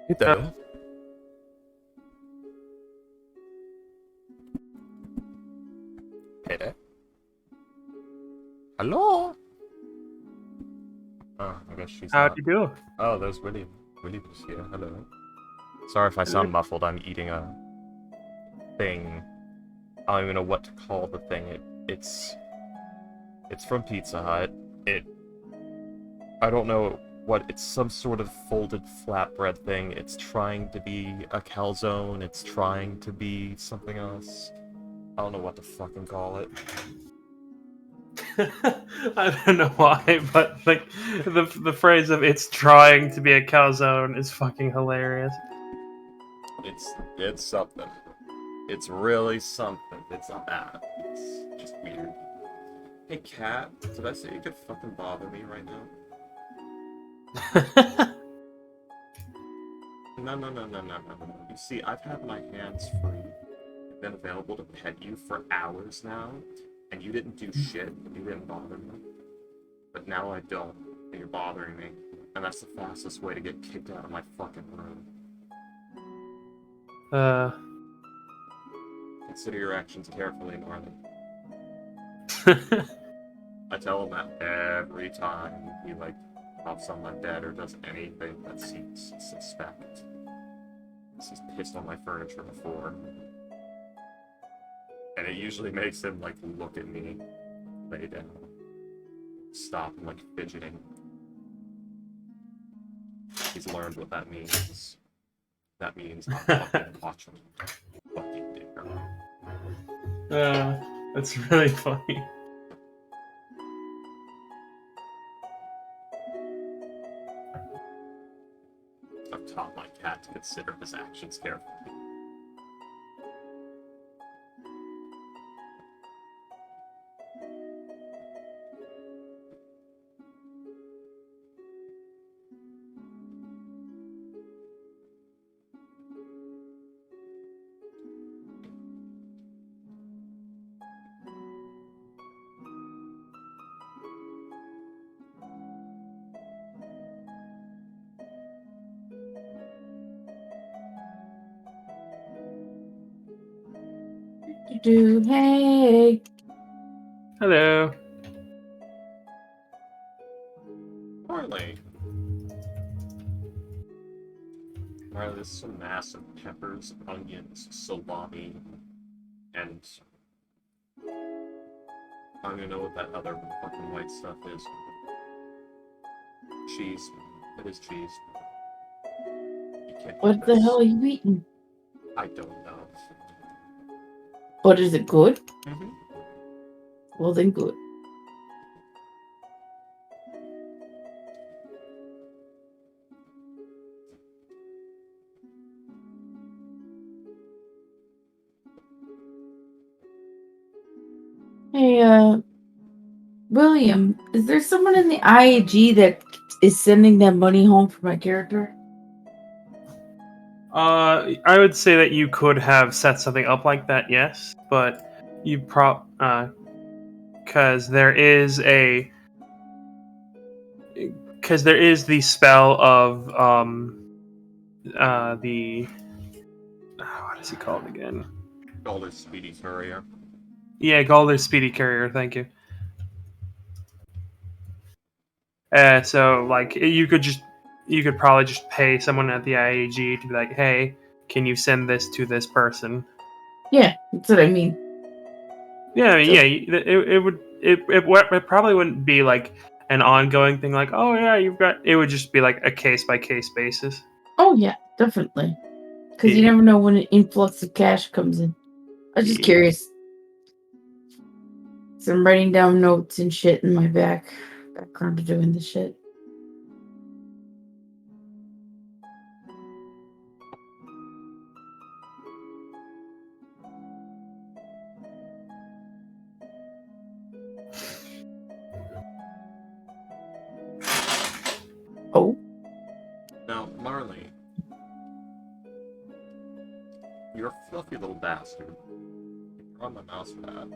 Hey there. Hey there. Hello? Oh, I guess she's How'd not. you do? Oh, there's Willie. Willie was here. Hello. Sorry if I sound muffled. I'm eating a thing. I don't even know what to call the thing. It's from Pizza Hut. It I don't know what it's some sort of folded flatbread thing. It's trying to be a calzone. It's trying to be something else. I don't know what to fucking call it. I don't know why, but like the phrase of "it's trying to be a calzone" is fucking hilarious. It's something. It's really something. It's not bad. It's just weird. Hey, cat, did I say you could fucking bother me right now? No, no, no, no, no, no, no. You see, I've had my hands free. I've been available to pet you for hours now, and you didn't do shit. You didn't bother me. But now I don't, and you're bothering me. And that's the fastest way to get kicked out of my fucking room. uh, Consider your actions carefully, Marley. I tell him that every time he, like, hops on my bed or does anything that seems suspect. He's pissed on my furniture before. And it usually makes him, like, look at me, lay down, stop, and, like, fidgeting. He's learned what that means. That means I'm fucking watching. Fucking dicker. that's really funny. I've taught my cat to consider his actions carefully. Hey. Hello. Marley. Marley, this is some massive peppers, onions, salami, and I don't even know what that other fucking white stuff is. Cheese. It is cheese. You can't eat What the this. hell are you eating? I don't know. But is it good? Mm-hmm. Well, then good. Hey, William, is there someone in the IAG that is sending that money home for my character? I would say that you could have set something up like that, yes, but you because there is the spell of the what is he called again? Golden Speedy Courier. Yeah, Galder's Speedy Carrier. Thank you. So like you could probably just pay someone at the IAG to be like, hey, can you send this to this person? Yeah, that's what I mean. Yeah, I mean, So, yeah, it probably wouldn't be like an ongoing thing. Like, oh yeah, you've got. It would just be like a case by case basis. oh yeah, definitely. Because you Yeah, never know when an influx of cash comes in. I was just yeah. curious. So I'm writing down notes and shit in my background to doing this shit. Oh, Now, Marley, you're a fluffy little bastard. You're on my mouse pad.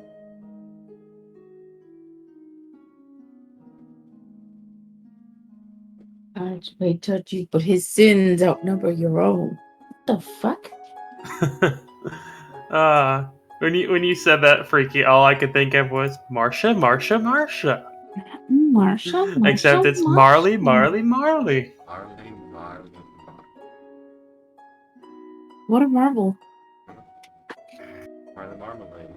much may touch you, but his sins outnumber your own. What the fuck? When you said that, Freaky, all I could think of was Marsha, Marsha, Marsha. Marshall? Except it's Marley, Marley, Marley. Marley, Marley, Marley. What a marble. Marley Marmalade.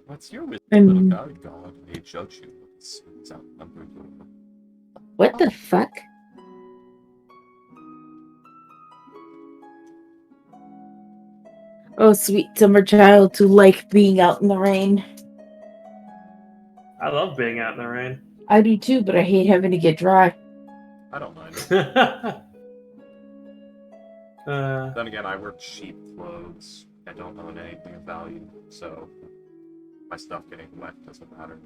What's your wisdom, little god? God may judge you. It's outnumbered your. What the fuck? Oh, sweet summer child to like being out in the rain. I love being out in the rain. I do too, but I hate having to get dry. I don't mind. uh, Then again, I wear cheap clothes. I don't own anything of value, so my stuff getting wet doesn't matter.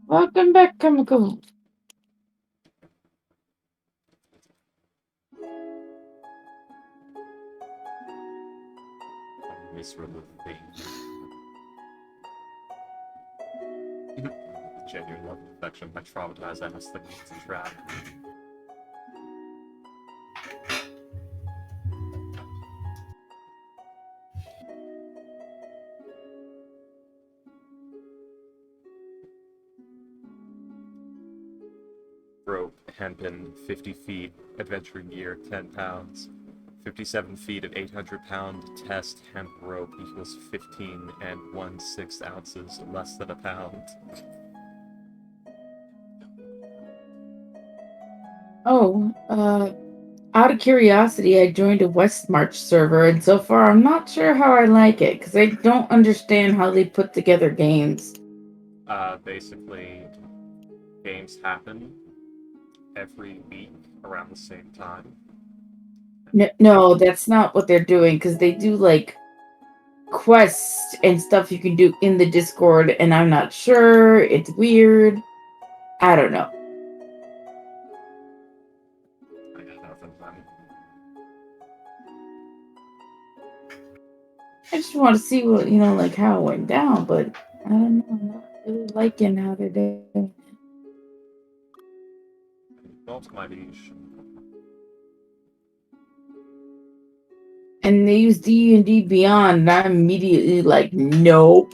Welcome back, Chemical. Miserable thing. Genuine love and affection. My traumatized MS thing is a trap. Rope, hempen, 50 feet, adventure gear, 10 pounds. 57 feet of 800-pound test hemp rope equals 15 and 1/6 ounces, less than a pound. Oh, out of curiosity, I joined a Westmarch server, and so far I'm not sure how I like it, because I don't understand how they put together games. Basically, games happen every week around the same time. No, that's not what they're doing, because they do, like, quests and stuff you can do in the Discord, and I'm not sure. It's weird. I don't know. I got nothing from it. I just want to see what, like how it went down, but I don't know. I'm not really liking how they're doing it. Not my niche. And they use D&D Beyond, and I'm immediately like, nope.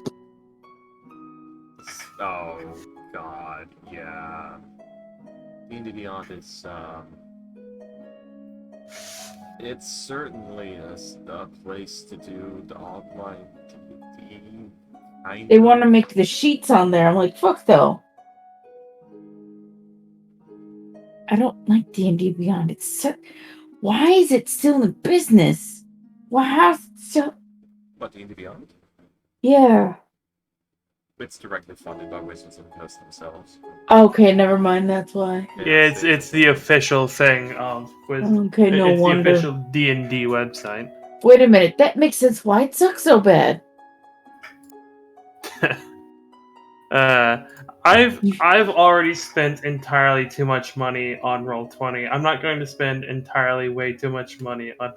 Oh, God, yeah. D&D Beyond is, it's certainly a place to do the online D&D. They want to make the sheets on there. I'm like, fuck though. I don't like D&D Beyond. Why is it still in business? How's it still? What, D&D Beyond? Yeah. It's directly funded by Wizards of the Coast themselves. Okay, never mind. That's why. yeah, it's the official thing of Okay, no it's wonder. the official D&D website. Wait a minute. That makes sense. Why it sucks so bad? I've already spent entirely too much money on Roll20. I'm not going to spend entirely way too much money on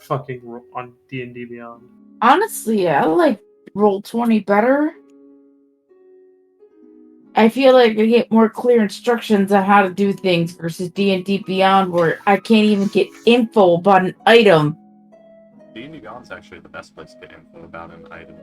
on D&D Beyond. Honestly, I like Roll20 better. I feel like I get more clear instructions on how to do things versus D&D Beyond, where I can't even get info about an item. D&D Beyond's actually the best place to get info about an item.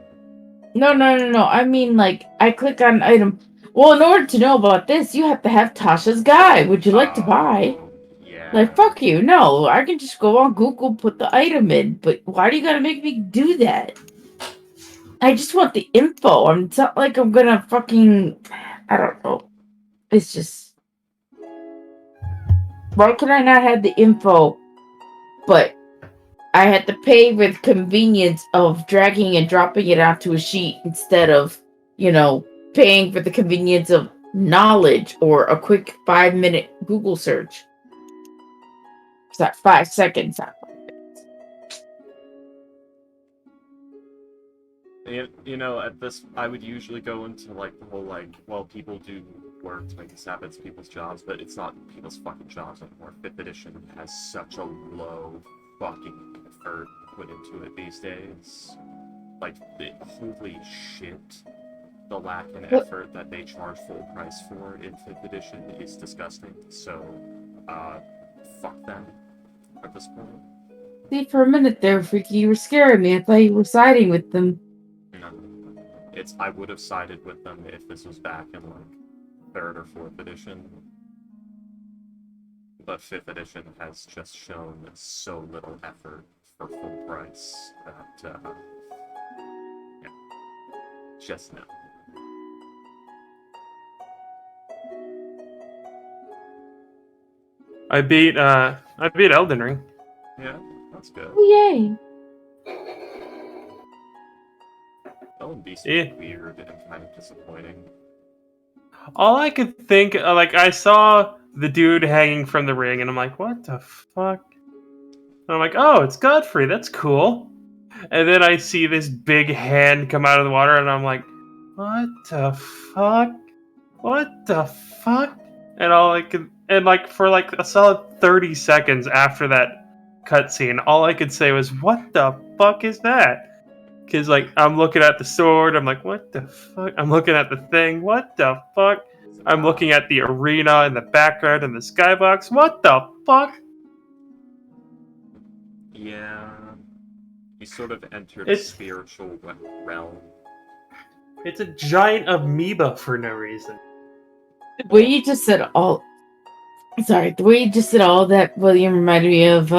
No. I mean, like, I click on an item. Well, in order to know about this, you have to have Tasha's guide. Would you like to buy? Yeah. Like, fuck you. No, I can just go on Google, put the item in. But why do you gotta make me do that? I just want the info. It's not like I'm gonna fucking... I don't know. It's just... Why can I not have the info, but I had to pay with convenience of dragging and dropping it onto a sheet instead of, paying for the convenience of knowledge or a quick 5-minute Google search. It's not 5 seconds. Not 5 minutes. At this, I would usually go into, like, the whole, like, well, people do work to make this happen, it's people's jobs, but it's not people's fucking jobs anymore. 5th edition has such a low fucking effort put into it these days. Like, holy shit. the lack in What? effort that they charge full price for in 5th edition is disgusting. So, fuck them at this point. See, for a minute there, Freaky, you were scaring me. I thought you were siding with them. No, I would have sided with them if this was back in like 3rd or 4th edition. But 5th edition has just shown so little effort for full price that, yeah, just no. I beat Elden Ring. Yeah, that's good. Oh, yay! Elden Beast Yeah. was weird and kind of disappointing. All I could think, like, I saw the dude hanging from the ring, and I'm like, what the fuck? And I'm like, oh, it's Godfrey. That's cool. And then I see this big hand come out of the water, and I'm like, what the fuck? What the fuck? And all I could, and like for like a solid 30 seconds after that cutscene, all I could say was, what the fuck is that? Because like I'm looking at the sword, I'm like, what the fuck? I'm looking at the thing, what the fuck? I'm looking at the arena in the background and the skybox, what the fuck? Yeah, he sort of entered It's- a spiritual realm. It's a giant amoeba for no reason. The way you just said all... Sorry, the way you just said all that, William, reminded me of,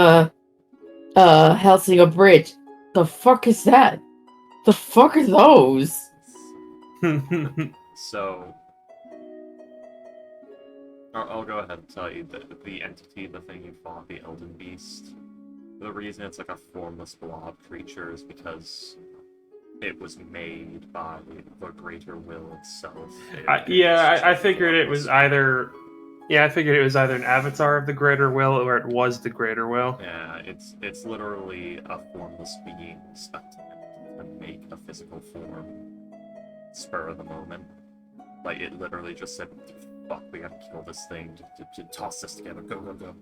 Hellsinger Bridge. The fuck is that? The fuck are those? So, I'll go ahead and tell you that the entity, the thing you fought, the Elden Beast, the reason it's like a formless blob creature is because it was made by the greater will itself. I figured it was either. Yeah, I figured it was either an avatar of the Greater Will or it was the Greater Will. Yeah, it's literally a formless being's attempt to make a physical form spur of the moment. Like, it literally just said, fuck, we gotta kill this thing to toss this together, go, go, go.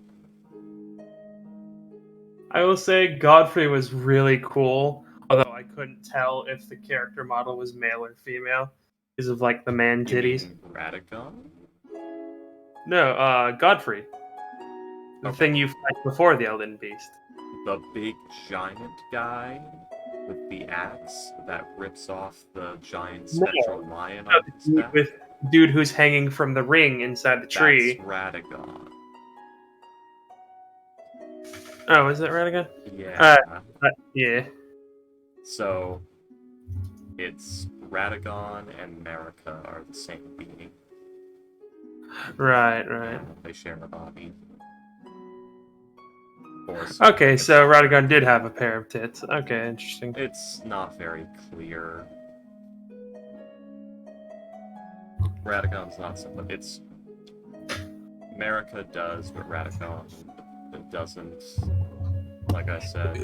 I will say Godfrey was really cool, although I couldn't tell if the character model was male or female because of like the man titties. You mean Radagon? No, Godfrey. The Okay. thing you fight before the Elden Beast. The big giant guy with the axe that rips off the giant spectral lion on his back? With dude who's hanging from the ring inside the tree. That's Radagon. Oh, is that Radagon? Yeah. Yeah. So, it's Radagon and Marika are the same being. Right. They share a body. Okay, so Radagon did have a pair of tits. Okay, interesting. It's not very clear. Radagon's not so, but it's Marika does, but Radagon doesn't. Like I said,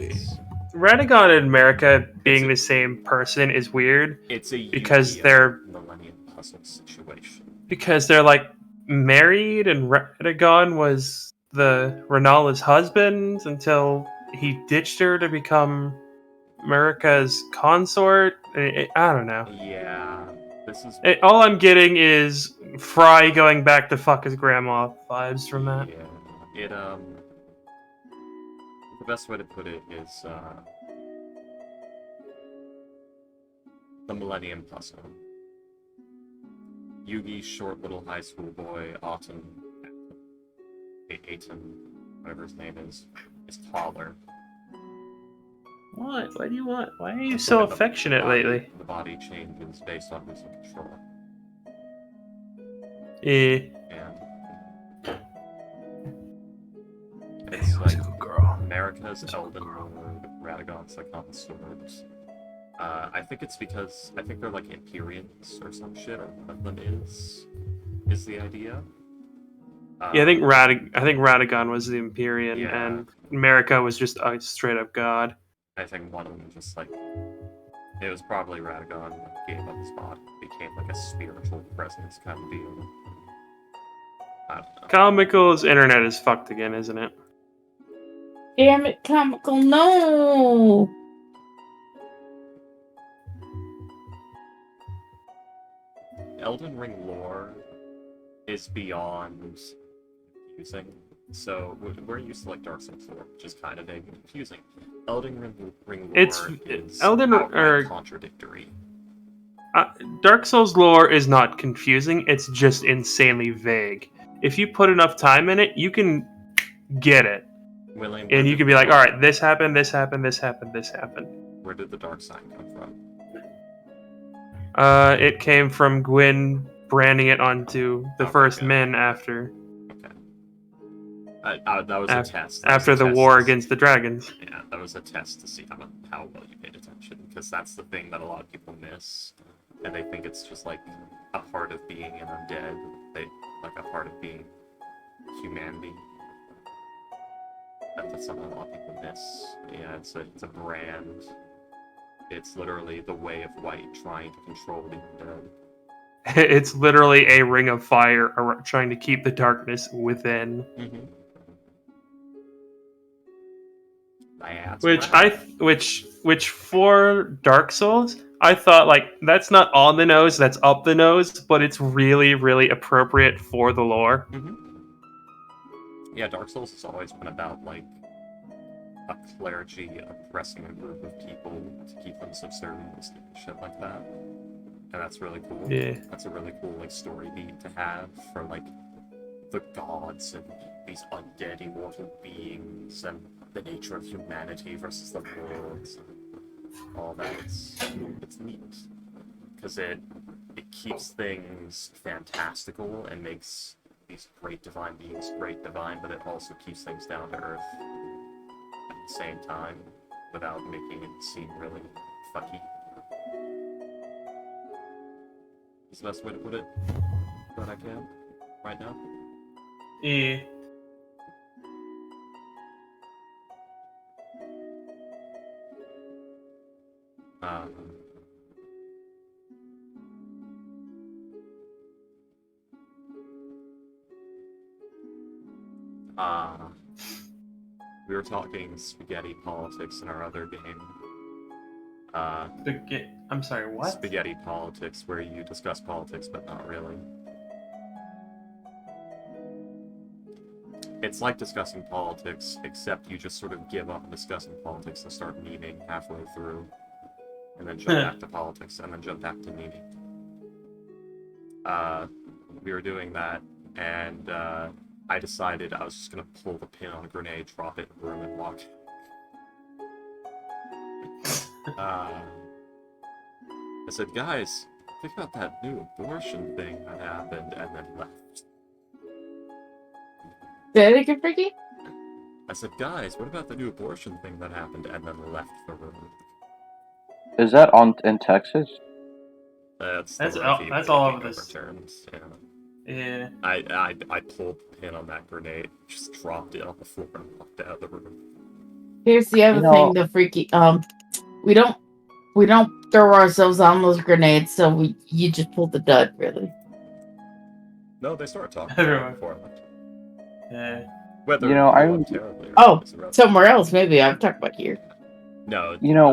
Radagon and Marika being the same person is weird it's a because Yu-Gi-Oh! they're Millennium Puzzle situation. because they're like married, and Radagon was the Renala's husband until he ditched her to become Marika's consort. I don't know. Yeah, this is All I'm getting is Fry going back to fuck his grandma vibes from that. Yeah, the best way to put it is the Millennium Puzzle. Yugi's short little high school boy, Aten, whatever his name is taller. What? What do you want? Why are you That's so why the affectionate body- lately? The body changes based on who's in control. Eh. And it's like Marika's Elden Lord, Radagon's like on the swords. I think it's because they're like Empyreans or some shit, or one of them is the idea. Yeah, I think Radagon was the Empyrean, Yeah. and Marika was just a straight up god. I think one of them just like it was probably Radagon who gave up his body, became like a spiritual presence kind of deal. I don't know. Comical's internet is fucked again, isn't it? Damn it, Comical, no! Elden Ring lore is beyond confusing. So we're used to like Dark Souls lore, which is kind of vague and confusing. Elden Ring lore is outright contradictory. Dark Souls lore is not confusing. It's just insanely vague. If you put enough time in it, you can get it. William, And you can be like, all right, this happened, this happened, this happened, this happened. Where did the dark sign come from? It came from Gwyn branding it onto the first men after. Okay. That was a test. After the war against the dragons. Yeah, that was a test to see how well you paid attention, because that's the thing that a lot of people miss, and they think it's just like a part of being an undead, like a part of being humanity. That's something a lot of people miss. Yeah, it's a brand. It's literally the way of white trying to control the undead. It's literally a ring of fire trying to keep the darkness within. Mm-hmm. Which for Dark Souls, I thought like that's not on the nose, that's up the nose, but it's really, really appropriate for the lore. Mm-hmm. Yeah, Dark Souls has always been about like a clergy oppressing a group of people to keep them subservient and shit like that. And that's really cool. Yeah. That's a really cool like story beat to have for like the gods and these undead immortal beings and the nature of humanity versus the worlds and all that. It's neat. Because it keeps things fantastical and makes these great divine beings great divine, but it also keeps things down to earth at the same time without making it seem really fucky. Is the best way to put it that I can right now. Yeah. We were talking spaghetti politics in our other game. I'm sorry, what? Spaghetti politics, where you discuss politics, but not really. It's like discussing politics, except you just sort of give up discussing politics and start memeing halfway through. And then jump back to politics, and then jump back to memeing. We were doing that, and I decided I was just gonna pull the pin on a grenade, drop it in the room, and walk. I said, guys, think about that new abortion thing that happened, and then left. Did it get freaky? I said, guys, what about the new abortion thing that happened, and then left the room. Is that in Texas? That's all over this. Terms, yeah. Yeah. I pulled the pin on that grenade, just dropped it on the floor, and walked out of the room. Here's the other thing, the freaky we don't throw ourselves on those grenades, so you just pulled the dud, really. No, they started talking about it before I left. Yeah. Whether terribly somewhere else, maybe. I'm talking about here. No, when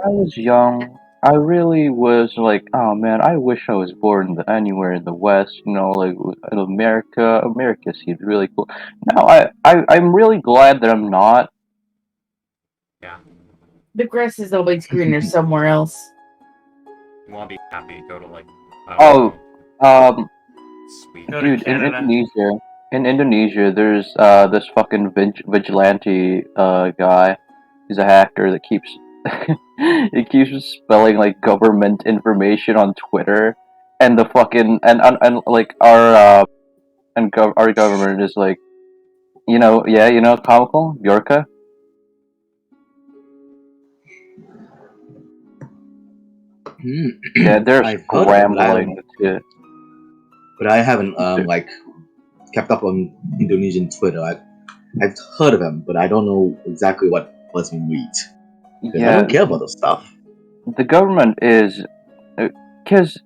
I was young, I really was like, oh man, I wish I was born anywhere in the West, like in America. America seemed really cool. Now I'm really glad that I'm not. Yeah. The grass is always greener somewhere else. You want to be happy, go to like... Sweet. Dude, in Indonesia, there's this fucking vigilante guy. He's a hacker that keeps he keeps spelling like government information on Twitter, and the fucking and like our government is like, comical Bjorka. Yeah, they're scrambling to. But I haven't kept up on Indonesian Twitter. I've heard of them, but I don't know exactly what lets me read. Yeah, I don't care about this stuff. The government is, because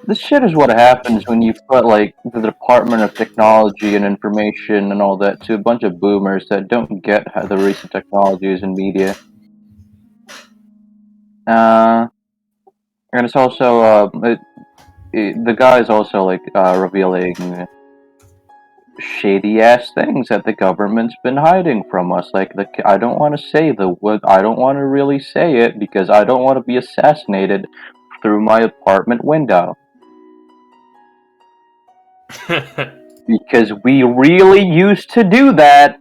this shit is what happens when you put like the Department of Technology and Information and all that to a bunch of boomers that don't get the recent technologies and media. And it's also the guy is also like revealing shady ass things that the government's been hiding from us. Like I don't want to say the word. I don't want to really say it because I don't want to be assassinated through my apartment window. Because we really used to do that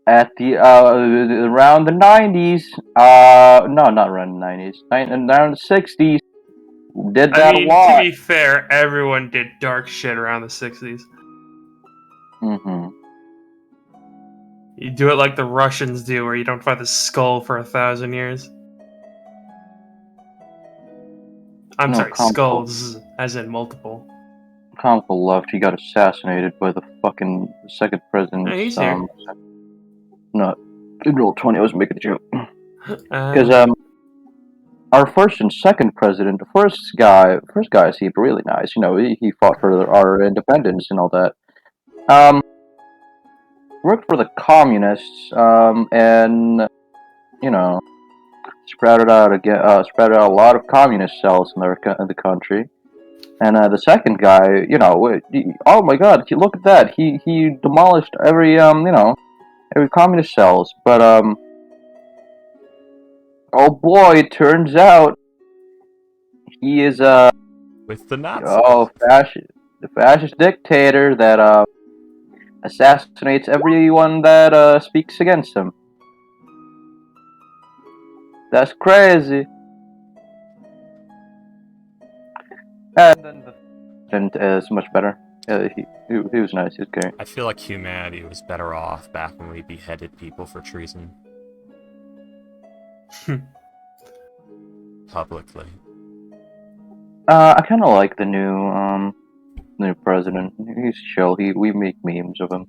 at the around the 90s. No, not around the 90s. Around the 60s. Did that I mean, a lot. to be fair, everyone did dark shit around the 60s. Mm-hmm. You do it like the Russians do, where you don't find the skull for 1,000 years. I'm No, sorry, Comical. skulls, as in multiple. Comical left. He got assassinated by the fucking second president. Oh, he's here. No, in roll 20. I was making a joke. Uh, Because our first and second president, the first guy seemed really nice. You know, he fought for our independence and all that. Worked for the communists, and you know, sprouted out a lot of communist cells in the country. And the second guy, you know, oh my God, look at that! He demolished every every communist cells. But oh boy, it turns out he is With the Nazis. the fascist dictator that assassinates everyone that speaks against him. That's crazy. And then the president is much better. He was nice. He was great. I feel like humanity was better off back when we beheaded people for treason. Publicly. I kind of like the new president. He's chill. We make memes of him.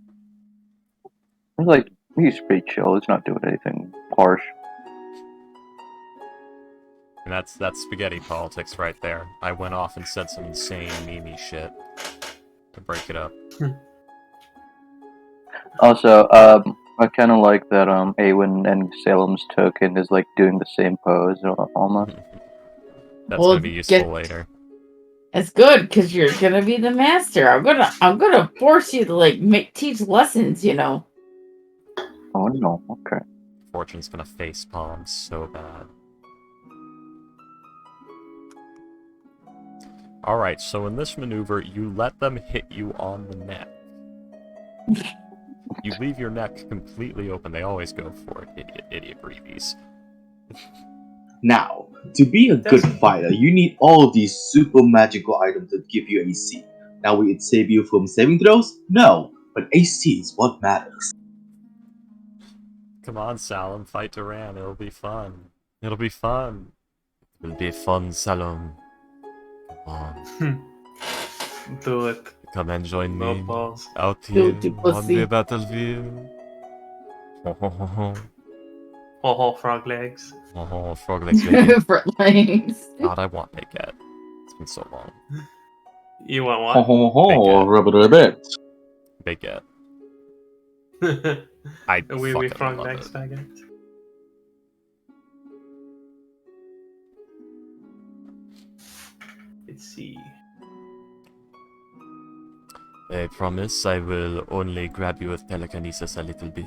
He's like he's pretty chill. He's not doing anything harsh. And that's spaghetti politics right there. I went off and said some insane meme shit to break it up. Also, I kind of like that Awen and Salem's token is like doing the same pose almost. That's Well, gonna be useful later. It's good because you're gonna be the master. I'm gonna force you to like teach lessons. You know. Oh no, okay. Fortune's gonna facepalm so bad. Alright, so in this maneuver, you let them hit you on the neck. You leave your neck completely open. They always go for it, idiot breebies. Now, to be a good fighter, you need all these super magical items to give you AC. Now, will it save you from saving throws? No, but AC is what matters. Come on, Salem, fight Duran. It'll be fun. It'll be fun. It'll be fun, Salem. Come on. Do it. Come and join No me balls. out here Do on pussy. the battlefield. Ho ho ho ho. Ho ho, frog legs. Ho ho, frog legs baby. Front legs. God, I want Baguette. It's been so long. You want Ho what? ho ho, Big ribbit. Baguette. A I wee fucking frog love legs it. baguette. Let's see. I promise I will only grab you with telekinesis a little bit.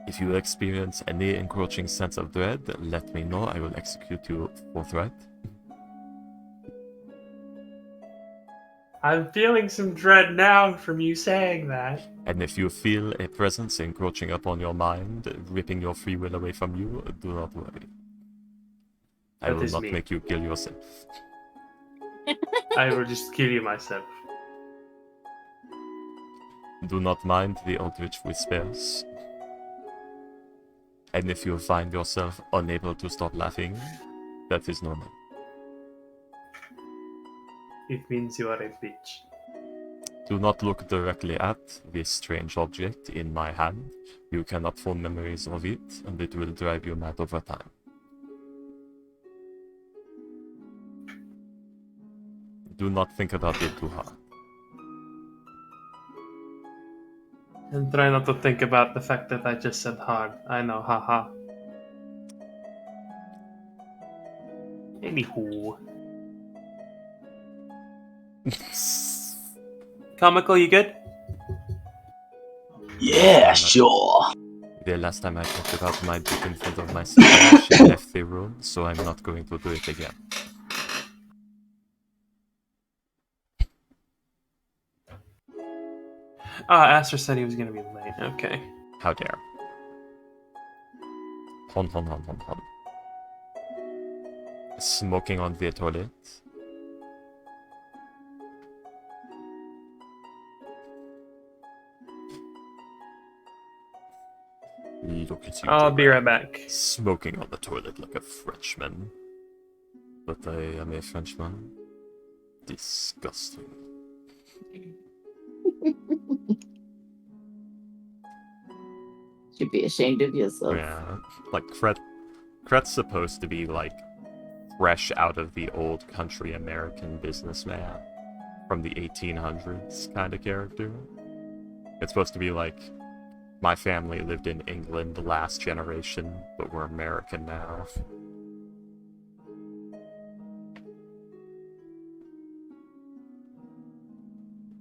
If you experience any encroaching sense of dread, let me know. I will execute you forthright. I'm feeling some dread now from you saying that. And if you feel a presence encroaching upon your mind, ripping your free will away from you, do not worry. I That will is not me. make you kill yourself. I will just kill you myself. Do not mind the Eldritch Whispers. And if you find yourself unable to stop laughing, that is normal. It means you are a bitch. Do not look directly at this strange object in my hand. You cannot form memories of it, and it will drive you mad over time. Do not think about it too hard. And try not to think about the fact that I just said hard. I know, haha. Anywho. Comical, you good? Yeah, sure. The last time I talked about my dick in front of my sister, she left the room, so I'm not going to do it again. Aster said he was gonna be late. Okay. How dare. Hon. Smoking on the toilet. Look at you. I'll be right back. Smoking on the toilet like a Frenchman. But I am a Frenchman. Disgusting. Should be ashamed of yourself. Yeah, like Kret's supposed to be like fresh out of the old country American businessman from the 1800s kind of character. It's supposed to be like, my family lived in England the last generation, but we're American now.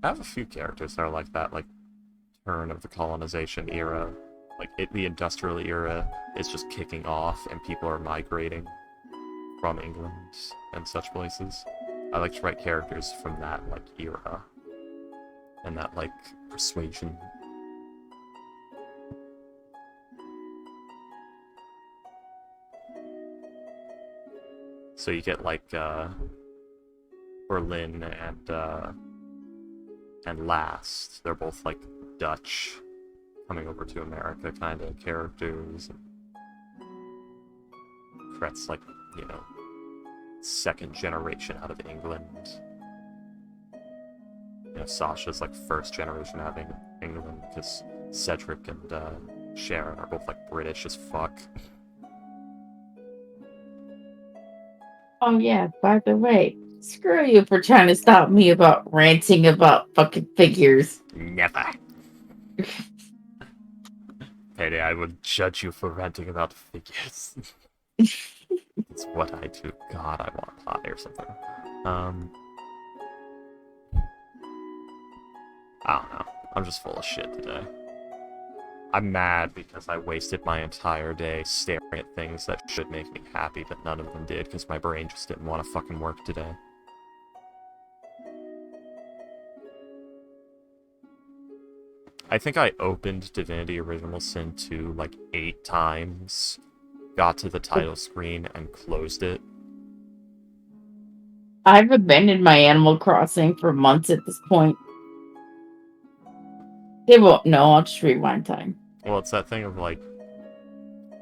I have a few characters that are like that, like turn of the colonization era. Like, the industrial era is just kicking off and people are migrating from England and such places. I like to write characters from that, like, era. And that, like, persuasion. So you get, like, Berlin and Last. They're both, like, Dutch coming over to America kind of characters. Kret's like, you know, second generation out of England. You know, Sasha's like first generation out of England because Cedric and Sharon are both like British as fuck. Oh yeah, by the way, screw you for trying to stop me about ranting about fucking figures. Never. Payday, I would judge you for ranting about figures. It's what I do. God, I want to play or something. I don't know. I'm just full of shit today. I'm mad because I wasted my entire day staring at things that should make me happy, but none of them did because my brain just didn't want to fucking work today. I think I opened Divinity Original Sin 2 like 8 times, got to the title screen, and closed it. I've abandoned my Animal Crossing for months at this point. They won't know, I'll just rewind time. Well, it's that thing of like,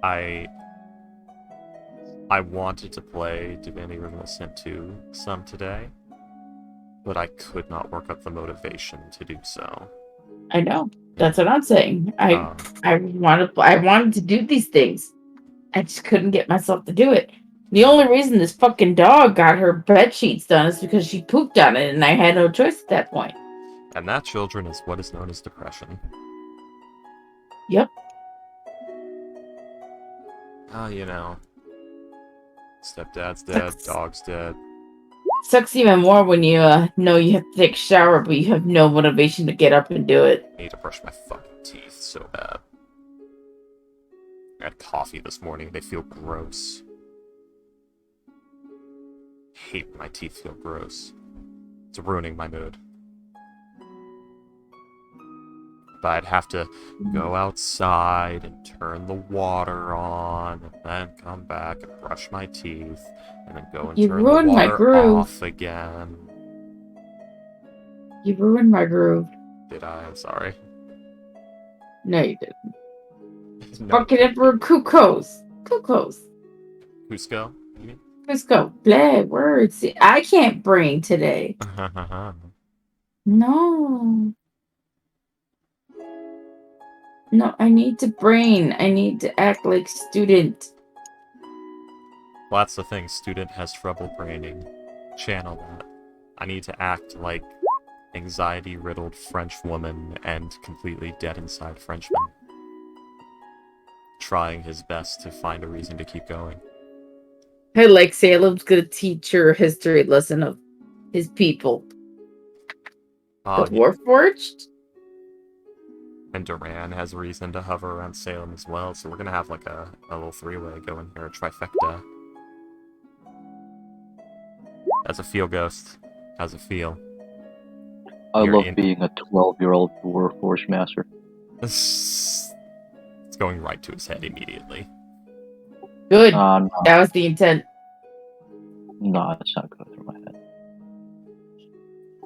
I wanted to play Divinity Original Sin 2 some today, but I could not work up the motivation to do so. I know. That's what I'm saying. I wanted to do these things. I just couldn't get myself to do it. The only reason this fucking dog got her bed sheets done is because she pooped on it, and I had no choice at that point. And that, children, is what is known as depression. Yep. You know. Stepdad's dead, Sucks. dog's dead. Sucks even more when you know you have to take a shower, but you have no motivation to get up and do it. I need to brush my fucking teeth so bad. I had coffee this morning, they feel gross. Hate when my teeth feel gross. It's ruining my mood. But I'd have to go outside and turn the water on, and then come back and brush my teeth, and then go and You turn the ruined my water groove. off again. You ruined my groove. Did I? I'm sorry. No, you didn't. No. Fucking Emperor Kukos. Cusco? You mean? Cusco. Blah, words. I can't bring today. No. No, I need to brain. I need to act like student. Well, that's the thing. Student has trouble braining. Channel that. I need to act like anxiety-riddled French woman and completely dead inside Frenchman. Trying his best to find a reason to keep going. Hey, like Salem's gonna teach her a history lesson of his people. The Warforged? And Duran has reason to hover around Salem as well, so we're gonna have like a little three-way going here, a trifecta. How's it feel, Ghost? How's it feel? I love being a 12-year-old Warforged master. It's going right to his head immediately. Good. No. That was the intent. No, it's not going through my head.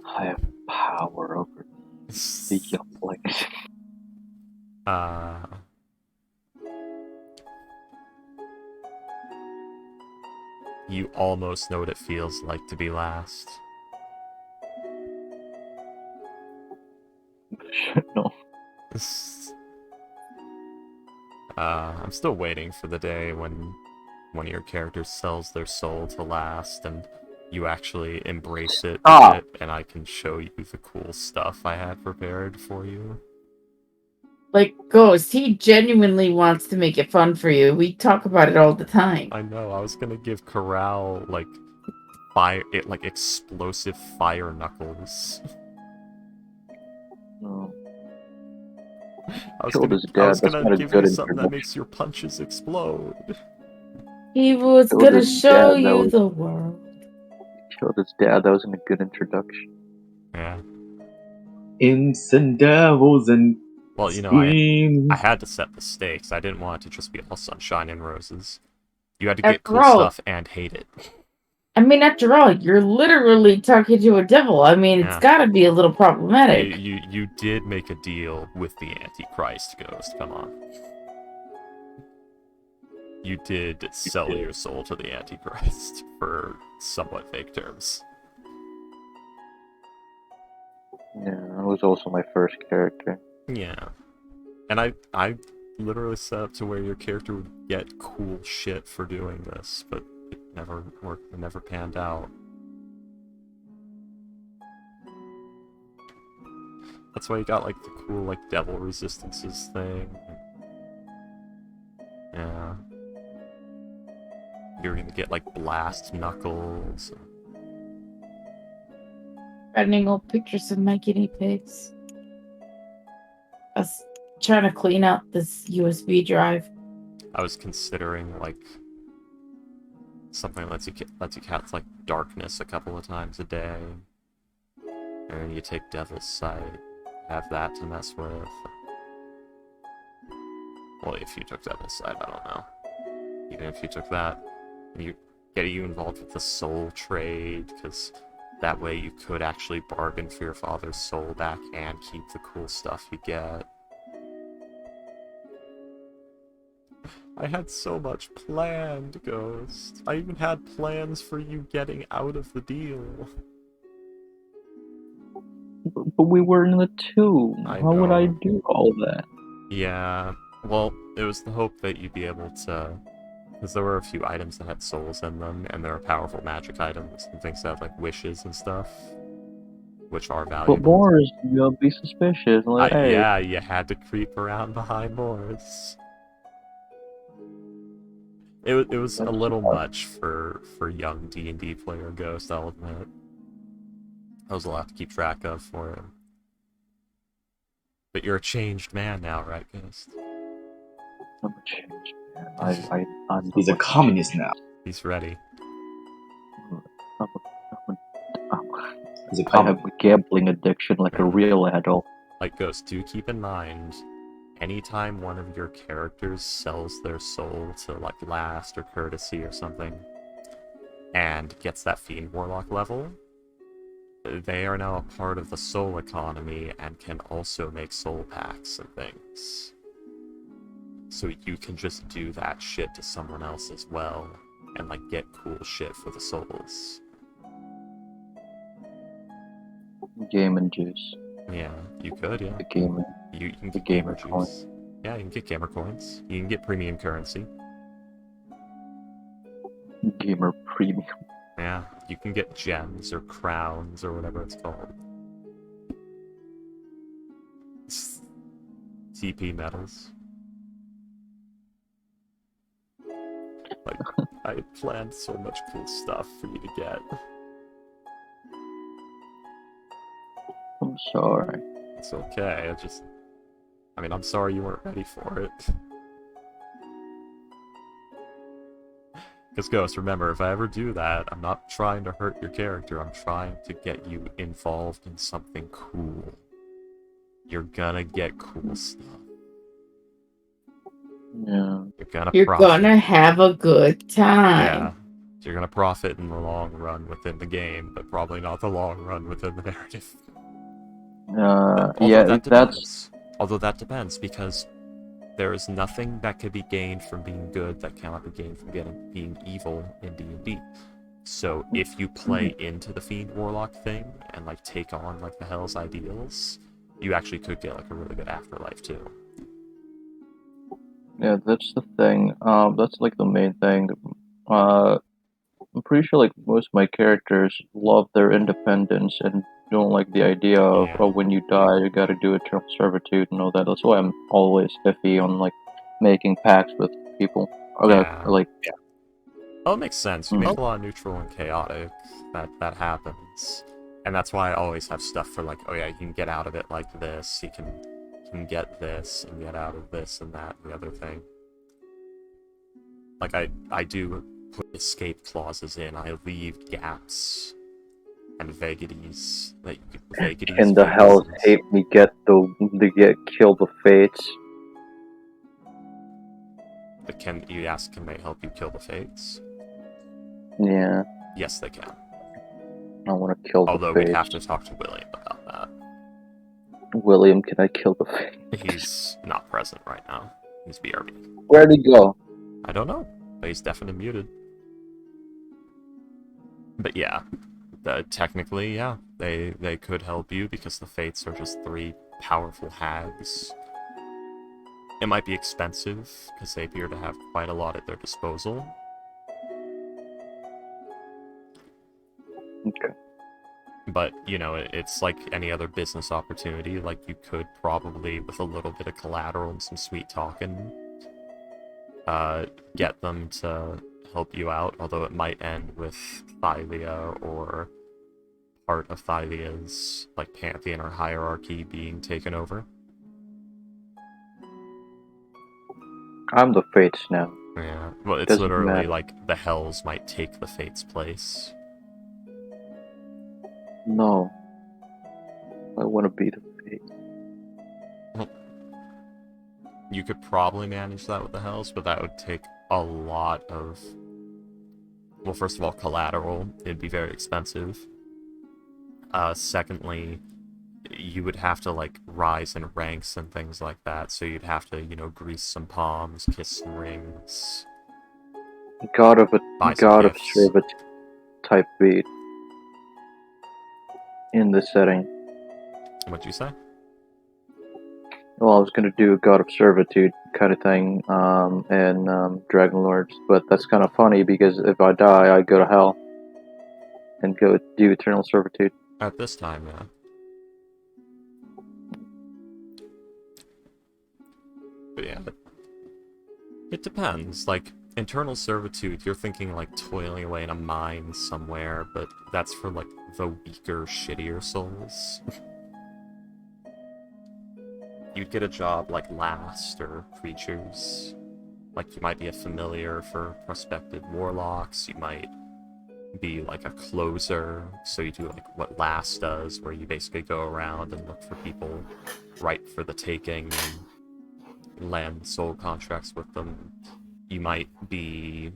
I have power over the younglings. You almost know what it feels like to be last. No. I'm still waiting for the day when one of your characters sells their soul to last and you actually embrace it a bit, and I can show you the cool stuff I had prepared for you. Like, Ghost, he genuinely wants to make it fun for you. We talk about it all the time. I know, I was gonna give Corral, like, explosive fire knuckles. No. I was gonna give you something that makes your punches explode. He was gonna show you the world. Killed his dad, that wasn't a good introduction. Yeah. Instant devils and well, you know, I had to set the stakes. I didn't want it to just be all sunshine and roses. You had to get cool stuff and hate it. I mean, after all, you're literally talking to a devil. I mean, it's gotta be a little problematic. You did make a deal with the Antichrist, Ghost. Come on. You did sell your soul to the Antichrist for somewhat fake terms. Yeah, that was also my first character. Yeah. And I literally set up to where your character would get cool shit for doing this, but it never worked, it never panned out. That's why you got, like, the cool, like, devil resistances thing. Yeah. You're gonna get, like, blast knuckles. Finding old pictures of my guinea pigs. I was trying to clean out this USB drive. I was considering, like, something that lets you cast, like, darkness a couple of times a day. And then you take Devil's Sight, have that to mess with. Well, if you took Devil's Sight, I don't know. Even if you took that, you get you involved with the soul trade, because that way you could actually bargain for your father's soul back and keep the cool stuff you get. I had so much planned, Ghost. I even had plans for you getting out of the deal. But we were in the tomb. How would I do all that? Yeah, well, it was the hope that you'd be able to... Because there were a few items that had souls in them, and there were powerful magic items and things that had, like, wishes and stuff, which are valuable. But Boris, you'll be suspicious. Like, hey. Yeah, you had to creep around behind Boris. It was a little much for young D&D player Ghost, I'll admit. That was a lot to keep track of for him. But you're a changed man now, right, Ghost? I'm a changed man. He's a communist now. He's ready. I have a gambling addiction like a real adult. Like, Ghost, do keep in mind, anytime one of your characters sells their soul to, like, Last or Courtesy or something, and gets that Fiend Warlock level, they are now a part of the soul economy and can also make soul packs and things. So you can just do that shit to someone else as well, and, like, get cool shit for the souls. Game and juice. Yeah, you could, yeah. The gamer. You can get gamer juice. Coin. Yeah, you can get gamer coins. You can get premium currency. Gamer premium. Yeah, you can get gems or crowns or whatever it's called. TP medals. Like, I had planned so much cool stuff for you to get. I'm sorry. It's okay. I'm sorry you weren't ready for it. Because Ghost, remember, if I ever do that, I'm not trying to hurt your character. I'm trying to get you involved in something cool. You're gonna get cool stuff. Yeah. You're Profit. gonna have a good time. Yeah. You're gonna profit in the long run within the game, but probably not the long run within the narrative. Although that depends, because there is nothing that could be gained from being good that cannot be gained from being evil in D&D. So if you play into the Fiend Warlock thing and like take on like the Hell's ideals, you actually could get like a really good afterlife too. Yeah, that's the thing. That's like the main thing. I'm pretty sure like most of my characters love their independence and don't like the idea of when you die you gotta do eternal servitude and all that. That's why I'm always iffy on like making pacts with people. Oh, it makes sense. You make a lot of neutral and chaotic. That happens. And that's why I always have stuff for like, oh yeah, you can get out of it like this, you can get this and get out of this and that and the other thing. Like I do put escape clauses in. I leave gaps and vagaries that you could vagaries. Can the Hells hate me kill the Fates? Can they help you kill the Fates? Yeah. Yes, they can. I want to kill the Fates. Although we'd have to talk to William about that. William, can I kill the Fates? He's not present right now. He's BRB. Where'd he go? I don't know, but he's definitely muted. But yeah, technically, yeah, they could help you because the Fates are just 3 powerful hags. It might be expensive because they appear to have quite a lot at their disposal. Okay. But, you know, it's like any other business opportunity. Like, you could probably, with a little bit of collateral and some sweet talking, get them to help you out, although it might end with Thylia or part of Thylia's, like, pantheon or hierarchy being taken over. I'm the Fates now. Yeah, well, it's Doesn't literally matter. like the Hells might take the Fates' place. No. I want to be the Fates. Well, you could probably manage that with the Hells, but that would take a lot of... Well, first of all, collateral. It'd be very expensive. Secondly, you would have to, like, rise in ranks and things like that, so you'd have to, you know, grease some palms, kiss some rings. God of gifts. Servitude type beat in this setting. What'd you say? Well, I was gonna do a God of Servitude kind of thing in Dragon Lords, but that's kind of funny because if I die, I go to hell and go do Eternal Servitude. At this time, yeah. But yeah, it depends. Like, Eternal Servitude, you're thinking, like, toiling away in a mine somewhere, but that's for, like, the weaker, shittier souls. You'd get a job like Last or Creatures. Like, you might be a familiar for prospective warlocks, you might be, like, a closer, so you do, like, what Last does, where you basically go around and look for people ripe for the taking and land soul contracts with them. You might be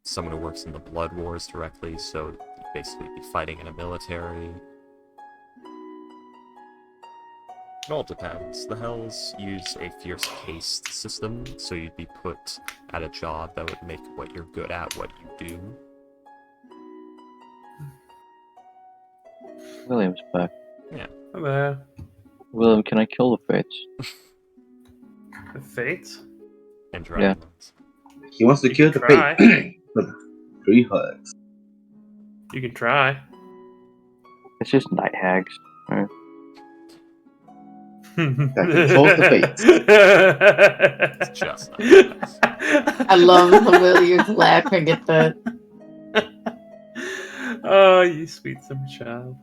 someone who works in the Blood Wars directly, so you basically be fighting in a military. It all depends. The Hells use a fierce caste system, so you'd be put at a job that would make what you're good at what you do. William's back. Yeah. Hello. William, can I kill the Fates? The Fates? And Dragonlance. He wants to kill the try. Fate. With 3 hugs. You can try. It's just night hags. Right? controls the fates. It's just nice. I love Familiar's laughing at that. Oh, you sweet summer child.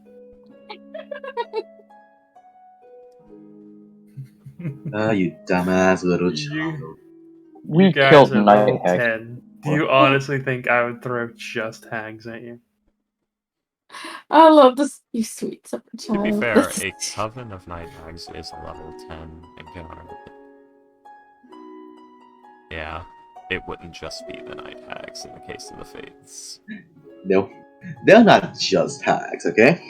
You dumbass little You- child. We You guys killed are Night level Hag. 10. Do you honestly think I would throw just hags at you? I love this, you sweet summer To child. be fair, That's- a coven of night hags is a level 10 encounter. Yeah, it wouldn't just be the night hags in the case of the fates. No, they're not just hags, okay?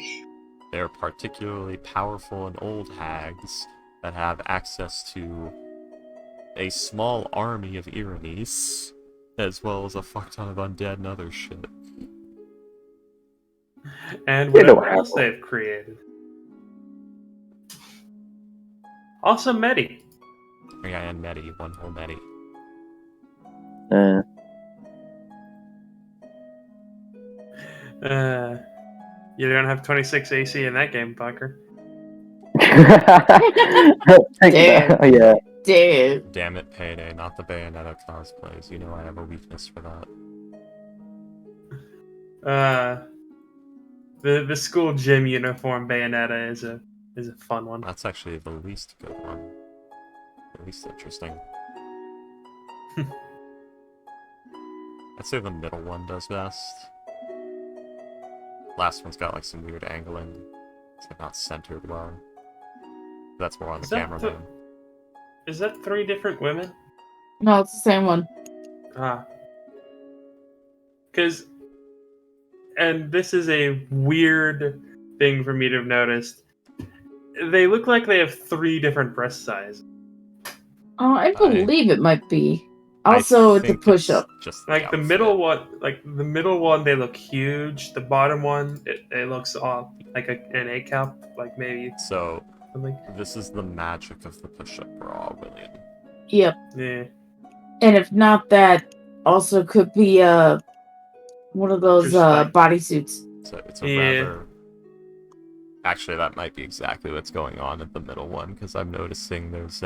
They're particularly powerful and old hags that have access to a small army of Ironies, as well as a fuck ton of undead and other shit. And They don't whatever have else one. they've created. Also, Medi. Yeah, and Medi, one whole Medi. You don't have 26 AC in that game, fucker. Damn. Yeah. Damn. Damn it, Payday, not the Bayonetta cosplays. You know I have a weakness for that. The school gym uniform Bayonetta is a fun one. That's actually the least good one. The least interesting. I'd say the middle one does best. Last one's got like some weird angling. It's like not centered well. That's more on the Is that cameraman. Is that 3 different women? No, it's the same one. Because, and this is a weird thing for me to have noticed. They look like they have 3 different breast sizes. Oh, I believe it might be. Also, I it's a think push up. Just Like the middle one, they look huge. The bottom one, it looks off like an A cup, like maybe So something. this is the magic of the push-up bra, William. Yep. Yeah. And if not that, also could be one of those Just like- bodysuits. So it's a Yeah. rather. Actually, that might be exactly what's going on at the middle one, because I'm noticing there's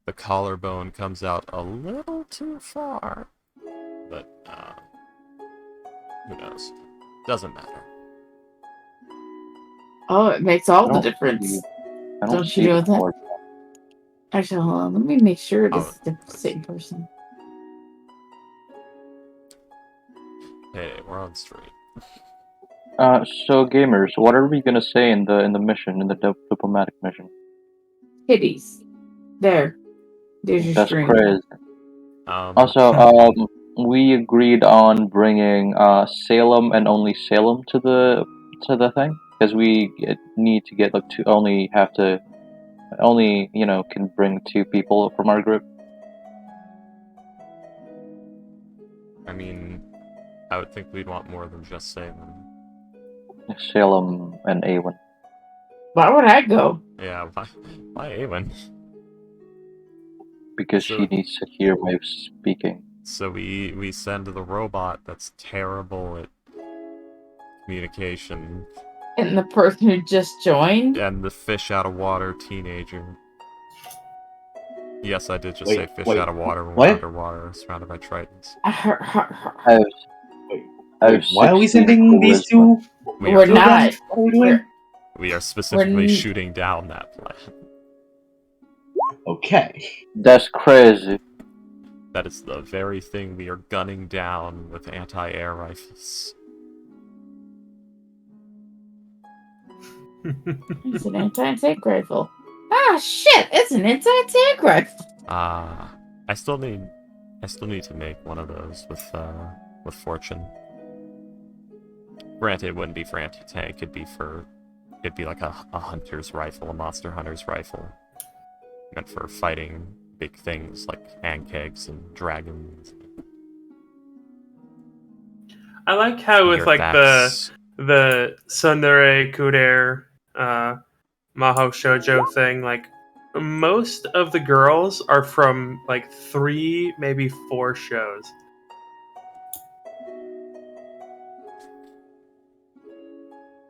the collarbone comes out a little too far. But who knows? Doesn't matter. Oh, it makes all the don't difference. see- I Don't see you know the that? color. Actually, hold on. Let me make sure this Oh, is the let's same see. person. Hey, we're on stream. So gamers, what are we gonna say in the mission, in the diplomatic mission? Kitties. There. There's your That's string. crazy. Um, Also, we agreed on bringing Salem and only Salem to the thing, because we need to get like only can bring 2 people from our group. I mean, I would think we'd want more than just Salem. Salem and Awen. Why would I go? Yeah, why Awen? Because So- she needs to hear my speaking. So we send the robot that's terrible at communication And the person who just joined? and the fish out of water teenager. Yes, I did just Wait, say fish wait, out of water when what? we're underwater, surrounded by tritons. I have, Wait, I have why are we 16 sending these charisma. two? We We're are, not. What are we doing? we are specifically We're- shooting down that plan. Okay. That's crazy. That is the very thing we are gunning down with anti-air rifles. It's an anti-tank rifle. Ah, shit! It's an anti-tank rifle. I still need to make one of those with fortune. Granted, it wouldn't be for anti-tank. It'd be like a hunter's rifle, a monster hunter's rifle, meant for fighting big things like ankegs and dragons. I like how with like Yurthax. the Tsundere Kuder Maho Shoujo thing, like most of the girls are from like 3, maybe 4 shows.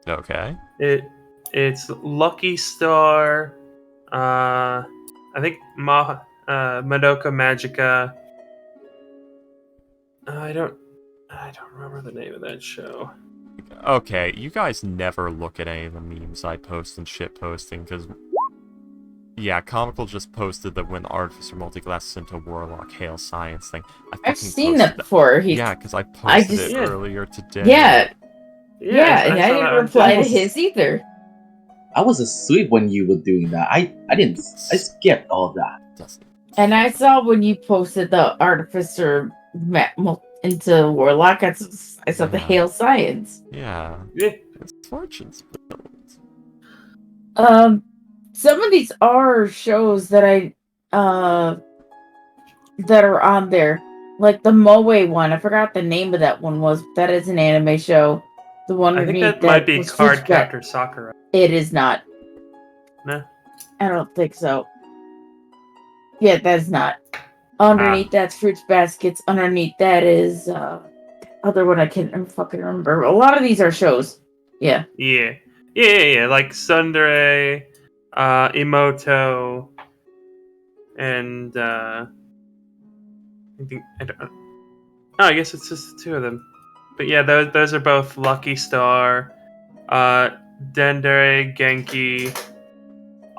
Okay. It's Lucky Star, I think Madoka Magica. I don't remember the name of that show. Okay, you guys never look at any of the memes I post and shit posting, because... Yeah, Comical just posted that when Artificer multiglasses into Warlock Hail Science thing. I've seen that before. Yeah, because I posted it Yeah. earlier today. Yeah, and I saw didn't that on reply to Twitter. his either. I was asleep when you were doing that. I skipped all of that. Doesn't- And I saw when you posted the Artificer into Warlock, I saw the Yeah. Hail Science. Yeah, Yeah. it's Fortune's build. Some of these are shows that that are on there. Like the Moe one. I forgot the name of that one was. That is an anime show. The one I think underneath that might be was Card Fruits Ba- Captor Sakura. It is not. No. I don't think so. Yeah, that's not. Underneath that's Fruits Baskets. Underneath that is other one I can't fucking remember. A lot of these are shows. Yeah. Yeah. Like Sundere, Emoto, and I guess it's just the two of them. But yeah, those are both Lucky Star, Dendere, Genki,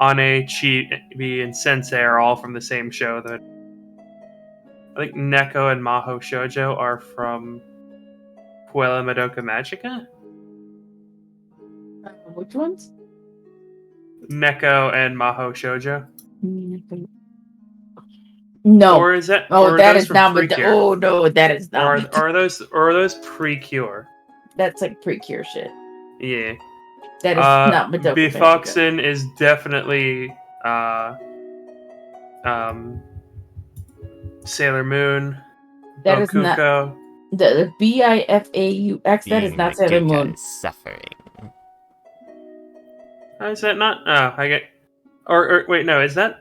Ane, Chibi, and Sensei are all from the same show. That I think Neko and Maho Shoujo are from Puella Madoka Magica. Which ones? Neko and Maho Shoujo. No. Or is that? Oh, or are that those is from not. Precure? Oh no, that is Or not. are those pre-cure? That's like Precure shit. Yeah. That is not Madoka Magica. Bifoxin is definitely Sailor Moon. That is not Bokuko. the Bifaux. That is not Sailor Moon. Is suffering. How is that not? Oh, I get. Or wait, no, is that?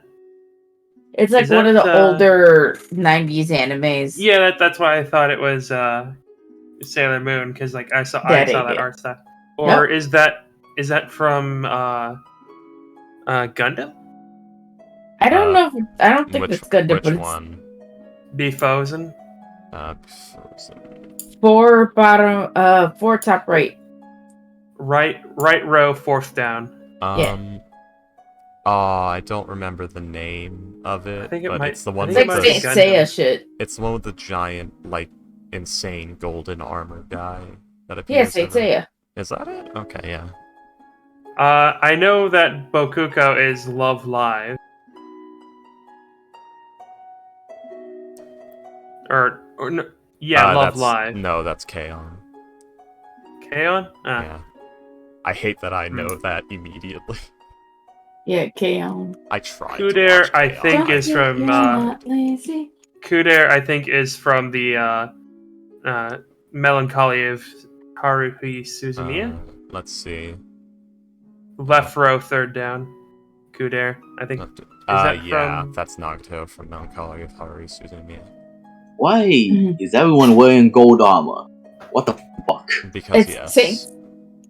It's like Is one of that, the older '90s animes. Yeah, that's why I thought it was Sailor Moon, because like I saw That that ain't it. art style. Or is that from Gundam? I don't know. I don't think it's Gundam, Which but it's one? Bifosen? four top right. Right row, fourth down. Yeah. Oh, I don't remember the name of it, I think it but might- it's the I one It's think with it like might be the, Gundam. Seiya shit. it's the one with the giant, like, insane golden armor guy that Yeah, appears. Seiya. Is that it? Okay, yeah. I know that Bokuko is Love Live. Or no, yeah, Love Live. No, that's Kaon. Kaon? Yeah. I hate that I know that immediately. Yeah, K-On. I tried. Kuder, to watch I Kaon. think, is from lazy. Kuder, I think, is from the Melancholy of Haruhi Suzumiya. Let's see. Left row, third down. Kuder, I think. that Yeah, from- that's Nagito from Melancholy of Haruhi Suzumiya. Why Mhm. is everyone wearing gold armor? What the fuck? Because It's yes.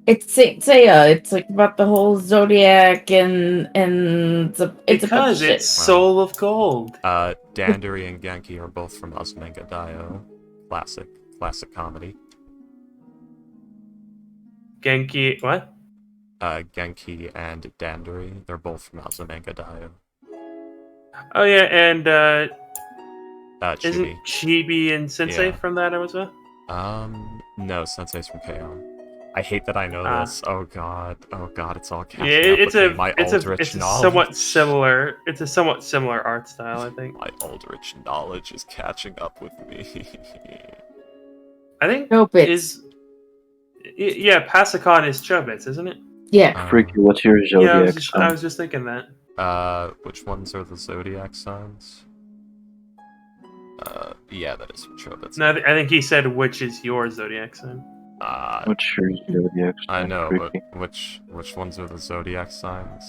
It's Saint Seiya. It's like about the whole zodiac and it's a bunch Because of it's shit. Soul of Gold. Dandori and Genki are both from Azumanga Daioh. Classic comedy. Genki, what? Genki and Dandori, they're both from Azumanga Daioh. Oh yeah, and isn't Chibi. Chibi and Sensei Yeah. from that as well? No, Sensei's from Kaon. I hate that I know this. Oh god, it's all catching Yeah, up it's with a me. My it's Aldrich a knowledge. somewhat similar. It's a somewhat similar art style, I think. My Aldrich knowledge is catching up with me. I think Chobits. yeah, Pasicon is Chobits, isn't it? Yeah. Freaky, what's your Yeah, zodiac sign? I was just thinking that. Which ones are the zodiac signs? Yeah, that is from Chobits. No, I think he said which is your zodiac sign. What's your zodiac sign? I know, Freaky? but which ones are the zodiac signs?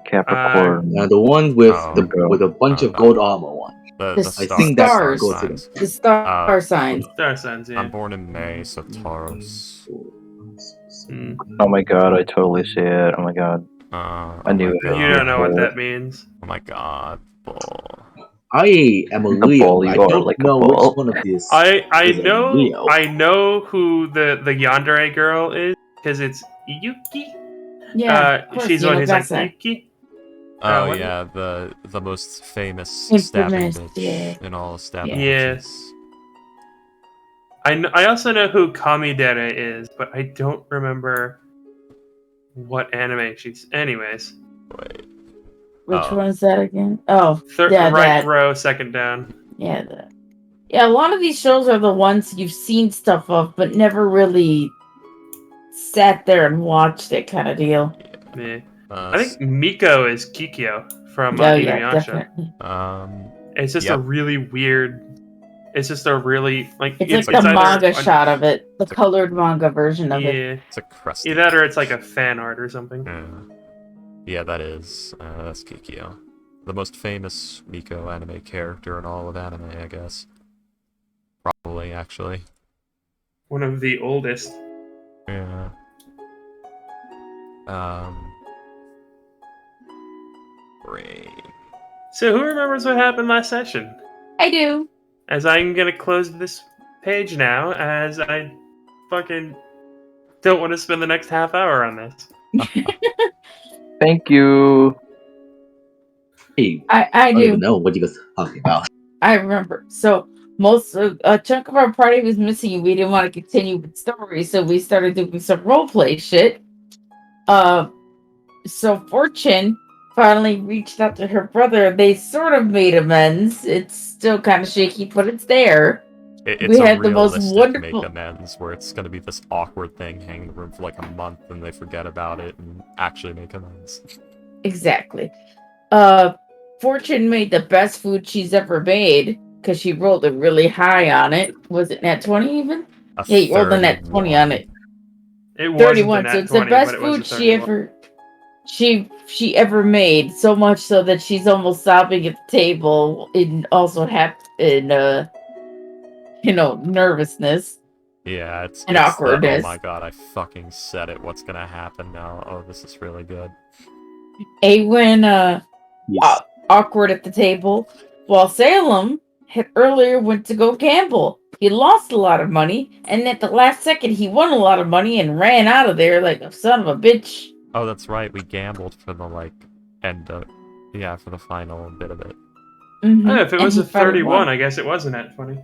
Capricorn. The one with Oh. with a bunch of gold armor one. The The star, think that's stars. goes to signs. The star signs. Star signs, yeah. I'm born in May, so Taurus. Mm. Oh my god, I totally see it. Oh my god. Oh I knew my it. god. You don't know what that means. Oh my god. Bull. I am a Like a Leo. bull, I you are don't like a know bull. which one of these I is a Leo. know who the yandere girl is because it's Yuki. Yeah, of course, She's the one who's like Yunogasa. Yuki. Oh what- yeah, the most famous stabbing Infamous, bitch yeah. in all stabbing Yeah. bitches. I also know who Kamidere is, but I don't remember what anime she's. Anyways, Wait. Which Oh. one is that again? Oh, third yeah, right that. row, second down. Yeah, that. Yeah, a lot of these shows are the ones you've seen stuff of, but never really sat there and watched it, kind of deal. Yeah. Uh, I think Miko is Kikyo from Oh yeah, Inuyasha. definitely. It's just a Yep. really weird. It's just a really like. It's like the either manga shot of it, the it's a- colored manga version of it. Yeah, It's a crusty. either that or it's like a fan art or something. Yeah, that is. That's Kikyo. The most famous Miko anime character in all of anime, I guess. Probably, actually. One of the oldest. Yeah. Brain. So who remembers what happened last session? I do. As I'm gonna close this page now, as I fucking don't want to spend the next half hour on this. Thank you. Hey, I I don't even do. know what you guys are talking about. I remember. So most a chunk of our party was missing, and we didn't want to continue with story, so we started doing some role play shit. So Fortune finally reached out to her brother. They sort of made amends. It's still kind of shaky, but it's there. It's We a had the most realistic wonderful- make amends where it's going to be this awkward thing hanging in the room for like a month and they forget about it and actually make amends. Exactly. Fortune made the best food she's ever made because she rolled it really high on it. Was it nat 20 even? A Yeah, you rolled a nat 20 on 31. it. It was 31. the So nat it's 20, the best but it was food a she 31. ever she ever made. So much so that she's almost sobbing at the table and also nervousness. Yeah, it's And the, awkwardness. oh my god, I fucking said it. What's gonna happen now? Oh, this is really good. Awen Yes. awkward at the table, while Salem had earlier went to go gamble. He lost a lot of money, and at the last second he won a lot of money and ran out of there like a son of a bitch. Oh, that's right. We gambled for the for the final bit of it. Mhm. Oh, if it And was he a finally 31, won. I guess it was a nat 20.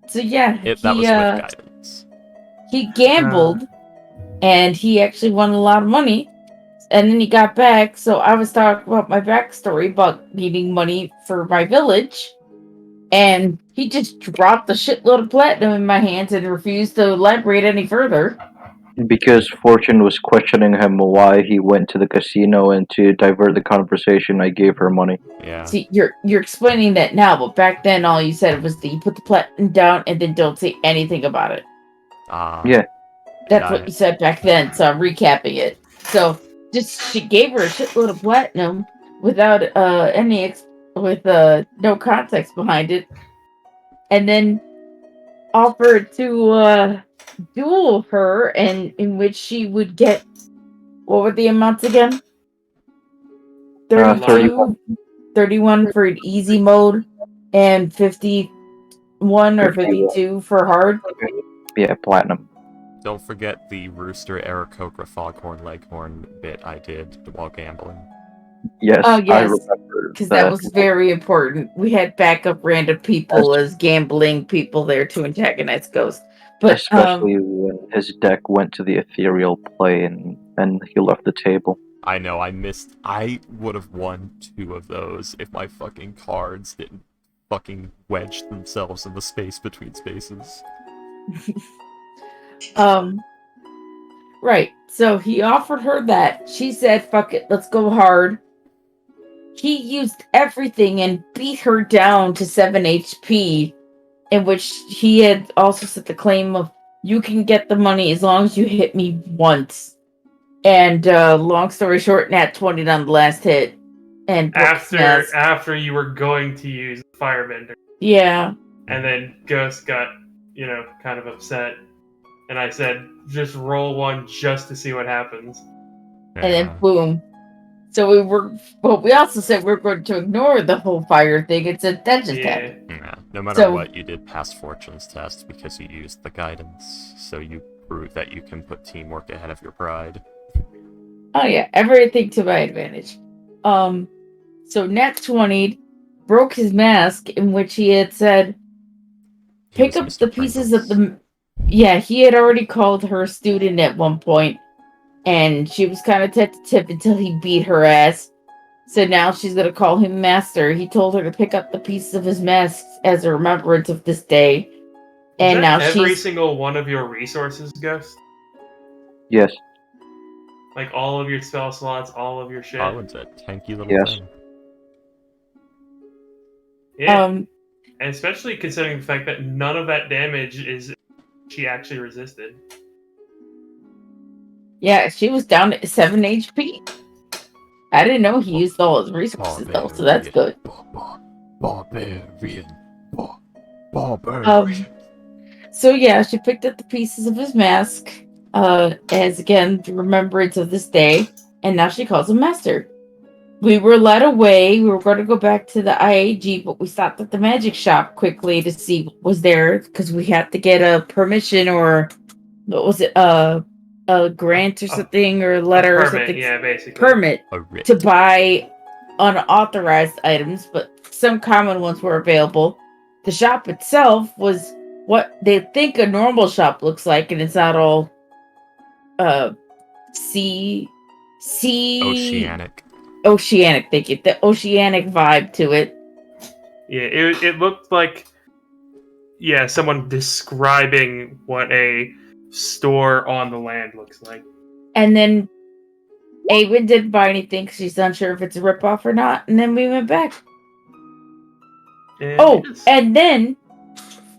So yeah, That was with guidance. he gambled, and he actually won a lot of money. And then he got back, so I was talking about my backstory about needing money for my village. And he just dropped a shitload of platinum in my hands and refused to elaborate any further. Because Fortune was questioning him why he went to the casino, and to divert the conversation, I gave her money. Yeah. See, you're explaining that now, but back then all you said was that you put the platinum down and then don't say anything about it. Yeah. That's got what it. you said back then, so I'm recapping it. So she gave her a shitload of platinum without no context behind it, and then offered to duel her, and in which she would get, what were the amounts again? 32, 31 for an easy mode, and 51 or 52 for hard. Yeah, platinum. Don't forget the Rooster, Aarakocra, Foghorn, Leghorn bit I did while gambling. Yes, Oh, I yes, remember because that was very important. We had backup random people as gambling people there to antagonize Ghost. But especially when his deck went to the ethereal plane and he left the table. I know, I would have won 2 of those if my fucking cards didn't fucking wedge themselves in the space between spaces. right. So he offered her that. She said, "Fuck it, let's go hard." He used everything and beat her down to 7 HP, in which he had also set the claim of, "You can get the money as long as you hit me once." And long story short, nat 20 on the last hit. And After you were going to use Firebender. yeah. And then Ghost got, kind of upset. And I said, just roll one just to see what happens. and then boom. So we also said we're going to ignore the whole fire thing and said that just happened. Yeah. No matter So- what, you did pass Fortune's test because you used the guidance, so you prove that you can put teamwork ahead of your pride. Oh yeah, everything to my advantage. So Nat 20 broke his mask in which he had said, He pick was up Mr. the pieces Pringles. of the... Yeah, he had already called her student at one point, and she was kind of tentative until he beat her ass. So now she's going to call him master. He told her to pick up the pieces of his mask as a remembrance of this day. And Is now that every she's... single one of your resources, Ghost? Yes. Like all of your spell slots, all of your shit? Arwen's a tanky little Yes. thing. Yeah. Um, And especially considering the fact that none of that damage is she actually resisted. yeah, she was down at 7 HP. I didn't know he used all his resources, though, so that's good. Barbarian. Barbarian. So yeah, she picked up the pieces of his mask, as again the remembrance of this day, and now she calls him master. We were led away. We were going to go back to the IAG, but we stopped at the magic shop quickly to see what was there because we had to get a permission or what was it, a grant or something or a letter A or permit, something. yeah, basically. Permit A writ. to buy unauthorized items, but some common ones were available. The shop itself was what they think a normal shop looks like, and it's not all sea oceanic. They get the oceanic vibe to it. Yeah, it looked like, yeah, someone describing what a store on the land looks like. And then Awen didn't buy anything 'cause she's unsure if it's a ripoff or not, and then we went back. And yes. And then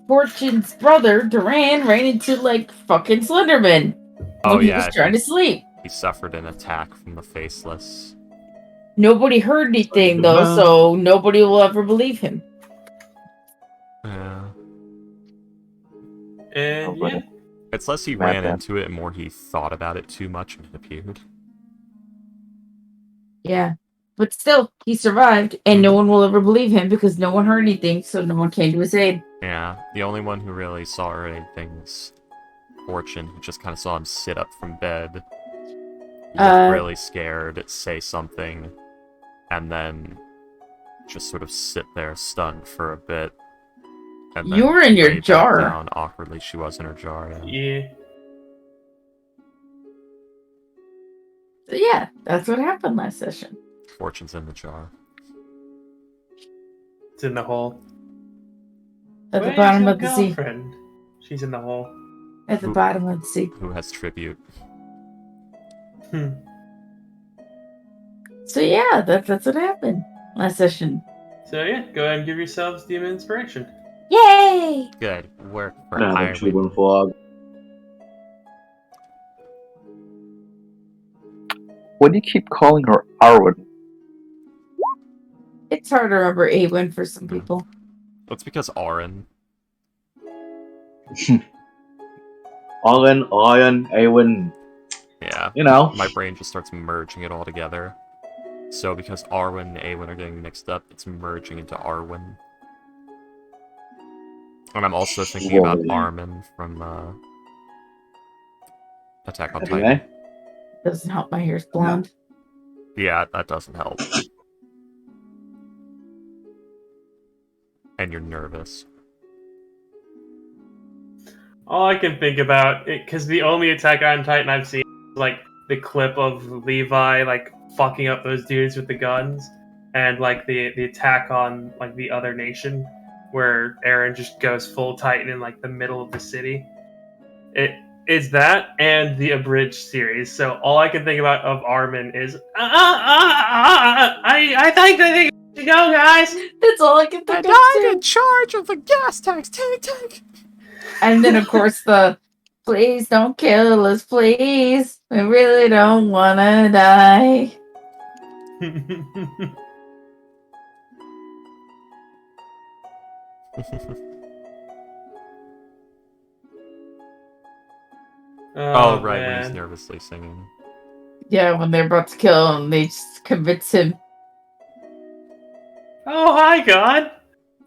Fortune's brother, Duran, ran into like fucking Slenderman when he was trying to sleep. He suffered an attack from the Faceless. Nobody heard anything though, so nobody will ever believe him. Yeah. And yeah, It's less he ran into it and more he thought about it too much and it appeared. Yeah. But still, he survived, and no one will ever believe him because no one heard anything, so no one came to his aid. Yeah, the only one who really saw or anything was Fortune, who just kind of saw him sit up from bed, look really scared, say something, and then just sort of sit there stunned for a bit. And then You were in your lay back jar. Down awkwardly, she was in her jar. yeah. So yeah, that's what happened last session. Fortune's in the jar. It's in the hole. At the Where's bottom your of the sea. girlfriend? She's in the hole. At the bottom of the sea. Who has tribute? So yeah, that's what happened last session. So yeah, go ahead and give yourselves Demon Inspiration. Yay! Good work for Another Iron. 2-1 fog. What do you keep calling her Arwen? It's hard to remember Awen for some people. That's because Aaron. Iron, Awen. Yeah. You know. My brain just starts merging it all together. So because Arwen and Awen are getting mixed up, it's merging into Arwen. And I'm also thinking about Whoa. Armin from Attack on Anyway. Titan. Doesn't help my hair's blonde. Yeah, that doesn't help. And you're nervous. All I can think about, because the only Attack on Titan I've seen is like the clip of Levi like fucking up those dudes with the guns, and like the attack on like the other nation, where Eren just goes full Titan in like the middle of the city. It is that and the abridged series. So all I can think about of Armin is I think we should go, guys. That's all I can think of too. charge of the gas tanks. Take. And then of course the please don't kill us, please. We really don't wanna die. Oh, right, when man. he's nervously singing. Yeah, when they're about to kill him, they just convince him. Oh, hi, God!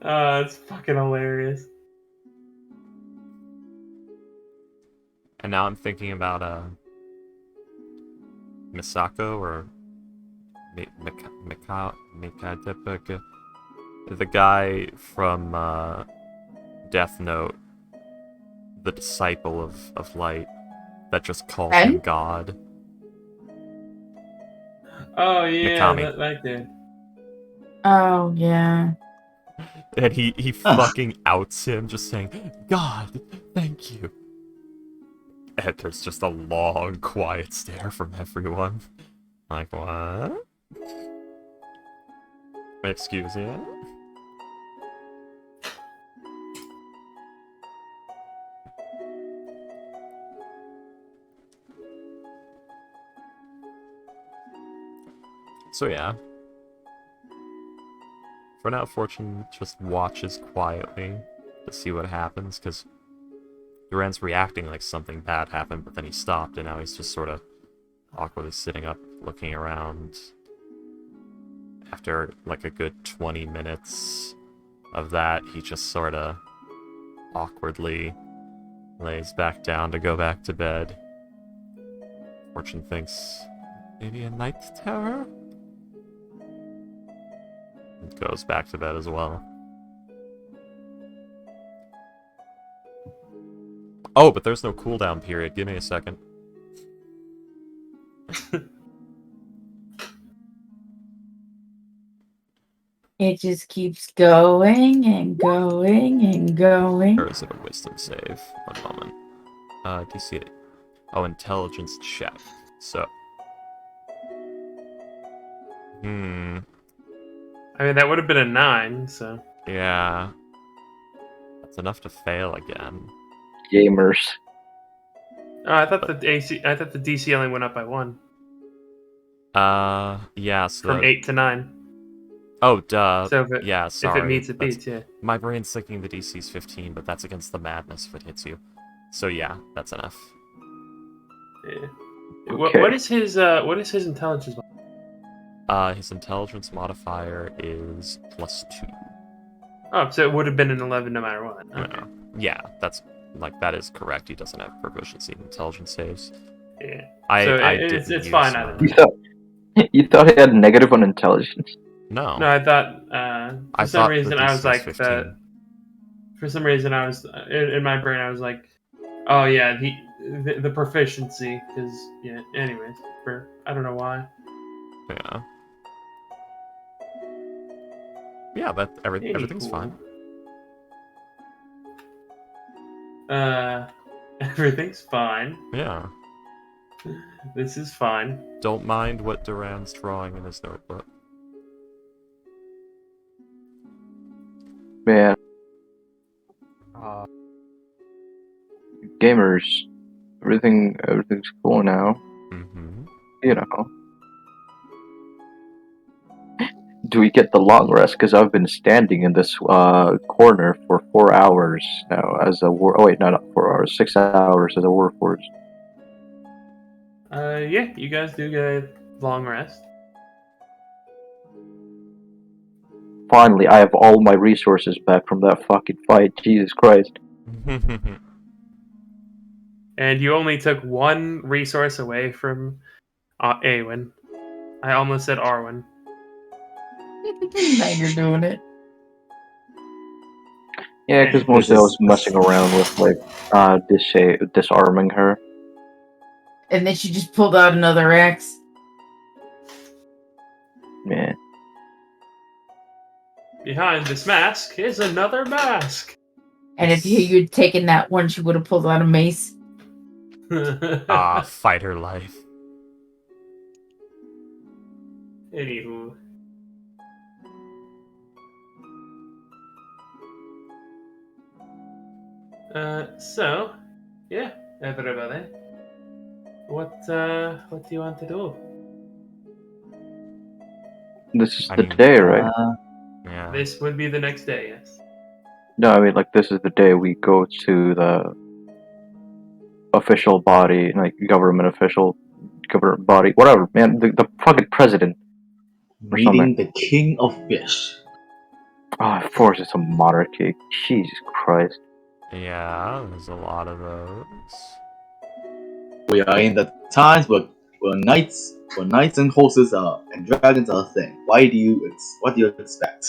It's fucking hilarious. And now I'm thinking about Misako or Mikadepeka, the guy from Death Note, the disciple of light that just called him Ben? God. Oh, yeah, Mikami. that dude. Oh yeah. And he fucking outs him, just saying, God, thank you. And there's just a long, quiet stare from everyone. Like, what? Excuse you? So yeah. For now, Fortune just watches quietly to see what happens, because Duran's reacting like something bad happened, but then he stopped, and now he's just sort of awkwardly sitting up, looking around. After like a good 20 minutes of that, he just sort of awkwardly lays back down to go back to bed. Fortune thinks, maybe a night terror? And goes back to bed as well. Oh, but there's no cooldown period. Give me a second. It just keeps going and going and going. Or is it a wisdom save? One moment. DC 8. Oh, intelligence check. So. I mean, that would have been a 9, so. Yeah. That's enough to fail again. Gamers. Oh, I thought the DC only went up by 1. Yeah, so From 8 to 9. Oh, duh. So if it, Yeah, sorry. if it meets, it That's- beats, yeah. My brain's thinking the DC's 15, but that's against the madness if it hits you. So yeah, that's enough. Yeah. Okay. What is his intelligence? His intelligence modifier is +2. Oh, so it would have been an 11 no matter what. Okay. Yeah, that's that is correct. He doesn't have proficiency in intelligence saves. Yeah. I it's didn't use fine mine. either way. You thought he had negative on intelligence? No. No, I thought for I some thought reason the I was DC like 15. for some reason I was in my brain I was like, oh yeah, the proficiency because yeah. Anyways, I don't know why. Yeah. Yeah, everything's fine. Everything's fine. Yeah. This is fine. Don't mind what Duran's drawing in his notebook. Man. Gamers. Everything's cool now. Mm-hmm. You know. Do we get the long rest? Because I've been standing in this corner for 4 hours now as a war. Oh wait, no, not 4 hours, 6 hours as a warforged. Yeah, you guys do get a long rest. Finally, I have all my resources back from that fucking fight. Jesus Christ. And you only took one resource away from Awen. I almost said Arwen. Now you're doing it. Yeah, because mostly I was messing around with like disarming her. And then she just pulled out another axe. Man. Behind this mask is another mask. And if you'd taken that one, she would have pulled out a mace. Fight her life. Anywho. So, yeah, everybody. What do you want to do? This is I the mean, day, right? Yeah. This would be the next day, yes. No, I mean, like, this is the day we go to the official body, like, government official government body, whatever, man. The fucking president. Meeting the king of fish. Oh, of course, it's a monarchy. Jesus Christ. Yeah, there's a lot of those. We are in the times where knights and horses are and dragons are a thing. What do you expect?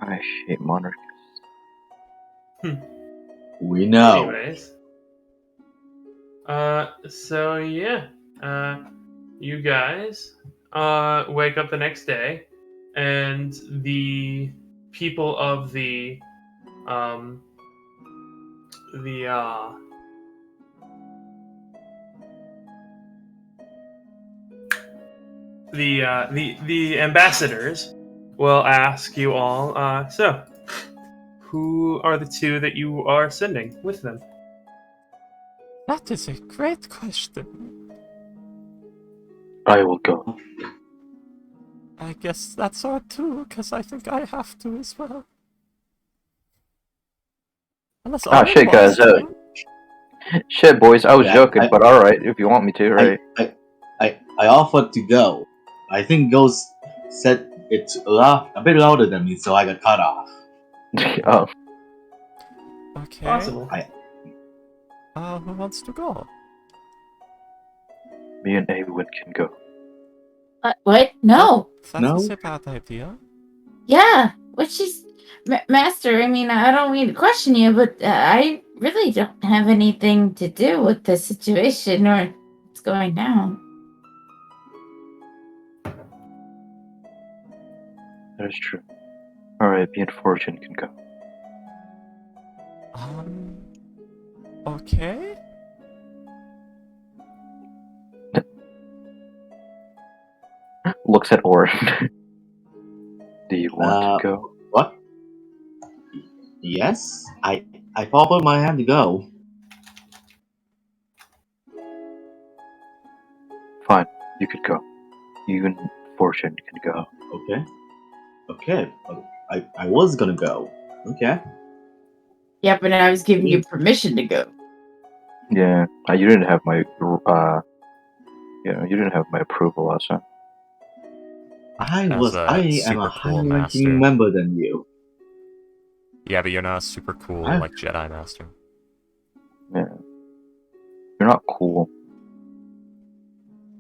I hate monarchy. We know. Anyways. So yeah. You guys wake up the next day, and the people of the ambassadors will ask you all. So, who are the two that you are sending with them? That is a great question. I will go. I guess that's our two, because I think I have to as well. Unless Shit, wants guys. to. Shit, boys. I was Yeah, joking, but all right, if you want me to, right? I offered to go. I think Ghost said it a bit louder than me, so I got cut off. Oh, Okay. Possible. Who wants to go? me and Awen can go. What? No. That is a bad idea. Yeah. What she's. Master, I mean, I don't mean to question you, but I really don't have anything to do with the situation or what's going down. That is true. All right, me and Fortune can go. Okay. Looks at Orin. Do you want to go? What? Yes, I offered my hand to go. Fine, you could go. You and Fortune can go. Okay. I was gonna go. Okay. Yep, and I was giving you permission to go. Yeah, you didn't have my you didn't have my approval last time. I As am a super cool higher master. ranking member than you. Yeah, but you're not super cool I'm- like Jedi Master. Yeah, you're not cool.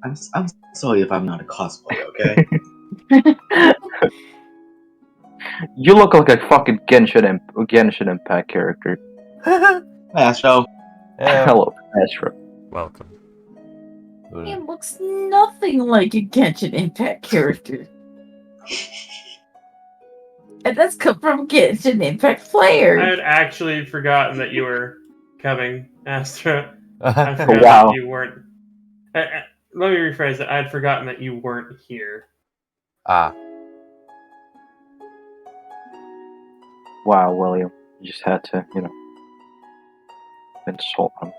I'm sorry if I'm not a cosplayer, okay? You look like a fucking Genshin Impact character. Hi, Astro. Hello, Astro. Welcome. He looks nothing like a Genshin Impact character. And that's come from Genshin Impact I players. had actually forgotten that you were coming, Astra. I forgot Wow. that you weren't. Let me rephrase it. I had forgotten that you weren't here. Wow, William. You just had to, insult him.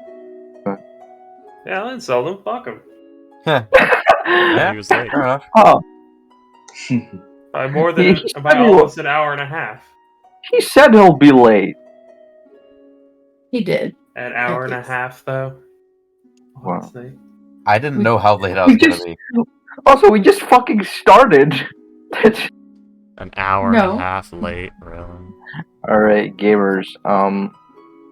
Yeah, I'll insult him. Fuck him. Yeah, he was late. Fair enough. Oh, By more than He said by he almost an hour and a half. he said he'll be late. He did. An hour and a half, though. Wow. Honestly. I didn't know how late I was gonna be. Also, we just fucking started. An hour No. and a half late, really. Alright, gamers.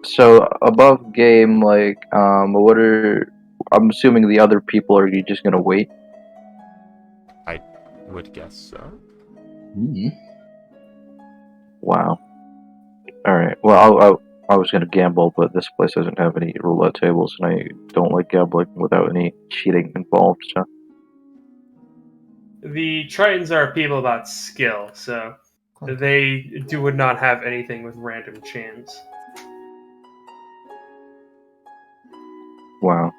So above game, what are... I'm assuming the other people, are you just gonna wait? I would guess so. Mhm. Wow. Alright, well, I was gonna gamble, but this place doesn't have any roulette tables, and I don't like gambling without any cheating involved, so... The Tritons are people about skill, so they would not have anything with random chance. Wow.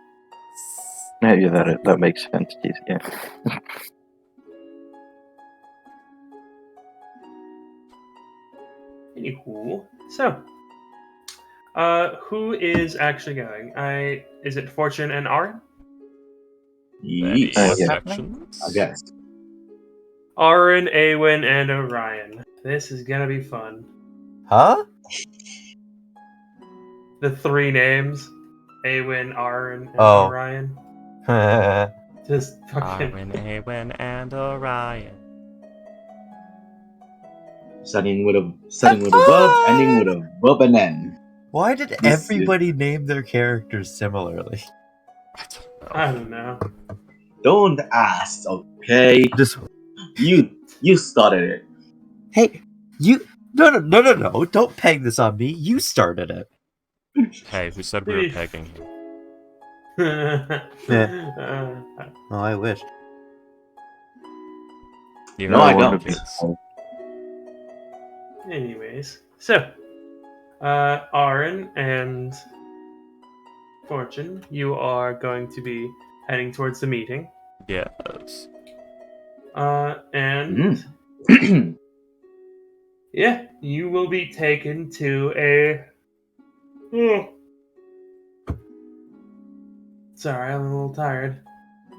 Yeah, that makes sense, yeah. Anywho, so who is actually going? Is it Fortune and Arin? Any yeah. objections? I guess. Arin, Awen, and Orion. This is gonna be fun. Huh? The three names: Awen, Arin, and Oh. Orion. Just fucking. Arwen, Awen, and Orion. Starting with a verb, ending with a verb and end. Why did This everybody name their characters similarly? I don't know. Don't ask, okay? Just You started it. hey, you no! Don't peg this on me. You started it. Hey, who said we were pegging you? Oh, I wish. You No, heard I it, don't. kids. Anyways, so Aaron and Fortune, you are going to be heading towards the meeting. Yes. And yeah, you will be taken to a. Oh. Sorry, I'm a little tired.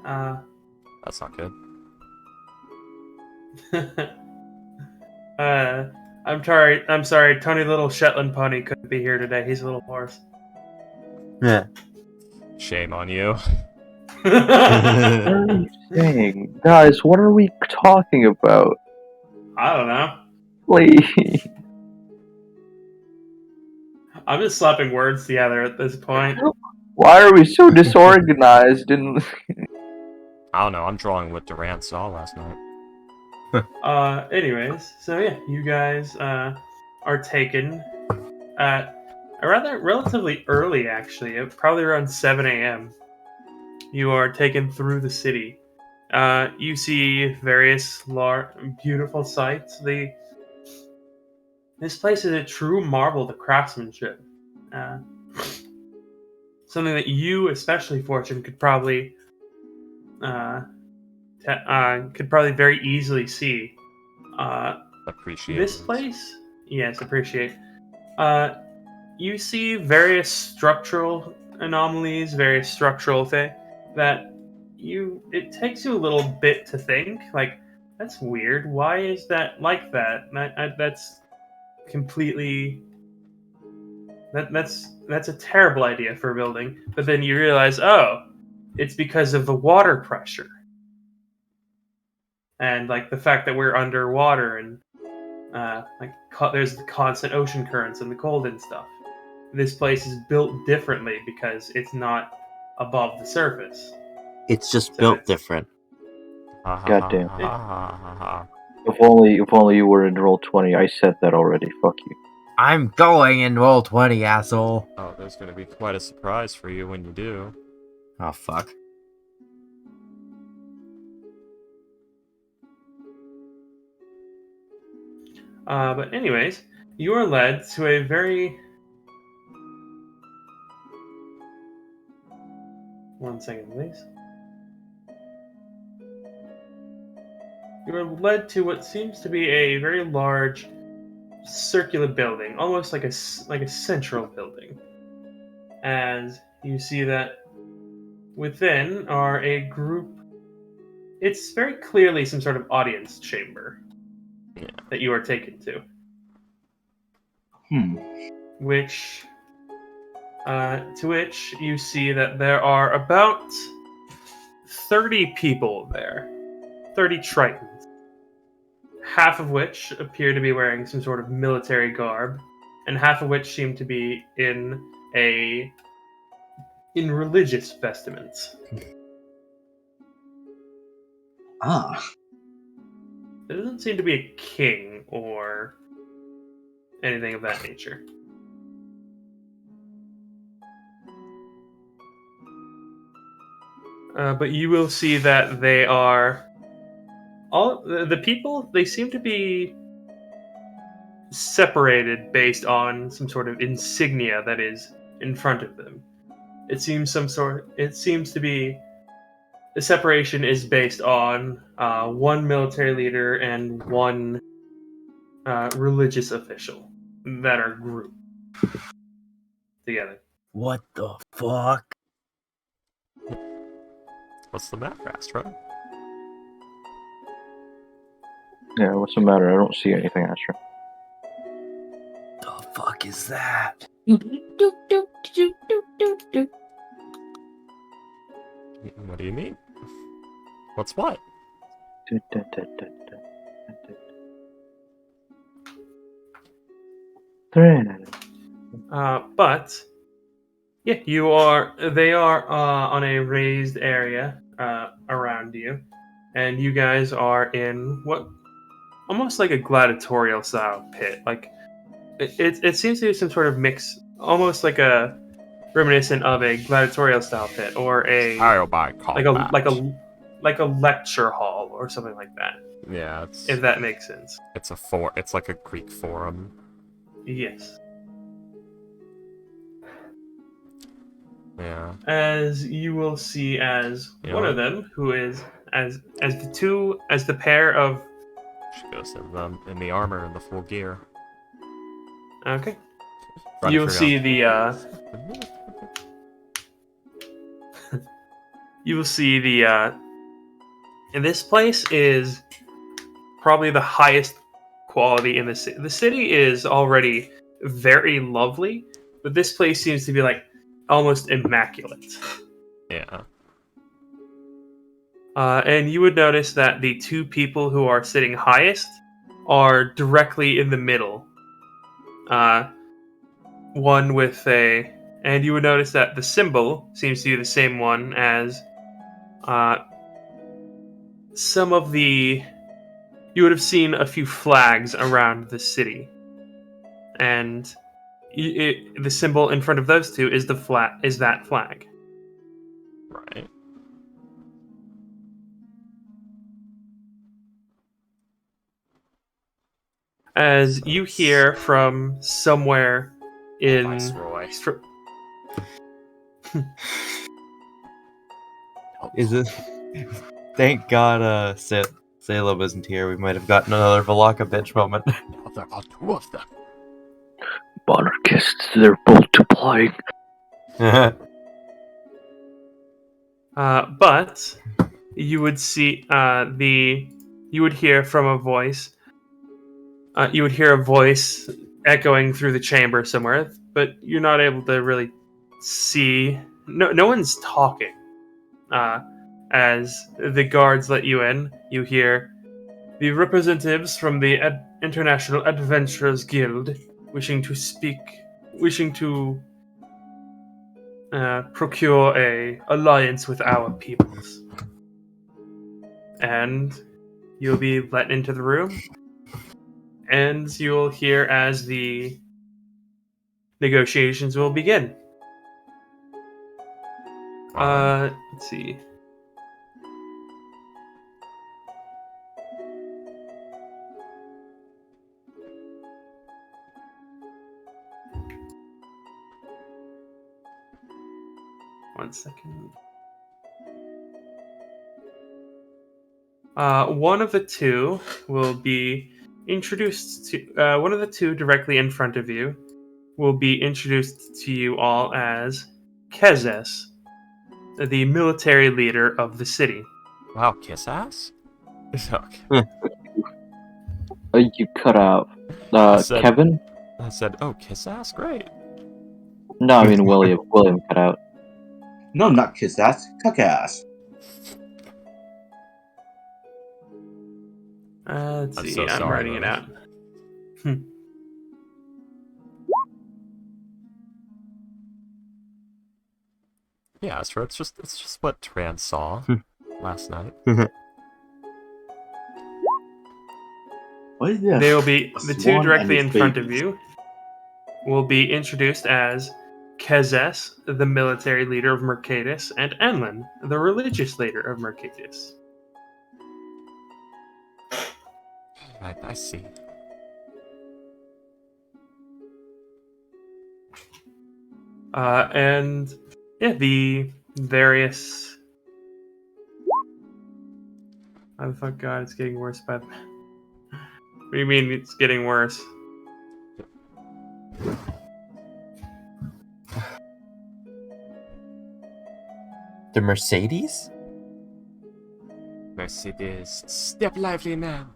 That's not good. I'm sorry. Tony Little Shetland Pony couldn't be here today. He's a little hoarse. Yeah. Shame on you. What are you saying? Guys, what are we talking about? I don't know. Please. I'm just slapping words together at this point. Why are we so disorganized? And I don't know, I'm drawing what Durant saw last night. Anyways, so yeah, you guys are taken at a rather relatively early, actually, probably around 7 a.m. You are taken through the city. You see various beautiful sights. This place is a true marvel to craftsmanship. Something that you, especially Fortune, could probably very easily see. Appreciate This it. place, yes, appreciate. You see various structural anomalies, various structural things that it takes you a little bit to think, like, that's weird. Why is that like that? That's completely that's a terrible idea for a building. But then you realize, oh, it's because of the water pressure. And like the fact that we're underwater and there's the constant ocean currents and the cold and stuff. This place is built differently because it's not above the surface. It's just built different. goddamn. If only you were in Roll20, I said that already. Fuck you. I'm going in Roll20, asshole. Oh, there's gonna be quite a surprise for you when you do. Oh, fuck. But anyways, you are led to a very... One second, please. You are led to what seems to be a very large circular building, almost like a central building. And you see that within are a group. It's very clearly some sort of audience chamber that you are taken to. To which you see that there are about 30 people there. 30 Tritons. Half of which appear to be wearing some sort of military garb, and half of which seem to be in religious vestments. There doesn't seem to be a king or anything of that nature. But you will see that they are all the people. They seem to be separated based on some sort of insignia that is in front of them. It seems to be the separation is based on one military leader and one religious official that are grouped together. What the fuck? What's the matter, Astra? Yeah, what's the matter? I don't see anything, Astra. The fuck is that? What do you mean? What's what? But yeah, they are on a raised area around you, and you guys are in what almost like a gladiatorial style pit. Like it seems to be some sort of mix, almost like a reminiscent of a gladiatorial style pit or a I'll buy combat. like a lecture hall or something like that. Yeah, If that makes sense. it's like a Greek forum. Yes. Yeah. As you will see, as You one know of what? them who is as the pair of She goes in the armor and the full gear. okay. Run You'll if see you're you will see the and this place is probably the highest quality in the city. The city is already very lovely, but this place seems to be like almost immaculate. Yeah. And you would notice that the two people who are sitting highest are directly in the middle. One with a, and you would notice that the symbol seems to be the same one as some of the. You would have seen a few flags around the city, and the symbol in front of those two is that flag. Right. As you hear from somewhere in Viceroy. Is it? Thank God, Salem isn't here. We might have gotten another Valaka bitch moment. Now there are two of them. Monarchists, they're multiplying. But you would see you would hear from a voice. You would hear a voice echoing through the chamber somewhere, but you're not able to really see. No one's talking. As the guards let you in, you hear the representatives from the International Adventurers Guild wishing to procure a alliance with our peoples. And you'll be let into the room, and you'll hear as the negotiations will begin. Let's see. One second. One of the two will be introduced to. One of the two directly in front of you will be introduced to you all as Kezes, the military leader of the city. Wow, kiss ass? Okay. You cut out. said- Kevin? I said, oh, kiss ass? Great. No, I mean William. William cut out. No, not kiss ass, cuck ass. Let's I'm see. so I'm sorry, writing it out. Lily. Yeah, sure. It's just what Tran saw last night. What is this? They will be the two Swan directly and in his front of babies. you. Will be introduced as Kezes, the military leader of Mercatus, and Enlin, the religious leader of Mercatus. I see. And yeah, the various. Oh the fuck, God, it's getting worse. But what do you mean it's getting worse? The Mercedes? Mercedes, step lively now.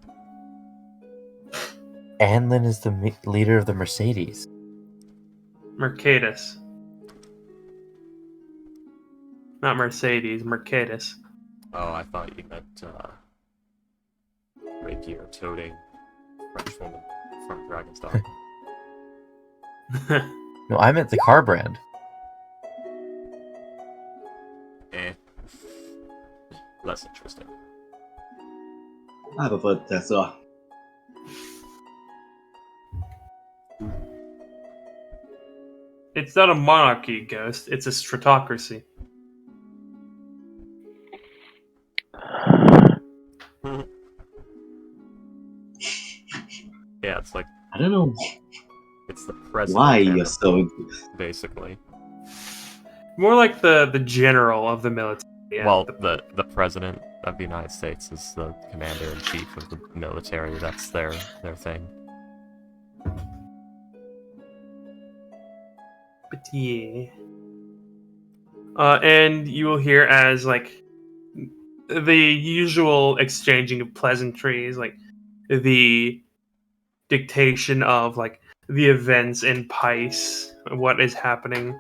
Anlin is the leader of the Mercedes. Mercatus. Not Mercedes, Mercatus. Oh, I thought you meant rapier-toting French woman from Dragon's Dogma. No, I meant the car brand. Eh. Less interesting. I prefer Tesla. It's not a monarchy, Ghost. It's a stratocracy. Yeah, it's like I don't know it's the president. why and you're so into this. basically. More like the general of the military. Yeah, Well, the president of the United States is the commander in chief of the military. That's their thing. But yeah. And you will hear as like the usual exchanging of pleasantries, like the dictation of like the events in Pice, what is happening.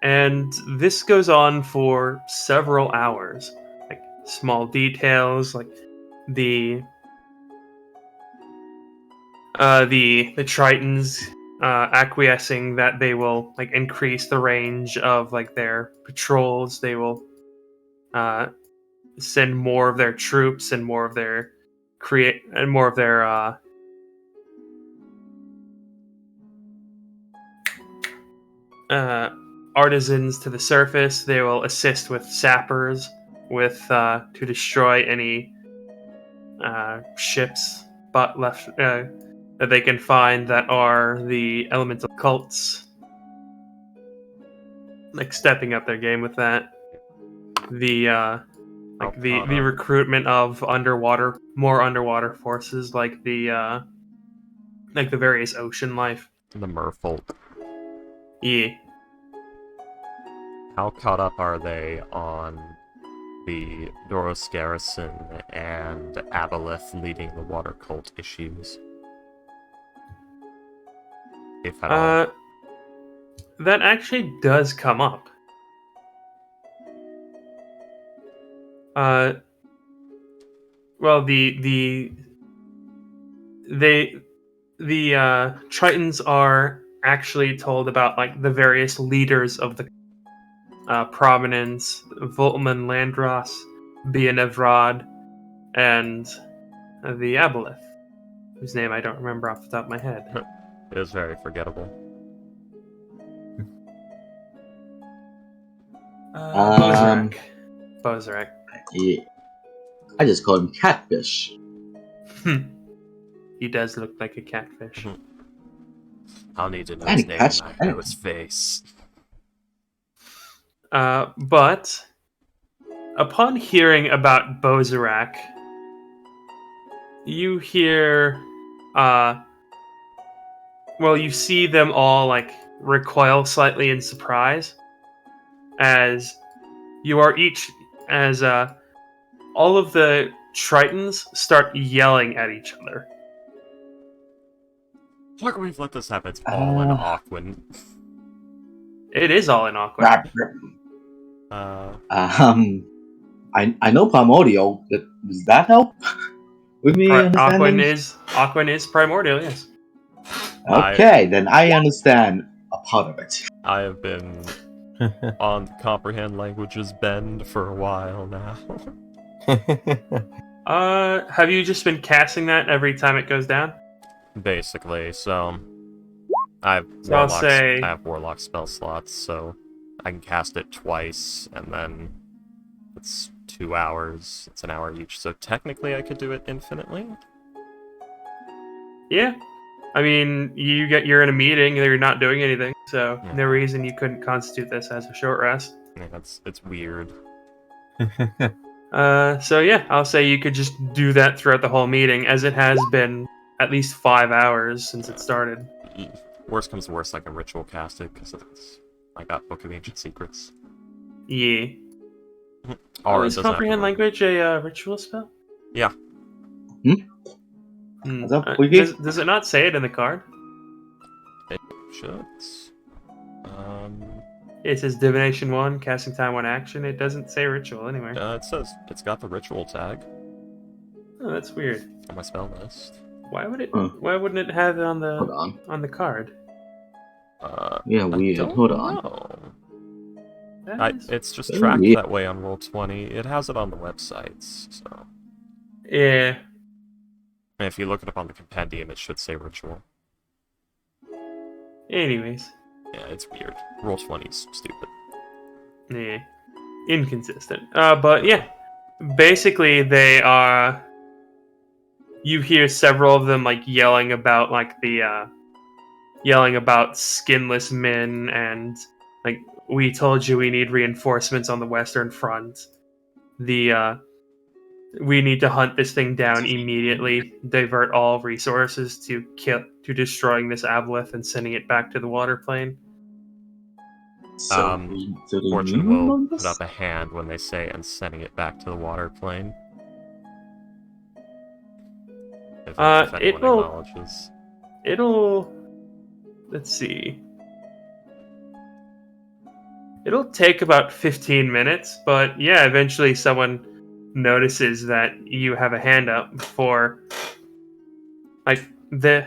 And this goes on for several hours. Like small details, like the Tritons acquiescing that they will like increase the range of like their patrols. They will send more of their troops and more of their artisans to the surface. They will assist with sappers to destroy any ships but left that they can find that are the elemental cults. Like stepping up their game with that. The recruitment of more underwater forces, like the various ocean life. The merfolk. Yeah. How caught up are they on the Doros garrison and Aboleth leading the water cult issues? If at all. That actually does come up. Well, the Tritons are actually told about like the various leaders of the Prominence, Voltman Landros, Bianevrod, and the Aboleth, whose name I don't remember off the top of my head. It is very forgettable. Bozrak. Yeah. I just call him Catfish. He does look like a catfish. I'll need to know And his name and I know his face. But upon hearing about Bozrak, you hear, you see them all like recoil slightly in surprise, as you are each, as all of the Tritons start yelling at each other. How come we've let this happen? It's all in Aquan. It is all in Aquan. I know Primordial. Does that help with me understanding? Aquan is primordial, yes. Okay, then I understand a part of it. I have been on the comprehend languages bend for a while now. Have you just been casting that every time it goes down? Basically, so I have warlock spell slots, so I can cast it twice, and then it's 2 hours. It's an hour each, so technically I could do it infinitely. Yeah, I mean, you're in a meeting, you're not doing anything, so no reason you couldn't constitute this as a short rest. Yeah, it's weird. So yeah, I'll say you could just do that throughout the whole meeting, as it has been at least 5 hours since it started. Worst comes to worst, I can ritual cast it, because I got Book of Ancient Secrets. Yeah. Or is comprehend language a ritual spell? Yeah. Does it not say it in the card? It should. It says divination 1, casting time 1 action. It doesn't say ritual anywhere. It says it's got the ritual tag Oh, that's weird. on my spell list. Why would it? Huh. Why wouldn't it have it on Hold on. the card? Yeah, I weird. don't Hold on. know. That is- It's just Very tracked weird. that way on Roll20. It has it on the websites, so. yeah. And if you look it up on the compendium, it should say ritual. Anyways, Yeah, it's weird. Roll20's stupid. yeah, inconsistent. But yeah, basically they are. You hear several of them like yelling about skinless men and like we told you we need reinforcements on the Western Front. We need to hunt this thing down immediately. Divert all resources to destroying this aboleth and sending it back to the water plane. So, so they Fortune knew will about put this? up a hand when they say and sending it back to the water plane. If anyone it will- acknowledges. Let's see. It'll take about 15 minutes, but yeah, eventually someone notices that you have a hand up before the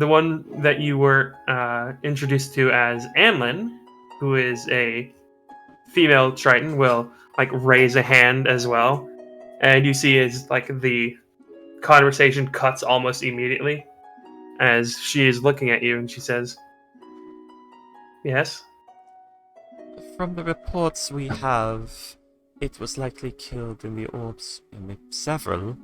one that you were introduced to as Anlin, who is a female Triton, will like raise a hand as well, and you see is like the conversation cuts almost immediately as she is looking at you, and she says, "Yes." From the reports we have, it was likely killed in the several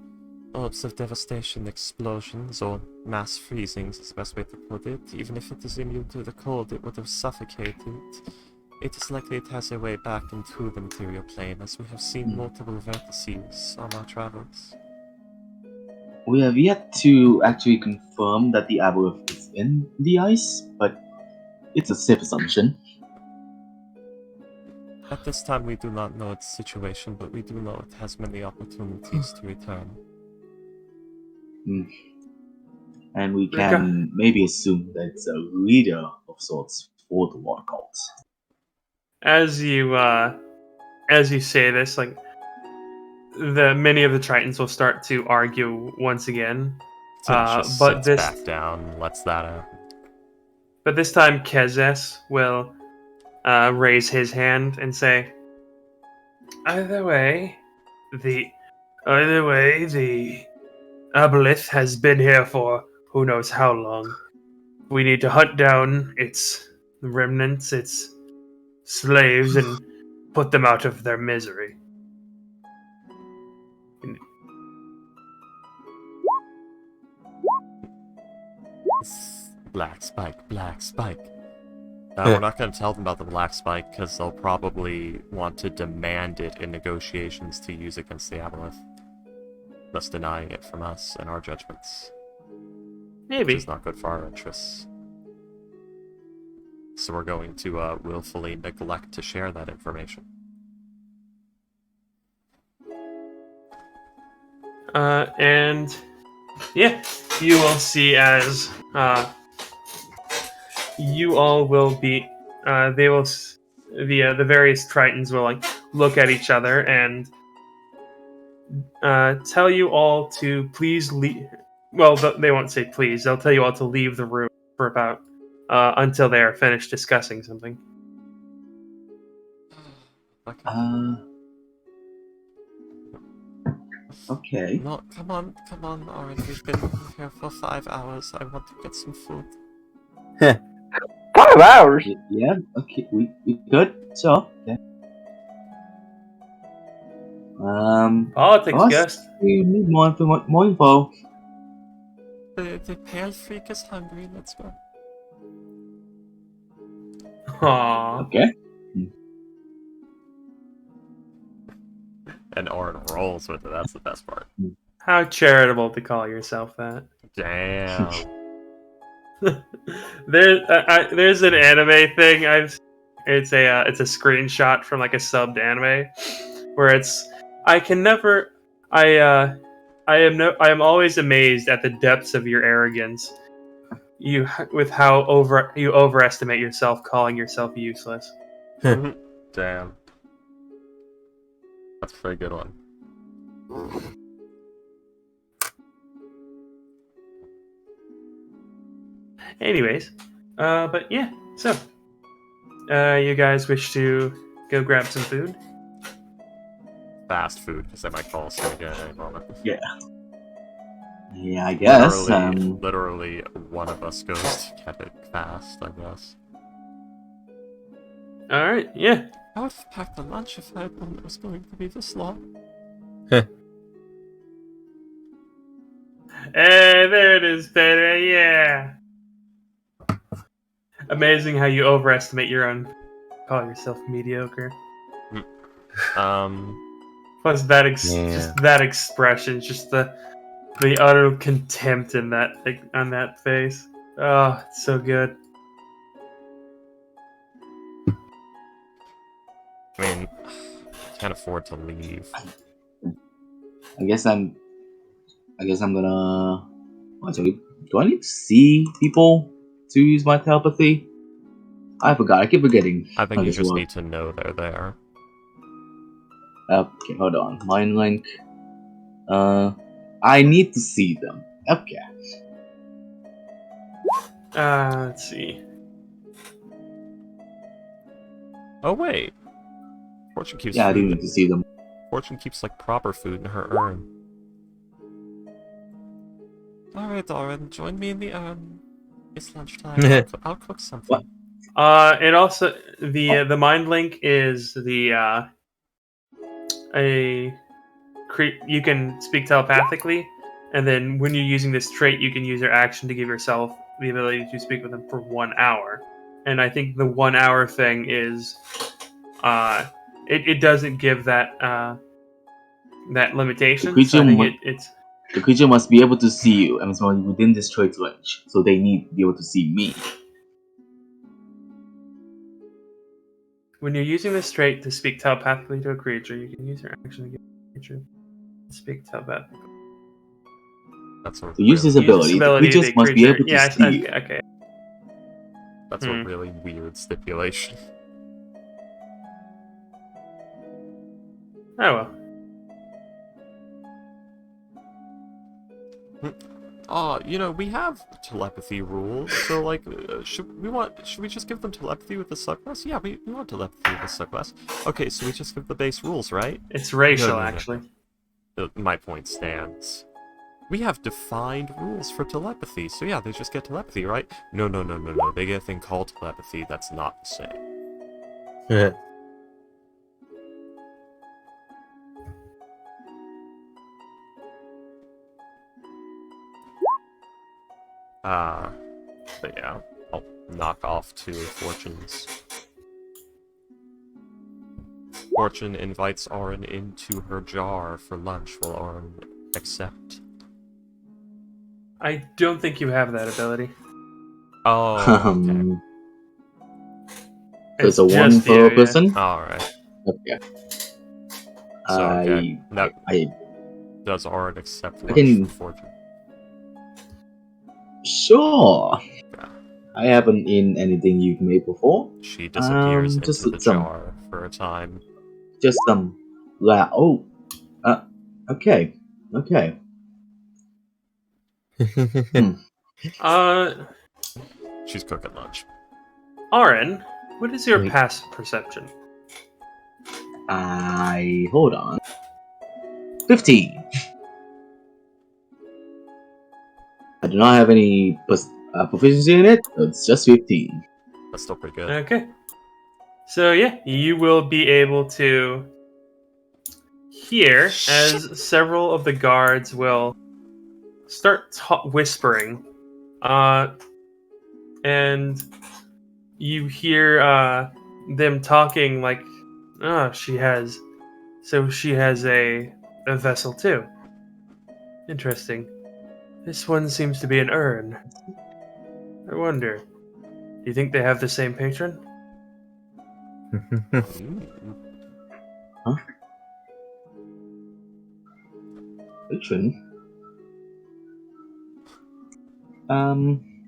orbs of devastation, explosions, or mass freezings is the best way to put it. Even if it is immune to the cold, it would have suffocated. It is likely it has a way back into the material plane, as we have seen multiple vertices on our travels. We have yet to actually confirm that the aboleth is in the ice, but it's a safe assumption. At this time, we do not know its situation, but we do know it has many opportunities to return. And we can maybe assume that it's a leader of sorts for the water cult. As you say this, like many of the Tritons will start to argue once again. Just But sits back down, lets that out. But this time, Kezes will raise his hand and say, Either way, the aboleth has been here for who knows how long. We need to hunt down its remnants, its slaves, and put them out of their misery. Black spike, black spike. We're not going to tell them about the black spike because they'll probably want to demand it in negotiations to use against the aboleth, thus denying it from us and our judgments. Maybe. Which is not good for our interests. So we're going to willfully neglect to share that information. And yeah, you will see as you all will be. They will. The various Tritons will like look at each other and tell you all to please leave. Well, they won't say please. They'll tell you all to leave the room for about until they are finished discussing something. Okay. No, come on, Oren. We've been here for 5 hours. I want to get some food. 5 hours? Yeah, okay, we good. So, yeah. Politics, guest. We need more info. The pale freak is hungry. Let's go. Aww. Okay. And Oren rolls with it. That's the best part. How charitable to call yourself that. Damn. There's an anime thing it's a screenshot from like a subbed anime where it's I am always amazed at the depths of your arrogance. with how you overestimate yourself, calling yourself useless. Damn. That's a pretty good one. Anyways, but yeah, so you guys wish to go grab some food? Fast food, because I might fall asleep at any moment. Yeah, I guess. Literally, one of us goes to get it fast, I guess. All right, yeah. I would have packed the lunch if I had known it was going to be this long. Hey, there it is, baby. Yeah. Amazing how you overestimate your own. Call yourself mediocre. Plus that just that expression, just the utter contempt in that on that face. Oh, it's so good. I mean, can't afford to leave. I guess I'm gonna. Do I need to see people to use my telepathy? I forgot. I keep forgetting. I think how you this just works. need to know they're there. Okay, hold on. Mind link. I need to see them. Okay. Let's see. Oh wait, Fortune keeps Yeah, I do food. need to see them. Fortune keeps like proper food in her urn. Alright, Doran, join me in the urn. It's lunchtime. I'll cook something. What? It also the mind link is the you can speak telepathically, and then when you're using this trait, you can use your action to give yourself the ability to speak with them for 1 hour. And I think the 1 hour thing is, it doesn't give that that limitation. The So I creature, think it's the creature must be able to see you and must be within this trait's range, so they need to be able to see me. when you're using this trait to speak telepathically to a creature, you can use your action to give the creature to speak telepathically. That's a To use this ability, the creatures the must be creature. able to Yes, see you. okay. That's a really weird stipulation. Oh well. You know, we have telepathy rules, so like, should we just give them telepathy with the subclass? Yeah, we want telepathy with the subclass. Okay, so we just give the base rules, right? It's racial, No. actually. My point stands. We have defined rules for telepathy, so yeah, they just get telepathy, right? No. They get a thing called telepathy that's not the same. But yeah, I'll knock off 2 fortunes. Fortune invites Auron into her jar for lunch. Will Auron accept? I don't think you have that ability. Oh, okay. So it's a one just per you, yeah. person? Alright. Okay. So, okay. Now, I does Auron accept lunch can- from Fortune? Sure. Yeah. I haven't eaten anything you've made before. She disappears just into the jar for a time. Just some. Okay. Okay. She's cooking lunch. Auron, what is your Wait. passive perception? Hold on. 15. I do not have any proficiency in it, so it's just 15. That's still pretty good. Okay. So yeah, you will be able to hear as several of the guards will start whispering, and you hear them talking like, "Oh, she has a vessel too. Interesting. This one seems to be an urn. I wonder, do you think they have the same patron?" Patron?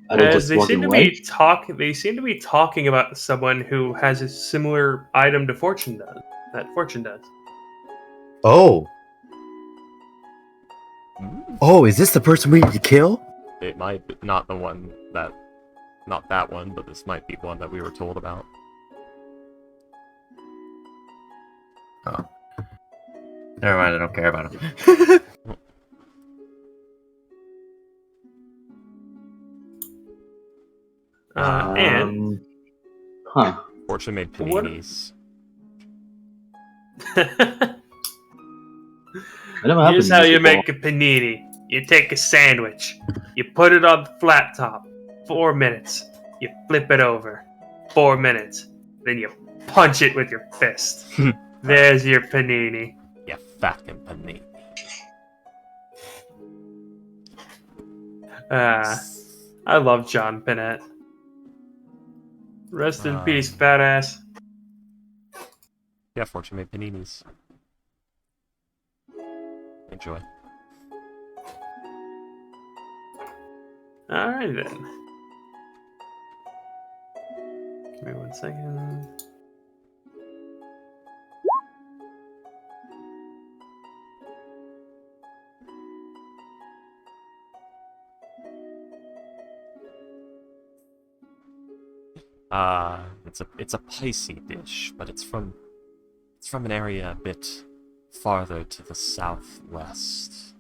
I don't As just they walk seem to away. they seem to be talking about someone who has a similar item to Fortune does. That Fortune does. Oh. Hmm. Oh, is this the person we need to kill? It might be not the one that, not that one, but this might be one that we were told about. Oh. Never mind, I don't care about him. And Huh. Fortune made What- paninis. I never happened here's to how this you before. make a panini. You take a sandwich, you put it on the flat top, 4 minutes. You flip it over, 4 minutes. Then you punch it with your fist. There's your panini. Yeah, fucking panini. I love John Pinette. Rest in peace, Um, fat ass. Yeah, Fortune made paninis. Enjoy. Alright then. Give me 1 second. It's a Pisces dish, but it's from an area a bit farther to the southwest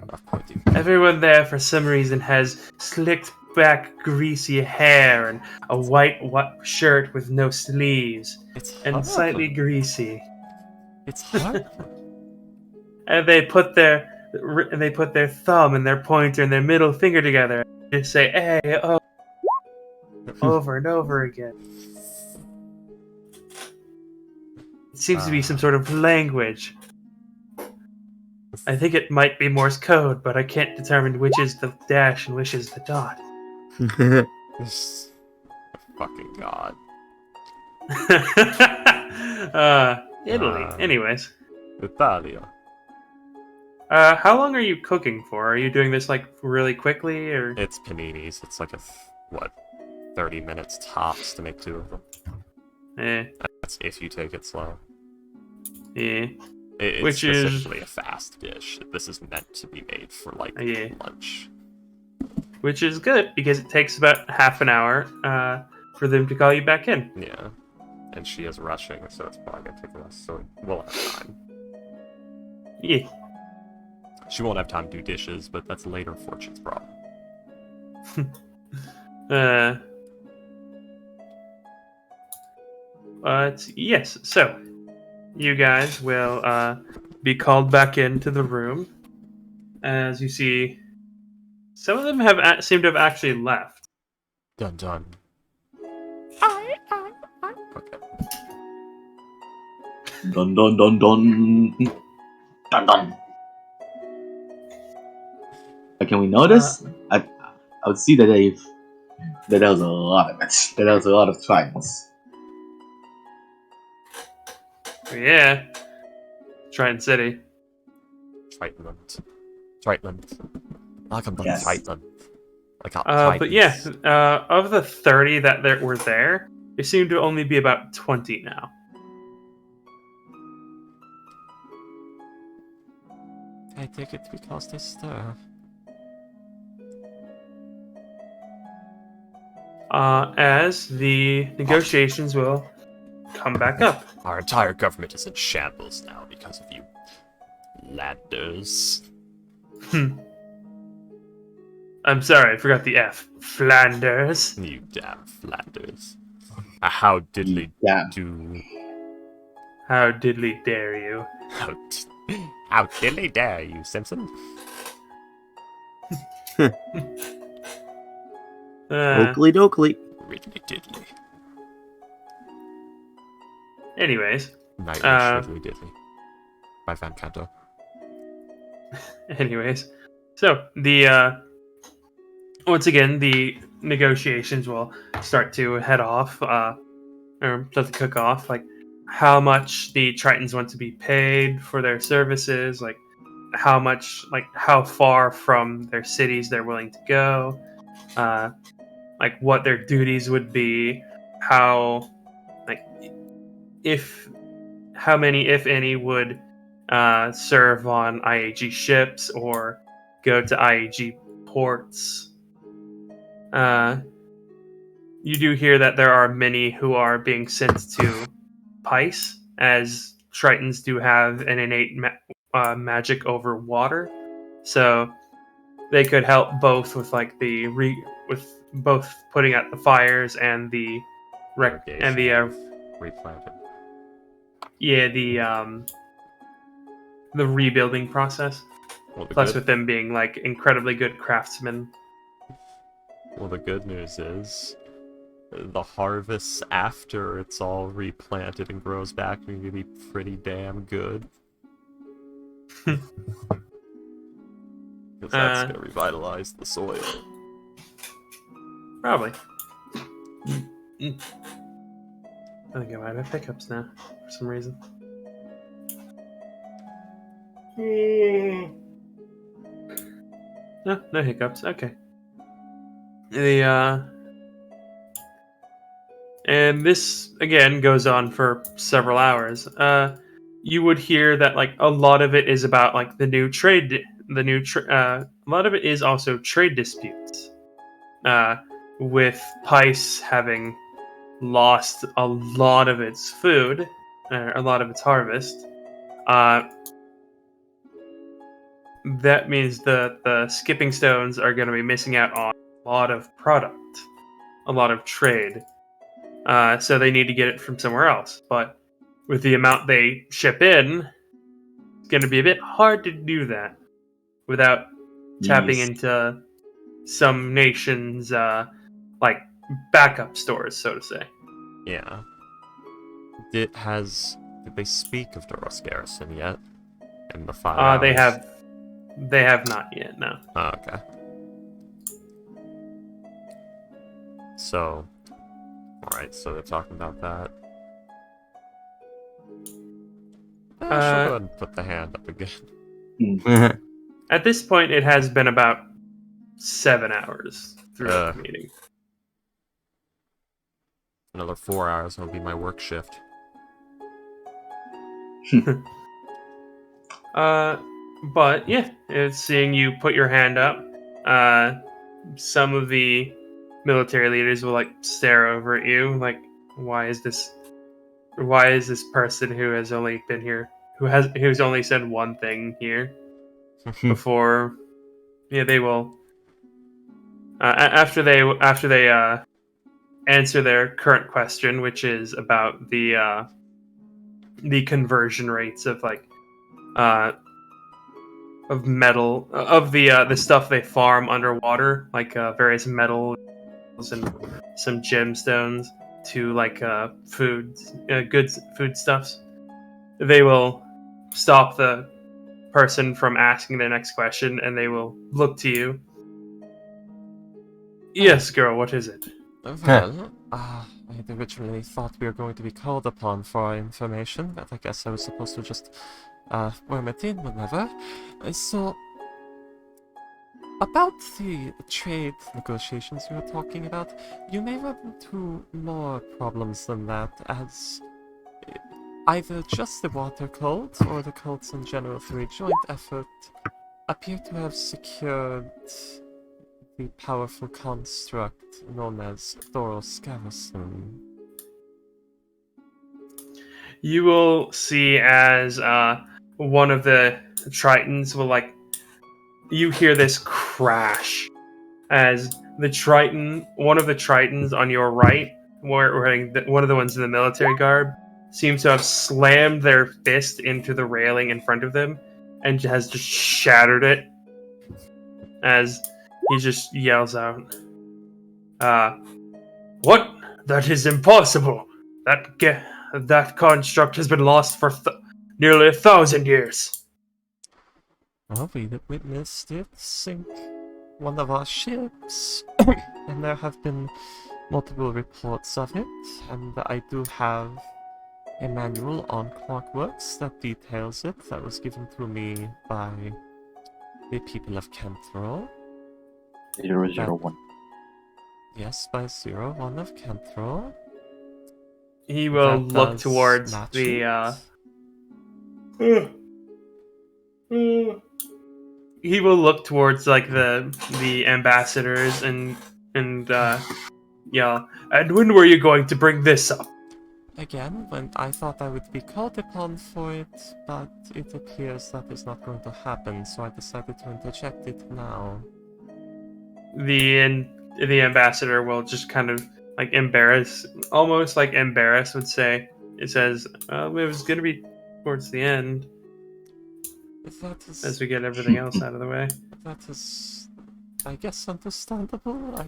of Poitou. Everyone there, for some reason, has slicked back, greasy hair and a white shirt with no sleeves It's and horrible. slightly greasy. It's horrible. And they put their thumb and their pointer and their middle finger together and just say, "Hey, oh," over and over again. It seems to be some sort of language. I think it might be Morse code, but I can't determine which is the dash and which is the dot. This fucking god. Italy. Anyways, Italia. how long are you cooking for? Are you doing this like really quickly, or? It's paninis. It's like 30 minutes tops to make 2 of them. That's if you take it slow. Yeah. It's Which is- specifically a fast dish. This is meant to be made for like Yeah. lunch. Which is good because it takes about half an hour for them to call you back in. Yeah. And she is rushing, so it's probably gonna take less. So we'll have time. Yeah. She won't have time to do dishes, but that's later Fortune's problem. But yes, so you guys will be called back into the room. As you see, some of them have seem to have actually left. Dun dun. Okay. Dun dun dun dun. Dun dun. Can we notice? I would see that that was a lot of it. That was a lot of tritons. Yeah. Triton City. Triteland. Like I'm Yes. Triteland. Like But yeah, of the 30 that were there, there seem to only be about 20 now. I take it because they stir. As the negotiations will come back up. Our entire government is in shambles now because of you landers. I'm sorry, I forgot the F. Flanders. You damn Flanders. How diddly Yeah. do. How diddly dare you? How diddly dare you, Simpson? Oakley dokley. Riddly diddly. Anyways, Nightwish Riddly diddly. By Van Canto. so the once again the negotiations will start to head off, or start to cook off. Like how much the Tritons want to be paid for their services, like how much, like how far from their cities they're willing to go, like what their duties would be, how, like, how many, if any, would serve on IAG ships or go to IAG ports. You do hear that there are many who are being sent to Pice, as Tritons do have an innate magic over water, so they could help both with like with both putting out the fires and the replanted. The rebuilding process. Well, Plus, with them being like incredibly good craftsmen. Well, the good news is the harvests after it's all replanted and grows back are going to be pretty damn good. Because that's going to revitalize the soil. Probably. I think I might have hiccups now, for some reason. No hiccups. Okay. And this again goes on for several hours. You would hear that like a lot of it is about like the new trade. A lot of it is also trade disputes. With Pice having lost a lot of its food, a lot of its harvest. That means the skipping stones are going to be missing out on a lot of product, a lot of trade. So they need to get it from somewhere else. But with the amount they ship in, it's going to be a bit hard to do that without tapping into some nations' like backup stores, so to say. Yeah. Did they speak of the Rust Garrison yet? In the 5 hours? They have not yet, no. Oh, okay. So, alright, so they're talking about that. She'll go ahead and put the hand up again. At this point, it has been about 7 hours through the meeting. Another 4 hours will be my work shift. But yeah, it's seeing you put your hand up. Some of the military leaders will like stare over at you, like, why is this person who has only been here, who's only said one thing here before? Yeah, they will. After they answer their current question, which is about the conversion rates of like of metal, of the stuff they farm underwater, like various metals and some gemstones, to like foodstuffs. They will stop the person from asking their next question, and they will look to you. Yes, girl, what is it? Well, I had originally thought we were going to be called upon for our information, but I guess I was supposed to just worm it in whenever. So, about the trade negotiations you were talking about, you may run into more problems than that, as either just the water cult or the cults in general through a joint effort appear to have secured the powerful construct known as Thoros Garrison. You will see as one of the Tritons will like. You hear this crash as one of the Tritons on your right, wearing one of the ones in the military garb, seems to have slammed their fist into the railing in front of them and has just shattered it. As he just yells out, "What? That is impossible! That construct has been lost for nearly 1,000 years." Well, we witnessed it sink one of our ships, and there have been multiple reports of it, and I do have a manual on Clockworks that details it, that was given to me by the people of Kenthrall. 001. Yes, by 0-1 of Kenthro. He will That look does towards match the it. he will look towards like the ambassadors and yell, "And when were you going to bring this up?" Again, when I thought I would be called upon for it, but it appears that is not going to happen, so I decided to interject it now. The ambassador will just kind of like almost like embarrassed would say. It says, "It was going to be towards the end That is... as we get everything else out of the way." That is... I guess understandable.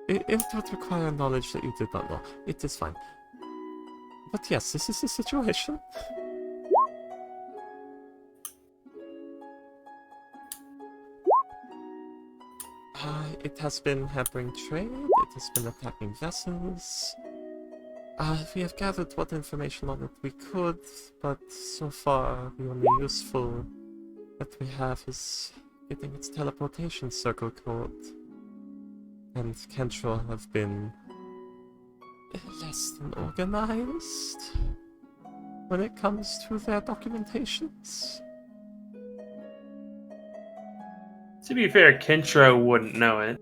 It would require knowledge that you did not know. It is fine. But yes, this is the situation. It has been hampering trade, it has been attacking vessels. We have gathered what information on it we could, but so far the only useful that we have is getting its teleportation circle code. And Kentra have been less than organized when it comes to their documentations. To be fair, Kintro wouldn't know it.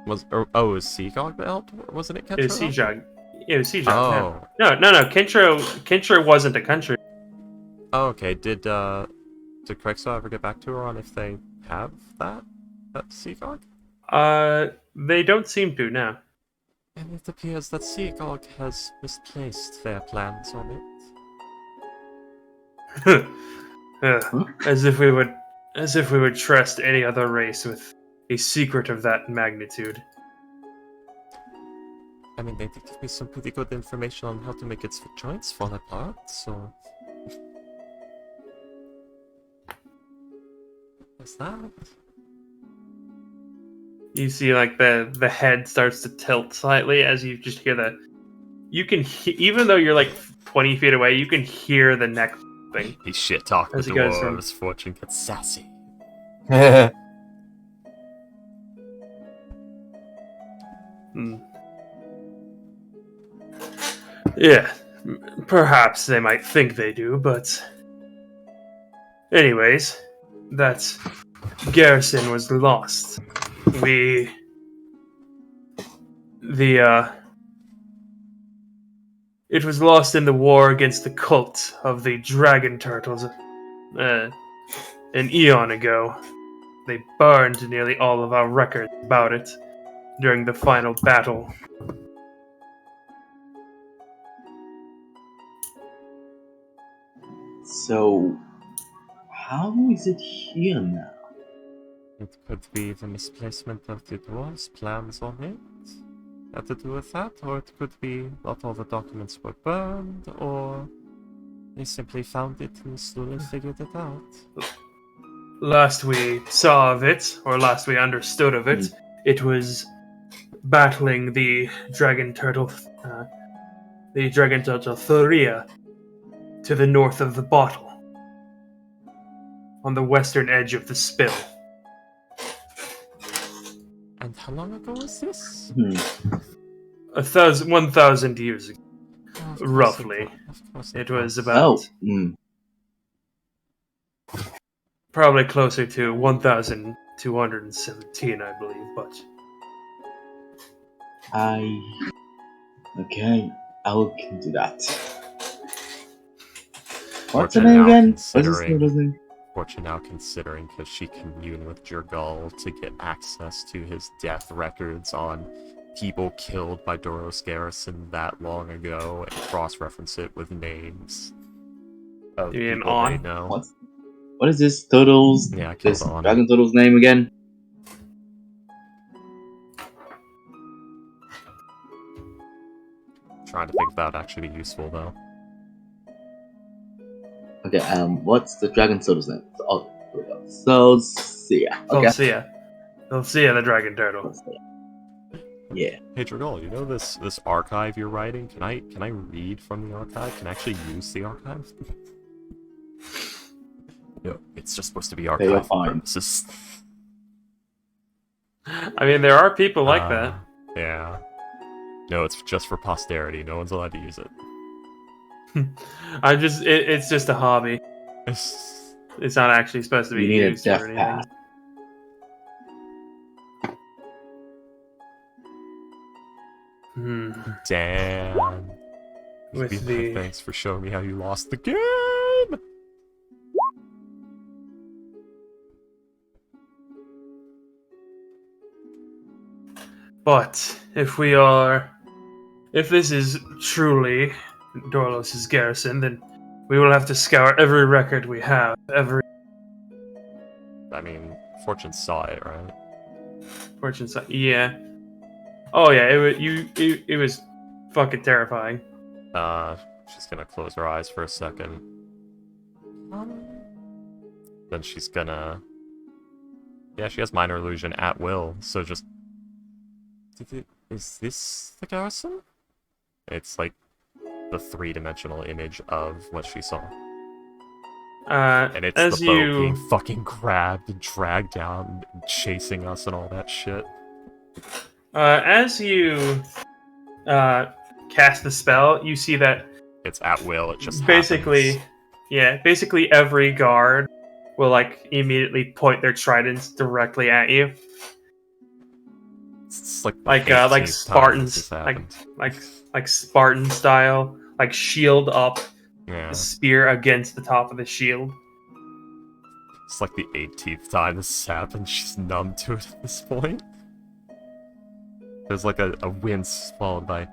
Was Seagog the help? Wasn't it Kentra? It was Sejog. It was Sejog. Oh. No. Kintro wasn't a country. Oh, okay. Did Crexo ever get back to her on if they have that Seagog? They don't seem to now. And it appears that Seagog has misplaced their plans on it. As if we would trust any other race with a secret of that magnitude. I mean, they did give me some pretty good information on how to make its joints fall apart, so... What's that? You see, like, the head starts to tilt slightly as you just hear even though you're, like, 20 feet away, you can hear the neck thing. He's shit-talking As the he goes from- dwarves. Fortune gets sassy. Yeah, perhaps they might think they do, but... Anyways, that garrison was lost. It was lost in the war against the cult of the dragon turtles an eon ago. They burned nearly all of our records about it during the final battle. So, how is it here now? It could be the misplacement of the dwarves' plans on it. Had to do with that, or it could be not all the documents were burned, or they simply found it and slowly figured it out. Last we saw of it, or last we understood of it, it was battling the dragon turtle Thoria to the north of the bottle, on the western edge of the spill. And how long ago was this? 1,000 years ago. Of course Roughly. Of course It was was. about Oh, probably closer to 1,217, I believe, but okay, I'll look into that. What's Fortune her name now again? What's this considering- girl's name? Fortune now considering because she communed with Jurgal to get access to his death records on people killed by Doros Garrison that long ago and cross-reference it with names of You mean people they On? know. What is this turtle's? Yeah, I killed This On. dragon turtle's name again? Trying to think if that would actually be useful though. Okay, what's the dragon turtle's name? Oh, here we go. Celsia. Okay. Celsia the dragon turtle. Yeah. Hey Jurgal, you know this archive you're writing? Can I read from the archive? Can I actually use the archive? No, it's just supposed to be you're archive fine. purposes. I mean, there are people like that. Yeah. No, it's just for posterity. No one's allowed to use it. It's just a hobby. It's not actually supposed to be You need a used death or anything. pass. Damn. With the Thanks for showing me how you lost the game. But if this is truly Dorlos's garrison, then we will have to scour every record we have. I mean, Fortune saw it, right? Fortune side. Yeah. Oh yeah, it was fucking terrifying. She's gonna close her eyes for a second. Then she's gonna... Yeah, she has minor illusion at will, so just... Is this the garrison? It's like the three-dimensional image of what she saw. And it's as the boat you being fucking grabbed and dragged down and chasing us and all that shit. as you cast the spell, you see that It's at will, it just basically, happens. yeah, basically every guard will like immediately point their tridents directly at you, It's like the like 18th time Spartans, this like happened. like Spartan style, like shield up, Yeah. the spear against the top of the shield. It's like the 18th time this has happened. She's numb to it at this point. There's like a wince followed by,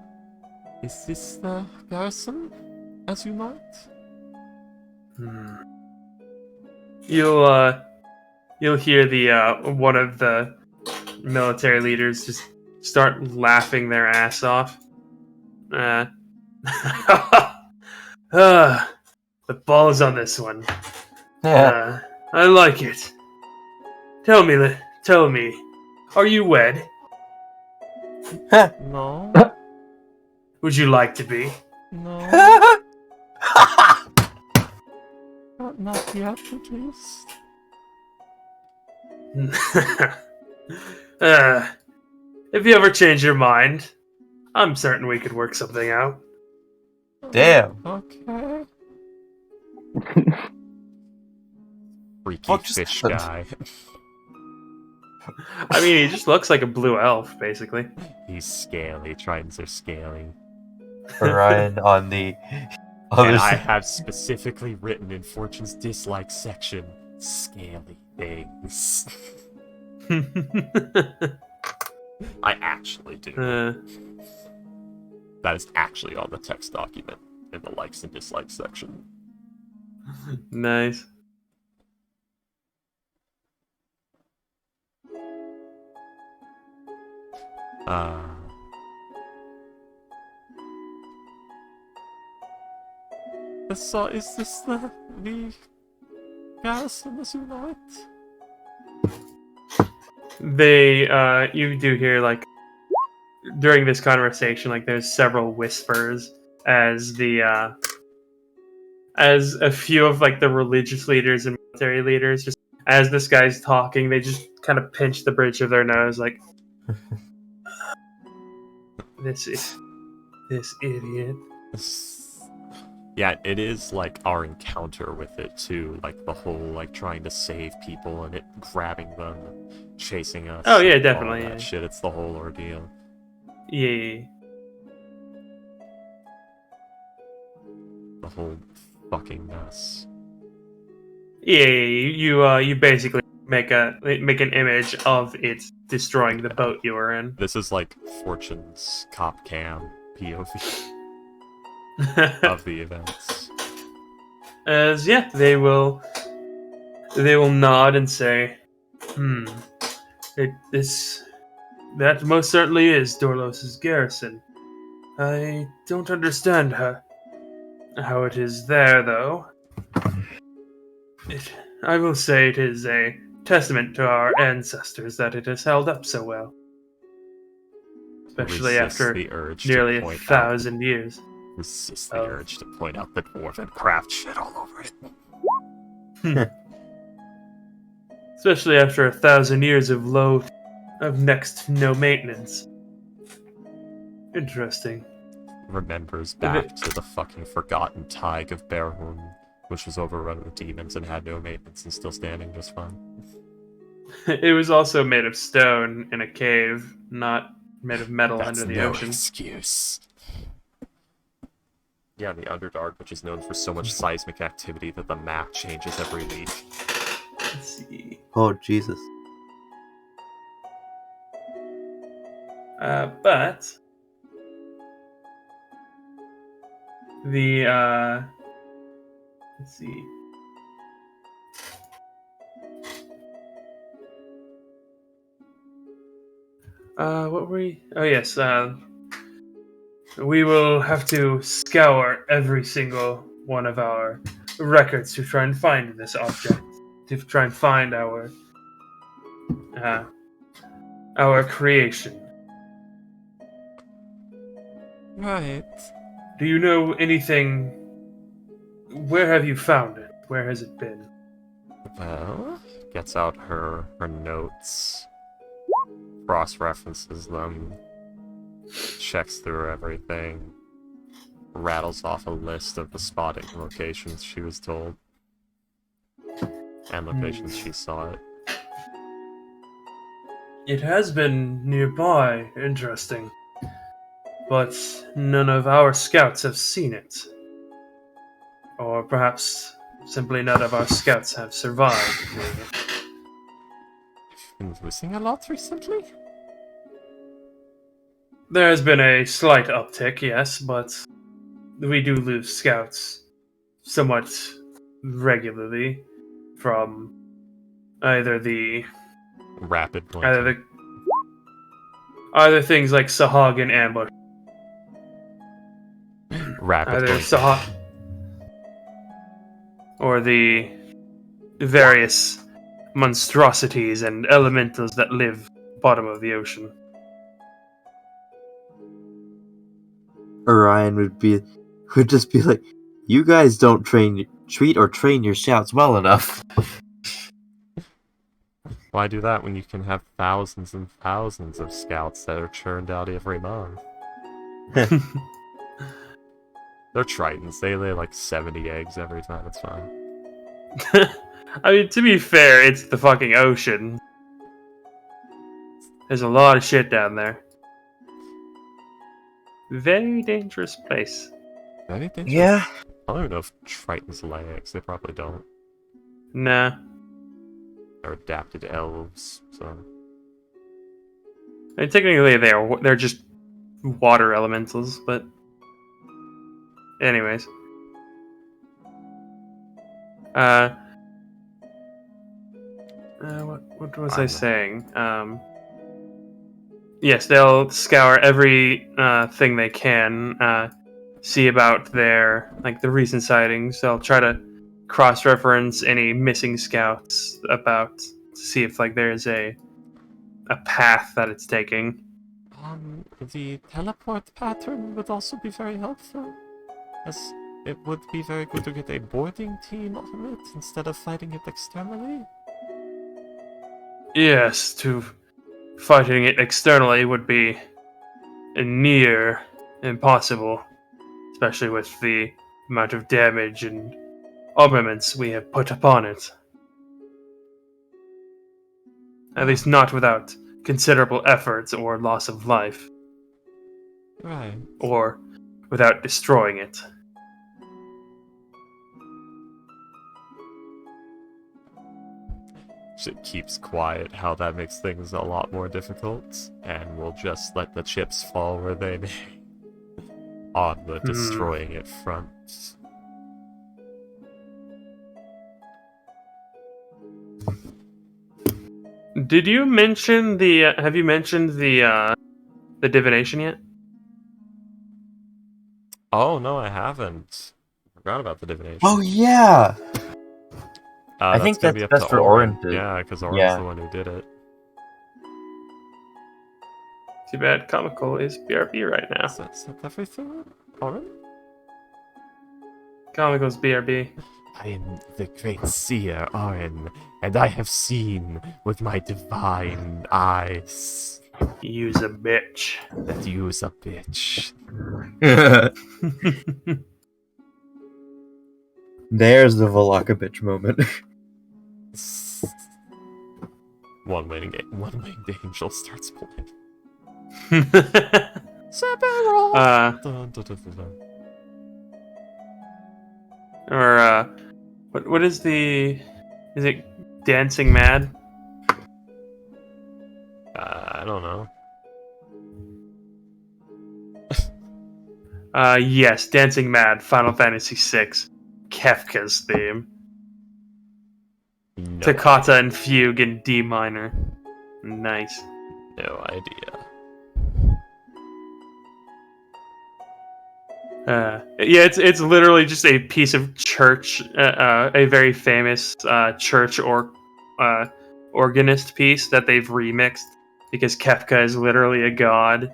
is this the garrison, as you know it? You'll hear the one of the military leaders just start laughing their ass off. The ball is on this one. I like it. Tell me, are you wed? No. Would you like to be? No. Not yet, at least. If you ever change your mind, I'm certain we could work something out. Damn. Okay. Freaky What just fish happened? guy. I mean, he just looks like a blue elf, basically. He's scaly. Tridents are scaly. Orion on the other And I side. have specifically written in Fortune's dislike section, scaly things. I actually do. That is actually on the text document in the likes and dislikes section. Nice. So is this the garrison as you know it? You do hear, like, during this conversation, like, there's several whispers as as a few of, like, the religious leaders and military leaders, just as this guy's talking, they just kind of pinch the bridge of their nose, like, this idiot. Yeah, it is like our encounter with it too, like the whole like trying to save people and it grabbing them, chasing us. Oh, yeah, and all definitely, that yeah. shit. It's the whole ordeal. Yeah. The whole fucking mess. Yeah, you basically make an image of it destroying the boat you were in. This is like Fortune's cop cam POV of the events. As yeah, they will nod and say, that most certainly is Dorlos's garrison. I don't understand how it is there, though. I will say it is a testament to our ancestors that it has held up so well. Especially Resist after the urge nearly to point 1,000 years. Resist the urge to point out the dwarven craft shit all over it. Especially after 1,000 years of low of next to no maintenance. Interesting. Remembers back to the fucking forgotten Tig of Bearhorn, which was overrun with demons and had no maintenance and still standing just fine. It was also made of stone in a cave, not made of metal That's under the no ocean. excuse. Yeah, the Underdark, which is known for so much seismic activity that the map changes every week. Let's see. Oh, Jesus. But the let's see. What were we? Oh yes. We will have to scour every single one of our records to try and find this object, to try and find our creation. Right. Do you know anything? Where have you found it? Where has it been? Well, gets out her notes, cross-references them, checks through everything, rattles off a list of the spotting locations she was told, and locations she saw it. It has been nearby, interesting. But none of our scouts have seen it. Or perhaps simply none of our scouts have survived. Maybe. Been losing a lot recently? There has been a slight uptick, yes, but we do lose scouts somewhat regularly from either Rapid blinking. either things like Sahag and Ambush. Rapid Either blinking. Sahag or the various monstrosities and elementals that live bottom of the ocean. Orion would just be like, "You guys don't treat or train your scouts well enough." Why do that when you can have thousands and thousands of scouts that are churned out every month? They're tritons. They lay like 70 eggs every time. It's fine. I mean, to be fair, it's the fucking ocean. There's a lot of shit down there. Very dangerous place. Very dangerous. Yeah. I don't even know if tritons lay eggs. They probably don't. Nah. They're adapted elves, so... I mean, technically, they're just water elementals, but... Anyways. What was I saying? Yes, they'll scour every thing they can, see about the recent sightings. They'll try to cross-reference any missing scouts to see if there's a path that it's taking. The teleport pattern would also be very helpful, as it would be very good to get a boarding team on it instead of fighting it externally. Yes, fighting it externally would be near impossible, especially with the amount of damage and armaments we have put upon it. At least not without considerable effort or loss of life. Right. Or without destroying it. It keeps quiet, how that makes things a lot more difficult, and we'll just let the chips fall where they may on the destroying it front. Did you mention have you mentioned the divination yet? Oh, no, I haven't. Forgot about the divination. Oh yeah. I That's think gonna that's be up best to for Orin. Orin to- Yeah, because Orin's yeah. the one who did it. Too bad Comical is BRB right now. Is that everything, Orin? Comical's BRB. I am the great seer, Arin, and I have seen with my divine eyes Use a bitch. that you's a bitch. There's the Volaka bitch moment. One winged angel starts playing. Sephiroth! Dun, dun, dun, dun, dun. Or what is the? Is it Dancing Mad? I don't know. Yes, Dancing Mad, Final Fantasy VI, Kefka's theme. No Toccata and Fugue in D minor. Nice. No idea. Yeah, it's literally just a piece of church, a very famous church organist piece that they've remixed because Kefka is literally a god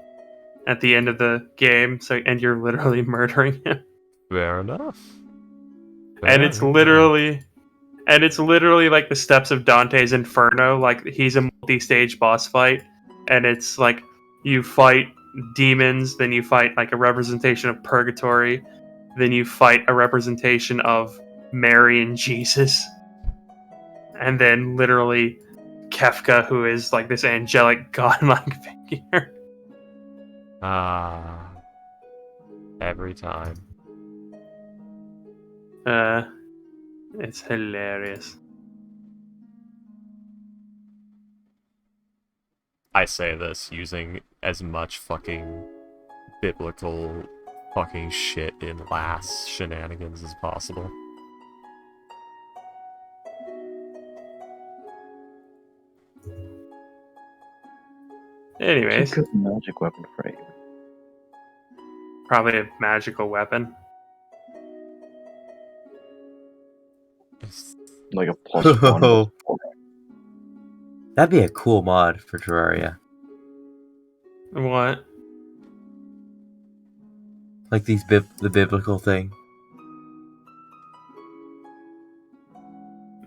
at the end of the game. So, and you're literally murdering him, Fair enough. and it's Fair literally like the steps of Dante's Inferno. Like he's a multi-stage boss fight, and it's like you fight demons, then you fight like a representation of purgatory, then you fight a representation of Mary and Jesus, and then literally Kefka, who is like this angelic godlike figure. every time. It's hilarious. I say this using as much fucking biblical fucking shit in last shenanigans as possible. Anyways, Good magic weapon for you. probably a magical weapon. Like a +1. That'd be a cool mod for Terraria. What? Like the biblical thing.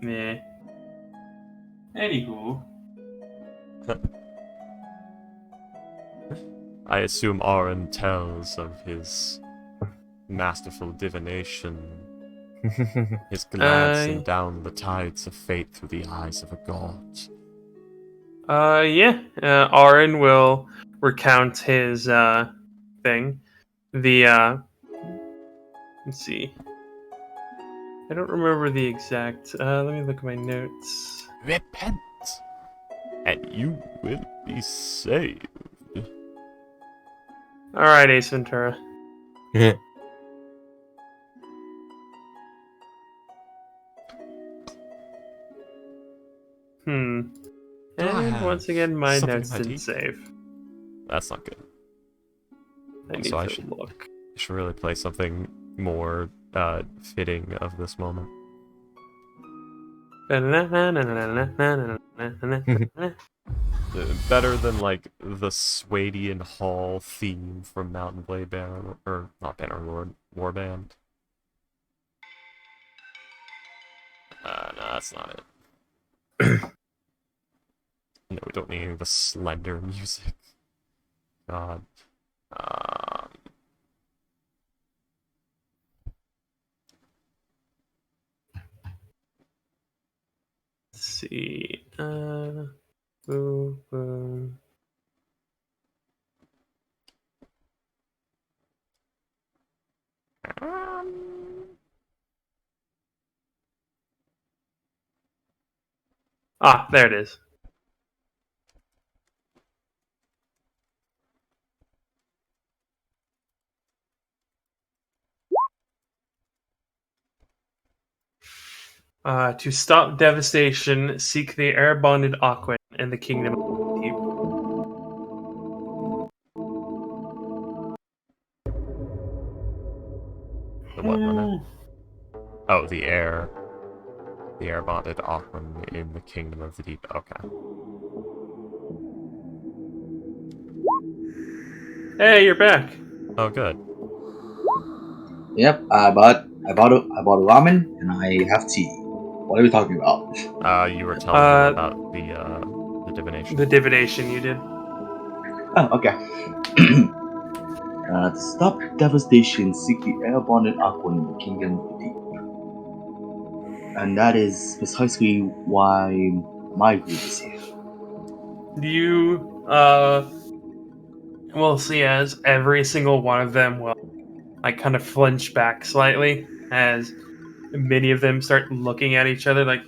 Yeah. Anywho. I assume Arin tells of his masterful divination, his glancing down the tides of fate through the eyes of a god. Yeah. Arin will recount his thing. The let's see. I don't remember the exact. Let me look at my notes. Repent, and you will be saved. All right, Ace Ventura. And once again, my something notes in my didn't teeth? save. That's not good. I need So I to should- look. I should really play something more fitting of this moment. Better than like the Swadian Hall theme from Mountain Blade Banner, or not Banner Warband. No, that's not it. No, we don't need any of the Slender music. God. Let's see. Boo, boo. Ah, there it is. To stop devastation, seek the air-bonded Aquan in the Kingdom of the Deep. The what minute? Oh, the air bonded Aquan in the Kingdom of the Deep. Okay. Hey, you're back. Oh, good. Yep, but I bought a ramen and I have tea. What are we talking about? You were telling him about the divination. The divination you did. Oh, okay. To stop devastation, seek the air-bonded Aquan in the Kingdom of the Deep. And that is precisely why my group is here. You will see as every single one of them will like kind of flinch back slightly as many of them start looking at each other like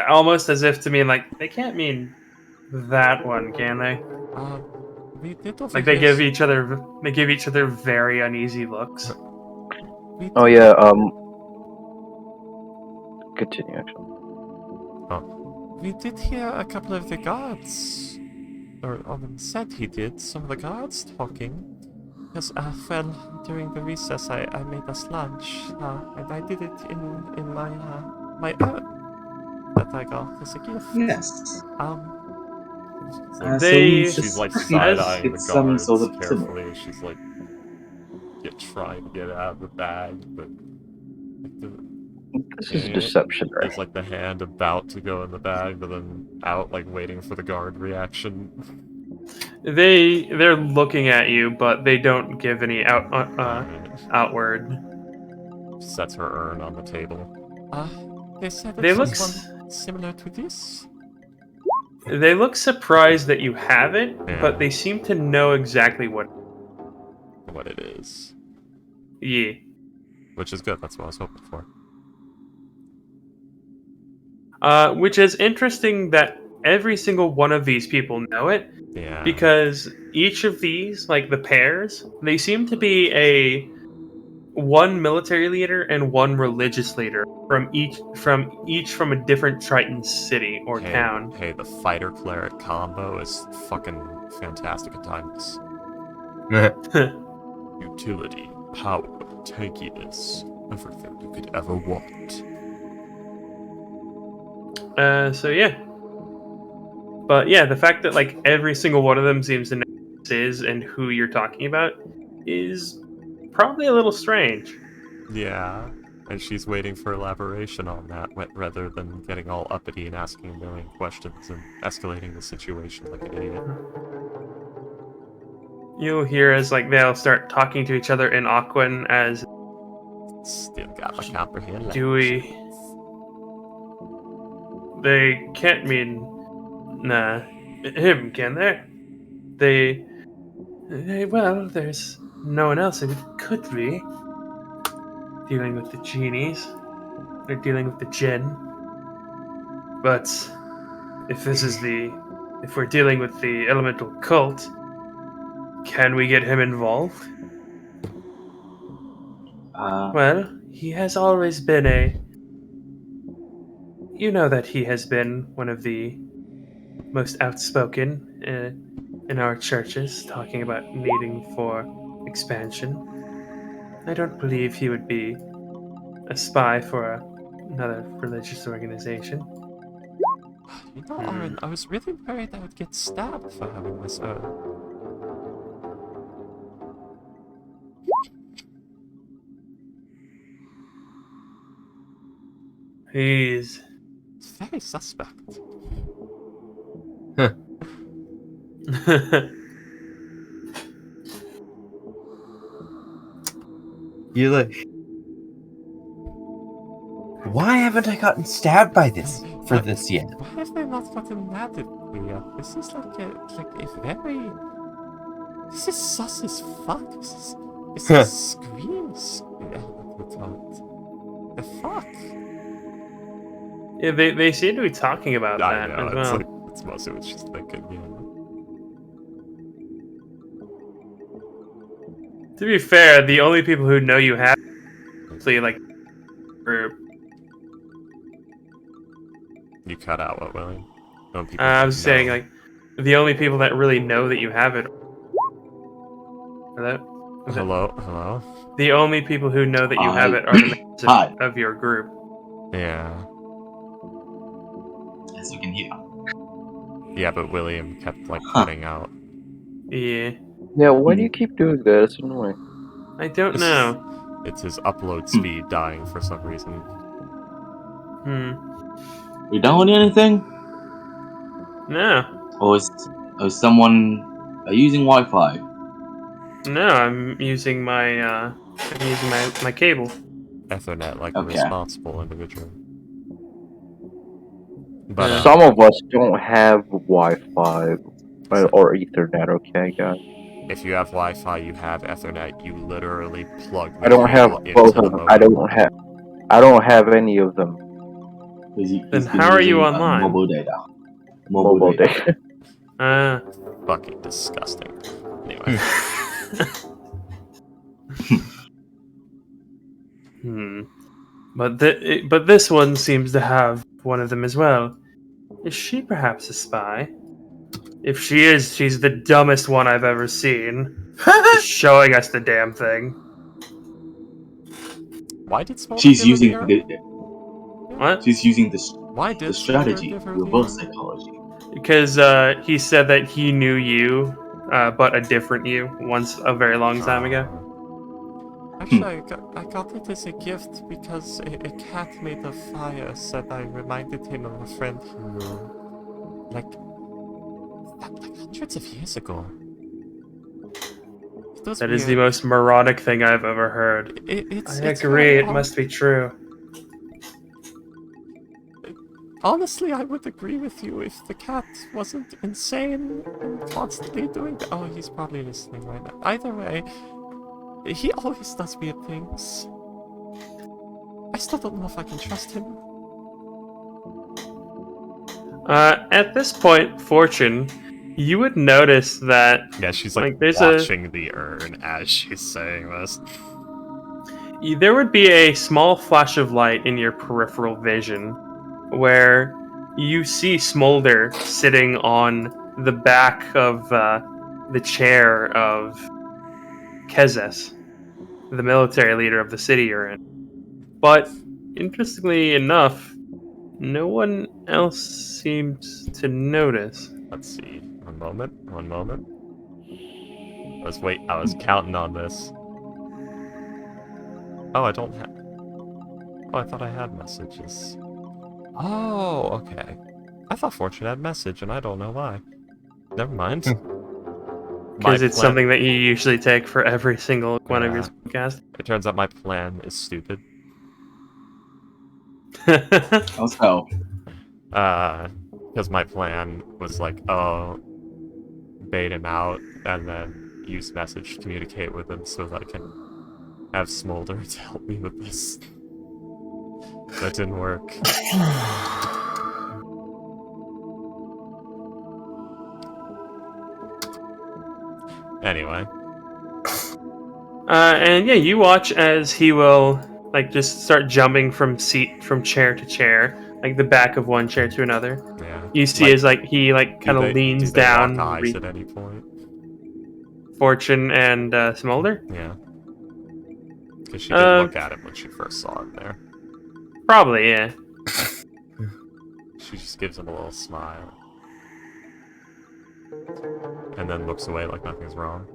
almost as if to mean like they can't mean that one, can they? We did over Like they here- give each other very uneasy looks. we Oh did- yeah. Continue. Actually. We did hear a couple of the guards, or said he did, some of the guards talking. Because, well, during the recess I made us lunch, and I did it in my, my urn that I got as a gift. Yes. She's like It's side-eyeing the some guards sort of carefully as she's like trying to get out of the bag, but like, This is deception, right? there's like the hand about to go in the bag, but then out, like waiting for the guard reaction. They're looking at you, but they don't give any outward. Sets her urn on the table. They said They it's look one similar to this. they look surprised that you have it, Yeah. but they seem to know exactly what. What it is, Yeah. which is good. That's what I was hoping for. Which is interesting that every single one of these people know it, Yeah. because each of these, like the pairs, they seem to be one military leader and one religious leader from each from a different Triton city or town. Hey, the fighter cleric combo is fucking fantastic at times. Utility, power, tankiness, everything you could ever want. So yeah. But yeah, the fact that like every single one of them seems to know who this is and who you're talking about is probably a little strange. Yeah, and she's waiting for elaboration on that rather than getting all uppity and asking a million questions and escalating the situation like an idiot. You'll hear as like they'll start talking to each other in Aquan as Still gotta comprehend do we? They can't mean him, can they? They well, there's no one else who could be dealing with the genies. They're dealing with the djinn. But if we're dealing with the elemental cult, can we get him involved? Well, he has always been you know that he has been one of the most outspoken in our churches, talking about needing for expansion. I don't believe he would be a spy for another religious organization. You know, Oren, I was really worried I would get stabbed for having this urn. He's It's very suspect. You like. Why haven't I gotten stabbed by this yet? Why have they not gotten mad at me yet? This is like a very... This is sus as fuck. This is screams. The fuck? yeah, they seem to be talking about I that know, as well. it's mostly what she's thinking, yeah. To be fair, the only people who know you have like group. You cut out what, William? No, people I was saying know. like the only people that really know that you have it. Hello? Hello? The only people who know that you Hi. have it are the members Hi. of your group. Yeah. As you can hear. Yeah, but William kept, like, Huh. cutting out. Yeah. Yeah, why do you keep doing that? It's annoying. I don't know. It's his upload speed dying for some reason. You downloading anything? No. Or is someone using Wi-Fi? No, I'm using my my cable. Ethernet like a Okay. responsible individual. But Yeah. Some of us don't have Wi-Fi or Ethernet. Okay, guys. if you have Wi-Fi, you have Ethernet. You literally plug the I don't have cable into both the of them. modem. I don't have any of them. He's Then been how are you using, online? mobile data. Mobile data. Fucking disgusting. Anyway. But this one seems to have one of them as well. Is she perhaps a spy? If she is, she's the dumbest one I've ever seen. Just showing us the damn thing. Why did Smolder She's give her the using urn? What? She's using Why the did Smolder strategy, give her the reverse urn? psychology. Because he said that he knew you, but a different you, once a very long time ago. Actually, I got it as a gift because a cat made of fire said I reminded him of a friend he knew. Like hundreds of years ago. That is the most moronic thing I've ever heard. It's I agree, very it must be true. Honestly, I would agree with you if the cat wasn't insane and constantly doing that. Oh, he's probably listening right now. Either way, he always does weird things. I still don't know if I can trust him. At this point, Fortune, you would notice that Yeah, she's like there's watching the urn as she's saying this. there would be a small flash of light in your peripheral vision where you see Smolder sitting on the back of the chair of Kezes, the military leader of the city you're in. But interestingly enough, no one else seems to notice. Let's see. One moment. I was counting on this. Oh, I don't have... Oh, I thought I had messages. Oh, okay. I thought Fortune had message, and I don't know why. Never mind. Because it's something that you usually take for every single one of your podcasts. It turns out my plan is stupid. Also, Because my plan was like, oh, bait him out, and then use message to communicate with him so that I can have Smolder to help me with this. That didn't work. Anyway. And yeah, you watch as he will just start jumping from chair to chair, like the back of one chair to another. Yeah. You see as he kind of leans do they down. Lock eyes at any point? Fortune and Smolder? Yeah. Because she did look at him when she first saw him there. Probably, yeah. She just gives him a little smile. And then looks away like nothing's wrong.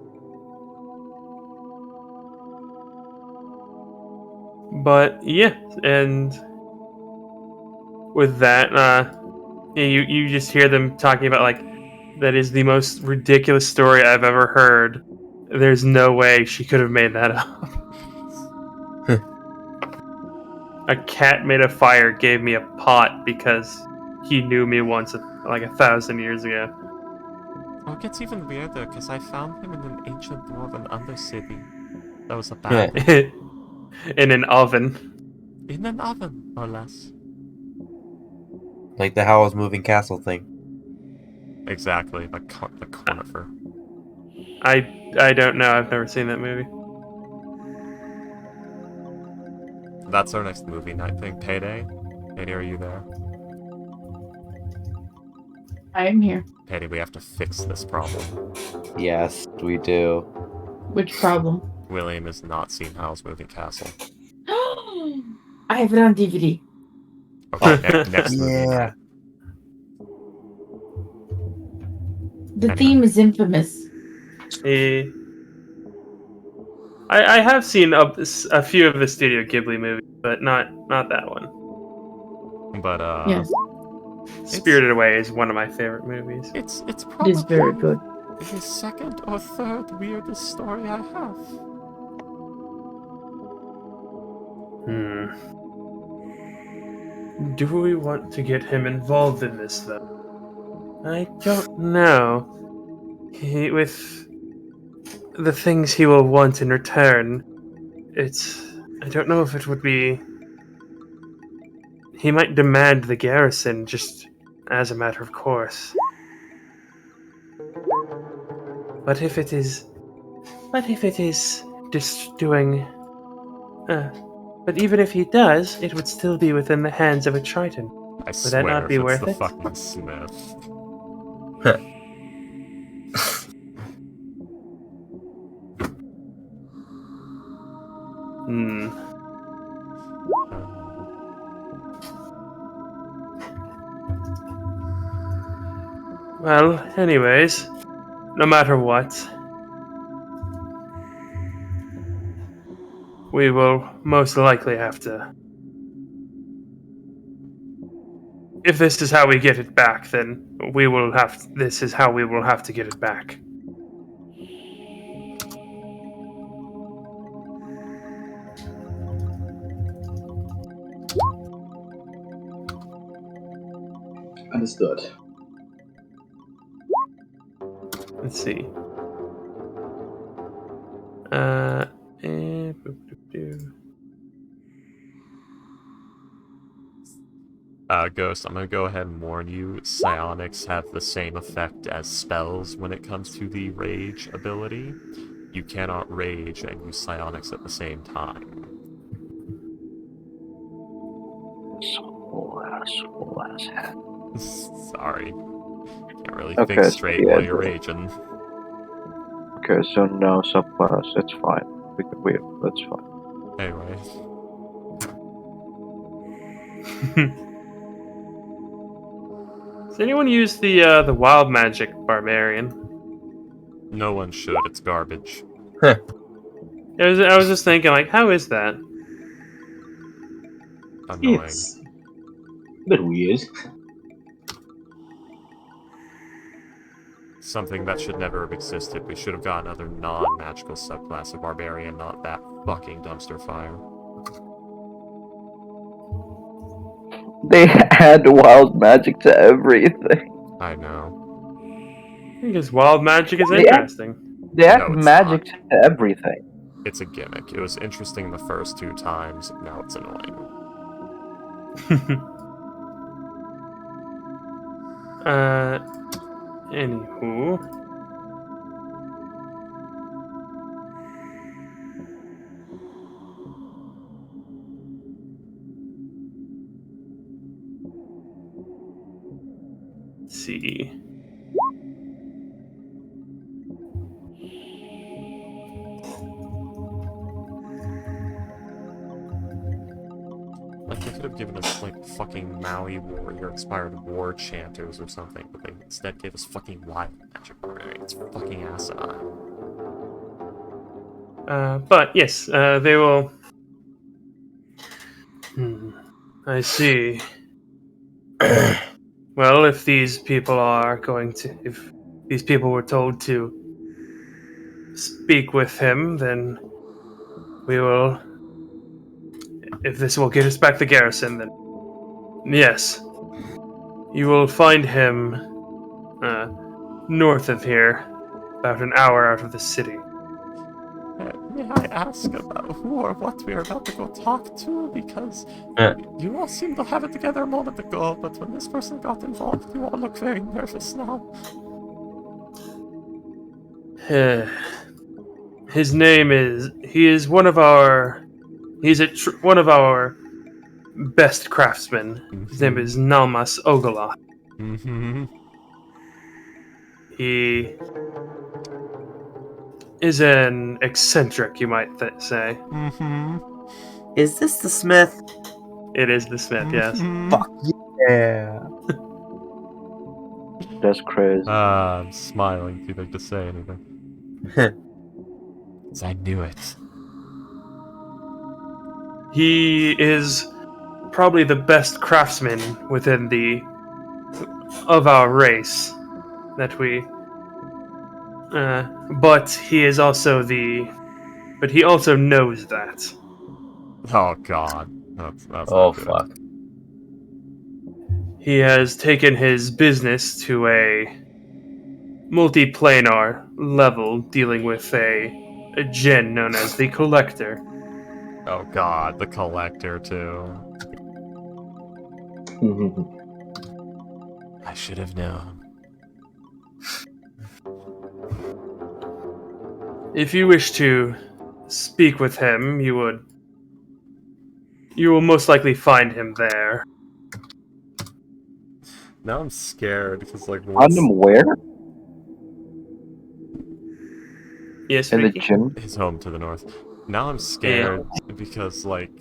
But yeah, and with that, you just hear them talking about that is the most ridiculous story I've ever heard. There's no way she could have made that up. A cat made a fire gave me a pot because he knew me once, 1,000 years ago. Oh, it gets even weirder because I found him in an ancient dwarven undercity. That was a bad thing. In an oven. In an oven, or less. Like the Howl's Moving Castle thing. Exactly, the conifer. I don't know. I've never seen that movie. That's our next movie night thing. Payday? Payday, are you there? I'm here. Payday, we have to fix this problem. Yes, we do. Which problem? William has not seen Howl's Moving Castle. I have it on DVD. Okay, next movie night. The theme is infamous. I have seen a few of the Studio Ghibli movies, but not that one. But Yes, Spirited Away is one of my favorite movies. it's it probably is very good. the second or third weirdest story I have. Do we want to get him involved in this, though? I don't know. With the things he will want in return, I don't know if it would be. He might demand the garrison just as a matter of course. But if it is just doing. But even if he does, it would still be within the hands of a Triton. I Would swear that not be if it's worth the it? fucking Smith. Hmm. Well, anyways, no matter what, we will most likely have to. If this is how we get it back, then we will have. This is how we will have to get it back. Understood. Let's see. Boop, boop, boop. Ghost, I'm gonna go ahead and warn you, psionics have the same effect as spells when it comes to the rage ability. You cannot rage and use psionics at the same time. Sorry. Can't really Okay, think so straight yeah, while you're raging. Okay, so no subclass. It's fine. That's fine. Anyway. Does anyone use the wild magic barbarian? No one should, it's garbage. I was just thinking, like, how is that? Annoying. It's a bit weird. Something that should never have existed. We should have got another non-magical subclass of barbarian, not that fucking dumpster fire. They add wild magic to everything. I know. Because wild magic is Yeah. interesting. They add No, it's magic to everything. It's a gimmick. It was interesting the first 2 times, now it's annoying. Anywho. Let's see. Like, they could have given us, like, fucking Maui warrior inspired war chanters or something, but they instead gave us fucking wild magic barbarian. It's fucking asinine. But yes, they will. I see. Well, if these people are going to, if these people were told to speak with him, then we will. If this will get us back the garrison, then yes, you will find him north of here, about an hour out of the city. May I ask about who or what we are about to go talk to? Because you all seemed to have it together a moment ago, but when this person got involved, you all look very nervous now. His name is. He is one of our. He's one of our best craftsmen. His name is Nalmas Ogala. Mm-hmm. He is an eccentric, you might say. Mm-hmm. Is this the Smith? It is the Smith, yes. Fuck yeah. That's crazy. I'm smiling, too big to say anything. 'Cause I knew it. He is probably the best craftsman within of our race that we. But he is also But he also knows that. Oh god. That's Oh not good. fuck. He has taken his business to a multiplanar level, dealing with a djinn known as the Collector. Oh god, the collector too. I should have known. If you wish to speak with him, you will most likely find him there. Now I'm scared because like Find what's him where? Yes, In the Ricky? gym? his home to the north. Now I'm scared because like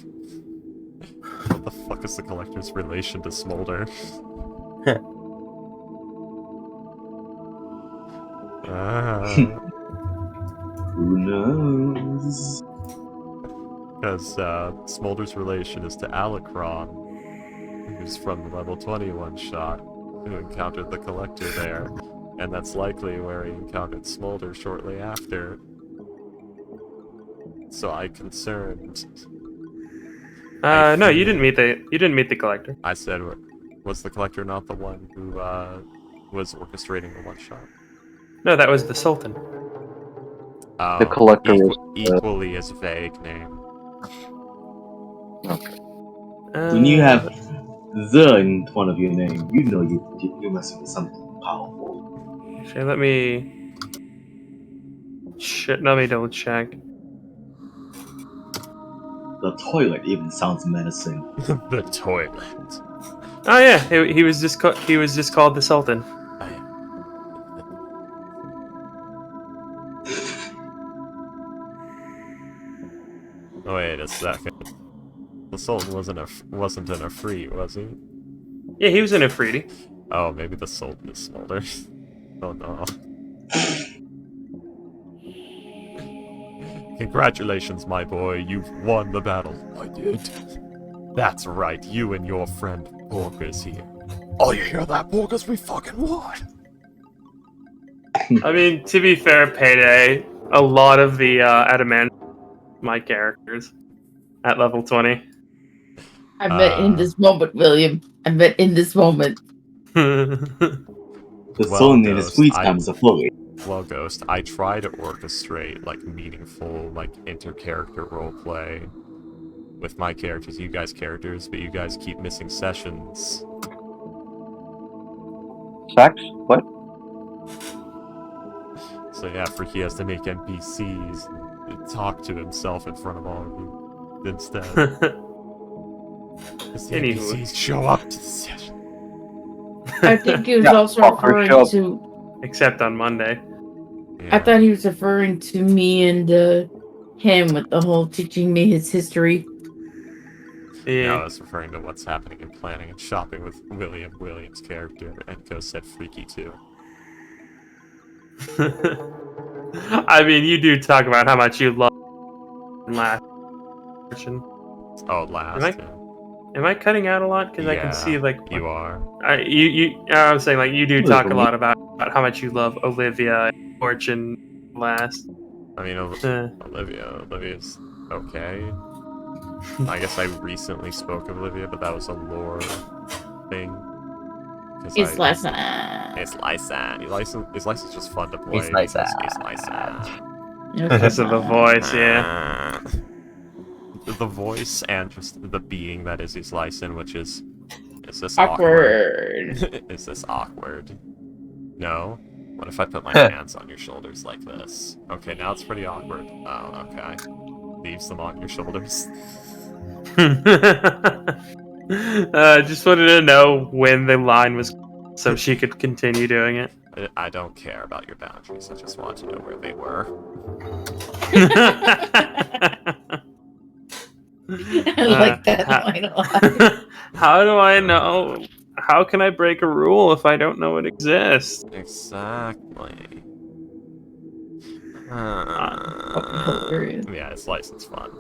what the fuck is the collector's relation to Smolder? Who knows? Because Smolder's relation is to Alacron, who's from the level 21 shot, who encountered the collector there, and that's likely where he encountered Smolder shortly after. So I concerned. No, you didn't meet the Collector. I said, was the collector not the one who was orchestrating the one shot? No, that was the Sultan. Oh, The collector is equally as vague name. When you have the in front of your name, you know you must be something powerful. Actually, let me double check. The toilet even sounds menacing. The toilet. Oh yeah, he was just called the Sultan. Wait a second. The Sultan wasn't in a free, was he? Yeah, he was in Afridi. Oh, maybe the Sultan is Smolder. Oh no. Congratulations, my boy. You've won the battle. I did. That's right. You and your friend Porker's here. Oh, you hear that, Porkers? We fucking won. I mean, to be fair, Payday, a lot of the adamant my characters at level 20. I bet in this moment, William. I bet in this moment. The Well, soul in his Ghost, sweet time is a fully. Well, Ghost, I try to orchestrate, like, meaningful, like, inter-character roleplay with my characters, you guys' characters, but you guys keep missing sessions. Sex? What? So yeah, Freaky has to make NPCs and talk to himself in front of all of you instead. Because the Anywho. NPCs show up to the session. I think he was Yeah, also fucker, referring shut up. to. Except on Monday. I thought he was referring to me and him with the whole teaching me his history. No, I Yeah. was referring to what's happening in planning and shopping with William's character, and Ghost said Freaky too. I mean, you do talk about how much you love last version. Oh, last. Am Am I cutting out a lot? Because I can see like you are. I was saying like you do talk a lot about how much you love Olivia, Fortune, last. I mean, Olivia's okay. I guess I recently spoke of Olivia, but that was a lore thing. It's Lysan. It's Lysan. His license just fun to play. It's Lysan. It's Lysan. Because of the voice, yeah. The voice and just the being that is his license, which is this Awkward. Is this awkward? No? What if I put my hands on your shoulders like this? Okay, now it's pretty awkward. Oh, okay. Leaves them on your shoulders. Just wanted to know when the line was so she could continue doing it. I don't care about your boundaries. I just want to know where they were. I like that line a lot. How do I know? How can I break a rule if I don't know it exists? Exactly. Fucking hilarious. Yeah, it's licensed fun.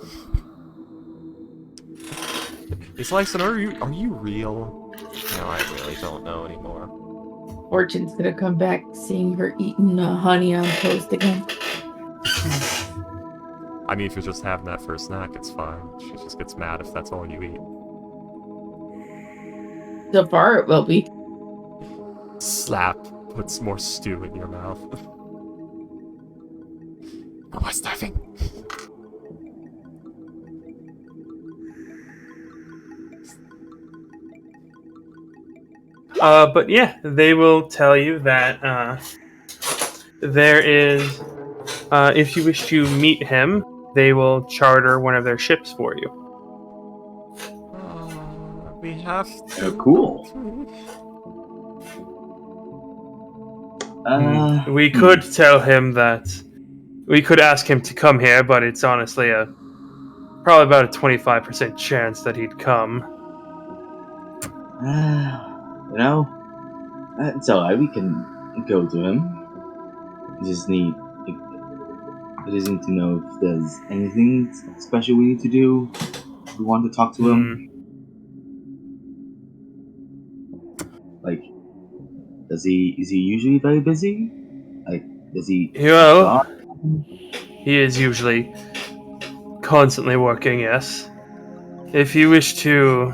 Is Lyson, are you real? No, I really don't know anymore. Fortune's gonna come back seeing her eating honey on toast again. I mean, if you're just having that for a snack, it's fine. She just gets mad if that's all you eat. So far, it will be. Slap. Put some more stew in your mouth. No more starving. But yeah, they will tell you that there is, if you wish to meet him, they will charter one of their ships for you. We have to. Cool. We could tell him that we could ask him to come here, but it's honestly probably about a 25% chance that he'd come. You know, it's alright. We can go to him. We just need to know if there's anything special we need to do. If we want to talk to him. Like, is he usually very busy? Like, does he? Well, he is usually constantly working, yes. If you wish to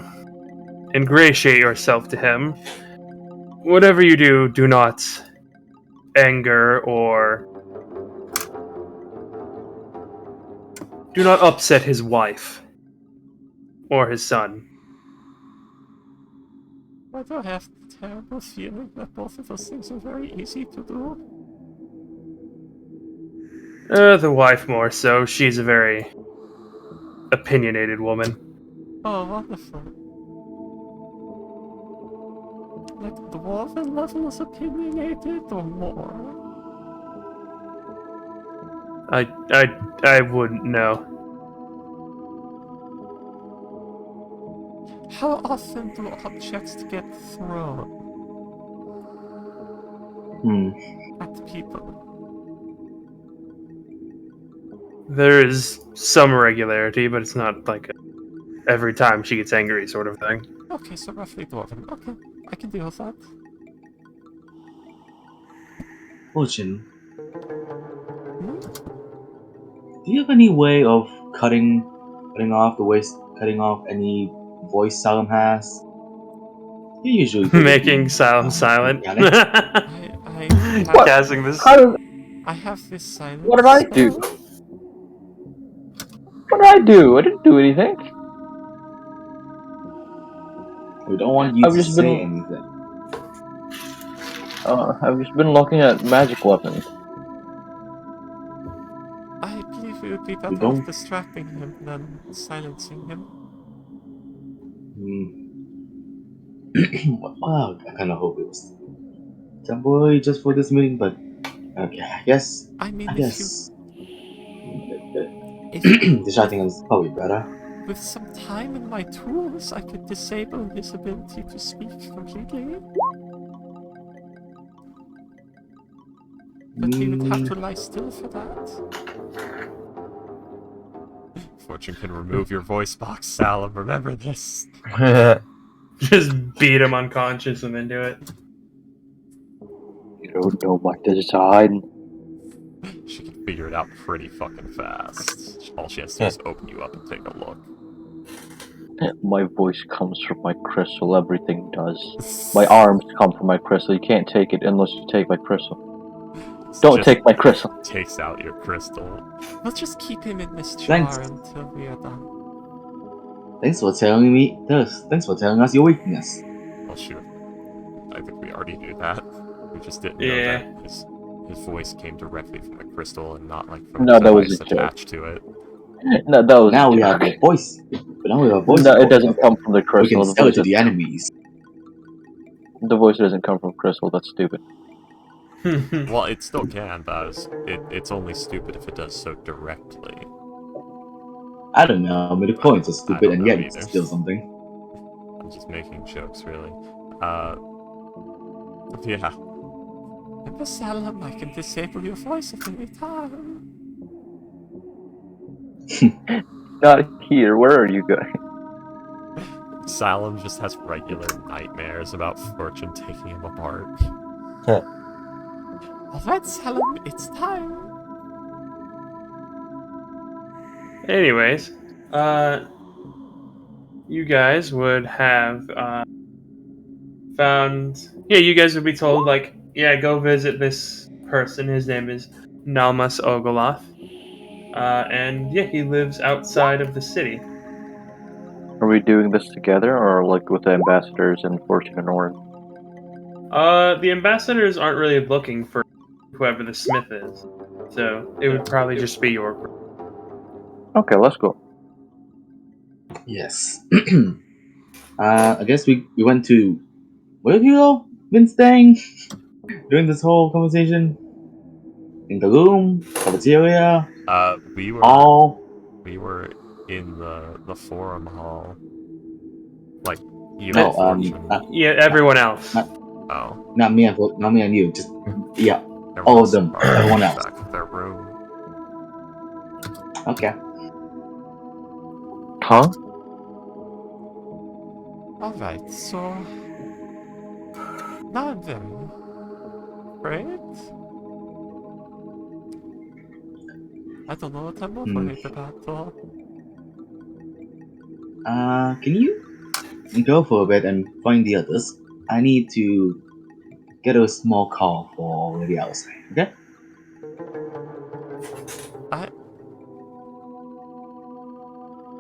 ingratiate yourself to him, whatever you do, do not anger or do not upset his wife or his son. I don't have the terrible feeling that both of those things are very easy to do. The wife more so. She's a very opinionated woman. Oh, wonderful. Like the dwarven level is opinionated or more? I wouldn't know. How often do objects get thrown at people? There is some regularity, but it's not like every time she gets angry sort of thing. Okay, so roughly dwarven. Okay, I can deal with that. Fortune, do you have any way of cutting off any voice Salem has? You usually do Making Salem silent. I Casting this. I have this silence. What did I do? spell. What did I do? I didn't do anything. We don't want you I've to just say been- anything. I've just been looking at magic weapons. I believe it would be better don't- off distracting him than silencing him. Well, I kind of hope it was temporary just for this meeting, but okay, I guess. I mean, I if guess you, distracting him is probably better. with some time in my tools, I could disable his ability to speak completely. But he would have to lie still for that. Fortune can remove your voice box, Salem. Remember this. Just beat him unconscious and then do it. You don't know what this is hiding. She can figure it out pretty fucking fast. All she has to do is open you up and take a look. My voice comes from my crystal. Everything does. My arms come from my crystal. You can't take it unless you take my crystal. Don't Just take my crystal. takes out your crystal. Let's just keep him in this jar Thanks. until we are done. Thanks for telling me this. Thanks for telling us your weakness. Oh shoot. I think we already knew that. We just didn't know Yeah. that his voice came directly from the crystal and not like from No, the that was device a joke. attached to it. No, that was Now we a have joke. a voice. But now we have a voice. No, it doesn't come from the We crystal. can sell it to the enemies. The voice doesn't come from crystal. That's stupid. Well, it still can, but it's only stupid if it does so directly. I don't know. I mean, the coins are stupid, don't and know yet it's either. still something. I'm just making jokes, really. Yeah. Remember, Salem, I can disable your voice at any time. Not here. Where are you going? Salem just has regular nightmares about Fortune taking him apart. Huh. Alright, Salem, it's time. Anyways, you guys would have found. Yeah, you guys would be told, like, yeah, go visit this person. His name is Nalmas Ogoloth. And yeah, he lives outside of the city. Are we doing this together, or like with the ambassadors and Fortune and Orange? The ambassadors aren't really looking for whoever the smith is, so it would probably just be your group. Okay, let's go. Yes. I guess we went to. Where have you all been staying during this whole conversation? In the room, cafeteria, We were in the forum hall. Like, you No, and Fortune. Yeah, everyone else. Oh. not me and you. Just yeah, Everyone all of else them, probably everyone else. back in their room. Okay. Huh? Alright, so... Now then... Right? I don't know what I'm worried about, though. Can you go for a bit and find the others? I need to get a small call for the outside. Okay.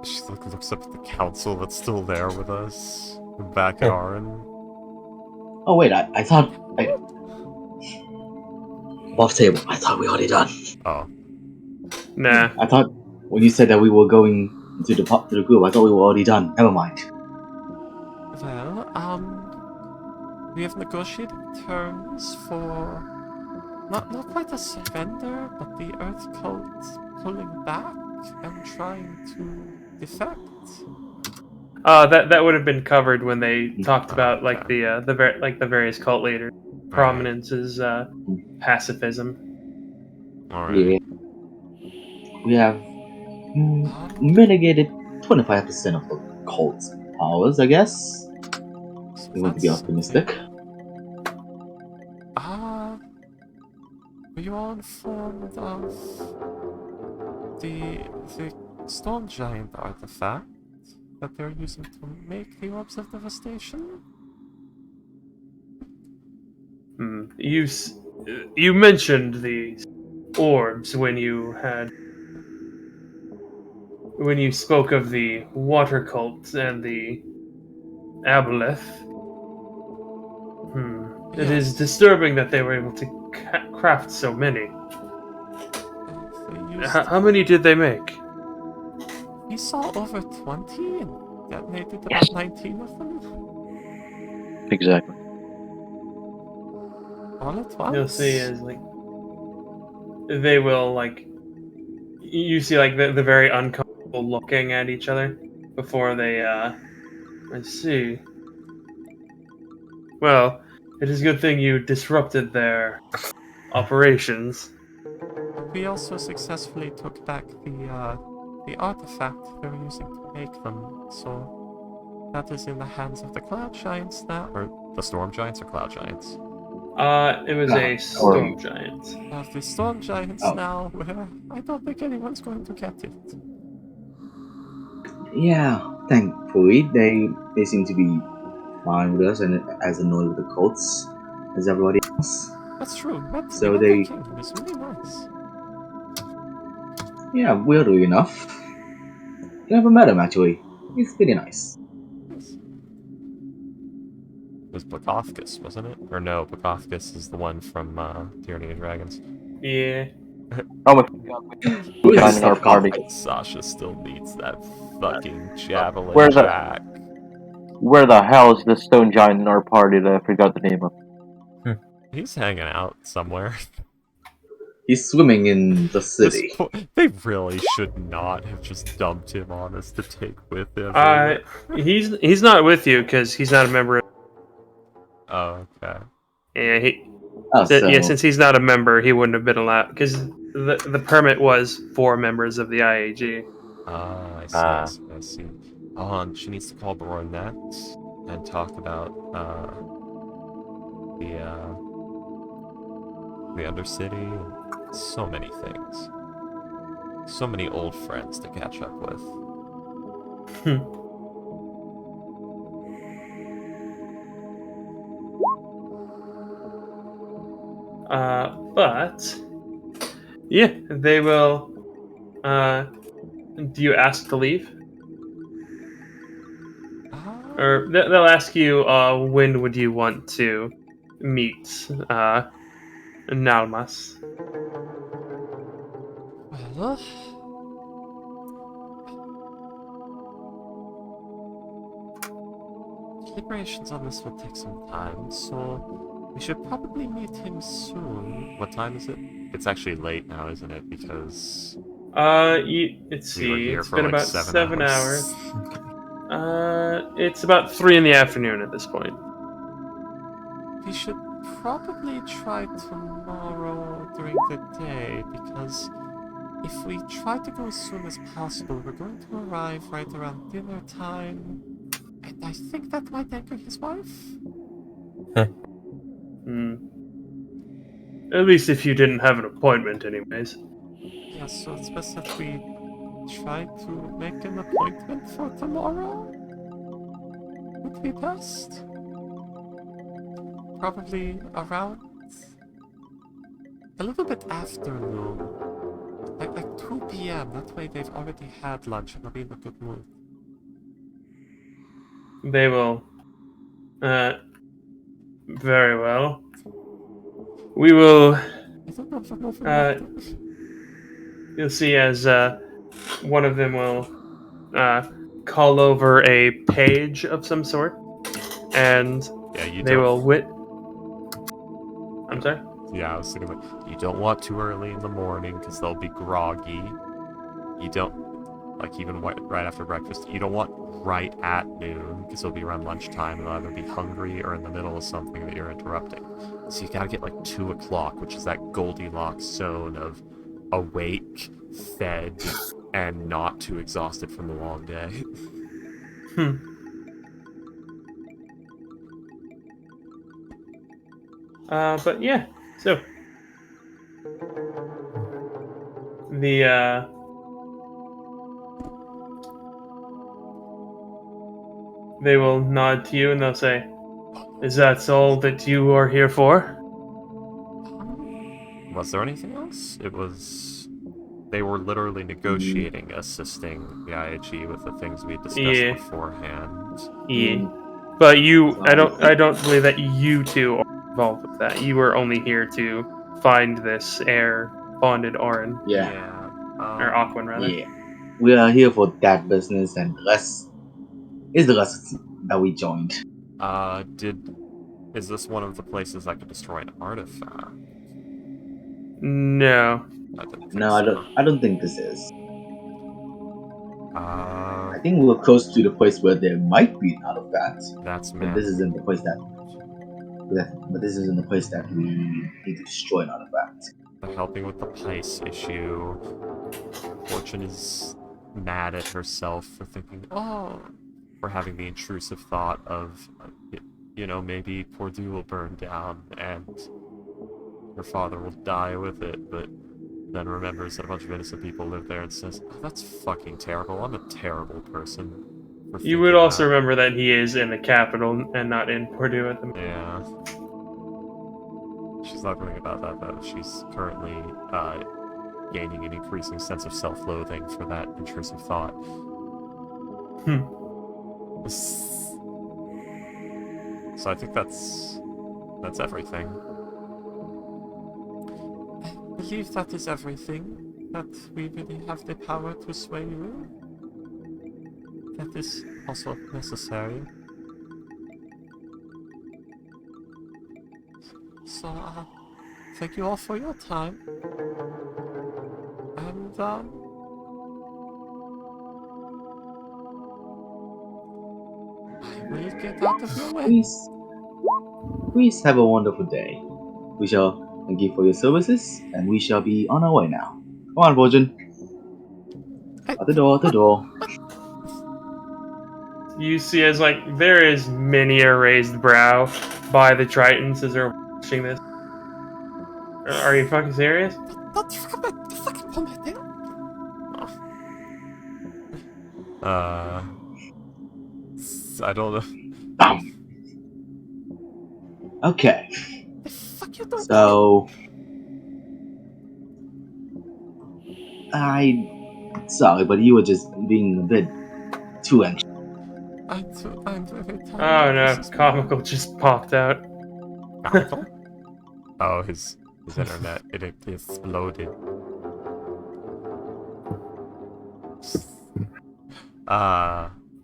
She looks up at the council that's still there with us. Back at Arin. Oh wait, I thought off table. I thought we already done. Oh. Nah. I thought when you said that we were going to the group, I thought we were already done. Never mind. Well, we have negotiated terms for not quite a surrender, but the Earth Cult pulling back and trying to defect. That would have been covered when they talked about like the various cult leaders. Prominence is pacifism. Alright. Yeah. We have mitigated 25% of the cult's powers, I guess. We want to be optimistic. Were you all informed of the Storm Giant artifact that they're using to make the Orbs of Devastation? You mentioned these orbs when you spoke of the water cult and the aboleth. It is disturbing that they were able to craft so many. How many did they make? We saw over 20 and detonated about 19 of them. Exactly. All at once. You'll see as like they will like you see like the very uncomfortable looking at each other before they I see. Well, it is a good thing you disrupted their operations. We also successfully took back the artifact they were using to make them, so that is in the hands of the Cloud Giants now, or the Storm Giants or Cloud Giants? It was a storm giant. The Storm Giants now, where I don't think anyone's going to get it. Yeah, thankfully they seem to be fine with us and as annoyed with the cults as everybody else. That's true. So they Kingdom is really nice. Yeah, weirdly enough. I never met him actually. He's pretty nice. It was Blakofkus, wasn't it? Or no, Blakofkus is the one from Tyranny of Dragons. Yeah. Oh my god, is our party. Sasha still needs that fucking javelin Where the- back. Where the hell is the stone giant in our party that I forgot the name of? He's hanging out somewhere. He's swimming in the city. They really should not have just dumped him on us to take with him. He's not with you because he's not a member of. Oh, okay. Yeah, since he's not a member, he wouldn't have been allowed because the permit was for members of the IAG. I see. She needs to call Baronette and talk about the Undercity, and so many things. So many old friends to catch up with. But yeah, they will. Do you ask to leave, or they'll ask you when would you want to meet Nalmas? Well, deliberations on this will take some time, so we should probably meet him soon. What time is it? It's actually late now, isn't it? Because let's we were see. here It's for been like about 7 hours. It's about 3 in the afternoon at this point. We should probably try tomorrow during the day, because if we try to go as soon as possible, we're going to arrive right around dinner time, and I think that might anger his wife. At least if you didn't have an appointment, anyways. Yeah, so it's best that we try to make an appointment for tomorrow. Would be best. Probably around a little bit after noon. Like 2 p.m. That way they've already had lunch and they'll be in a good mood. They will. Very well. We will. I don't know if I'm overreacting. You'll see as one of them will call over a page of some sort, and Yeah, you they don't. will I'm sorry? Yeah, I was thinking like, you don't want too early in the morning because they'll be groggy. You don't, like even right after breakfast, you don't want right at noon because it'll be around lunchtime and they'll either be hungry or in the middle of something that you're interrupting. So you gotta get like 2 o'clock, which is that Goldilocks zone of awake, fed, and not too exhausted from the long day. But yeah, so the they will nod to you and they'll say, "Is that all that you are here for?" Was there anything else? It was... They were literally negotiating, assisting the IAG with the things we discussed beforehand. Yeah. But I don't believe that you two are involved with that. You were only here to find this air bonded Orin. Yeah. Or Aquan, rather. Yeah. We are here for that business, and the rest is the rest that we joined. Is this one of the places that could destroy an artifact? No. I didn't think No, so. I don't think this is. Uh, I think we're close to the place where there might be an artifact. that's But this man. isn't the place but this isn't the place that we need to destroy an artifact. They're helping with the Pice issue. Fortune is mad at herself for thinking, for having the intrusive thought of, maybe Pordu will burn down and her father will die with it, but then remembers that a bunch of innocent people live there and says, "Oh, that's fucking terrible. I'm a terrible person." You would also remember that he is in the capital and not in Purdue at the moment. Yeah. She's not going about that, though. She's currently gaining an increasing sense of self-loathing for that intrusive thought. So I think that's everything. I believe that is everything. That we really have the power to sway you. That is also necessary. So, thank you all for your time. And, I will get out of your way. Please have a wonderful day. We shall thank you for your services, and we shall be on our way now. Come on, Fortune. Out the door, out the door. you see as like there is many a raised brow by the Tritons as they're watching this. Are you fucking serious? I don't know. Okay, The fuck you doing? so I sorry, but you were just being a bit too anxious. I'm very tired. Oh no, This is comical just popped out. comical. Oh, his internet it exploded.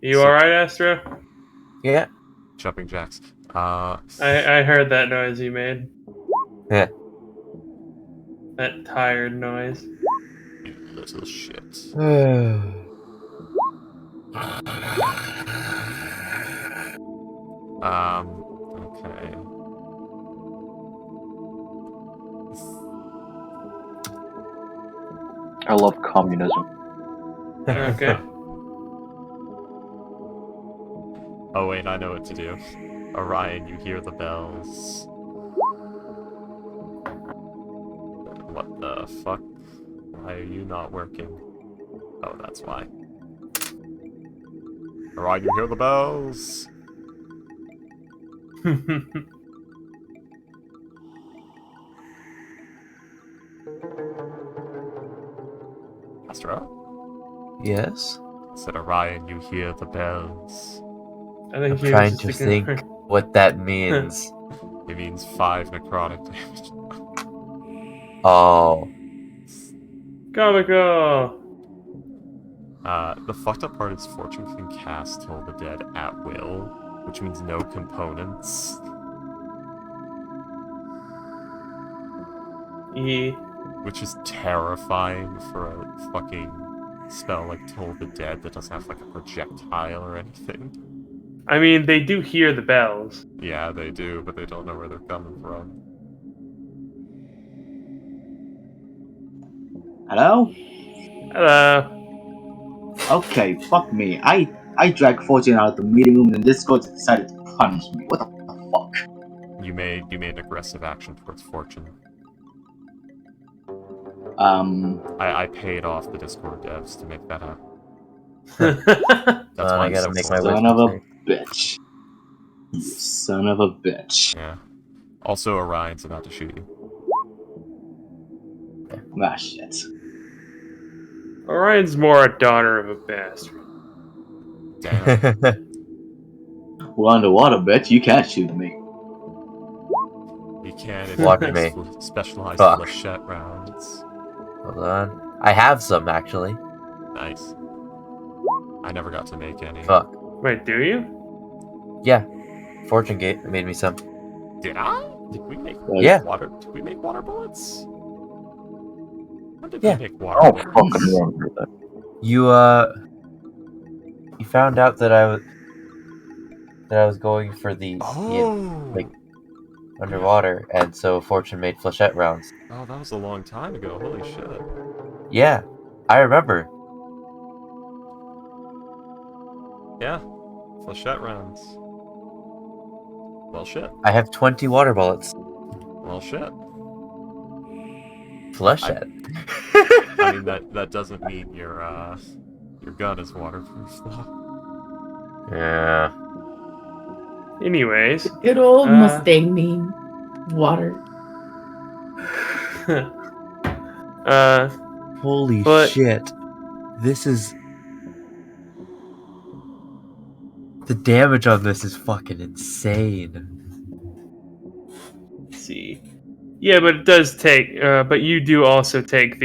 You So- alright, Astro? Yeah. Jumping jacks. I heard that noise you made. Yeah. That tired noise. You little shit. Okay. I love communism. Okay. Oh wait, I know what to do. Orion, you hear the bells. What the fuck? Why are you not working? Oh, that's why. Orion, you hear the bells! Astro? Yes. I said, Orion, you hear the bells. I think I'm he was trying just to think ignoring- what that means. It means 5 necrotic damage. Oh. Comical! The fucked up part is Fortune can cast Toll the Dead at will, which means no components. Which is terrifying for a fucking spell like Toll the Dead that doesn't have like a projectile or anything. I mean, they do hear the bells. Yeah, they do, but they don't know where they're coming from. Hello? Hello. Okay, fuck me. I dragged Fortune out of the meeting room and then Discord decided to punish me. What the fuck? You made an aggressive action towards Fortune. I I paid off the Discord devs to make that happen. That's I why I'm gotta so make my salty. son of a wisdom bitch. You son of a bitch. Yeah. Also, Orion's about to shoot you. Ah, shit. Orion's more a daughter of a bastard. Damn. save. We're underwater, bitch. You can't shoot me. You can if Watch you me. use specialized Fuck. flechette rounds. Hold on. I have some actually. Nice. I never got to make any. Fuck. Wait, do you? Yeah. Fortune Gate made me some. Did I? Did we make Yeah. water? Did we make water bullets? When did Yeah. we make water Oh, bullets? fucking remember that. You found out that I was going for the Oh! like underwater, and so Fortune made flechette rounds. Oh, that was a long time ago. Holy shit. Yeah, I remember. Yeah. Flechette rounds. Well, shit. I have 20 water bullets. Well, shit. Flechette. I mean, that doesn't mean your gun is waterproof, though. Yeah. The Anyways. good old Uh, Mustang meme. Water. Holy But- shit. This is. The damage on this is fucking insane. Let's see. Yeah, but it does take. But you do also take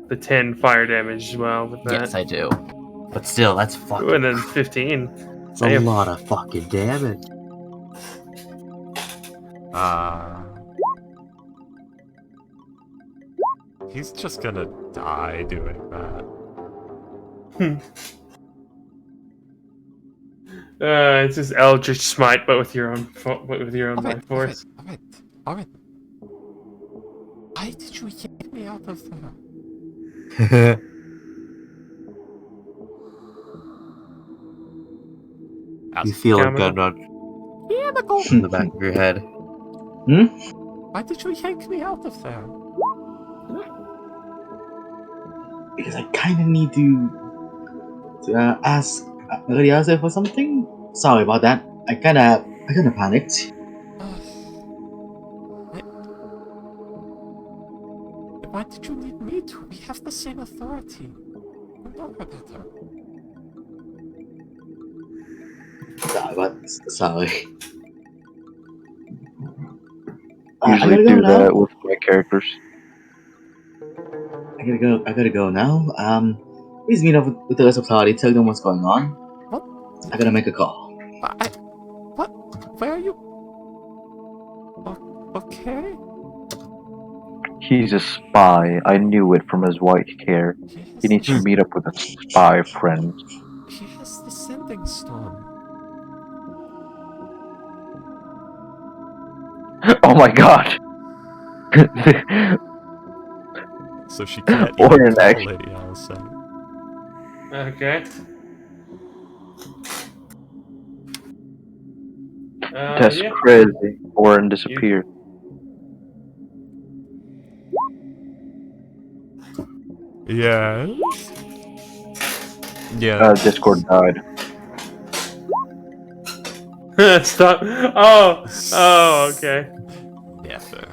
the 10 fire damage as well with that. Yes, I do. But still, that's Ooh, fucking. and then 15. It's a damn. lot of fucking damage. He's just gonna die doing that. It's just Eldritch Smite, but with your own life force. Alright. Why did you yank me out of the... You feel a Chemical. gun on Chemical! in the back of your head. Why did you yank me out of there? Because I kind of need to ask Ariase for something. Sorry about that. I kind of panicked. Why did you need me to? We have the same authority. You know her better. Sorry. Usually I gotta go do now. that with my characters. I gotta go now. Please meet up with the rest of the party. Tell them what's going on. What? I gotta make a call. What? Where are you? Okay. He's a spy. I knew it from his white hair. He needs to meet up with a spy friend. He has the sending stone. Oh my god! So she can't Or even an call action. Lady Allison. Okay. That's Yeah. crazy. Orin disappeared. Yeah. Yeah. Discord died. Stop. Oh, okay. Yeah, fair.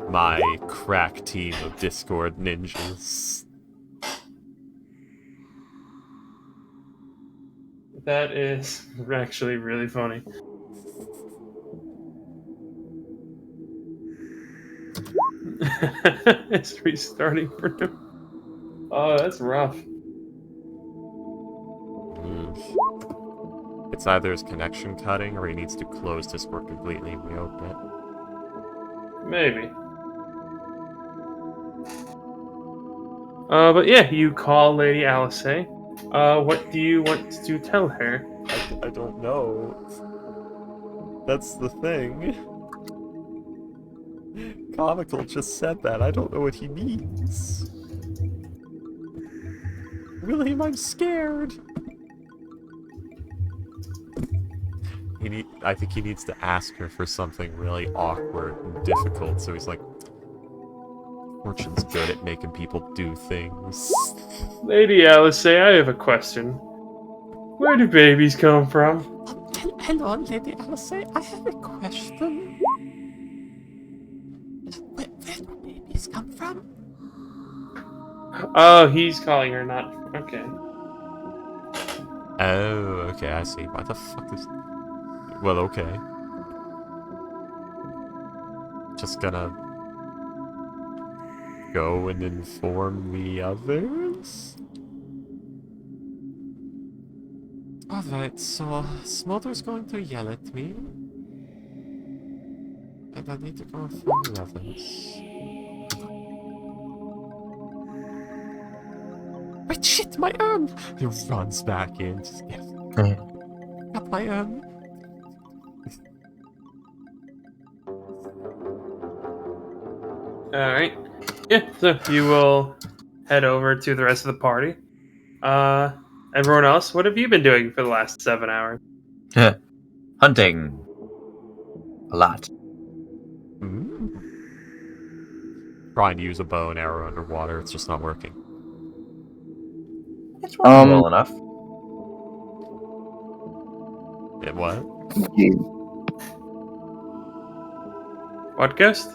My crack team of Discord ninjas. That is actually really funny. It's restarting for him. Oh, that's rough. It's either his connection cutting or he needs to close Discord completely and reopen it. Maybe. But yeah, you call Lady Alice. What do you want to tell her? I don't know. That's the thing. Comical just said that. I don't know what he means. William, I'm scared. I think he needs to ask her for something really awkward and difficult, so he's like, Fortune's good at making people do things. Lady Alice, I have a question. Where do babies come from? Hello, Lady Alice, I have a question. Where do babies come from? Oh, he's calling her, not... Okay. Oh, okay, I see. Why the fuck is... Well, okay. Just gonna... go and inform the others? Alright, so Smolder's going to yell at me. And I need to go inform the others. Wait, shit, my urn! He runs back in, just yes. Got my urn. Alright. Yeah, so you will head over to the rest of the party. Everyone else, what have you been doing for the last 7 hours? Hunting. A lot. Trying to use a bow and arrow underwater, it's just not working. It's working well enough. It what? What, Ghost?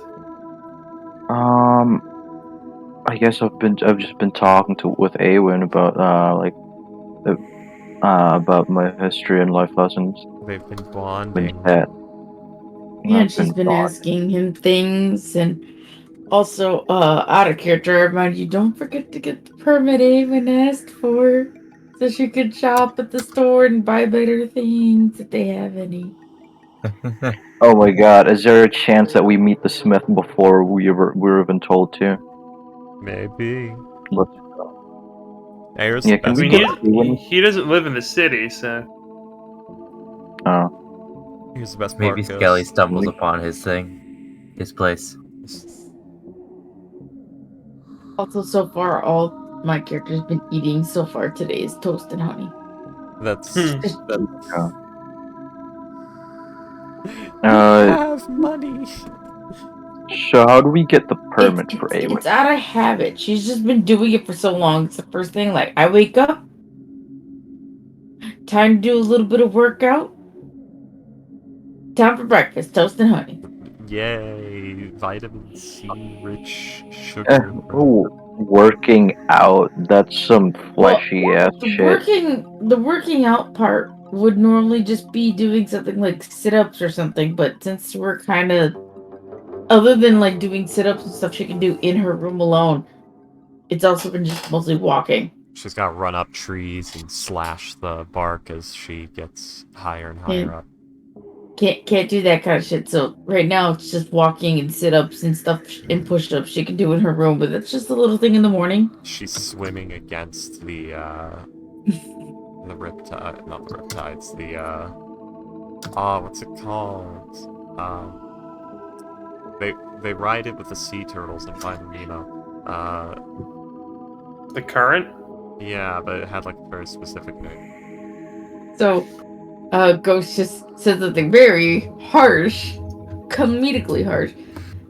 I guess I've just been talking with Awen about about my history and life lessons. They've been bonding. Yeah, she's been asking him things, and also, out of character, I remind you, don't forget to get the permit Awen asked for, so she could shop at the store and buy better things if they have any. Oh my god, is there a chance that we meet the Smith before we were even told to? Maybe. Let's Here's Yeah, the can best we I mean, get he doesn't live in the city, so... Oh. Here's the best Maybe part, Skelly Ghost. stumbles upon his thing. His place. Also, so far, all my character's been eating so far today is toast and honey. That's Hmm. that. Uh, You have money. So how do we get the permit for It's Awa? out of habit. She's just been doing it for so long. It's the first thing. Like, I wake up, time to do a little bit of workout. Time for breakfast, toast and honey. Yay! Vitamin C rich sugar. Working out, that's some fleshy ass shit. The working out part would normally just be doing something like sit-ups or something, but since we're kind of, other than like doing sit-ups and stuff she can do in her room alone, it's also been just mostly walking. She's got to run up trees and slash the bark as she gets higher and higher up. Can't do that kind of shit. So right now it's just walking and sit-ups and stuff and push-ups she can do in her room, but it's just a little thing in the morning. She's swimming against the riptide, not the riptides, the what's it called? They ride it with the sea turtles and find Nemo. The current? Yeah, but it had like a very specific name. So Ghost just said something very harsh, comedically harsh.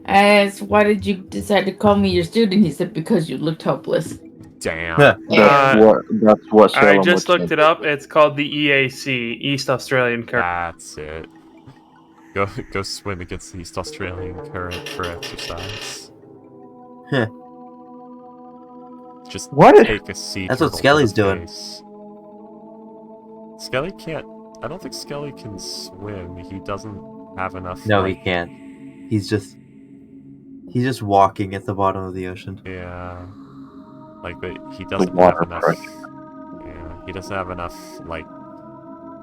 As why did you decide to call me your student? He said because you looked hopeless. Damn. Yeah. That's what Salem I just would looked say. it up. It's called the EAC, East Australian Current. That's it. Go swim against the East Australian current for exercise. Huh. Just What? take a sea That's what turtle to Skelly's the doing. face. Skelly can't. I don't think Skelly can swim. He doesn't have enough. No, he like, can't. He's just walking at the bottom of the ocean. Yeah. Like, but he doesn't water have enough. pressure. Yeah, he doesn't have enough like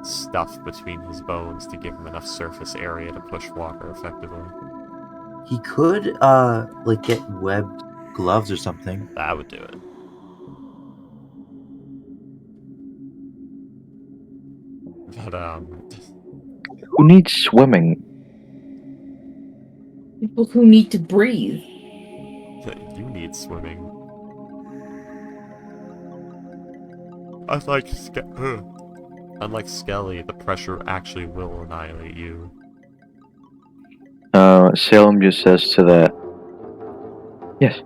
stuff between his bones to give him enough surface area to push water effectively. He could like get webbed gloves or something. That would do it. But Who needs swimming? People who need to breathe. you need swimming. Unlike Skelly, the pressure actually will annihilate you. Salem just says to that. Yes.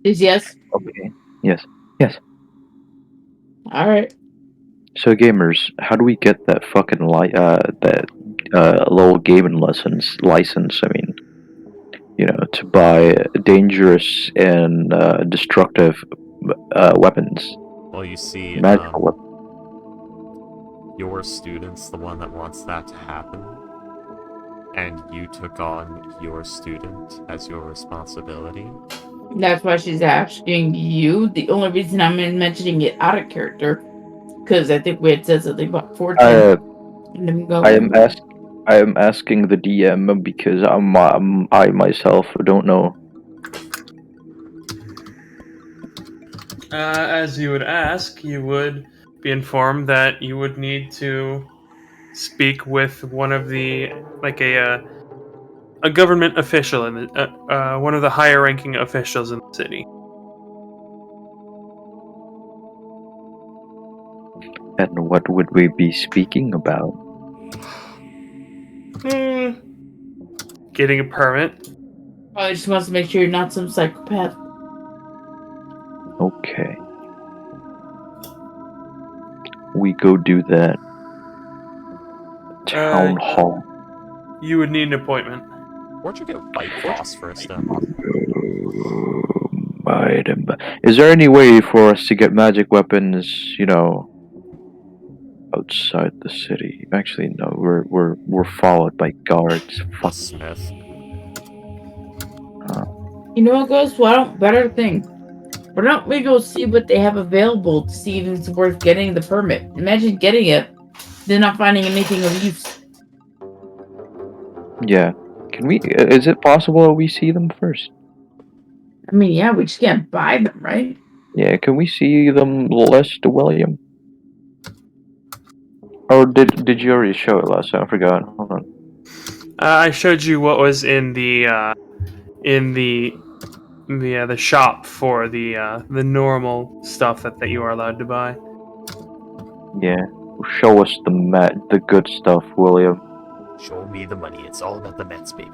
Is yes. Okay. Yes. Yes. All right. So gamers, how do we get that fucking little gaming license? I mean, to buy dangerous and destructive weapons, Well, you see, magical weapons. your student's the one that wants that to happen, and you took on your student as your responsibility. That's why she's asking you. The only reason I'm mentioning it out of character, because I think we had said something about fortune. I am asking the DM because I myself don't know. As you would ask, you would be informed that you would need to speak with one of the a government official in the one of the higher ranking officials in the city. And what would we be speaking about? Getting a permit. I just wants to make sure you're not some psychopath. Okay. We go do that. Town hall. You would need an appointment. Where'd you get white phosphorus then? Is there any way for us to get magic weapons, outside the city? Actually, no. We're followed by guards. Fuck. Smith. You know what, Ghost? Better thing. Why don't we go see what they have available to see if it's worth getting the permit? Imagine getting it, then not finding anything of use. Yeah. Can we? Is it possible that we see them first? I mean, yeah, we just can't buy them, right? Yeah. Can we see them, Lester William? Or did you already show it last time? I forgot. Hold on. I showed you what was in the the shop for the normal stuff that you are allowed to buy. Yeah. Show us the good stuff, William. Show me the money. It's all about the Mets, baby.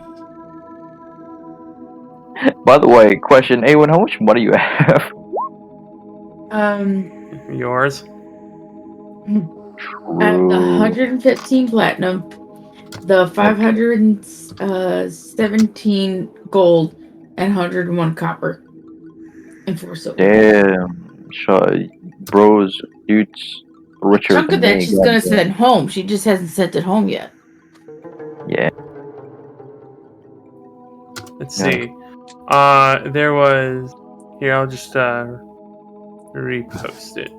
By the way, question, Awen, how much money you have? Yours. I have the True. 115 platinum, the 517 gold, and 101 copper, and 4 silver. Damn. Bros, dude's richer Chunk than of that me. she's gonna goddamn. send home. She just hasn't sent it home yet. Yeah. Let's Yeah. see. There was. Here, I'll just repost it.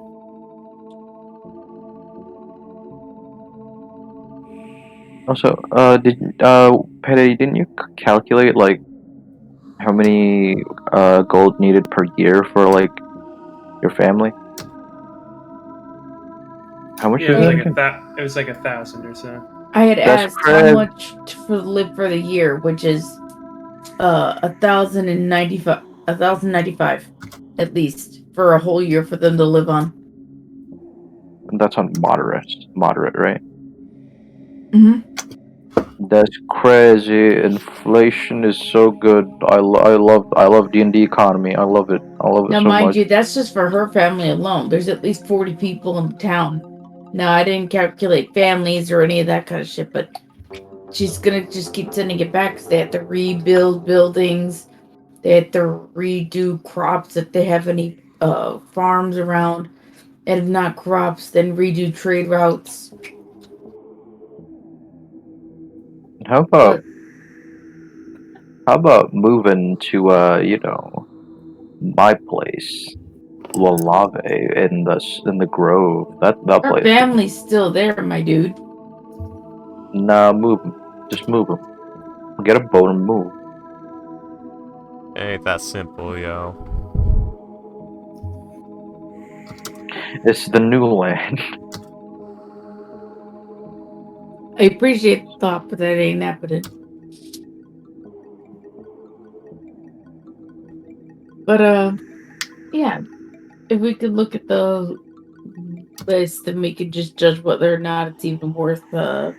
Also, Petty, didn't you calculate like how many gold needed per year for like your family? How much Yeah, is it was that like again? it was like 1,000 or so. I had That's asked how crazy. much to live for the year, which is 1,095 at least for a whole year for them to live on. That's on moderate, right? Mm-hmm. That's crazy. Inflation is so good. I love D&D economy. I love it. I love it Now, so mind much. you, that's just for her family alone. There's at least 40 people in the town. Now, I didn't calculate families or any of that kind of shit, but she's gonna just keep sending it back because they have to rebuild buildings. They have to redo crops if they have any farms around. And if not crops, then redo trade routes. How about moving to my place, Lalave in the Grove. That Her place. family's still there, my dude. Nah, move 'em. Just move 'em. Get a boat and move. Ain't that simple, yo. It's the new land. I appreciate the thought, but that ain't happening. But yeah, if we could look at the list, then we could just judge whether or not it's even worth getting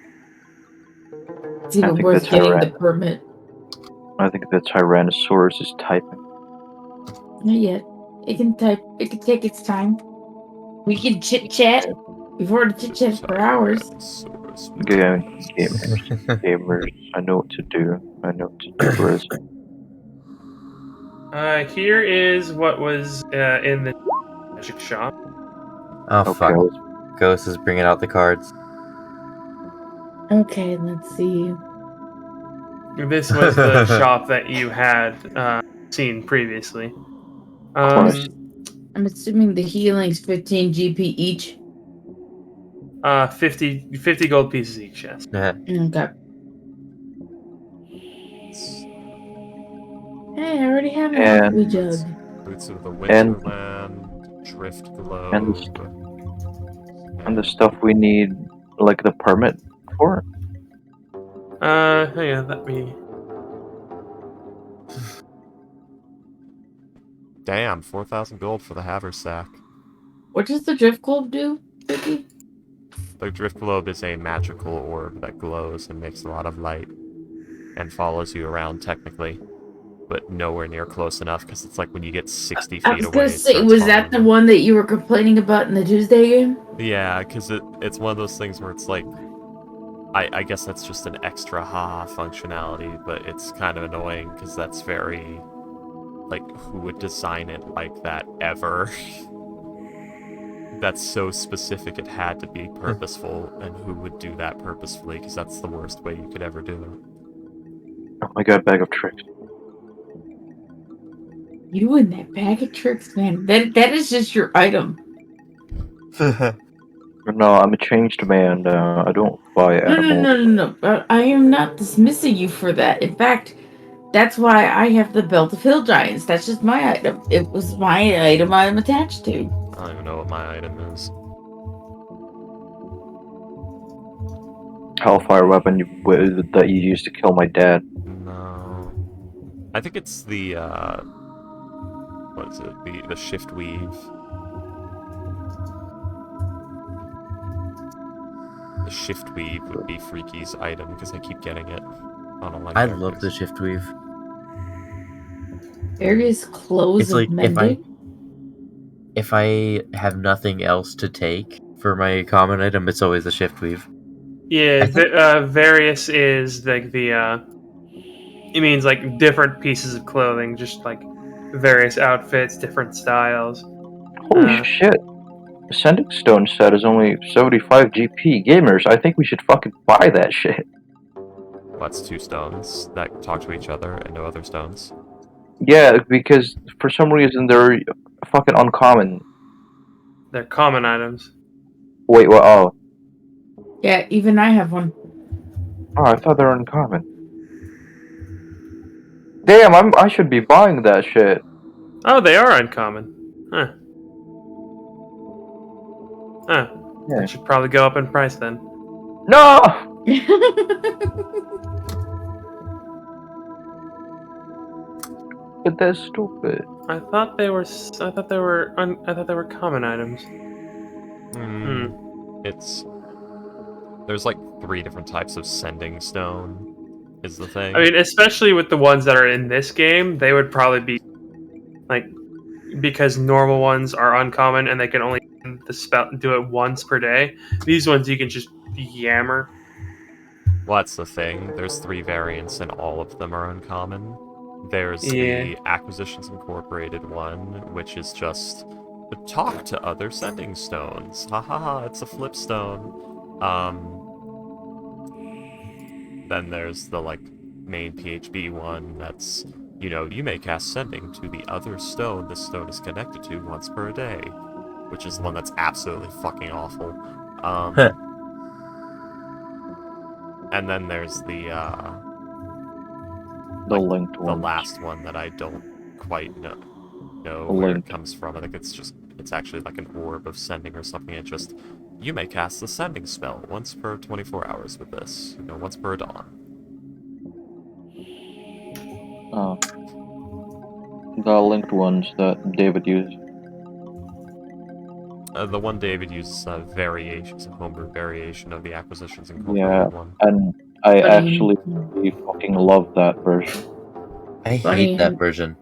the permit. I think the Tyrannosaurus is typing. Not yet. It can type. It can take its time. We can chit chat. We've already chit chatted for hours. Gamers. I know what to do. Bros. Here is what was in the magic shop. Oh Okay. fuck. Ghost is bringing out the cards. Okay, let's see. This was the shop that you had seen previously. I'm assuming the healing's 15 GP each. 50 gold pieces each, yes. Yeah. Okay. Hey, I already have an alchemy jug. Boots of the Winterland, Drift Globe. And the stuff we need, like the permit for. Hang on, let me. Damn, 4,000 gold for the haversack. What does the drift globe do, Vicky? The Drift Globe is a magical orb that glows and makes a lot of light and follows you around technically, but nowhere near close enough because it's like when you get 60 feet away. I was gonna say, was that the one that you were complaining about in the Tuesday game? Yeah, because it's one of those things where it's like, I guess that's just an extra haha functionality, but it's kind of annoying because that's very, like, who would design it like that ever? That's so specific it had to be purposeful, and who would do that purposefully, because that's the worst way you could ever do it. Oh my god, bag of tricks. You and that bag of tricks, man. That is just your item. No, I'm a changed man. I don't buy animals. No. I am not dismissing you for that. In fact, that's why I have the Belt of Hill Giants. That's just my item. It was my item I'm attached to. I don't even know what my item is. Hellfire weapon that you used to kill my dad. No. I think it's the what is it? The shift weave. The shift weave would be Freaky's item because I keep getting it on all my I characters. love the shift weave. Various clothes It's of like mending. if I have nothing else to take for my common item, it's always the shift weave. Yeah, I think- various is like the. It means like different pieces of clothing, just like various outfits, different styles. Holy shit. The Sending Stone set is only 75 GP. Gamers, I think we should fucking buy that shit. That's 2 stones that talk to each other and no other stones. Yeah, because for some reason they're fucking uncommon. They're common items. Wait, what? Oh. Yeah, even I have one. Oh, I thought they were uncommon. Damn, I should be buying that shit. Oh, they are uncommon. Huh. Huh. Yeah. That should probably go up in price then. No! But that's stupid. I thought they were. I thought they were common items. It's there's like 3 different types of sending stone. Is the thing. I mean, especially with the ones that are in this game, they would probably be like because normal ones are uncommon and they can only do it once per day. These ones you can just yammer. Well, that's the thing. There's 3 variants and all of them are uncommon. There's Yeah. the Acquisitions Incorporated one, which is just talk to other sending stones. Ha ha ha, it's a flip stone. Then there's the like main PHB one that's, you may cast sending to the other stone this stone is connected to once per day, which is the one that's absolutely fucking awful. And then there's the linked the one. last one that I don't quite know The where link. it comes from. I think it's actually like an orb of sending or something. It just, you may cast the sending spell once per 24 hours with this, once per dawn. Oh. The linked ones that David used. The one David uses a homebrew variation of the Acquisitions Yeah, Incorporated one. and I Funny. actually really fucking love that version. I Funny. hate that version.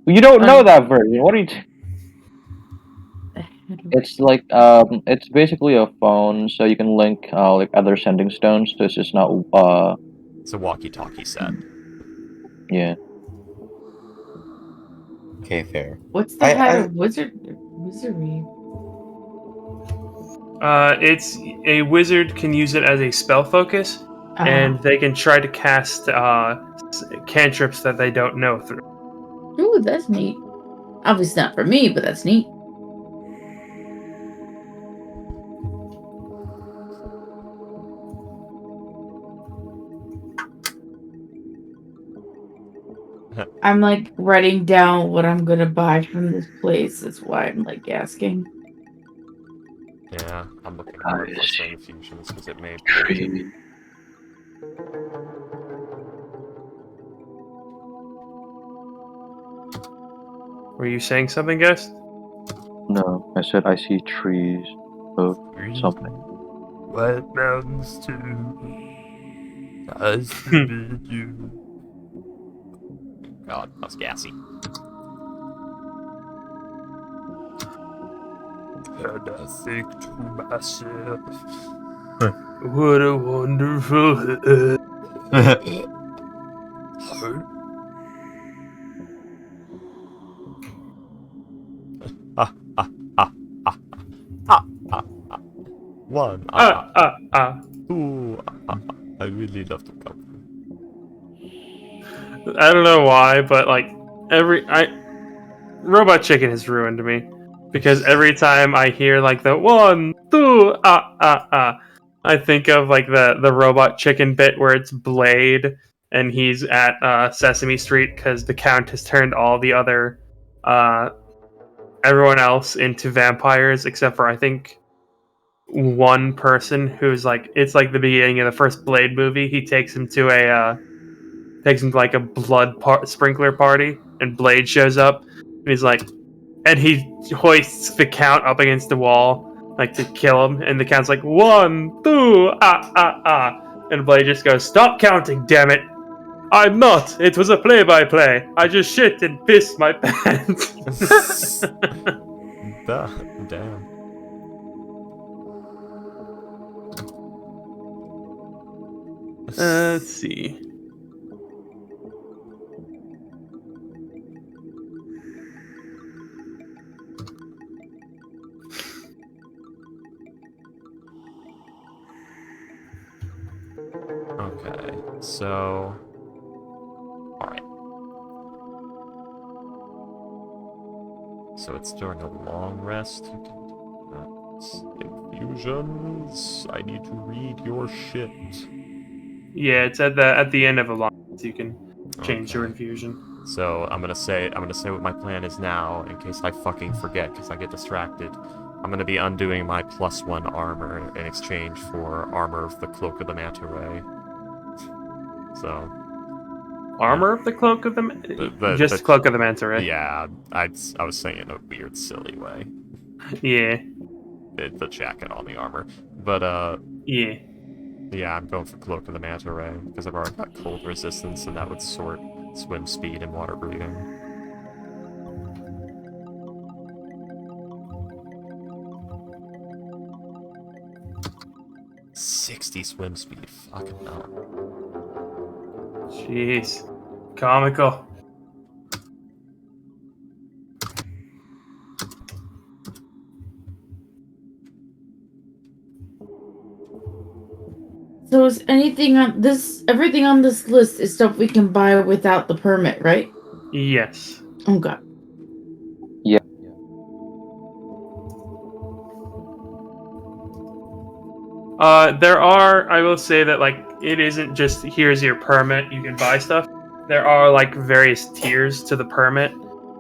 You don't know Funny. that version. What are you? It's like it's basically a phone, so you can link like other sending stones. So it's just not It's a walkie-talkie set. yeah. Okay, fair. What's the head of wizardry? It's a wizard can use it as a spell focus, and they can try to cast cantrips that they don't know through. Ooh, that's neat. Obviously not for me, but that's neat. I'm like writing down what I'm gonna buy from this place. That's why I'm like asking. Yeah, I'm looking hard for Stone Fusions because it may Tree. Were you saying something, Guest? No, I said I see trees of something. White mountains too. I see you. God, that was gassy. And I think to myself, What a wonderful heart. One. Two. I really love to come. I don't know why, but like Robot Chicken has ruined me because every time I hear like the 1, 2, I think of like the Robot Chicken bit where it's Blade and he's at Sesame Street because the Count has turned all the other everyone else into vampires except for I think one person who's like it's like the beginning of the first Blade movie. He takes him to like a blood sprinkler party, and Blade shows up. he's like, and he hoists the count up against the wall, like to kill him, and the count's like 1, 2, and Blade just goes, "Stop counting, damn it! I'm not. It was a play-by-play. I just shit and pissed my pants." Damn. Let's see. Okay, so... Alright. So it's during a long rest. You can infusions. I need to read your shit. Yeah, it's at the end of a long, so you can change your Okay. infusion. So I'm gonna say what my plan is now, in case I fucking forget, because I get distracted. I'm gonna be undoing my +1 armor in exchange for armor of the Cloak of the Manta Ray. So Armor of the Cloak of the just Cloak of the Manta Ray. yeah, I was saying it in a weird, silly way. Yeah. The jacket on the armor, but Yeah. yeah, I'm going for Cloak of the Manta Ray because I've already got cold resistance, and that would sort swim speed and water breathing. 60 swim speed. Fucking no. Jeez. Comical. So is anything on this? Everything on this list is stuff we can buy without the permit, right? Yes. Okay. There are, I will say that, like, it isn't just here's your permit, you can buy stuff. There are, like, various tiers to the permit.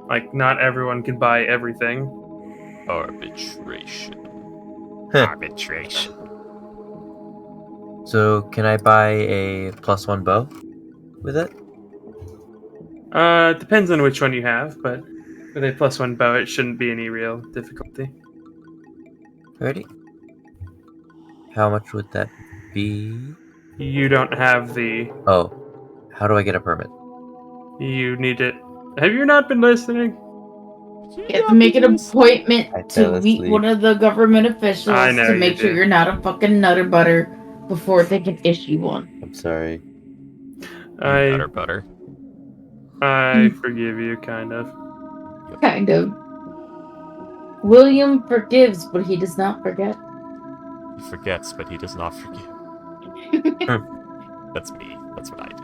Like, not everyone can buy everything. Arbitration. Huh. Arbitration. So, can I buy a +1 bow with it? It depends on which one you have, but with a +1 bow, it shouldn't be any real difficulty. Ready? How much would that be? You don't have the... Oh, how do I get a permit? You need it. Have you not been listening? You have to make an appointment I to fell meet asleep. one of the government officials I know to you make sure did. you're not a fucking nutter butter before they can issue one. I'm sorry. Butter butter. I forgive you, kind of. Kind of. William forgives, but he does not forget. He forgets, but he does not forgive. That's me. That's what I do.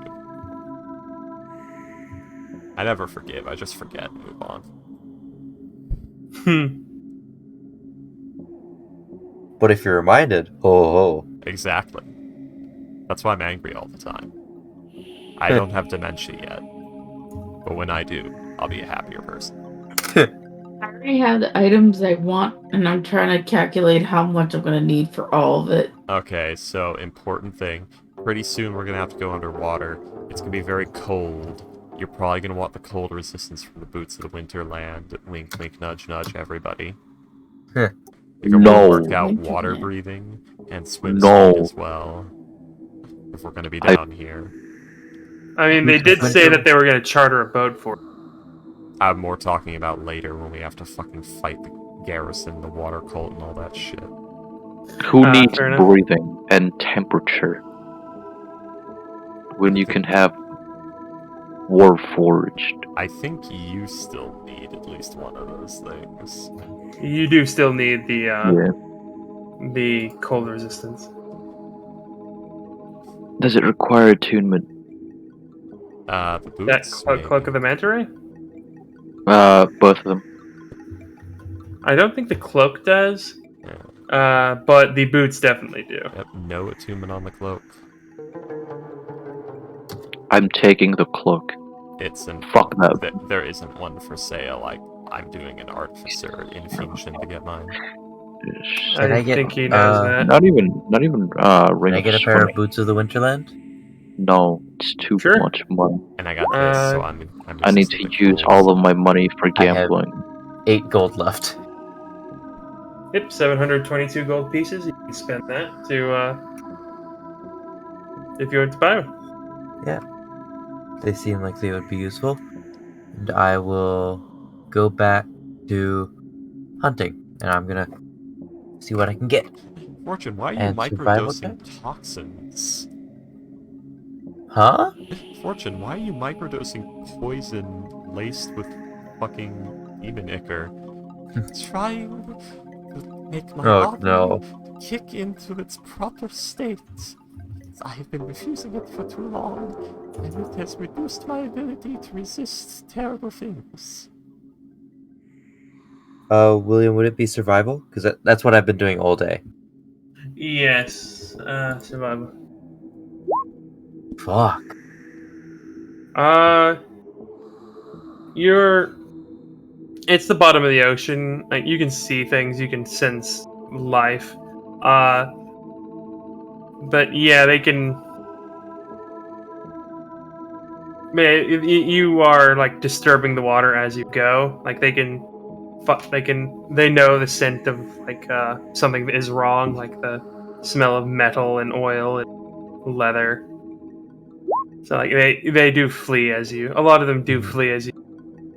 I never forgive. I just forget and move on. But if you're reminded, ho ho. Exactly. That's why I'm angry all the time. I don't have dementia yet. But when I do, I'll be a happier person. I already have the items I want, and I'm trying to calculate how much I'm going to need for all of it. Okay, so important thing. Pretty soon we're gonna have to go underwater. It's gonna be very cold. You're probably gonna want the cold resistance from the boots of the Winterland. Wink, wink, nudge, nudge, everybody. Huh. You're gonna No. work out water Winterland. breathing and swim No. speed as well. If we're gonna be down here. I mean, they did say that they were going to charter a boat for it. I'm more talking about later when we have to fucking fight the garrison, the water cult, and all that shit. Who needs fair enough. breathing and temperature when you can have Warforged? I think you still need at least one of those things. You do still need the Yeah. the cold resistance. Does it require attunement? The That boots. cloak of the Manta Ray? Both of them. I don't think the cloak does, Yeah. but the boots definitely do. Yep, no attunement on the cloak. I'm taking the cloak. It's an Fuck that. there isn't one for sale. I'm doing an artificer infusion to get mine. Can I get, think he knows that. Not even Can ring I of get a pair of swimming. boots of the Winterland? No, it's too Sure. much money. And I got this, so I'm I need to use all of my money for I have- gambling. 8 gold left. Yep, 722 gold pieces. You can spend that to, if you want to buy one. They seem like they would be useful. And I will go back to hunting. And I'm gonna see what I can get. Fortune, why are you And survival microdosing toxins? Huh? Fortune, why are you microdosing poison laced with fucking demon ichor? Trying to make my Oh, body no. kick into its proper state. I have been refusing it for too long, and it has reduced my ability to resist terrible things. William, would it be survival? Because that's what I've been doing all day. Yes, survival. Fuck. It's the bottom of the ocean. Like, you can see things, you can sense life. But yeah, they can. You are like disturbing the water as you go. Like they know the scent of like something is wrong, like the smell of metal and oil and leather. So like they do flee as you. A lot of them do flee as you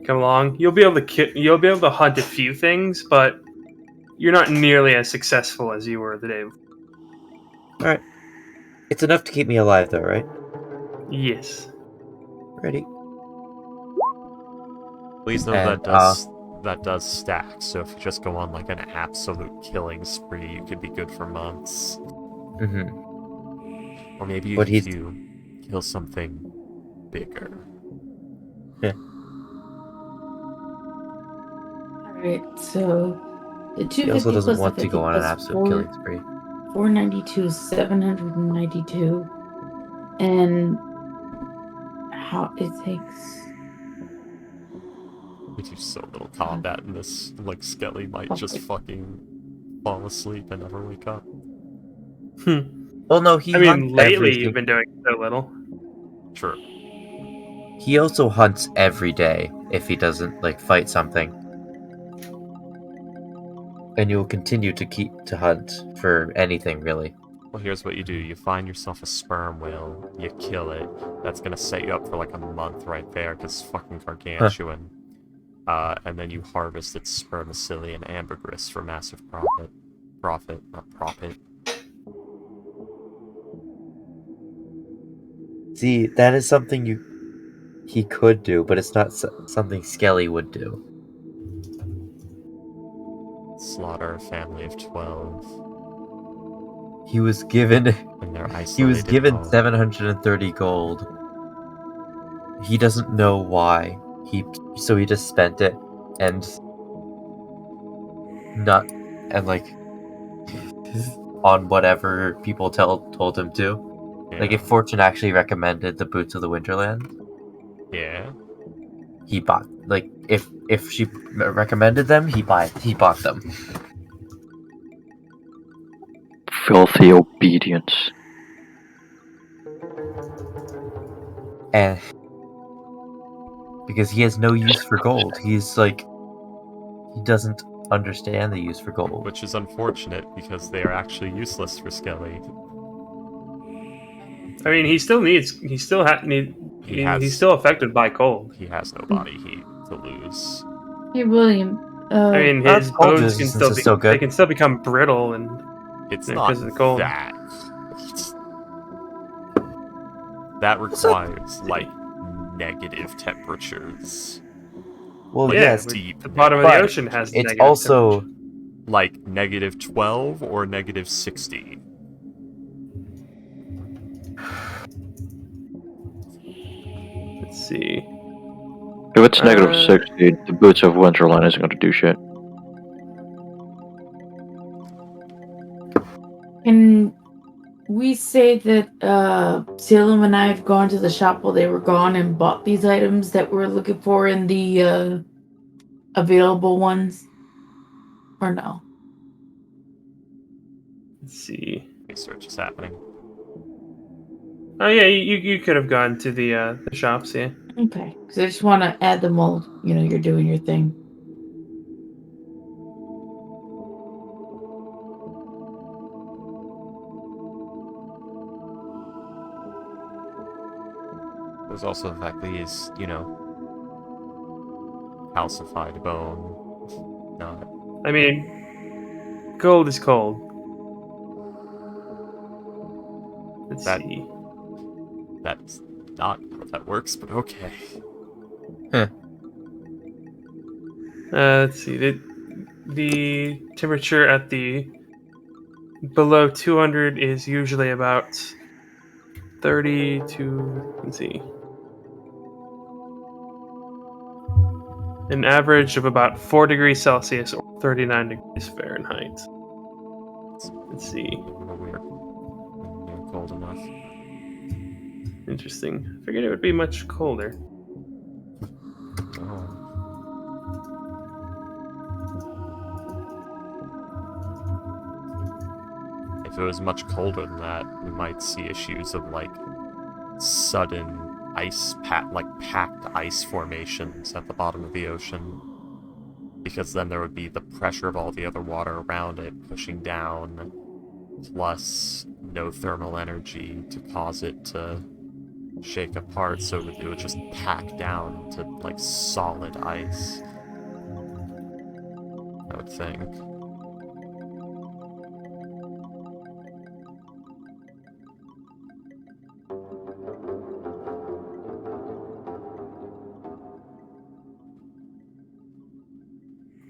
come along. You'll be able to hunt a few things, but you're not nearly as successful as you were the day before. Alright. It's enough to keep me alive, though, right? Yes. Ready. Please know And, that does stack, so if you just go on like an absolute killing spree, you could be good for months. Mm-hmm. Or maybe But if you kill something bigger. Yeah. Alright, so the He also 250 doesn't plus want the to 50 go on an plus absolute killing spree. 492, 792. And how it takes. We do so little combat in this, like Skelly might just Okay. fucking fall asleep and never wake up. Well, no, he I mean, hunts lately every you've been doing so little. True. He also hunts every day if he doesn't, like, fight something. And you'll continue to hunt for anything, really. Well, here's what you do. You find yourself a sperm whale, you kill it. That's gonna set you up for like a month right there, because it's fucking gargantuan. And then you harvest its spermacilli and ambergris for massive profit. Profit, not profit. See, that is something he could do, but it's not something Skelly would do. Slaughter a family of 12 He was given in their he was isolated given home. 730 gold. He doesn't know why. So he just spent it and on whatever people told him to. Yeah. Like if Fortune actually recommended the Boots of the Winterland, Yeah. he bought. Like if she recommended them, he bought them. Filthy obedience. And because he has no use for gold, he doesn't understand the use for gold. Which is unfortunate because they are actually useless for Skelly. I mean, he's still affected by cold. He has no body heat to lose. Hey, William. I mean, Our his cold bones can resistance still is be so good. they can still become brittle and It's Yeah, not 'cause of the cold. that. That requires like negative temperatures. Well, yeah, yes, deep. the bottom of the but ocean has it's negative also temperature. Like negative 12 or negative 60. Let's see. If it's negative Uh, 60, the Boots of Winterland isn't going to do shit. Can we say that Salem and I have gone to the shop while they were gone and bought these items that we're looking for in the available ones? Or no? Let's see. Research is happening. Oh yeah, you could have gone to the shops, yeah. Okay, because I just want to add them all. You're doing your thing. There's also the fact that he's, calcified bone. Not. I mean, gold is cold. Let's That- see. That's not how that works, but okay. Let's see. The temperature at the below 200 is usually about 30 to, let's see, an average of about 4 degrees Celsius or 39 degrees Fahrenheit. Let's see. Weird. Cold enough. Interesting. I figured it would be much colder. Oh. If it was much colder than that, we might see issues of sudden packed ice formations at the bottom of the ocean. Because then there would be the pressure of all the other water around it pushing down, plus no thermal energy to cause it to shake apart, so it would just pack down into solid ice. I would think.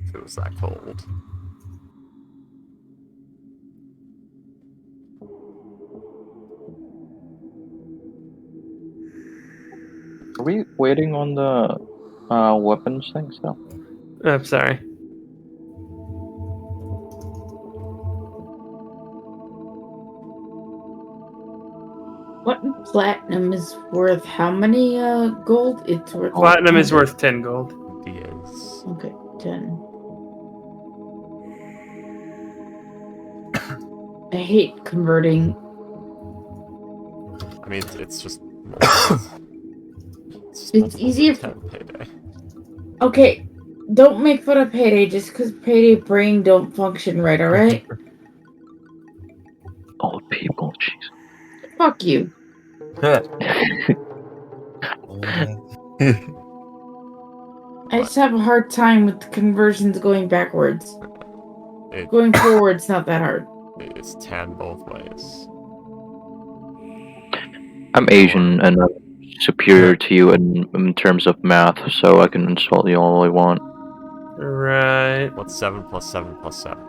If it was that cold. Are we waiting on the weapons thing still? I'm sorry. What platinum is worth how many gold? It's worth Platinum is 100. worth 10 gold. It is. Okay, 10. I hate converting. I mean, it's just. It's easier for. 10 payday. Okay, don't make fun of Payday just because Payday brain don't function right, alright? Old people, jeez. Fuck you. I just have a hard time with the conversions going backwards. Going forward's not that hard. It's 10 both ways. I'm Asian and I'm superior to you in terms of math, so I can insult you all I want. Right. What's 7 plus 7 plus 7?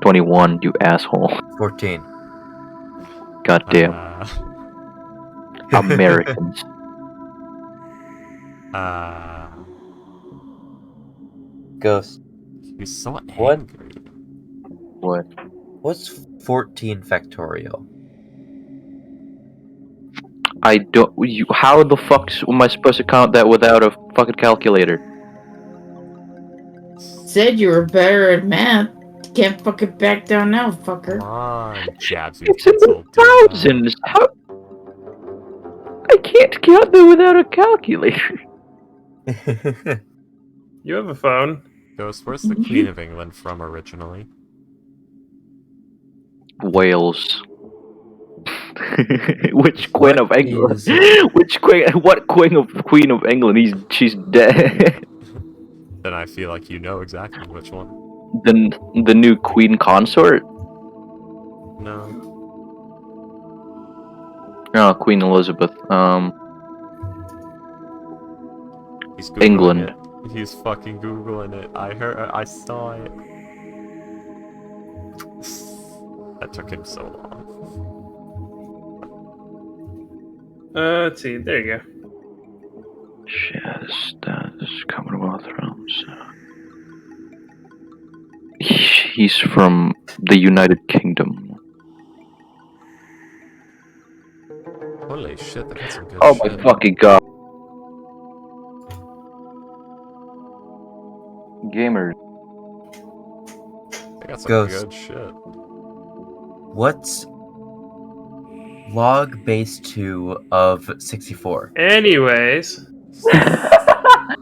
21, you asshole. 14. God damn. Americans. Ghost. You're so What? angry. What? What's 14 factorial? I don't. How the fuck am I supposed to count that without a fucking calculator? Said you were better at math. Can't fucking back down now, fucker. Come on, jabs with It's in pencil. the thousands. How? I can't count that without a calculator. You have a phone. Ghost, where's the Queen of England from originally? Wales. Which Queen of England? is- Which Queen? What Queen of England? She's dead. Then I feel like you know exactly which one. The new Queen consort? No. Oh, Queen Elizabeth. He's Googling England. it. He's fucking Googling it. I saw it. That took him so long. Let's see. There you go. Status Commonwealth realms. He's from the United Kingdom. Holy shit, that got some good Oh shit. my fucking god. Gamers. They got some Ghost. good shit. What's log base 2 of 64. Anyways, I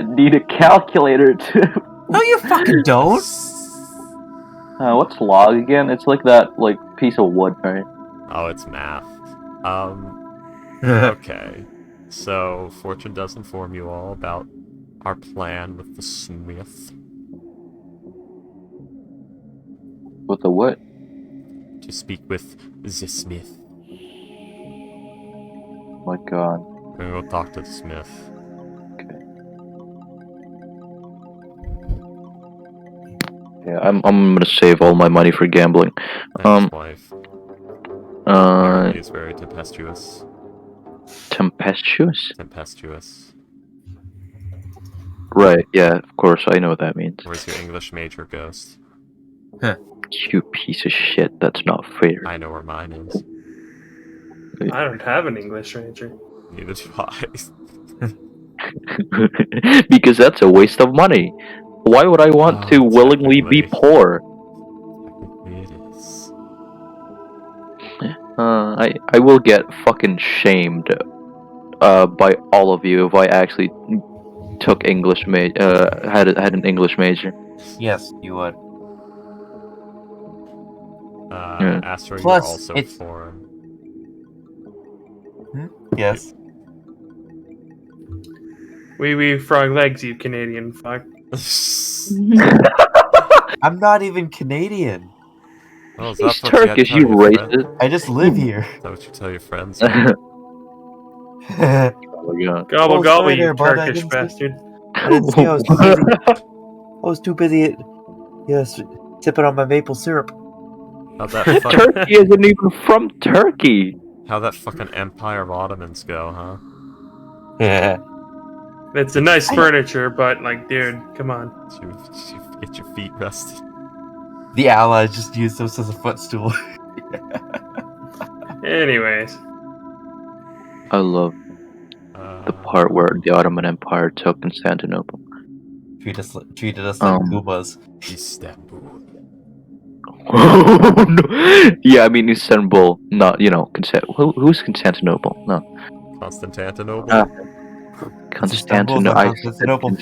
need a calculator too. No, you fucking don't. What's log again? It's like that piece of wood, right? Oh, it's math. Okay. So, Fortune does inform you all about our plan with the smith. With the what? To speak with the smith. Oh my god. We're gonna go talk to the smith. Yeah, I'm gonna save all my money for gambling. And his wife. Apparently is very tempestuous. Tempestuous? Tempestuous. Right, yeah, of course, I know what that means. Where's your English major, Ghost? You piece of shit, that's not fair. I know where mine is. I don't have an English major. Neither do I. Because that's a waste of money. Why would I want to willingly be poor? Technically it is. I will get fucking shamed by all of you if I actually took English had an English major. Yes, you would. Astro, Plus, you're also it's- foreign. Yes. Wee frog legs, you Canadian fuck. I'm not even Canadian. Oh, is He's that what Turkish, tell you your racist. friend- I just live here. Is that what you tell your friends? Oh my god. Gobble Oh, gobble, sorry you there, bud, I Turkish didn't see- bastard. I didn't see I was too busy. I was too busy. Yes, sipping on my maple syrup. How'd that fucking, Turkey isn't even from Turkey. how'd that fucking Empire of Ottomans go, huh? Yeah. It's a nice furniture, but like, dude, come on. Did you get your feet rested? The Allies just used those as a footstool. Anyways, I love the part where the Ottoman Empire took Constantinople. treated us like Pumas. Istanbul. No. Yeah, I mean Istanbul, not who's Constantinople? No, Constantinople? Constantinople. I said Constantinople.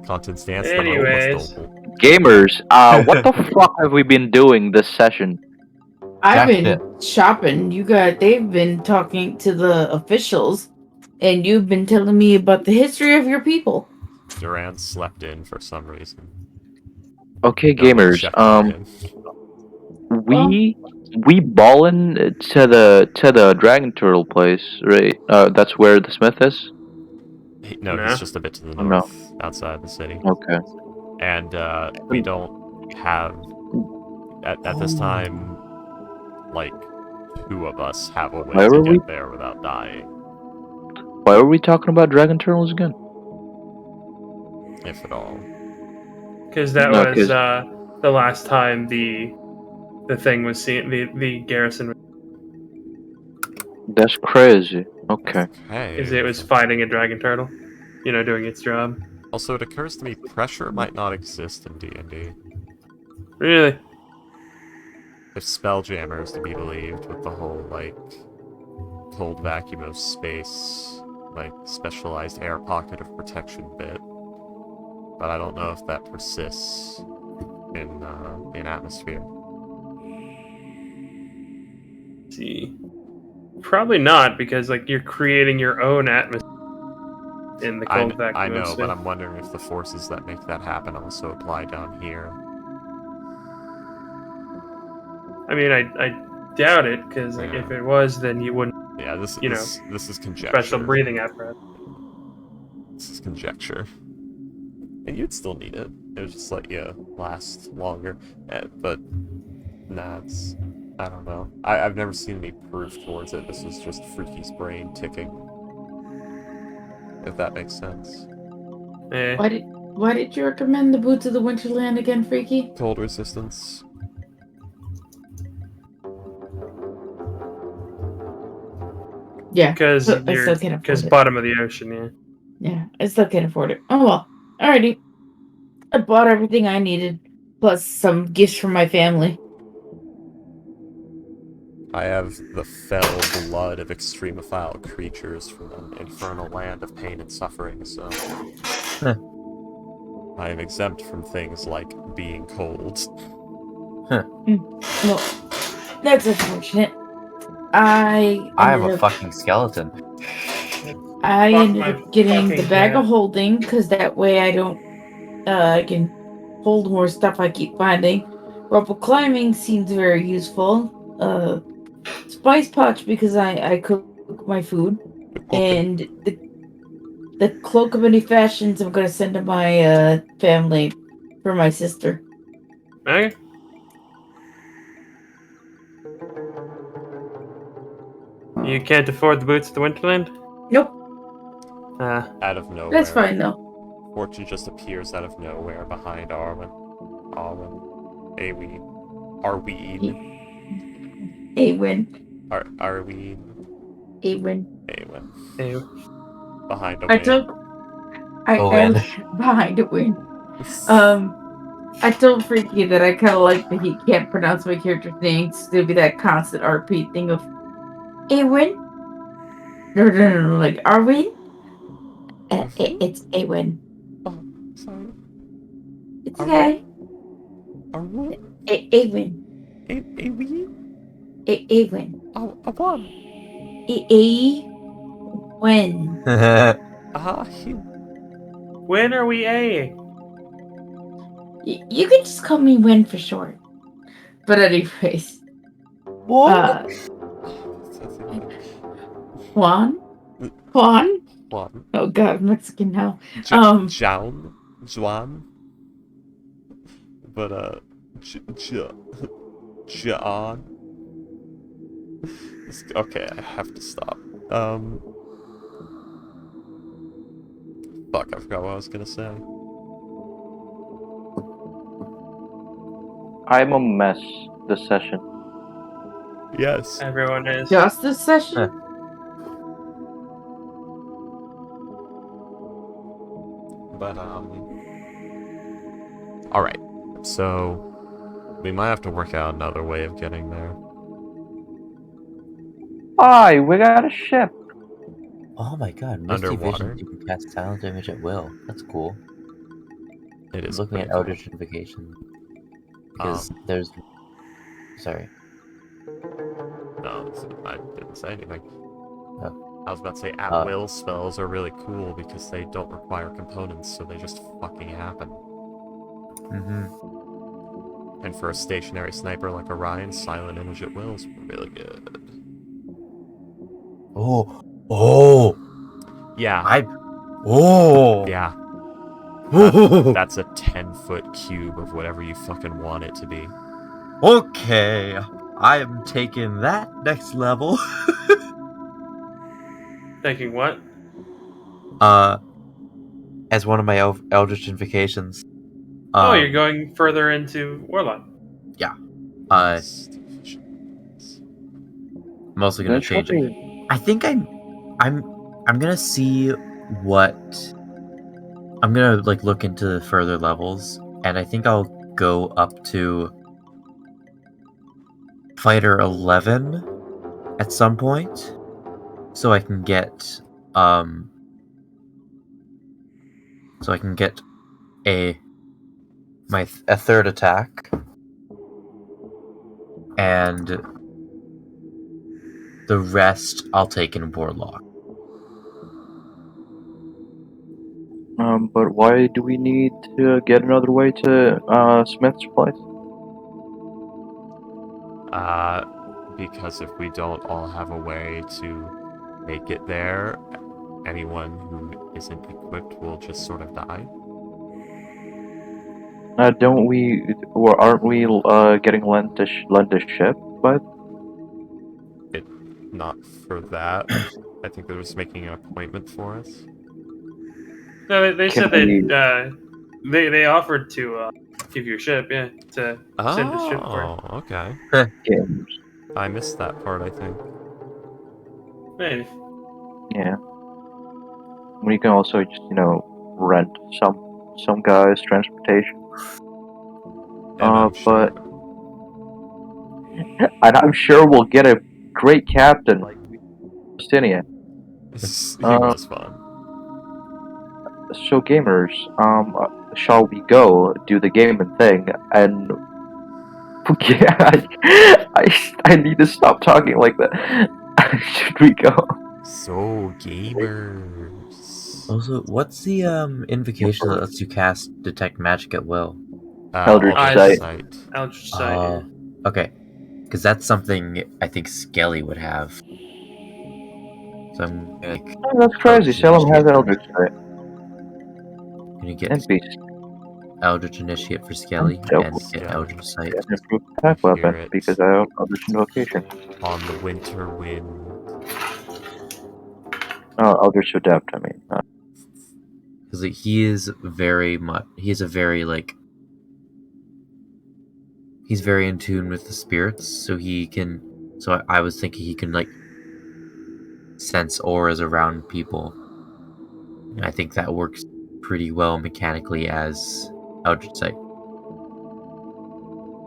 Constantinople. Anyways. Gamers, what the fuck have we been doing this session? I've Jack been shopping. They've been talking to the officials, and you've been telling me about the history of your people. Duran slept in for some reason. Okay, No one gamers, checked on him. we ballin' to the dragon turtle place, right? That's where the smith is. No, Nah. he's just a bit to the Oh, no. north, outside the city. Okay. And we don't have at this time, like, 2 of us have a way Where to were we? get there without dying, Why were we talking about dragon turtles again? if at all. because that No, was 'cause- the last time the thing was seen. The garrison, That's crazy. Okay. Hey. because it was fighting a dragon turtle, doing its job. Also, it occurs to me pressure might not exist in D&D. Really? If Spelljammer is to be believed, with the whole, like, cold vacuum of space, like, specialized air pocket of protection bit. But I don't know if that persists in atmosphere. See, probably not, because like you're creating your own atmosphere in the cold vacuum. I know, of space. but I'm wondering if the forces that make that happen also apply down here. I mean, I doubt it, because like, if it was, then you wouldn't Yeah, this is conjecture. special breathing apparatus. This is conjecture. And you'd still need it. It would just let you last longer. But, nah, I don't know. I've never seen any proof towards it. This is just Freaky's brain ticking. If that makes sense. Eh. Why did you recommend the Boots of the Winterland again, Freaky? Cold resistance. Yeah, Because I still can't afford it. bottom of the ocean, yeah. Yeah, I still can't afford it. Oh well. Alrighty. I bought everything I needed, plus some gifts from my family. I have the fell blood of extremophile creatures from an infernal land of pain and suffering, so I am exempt from things like being cold. Well, that's unfortunate. I I have ended a up fucking skeleton. I Fuck ended my up getting the fucking bag cat. of holding because that way I can hold more stuff I keep finding. Rope climbing seems very useful. Spice pouch because I cook my food, and the cloak of any fashions I'm gonna send to my family for my sister. Okay. You can't afford the boots to Winterland? Nope, Out of nowhere. that's fine though. Fortune just appears out of nowhere behind Arwen. Arwen. Arween. Awin. Arween. Awin. Awen. Ew. Behind a I win. told I Owen. behind a win. I told Freaky that I kind of like that he can't pronounce my character's names. There'll be that constant RP thing of Awin. No, like Arwin. It's Awin. Oh, sorry. It's okay. Arwen? Awin. Aween? Awin. Awan. Awin. Him. When are we A? You can just call me Win for short. But anyways, What? Juan. Juan. Oh God, I'm Mexican now. Juan. But, John. Okay, I have to stop. Fuck, I forgot what I was gonna say. I'm a mess this session. Yes. Everyone is. Justice session. But, alright. So, we might have to work out another way of getting there. Hi, we got a ship. Oh my god, Misty Underwater. Vision, you can cast silent image at will. That's cool. It is Looking pretty at cool. Eldritch Invocation. Because there's... Sorry. No, I didn't say anything. Oh. I was about to say at-will spells are really cool because they don't require components, so they just fucking happen. Mm-hmm. And for a stationary sniper like Orion, silent image at will is really good. Oh! Yeah. Yeah. That's a 10-foot cube of whatever you fucking want it to be. Okay, I am taking that next level. Thinking what? As one of my Eldritch Invocations. You're going further into Warlock. Yeah. I'm also gonna change it. I think I'm gonna see what I'm gonna look into further levels, and I think I'll go up to Fighter 11 at some point, so I can get a third attack, and the rest I'll take in Warlock. But why do we need to get another way to Smith's place? Because if we don't all have a way to make it there, anyone who isn't equipped will just sort of die. Aren't we getting lent a ship? But Not for that. I think they're just making an appointment for us. No, they Can said we- they offered to give you a ship, yeah, to send a ship for you. Oh, okay. games. I missed that part, I think. Maybe. Yeah. We can also just rent some guy's transportation. And I'm sure. And I'm sure we'll get a great captain like Justinian. He was fun. So gamers, shall we go do the gaming thing? And yeah, I need to stop talking like that. Should we go? So gamers. Also, what's the invocation that lets you cast detect magic at will? Eldritch Eldritch Sight. Eldritch Sight. Yeah. Okay, because that's something I think Skelly would have. So I'm gonna, like, Oh, that's crazy. Salem has Eldritch Sight. gonna get And Beast. Eldritch Initiate for Skelly Dope. and get Eldritch Sight. And improved attack You hear weapon it. because I have Eldritch Invocation. On the winter wind. Oh, Eldritch Adept, I mean. Because he is very much. He's a very like. He's very in tune with the spirits, so he can. So I was thinking he can like sense auras around people. And I think that works pretty well mechanically as Eldritch Sight.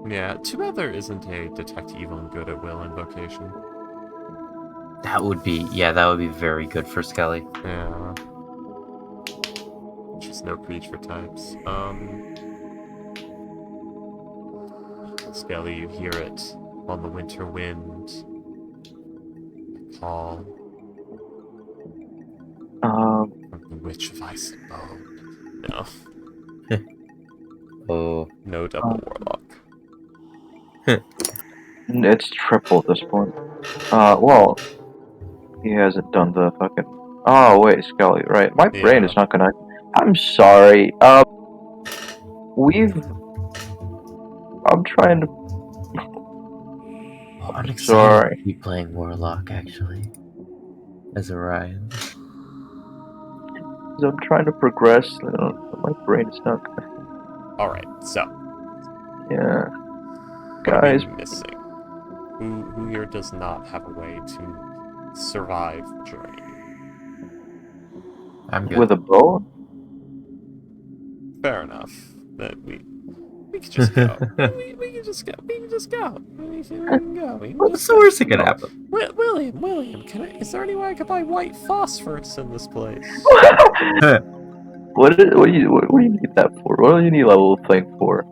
Yeah, too bad there isn't a detect evil and good at will invocation. That would be very good for Skelly. Yeah. Just no creature types. Skelly, you hear it on the winter wind. Call from the Witch of Ice and Bone. No. Oh. No double warlock. It's triple at this point. Well, he hasn't done the fucking. Oh wait, Scully, right? My brain is not gonna. I'm sorry. I'm trying to. I'm excited Sorry. to keep playing Warlock actually. As Orion. I'm trying to progress. My brain is not gonna. Alright, so. Yeah. What are Guys. we missing? Who here does not have a way to survive the journey? I'm good. With a bow? Fair enough. That we can just go. we can just go. We can just go. We can go. We can What's just the go. worst that could happen? William, is there any way I could buy white phosphorus in this place? What do you need that for? What do you need a little thing for?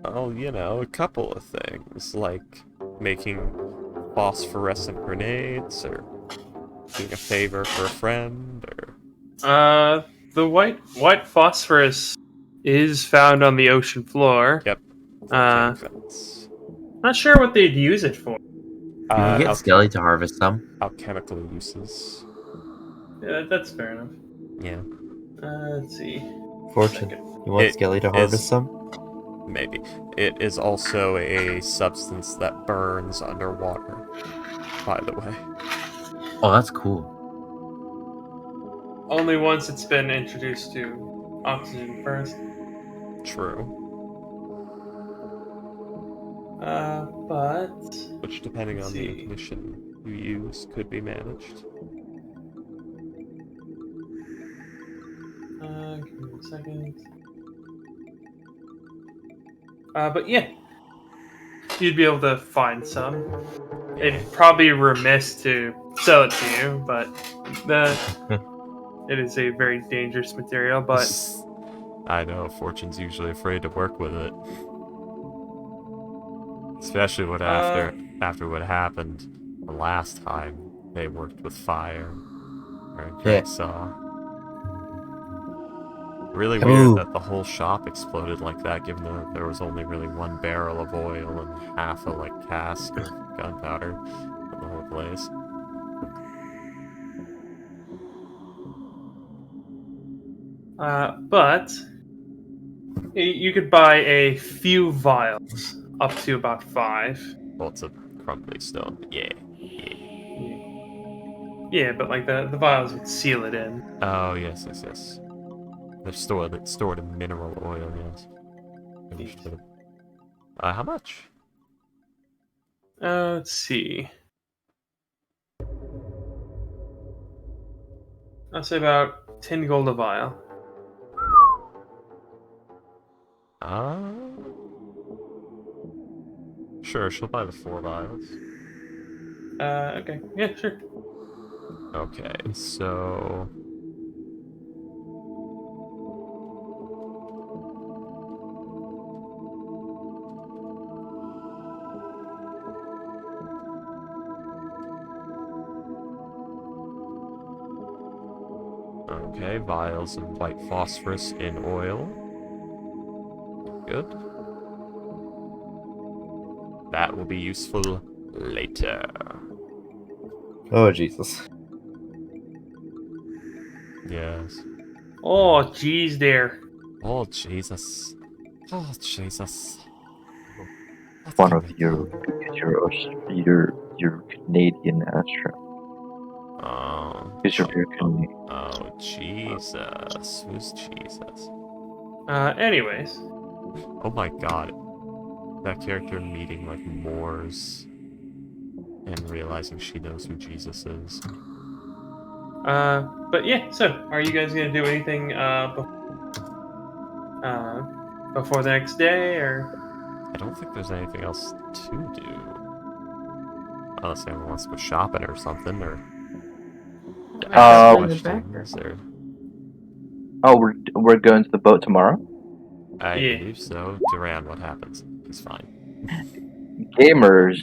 Oh, you know, a couple of things, like making phosphorescent grenades, or doing a favor for a friend, or... The white phosphorus is found on the ocean floor. Yep. Not sure what they'd use it for. You can get Skelly to harvest some. Alchemical uses. Yeah, that's fair enough. Yeah. Let's see. Fortune, you want Skelly to harvest some? Maybe. It is also a substance that burns underwater, by the way. Oh, that's cool. Only once it's been introduced to oxygen first. True. But... Which, depending on the ignition you use, could be managed. Give me a second. But yeah. You'd be able to find some. It'd probably be remiss to sell it to you, but it is a very dangerous material, but... I know, Fortune's usually afraid to work with it. Especially after what happened the last time they worked with fire. Or Jigsaw. Really weird that the whole shop exploded like that, given that there was only really one barrel of oil and half a cask of gunpowder in the whole place. But you could buy a few vials, up to about 5. Well, it's a crumbly stone, but yeah. Yeah, but the vials would seal it in. Oh, yes. They're stored in mineral oil, yes. Understood. How much? Let's see. I'll say about 10 gold a vial. Sure, she'll buy the 4 vials. Okay. Yeah, sure. Okay, so... Okay, vials of white phosphorus in oil. Good. That will be useful later. Oh, Jesus. Yes. Oh, jeez, there. Oh, Jesus. Oh, Jesus. What One can of we your your Canadian accent. Is your Canadian? Oh, Jesus. Who's Jesus? Anyways. Oh my god. That character meeting, like, Moors and realizing she knows who Jesus is. But yeah, so, are you guys gonna do anything, before the next day, or? I don't think there's anything else to do. Unless anyone wants to go shopping or something, or ask in the back. questions, or... Oh, we're going to the boat tomorrow. I Yeah. believe so. Duran, what happens? He's fine. Gamers,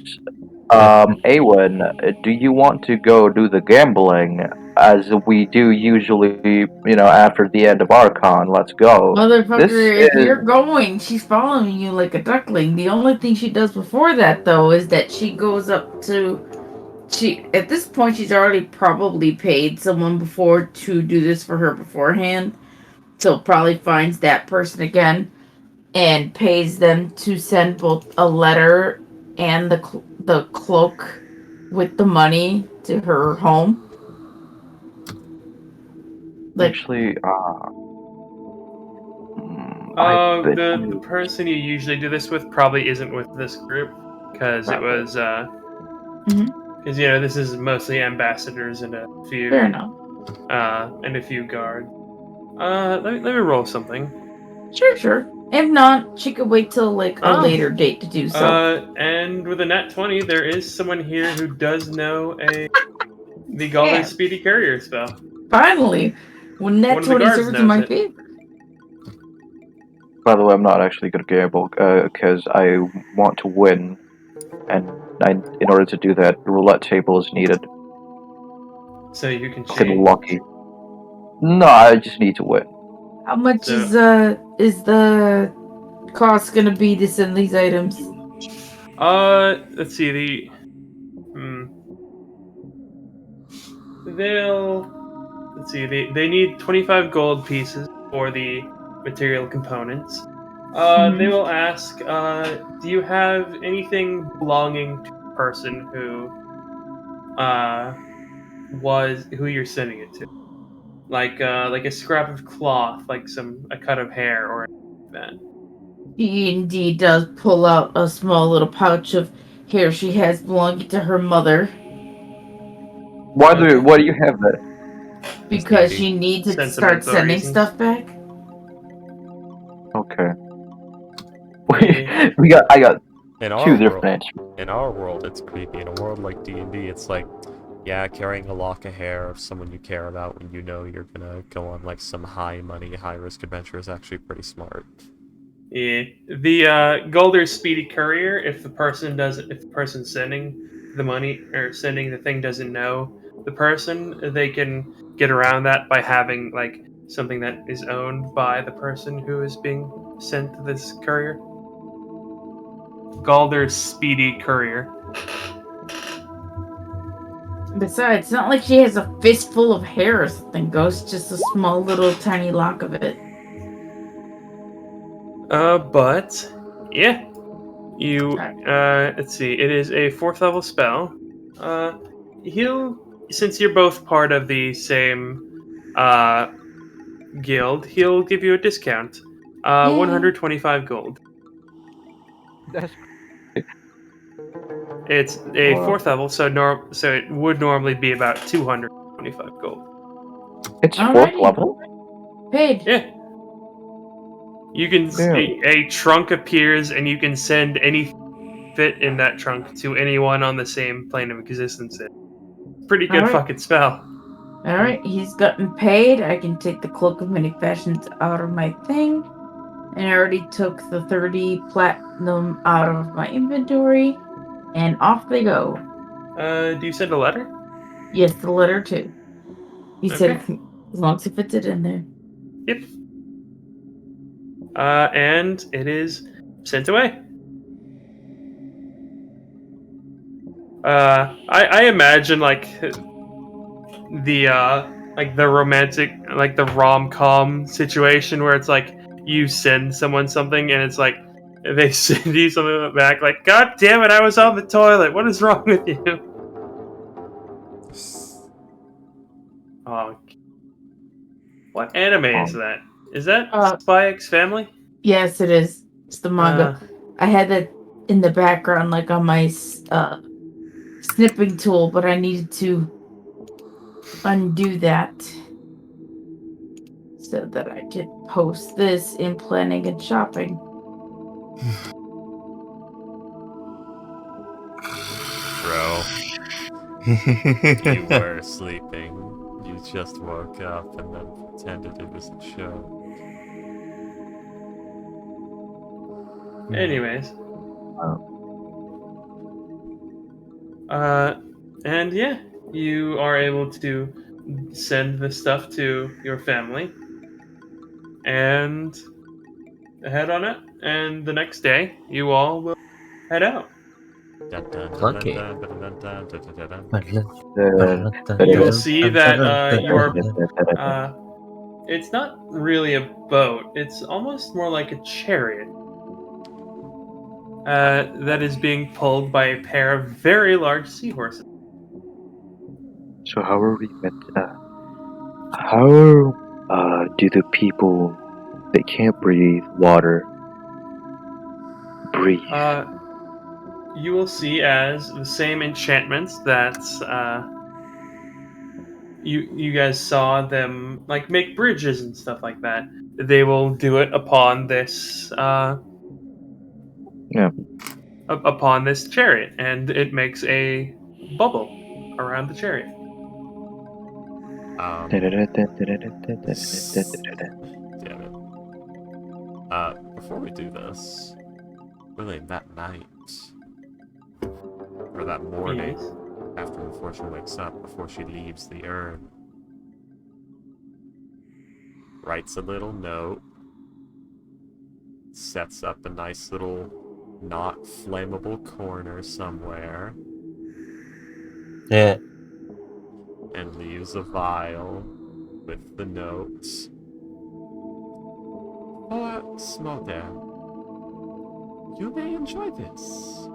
Awen, do you want to go do the gambling as we do usually? After the end of Archon, let's go. Motherfucker, if is- you're going, she's following you like a duckling. The only thing she does before that, though, is that she goes up to. At this point, she's already probably paid someone before to do this for her beforehand. So probably finds that person again and pays them to send both a letter and the cloak with the money to her home. Actually, I bet The you. person you usually do this with probably isn't with this group, because it was, because, this is mostly ambassadors and a few, Fair enough. And a few guards. Let me roll something. Sure. If not, she could wait till like a later date to do so. And with a nat 20, there is someone here who does know the Galder Yeah. Speedy Courier spell. Finally, when One that of the 20 guards serves in knows my it. favor. By the way, I'm not actually going to gamble because I want to win, and in order to do that, the roulette table is needed. So you can Fucking cheat. lucky. No, I just need to win. How much So- is the cost gonna be to send these items? Let's see, they need 25 gold pieces for the material components. They will ask, do you have anything belonging to the person who who you're sending it to? Like a scrap of cloth, like a cut of hair or anything like that. She indeed does pull out a small little pouch of hair she has belonging to her mother Why do you have that? because needy. she needs to start Sentimental sending reasons. stuff back. Okay. Yeah. I got In two our different world, answers. in our world, it's creepy. In a world like D&D, it's like, yeah, carrying a lock of hair of someone you care about when you know you're gonna go on like some high money, high risk adventure is actually pretty smart. Yeah, the Galder Speedy Courier. If the person sending the money or sending the thing doesn't know the person, they can get around that by having like something that is owned by the person who is being sent to this courier. Galder Speedy Courier. Besides, it's not like she has a fistful of hair or something, Ghost. Just a small little tiny lock of it. But yeah, you let's see. It is a 4th level spell. Since you're both part of the same guild, he'll give you a discount. Yay. 125 gold. That's It's a Wow. 4th level, so it would normally be about 225 gold. It's Alrighty. 4th level? Paid. Yeah. You can Yeah. a trunk appears and you can send any fit in that trunk to anyone on the same plane of existence. Pretty good Alright. fucking spell. Alright, he's gotten paid. I can take the Cloak of Many Fashions out of my thing. And I already took the 30 platinum out of my inventory. And off they go. Do you send a letter? Yes, the letter too. He said Okay. as long as he fits it in there. Yep. And it is sent away. I imagine like the romantic, like the rom-com situation where it's like you send someone something and it's like they send you something back like, God damn it, I was on the toilet. What is wrong with you? Oh, what anime is that? Is that Spy X Family? Yes, it is. It's the manga. I had that in the background, like on my snipping tool, but I needed to undo that so that I could post this in planning and shopping. Bro. You were sleeping. You just woke up and then pretended it was a show. Anyways. And yeah, you are able to send the stuff to your family and head on it. And the next day, you all will head out. Lucky. You will see that your it's not really a boat. It's almost more like a chariot that is being pulled by a pair of very large seahorses. So how are we meant how do the people that can't breathe water breathe? You will see as the same enchantments that you guys saw them like make bridges and stuff like that. They will do it upon this upon this chariot, and it makes a bubble around the chariot. Damn it. Before we do this, really that night, or that morning, Yes. after Unfortunate wakes up, before she leaves the urn, writes a little note, sets up a nice little not flammable corner somewhere, Yeah. and leaves a vial with the notes. For Smolder, you may enjoy this.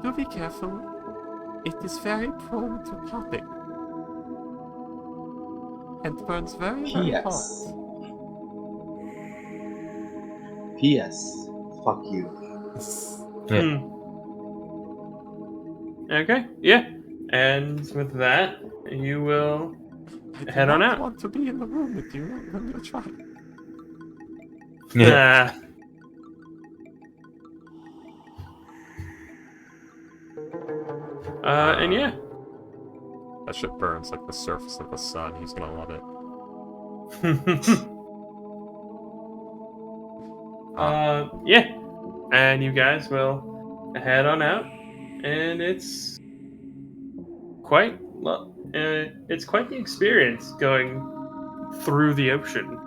Do be careful. It is very prone to popping. And burns very, very hot. P.S. Fuck you. Yeah. Okay, yeah. And with that, you will head on out. I want to be in the room with you when you try. Yeah. And yeah. That shit burns like the surface of the sun. He's gonna love it. Yeah. And you guys will head on out, and it's quite the experience going through the ocean.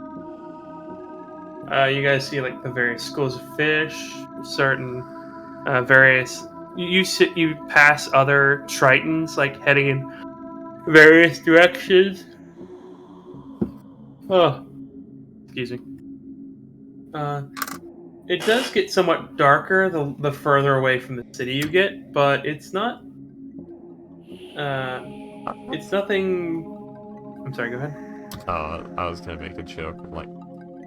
You guys see like the various schools of fish, certain various. You pass other tritons like heading in various directions. Oh, excuse me. It does get somewhat darker the further away from the city you get, but it's not. It's nothing. I'm sorry. Go ahead. I was gonna make a joke of like,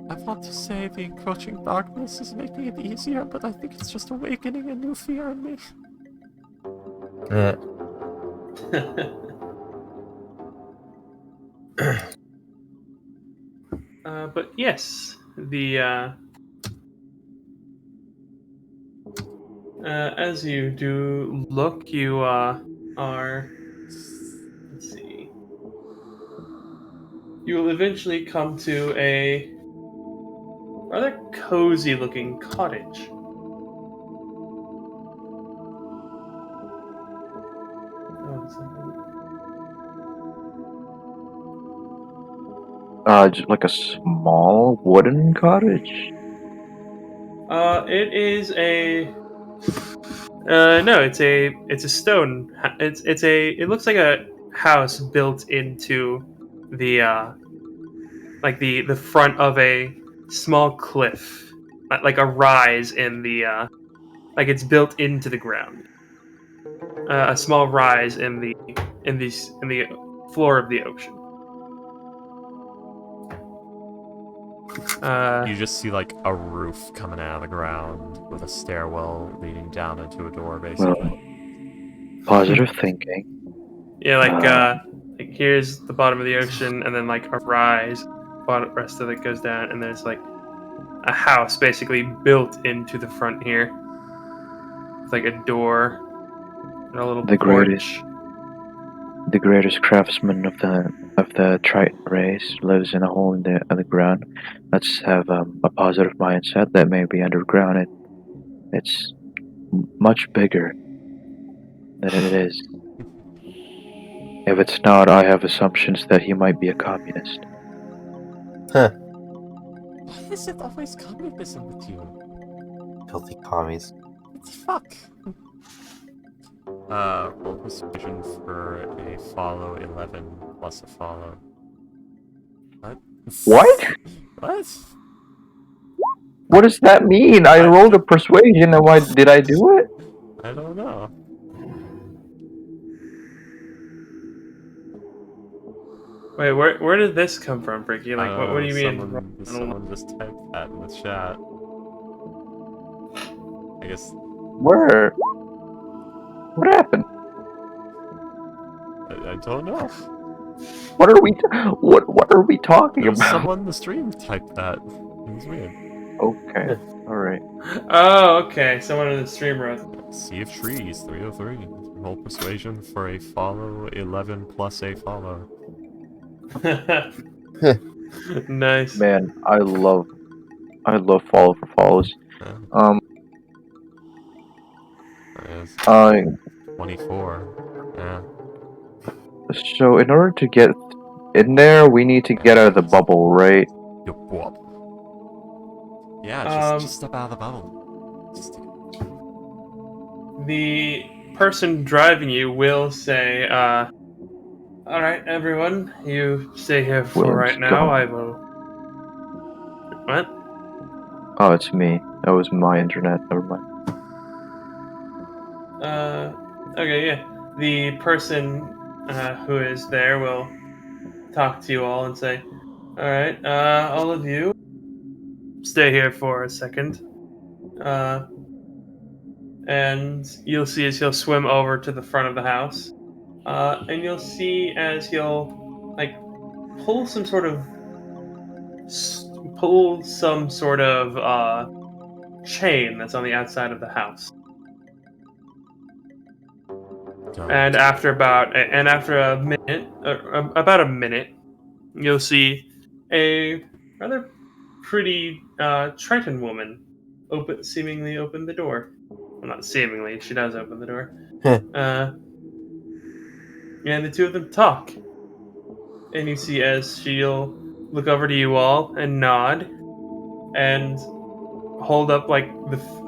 I want to say the encroaching darkness is making it easier, but I think it's just awakening a new fear in me. Yeah. But yes, the As you do look, you are. Let's see. You will eventually come to a rather cozy-looking cottage. One second. Just like a small wooden cottage. It is a. No, it's a stone. It looks like a house built into the like the front of a small cliff, like a rise in the like it's built into the ground. A small rise in the floor of the ocean. You just see like a roof coming out of the ground with a stairwell leading down into a door, basically. Positive thinking. Yeah, like here's the bottom of the ocean, and then like a rise, bottom rest of it goes down, and there's like a house basically built into the front here. It's like a door and a little The porch. The greatest craftsman of the Triton race lives in a hole in the ground. Let's have a positive mindset that maybe underground it's much bigger than it is. If it's not, I have assumptions that he might be a communist. Why is it always communism with you? Filthy commies. What the fuck? Roll persuasion for a follow 11 plus a follow. What? What? What? What does that mean? I rolled a persuasion, and why did I do it? I don't know. Wait, where did this come from, Bricky? Like, what do you mean? Someone just typed that in the chat. I guess Where? What happened? I don't know. What are we? What are we talking There was about? someone in the stream typed that. It was weird. Okay, all right. Oh, okay. Someone in the stream wrote. Sea of Trees 303. Roll persuasion for a follow 11 plus a follow. Nice. Man, I love follow for follows. Yeah, there it is. 24. Yeah. So in order to get in there, we need to get out of the bubble, right? Yup, wop. Yeah, just step out of the bubble. Just The person driving you will say, all right, everyone, you stay here for Willem's right now. gone. I will. What? Oh, it's me. That was my internet. Never mind. Okay, yeah. The person who is there will talk to you all and say, all right, all of you, stay here for a second. And you'll see as he'll swim over to the front of the house. And you'll see as he'll, like, pull some sort of chain that's on the outside of the house. And after about a minute, about a minute, you'll see a rather pretty Triton woman seemingly open the door. Well, not seemingly, she does open the door. And the two of them talk. And you see as she'll look over to you all and nod and hold up like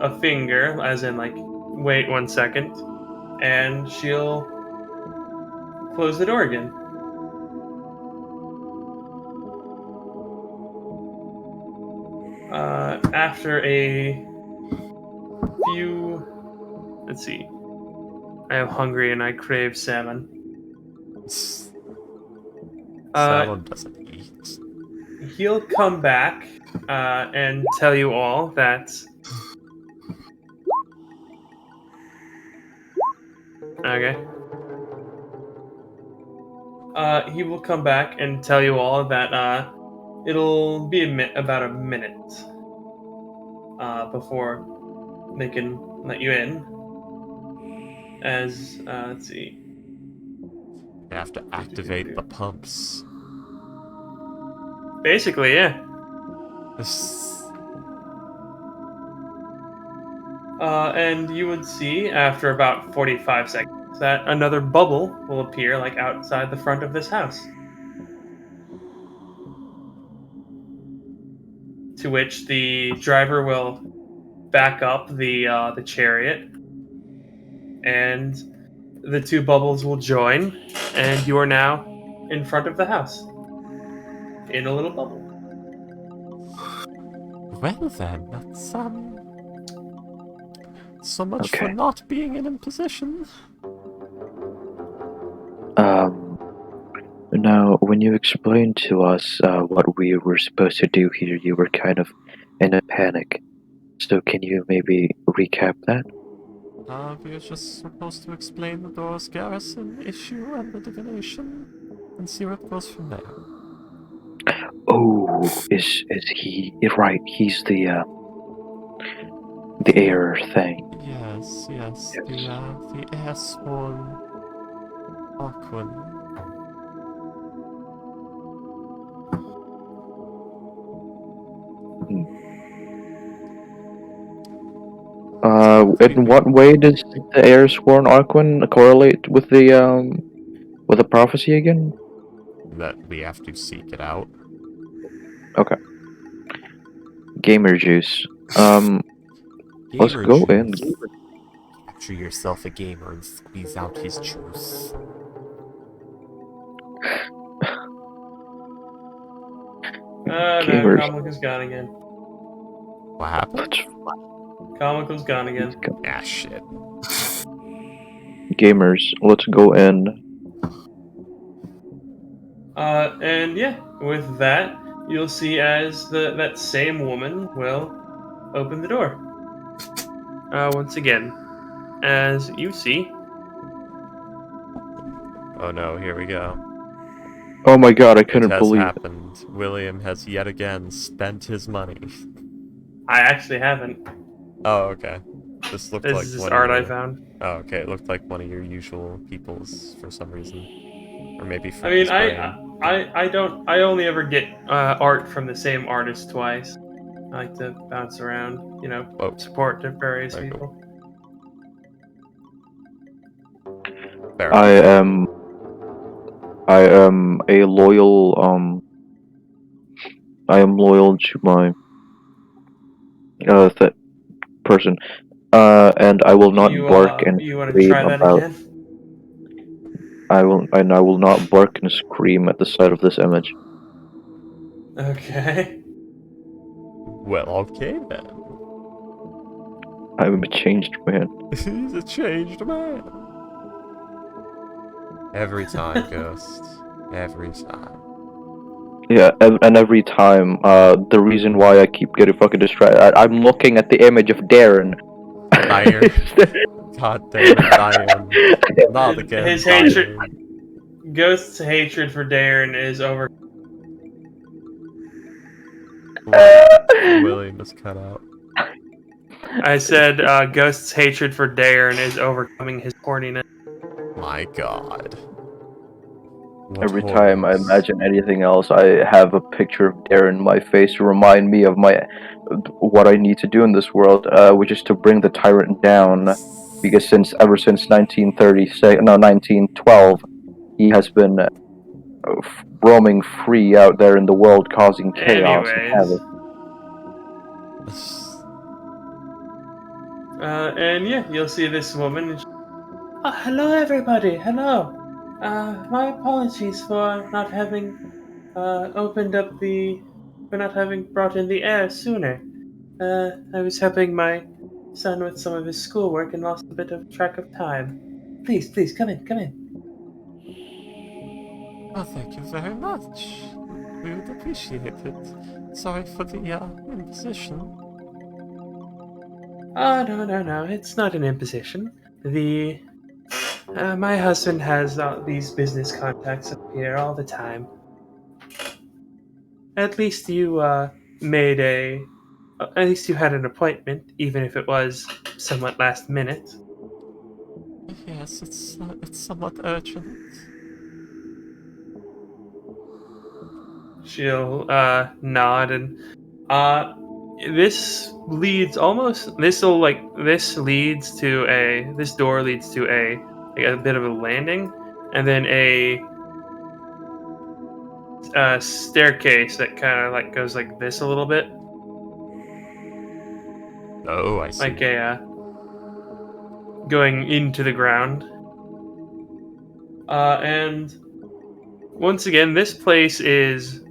a finger, as in like, wait 1 second, and she'll close the door again. After a few, let's see, I am hungry and I crave salmon. Salmon doesn't eat. He'll come back and tell you all that. Okay. He will come back and tell you all that it'll be about a minute before they can let you in. As let's see. You have to activate the pumps. Basically, yeah. And you would see after about 45 seconds that another bubble will appear, like outside the front of this house. To which the driver will back up the chariot, and the two bubbles will join, and you are now in front of the house in a little bubble. Well then, that's so much for Okay. not being in imposition. Now, when you explained to us what we were supposed to do here, you were kind of in a panic. So can you maybe recap that? We are just supposed to explain the Doris Garrison issue and the divination, and see where it goes from there. Oh, is he right? He's the heir thing. Yes, the air-sworn Archon. In what way does the heir sworn Arquin correlate with the prophecy again? That we have to seek it out. Okay. Gamer juice. Let's Gamer go in. juice. Capture yourself a gamer and squeeze out his juice. No, Gamers. Comical's gone again. What happened? Comical's gone again. Ah, shit. Gamers, let's go in. And yeah, with that, you'll see as that same woman will open the door. Once again, as you see. Oh no, here we go. Oh my god, I It couldn't has believe happened. William has yet again spent his money. I actually haven't. Oh, okay. This looked This like is just one art of I your... found. Oh, okay. It looked like one of your usual people's for some reason, or maybe for I mean, his brain. I only ever get art from the same artist twice. I like to bounce around, Whoa. support to various Very people. Fair I enough. am a loyal I am loyal to my person. And I will not bark and You want to scream try that about again? I will not bark and scream at the sight of this image. Okay. Well, okay then. I'm a changed man. He's a changed man. Every time, Ghost. Every time. Yeah, and every time, the reason why I keep getting fucking distracted, I'm looking at the image of Darren. Iron. God damn it, Iron. Not again, His hatred, Iron. Ghost's hatred for Darren is over. William is cut out. I said Ghost's hatred for Darren is overcoming his horniness. My god. What Every time I horrors. imagine anything else, I have a picture of Darren in my face to remind me of what I need to do in this world, which is to bring the tyrant down. Because ever since 1912, he has been roaming free out there in the world, causing chaos and Anyways. havoc. And yeah, you'll see this woman. Oh, hello, everybody. Hello. My apologies for not having for not having brought in the air sooner. I was helping my son with some of his schoolwork and lost a bit of track of time. Please, come in, come in. Oh, thank you very much. We would appreciate it. Sorry for the imposition. Oh, no, it's not an imposition. My husband has these business contacts up here all the time. At least you made a At least you had an appointment, even if it was somewhat last minute. Yes, it's somewhat urgent. She'll nod and this leads almost this leads to this door leads to a bit of a landing, and then a staircase that kind of like goes like this a little bit, Oh, I see. like a going into the ground. And once again, this place is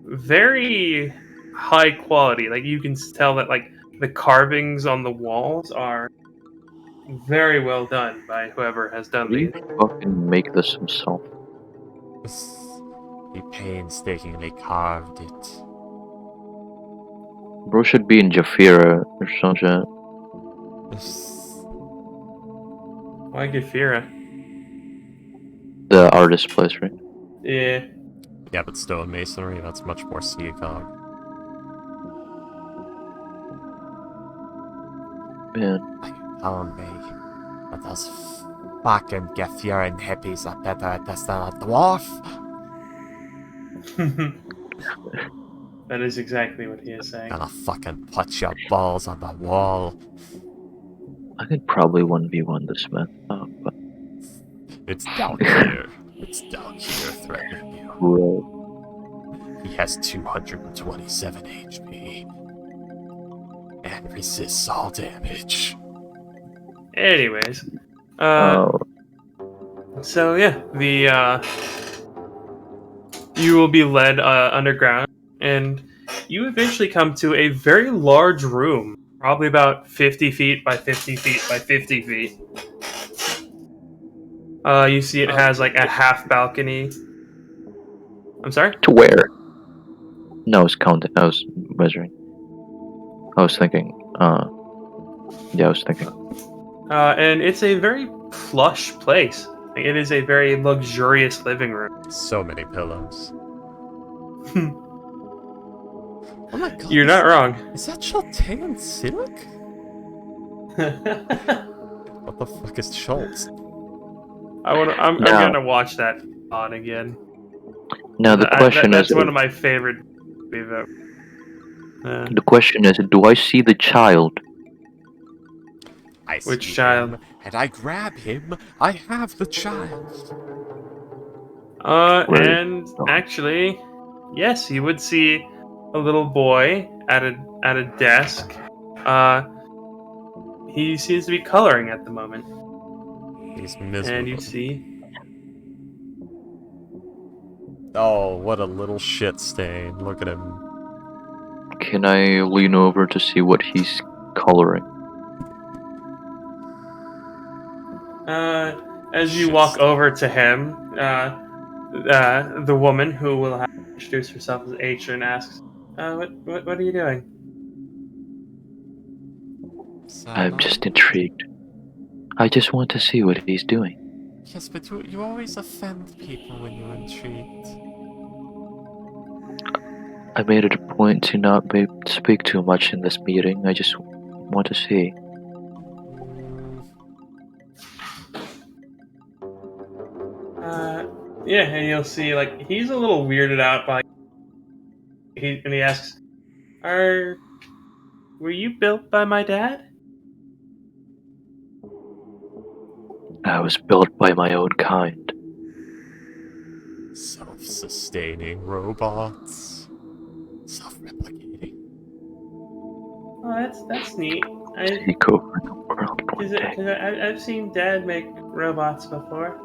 very high quality. Like you can tell that like the carvings on the walls are very well done by whoever has done Did he these. fucking make this himself? He painstakingly carved it. Bro should be in Jafira or some shit. Why Gafira? The artist place, right? Yeah. Yeah, but stone masonry, that's much more Seacog. Man. Telling me that those fucking Gefurin hippies are better at this than a dwarf? That is exactly what he is saying. Gonna fucking put your balls on the wall. I could probably 1v1 this man. But It's down here. It's down here threatening you. right. He has 227 HP. And resists all damage. Anyways, Oh, so yeah, you will be led underground, and you eventually come to a very large room, probably about 50 feet by 50 feet by 50 feet. You see it has like a half balcony. I'm sorry? to where? No, I was counting. I was measuring. I was thinking. Yeah, I was thinking. And it's a very plush place. It is a very luxurious living room. So many pillows. Oh my god. You're not wrong. Is that Shaltae and Silik? What the fuck is Schultz? I'm gonna watch that on again. Now the question that's is. one of my favorite. The question is, do I see the child? I Which see child? him, and I grab him. I have the child. Right. And actually, yes, you would see a little boy at a desk. He seems to be coloring at the moment. He's miserable. And you see. Oh, what a little shit stain. Look at him. Can I lean over to see what he's coloring? As you walk over to him, the woman who will have to introduce herself as Atrian asks, "What are you doing?" I'm just intrigued. I just want to see what he's doing. Yes, but you always offend people when you're intrigued. I made it a point to not speak too much in this meeting. I just want to see. Yeah, and you'll see like he's a little weirded out by. He asks, were you built by my dad?" I was built by my own kind. Self-sustaining robots. Self-replicating. Oh, that's neat. Take over the world one day. Because I've seen Dad make robots before.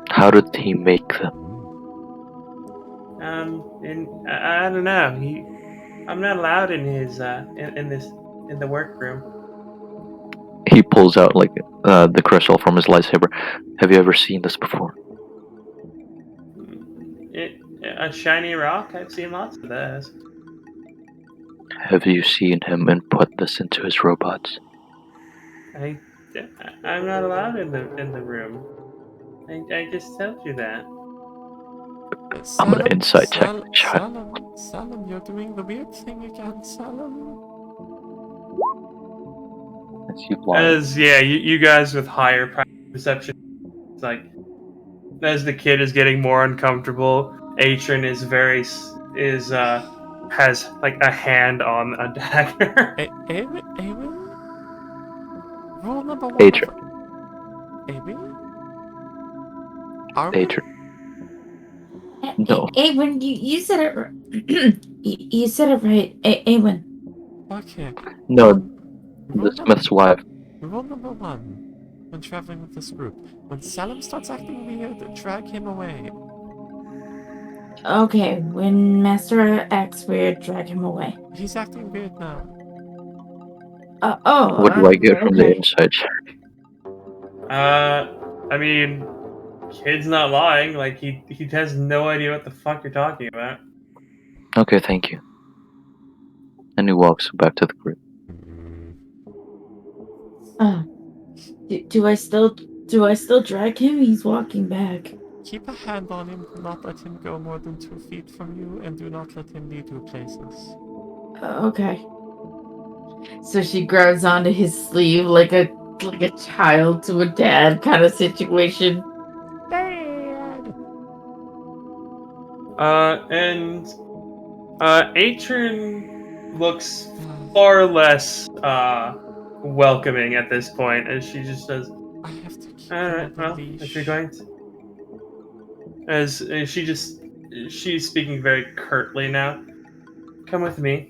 How did he make them? And I don't know. I'm not allowed in his in the workroom. He pulls out like the crystal from his lightsaber. Have you ever seen this before? A shiny rock? I've seen lots of those. Have you seen him input this into his robots? I'm not allowed in the room. I just told you that. I'm gonna insight check the child. Salem, you're doing the weird thing again, Salem. Is he blind? As you guys with higher perception, like as the kid is getting more uncomfortable, Atron is has like a hand on a dagger. Awen? Rule number one Atron. Awen? Armin? Atron. No. Awen, you said it. You said it right, Awen. Okay. No, Rule the number, Smith's wife. rule number one. When traveling with this group, when Salem starts acting weird, drag him away. Okay, when Master acts weird, drag him away. He's acting weird now. What do I get from the okay. insight check? I mean, kid's not lying. Like he has no idea what the fuck you're talking about. Okay, thank you. And he walks back to the group. Do I still drag him? He's walking back. Keep a hand on him, do not let him go more than 2 feet from you, and do not let him lead you places. Okay. So she grabs onto his sleeve like a child to a dad kind of situation. Dad! And Atron looks far less welcoming at this point, as she just says, I have to keep "All him right, on the well, leash. if you're going to," as she's speaking very curtly now. Come with me.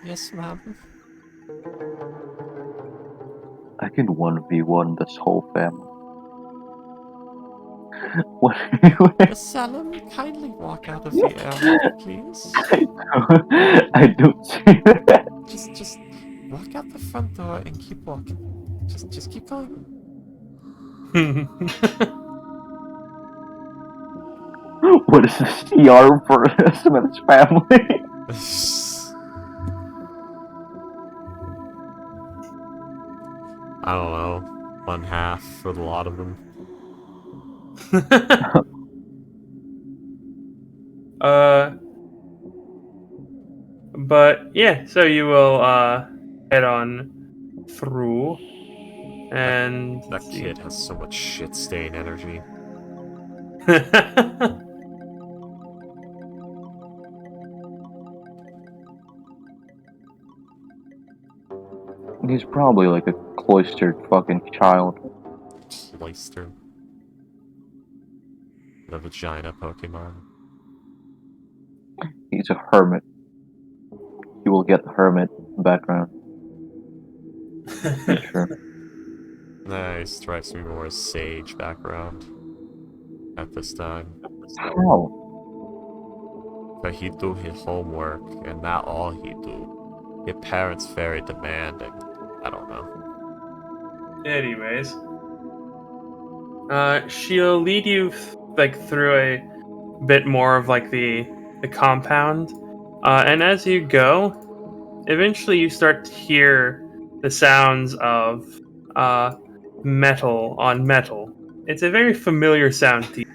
Yes, ma'am. I can 1v1 this whole family. What? Salem, kindly walk out of the area, please. I don't see that. Just walk out the front door and keep walking. Just keep going. What is this CR for Smith's family? I don't know. 1/2 for the lot of them. But yeah, so you will head on through, and That kid has so much shit stain energy. He's probably like a cloistered fucking child. Cloister. The vagina Pokemon. He's a hermit. You will get the hermit background. Sure. Nah, he strikes me more as sage background. At this time. How? But he do his homework, and not all he do. Your parents very demanding. I don't know. Anyways, she'll lead you through a bit more of like the compound, and as you go, eventually you start to hear the sounds of metal on metal. It's a very familiar sound to you.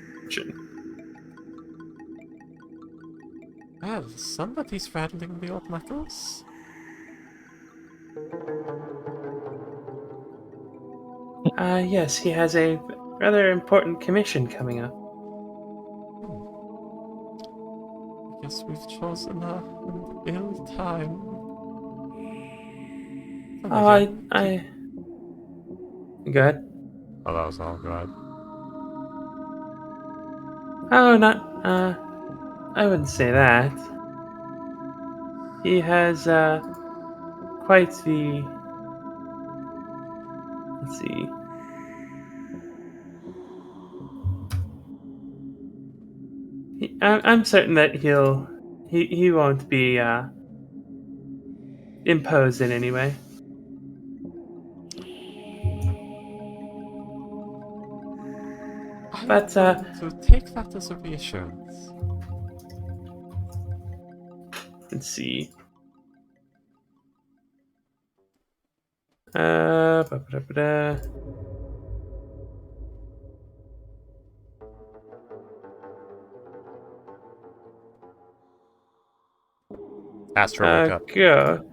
Well, somebody's rattling the old knuckles. Yes, he has a rather important commission coming up. I guess we've chosen an ill time. Oh, Go ahead. Oh, that was all good. Oh, not, I wouldn't say that. He has, quite the... Let's see. I'm certain that he won't be, imposed in any way. But, to take that as a reassurance. let's see. Astro, wake up. Go.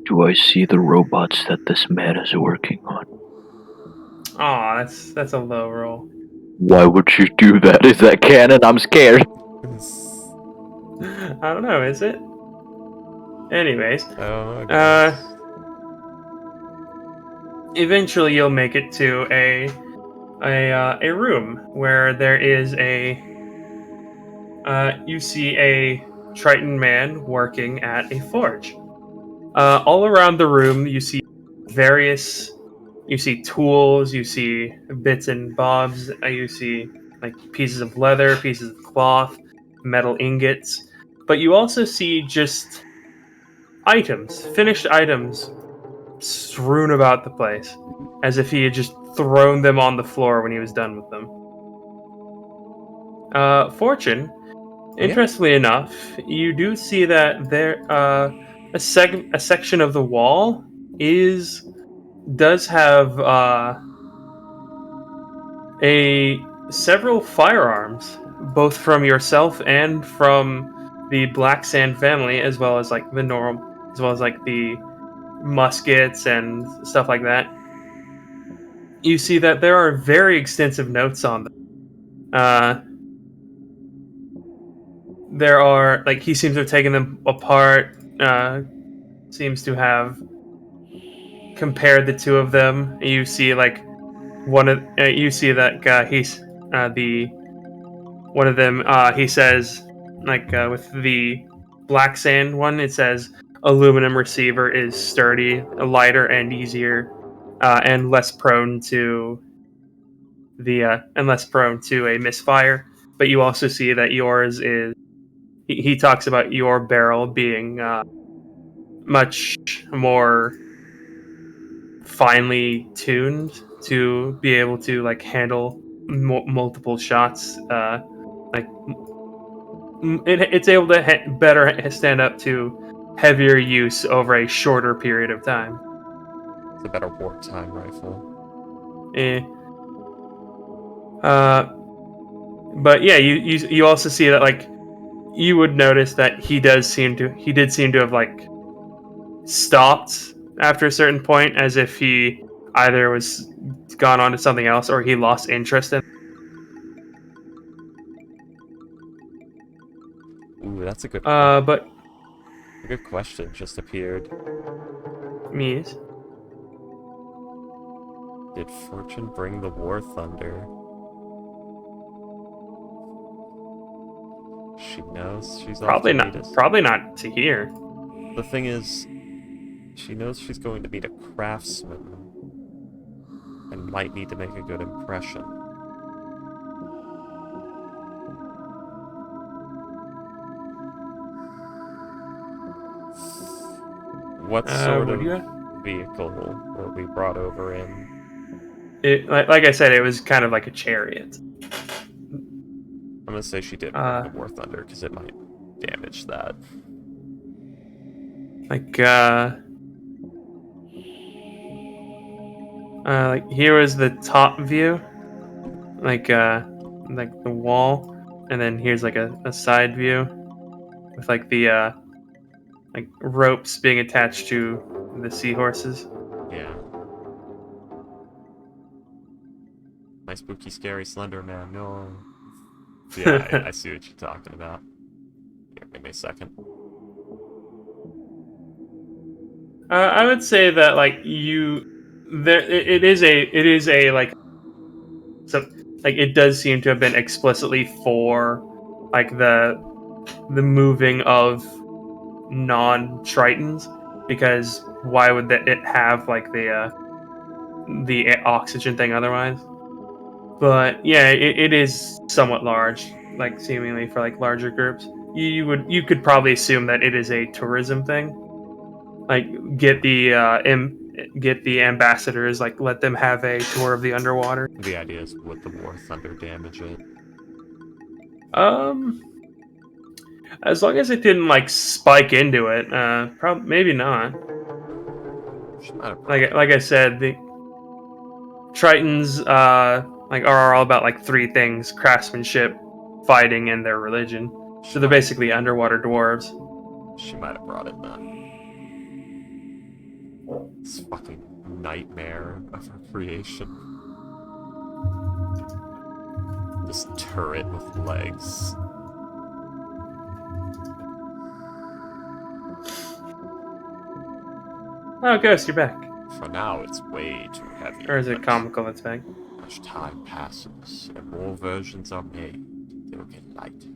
Do I see the robots that this man is working on? Aw, that's a low roll. Why would you do that? Is that canon? I'm scared. I don't know, is it? Anyways, Oh, okay. eventually you'll make it to a room where there is you see a Triton man working at a forge. All around the room, you see tools, you see bits and bobs, you see like pieces of leather, pieces of cloth, metal ingots, but you also see just finished items, strewn about the place, as if he had just thrown them on the floor when he was done with them. Fortune, interestingly enough, you do see that there a section of the wall does have several firearms, both from yourself and from the Black Sand family, as well as like the muskets and stuff like that. You see that there are very extensive notes on them. There are like he seems to have taken them apart. Seems to have compared the two of them. You see like you see that he's the one of them. He says like with the Black Sand one, it says aluminum receiver is sturdy, lighter, and easier, and less prone to a misfire. But you also see that yours is. He talks about your barrel being much more finely tuned to be able to like handle multiple shots. It's able to better stand up to heavier use over a shorter period of time. It's a better wartime rifle. But yeah, you also see that like you would notice that he did seem to have like stopped after a certain point, as if he either was gone on to something else or he lost interest in. Ooh, that's a good. But a good question just appeared. Mies, Did Fortune bring the war thunder? She knows she's probably off to not. meet us. Probably not to hear. The thing is, she knows she's going to meet a craftsman and might need to make a good impression. What sort of vehicle were we brought over in? Like I said, it was kind of like a chariot. I'm gonna say she did bring the war thunder because it might damage that. Like here is the top view, like the wall, and then here's like a side view with like the like ropes being attached to the seahorses. Yeah. My spooky, scary Slender Man. No. Yeah, I see what you're talking about. Here, give me a second. I would say that like it is a like, so like it does seem to have been explicitly for like the moving of non-Tritons, because why would it have like the oxygen thing otherwise? But yeah, it is somewhat large, like seemingly for like larger groups. You could probably assume that it is a tourism thing. Like get the ambassadors, like let them have a tour of the underwater. The idea is, would the war thunder damage it? As long as it didn't like spike into it, maybe not. Like I said, the Tritons like are all about like three things: craftsmanship, fighting, and their religion. So they're basically underwater dwarves. She might have brought it then. This fucking nightmare of her creation. This turret with legs. Oh, Ghost, you're back. For now, it's way too heavy. Or is it but comical that's back? as time passes and more versions are made, they'll get lighter.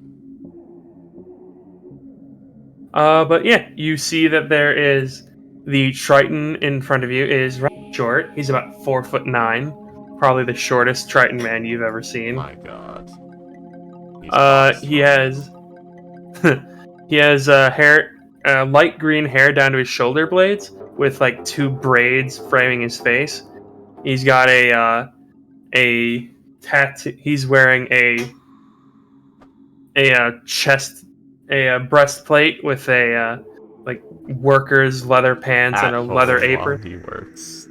But yeah, you see that there is the Triton in front of you is rather short. He's about 4'9", probably the shortest Triton man you've ever seen. My god. He's He awesome. has hair, light green hair down to his shoulder blades, with like 2 braids framing his face. He's got a tattoo. He's wearing a breastplate with a like worker's leather pants and a At leather home apron. while he works.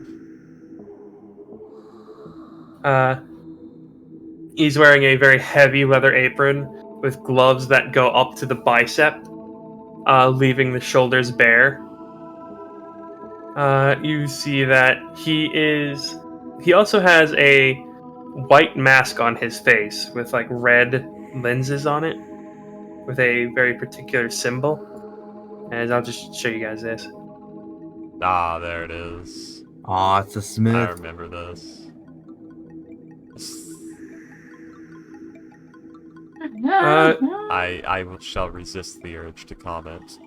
He's wearing a very heavy leather apron with gloves that go up to the bicep, leaving the shoulders bare. You see that he also has a white mask on his face with like red lenses on it with a very particular symbol. And I'll just show you guys this. Ah, there it is. Aw, it's a I Smith. remember this. I shall resist the urge to comment.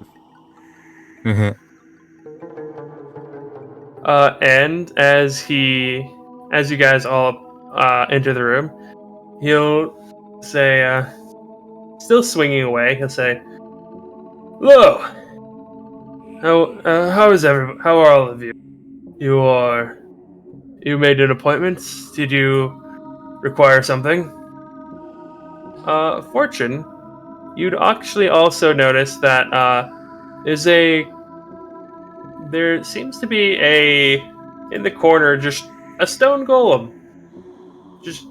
And as you guys all enter the room, he'll say, still swinging away, he'll say, "Hello. How are all of you? You made an appointment? Did you require something?" Fortune, you'd actually also notice that there seems to be in the corner, just a stone golem. Just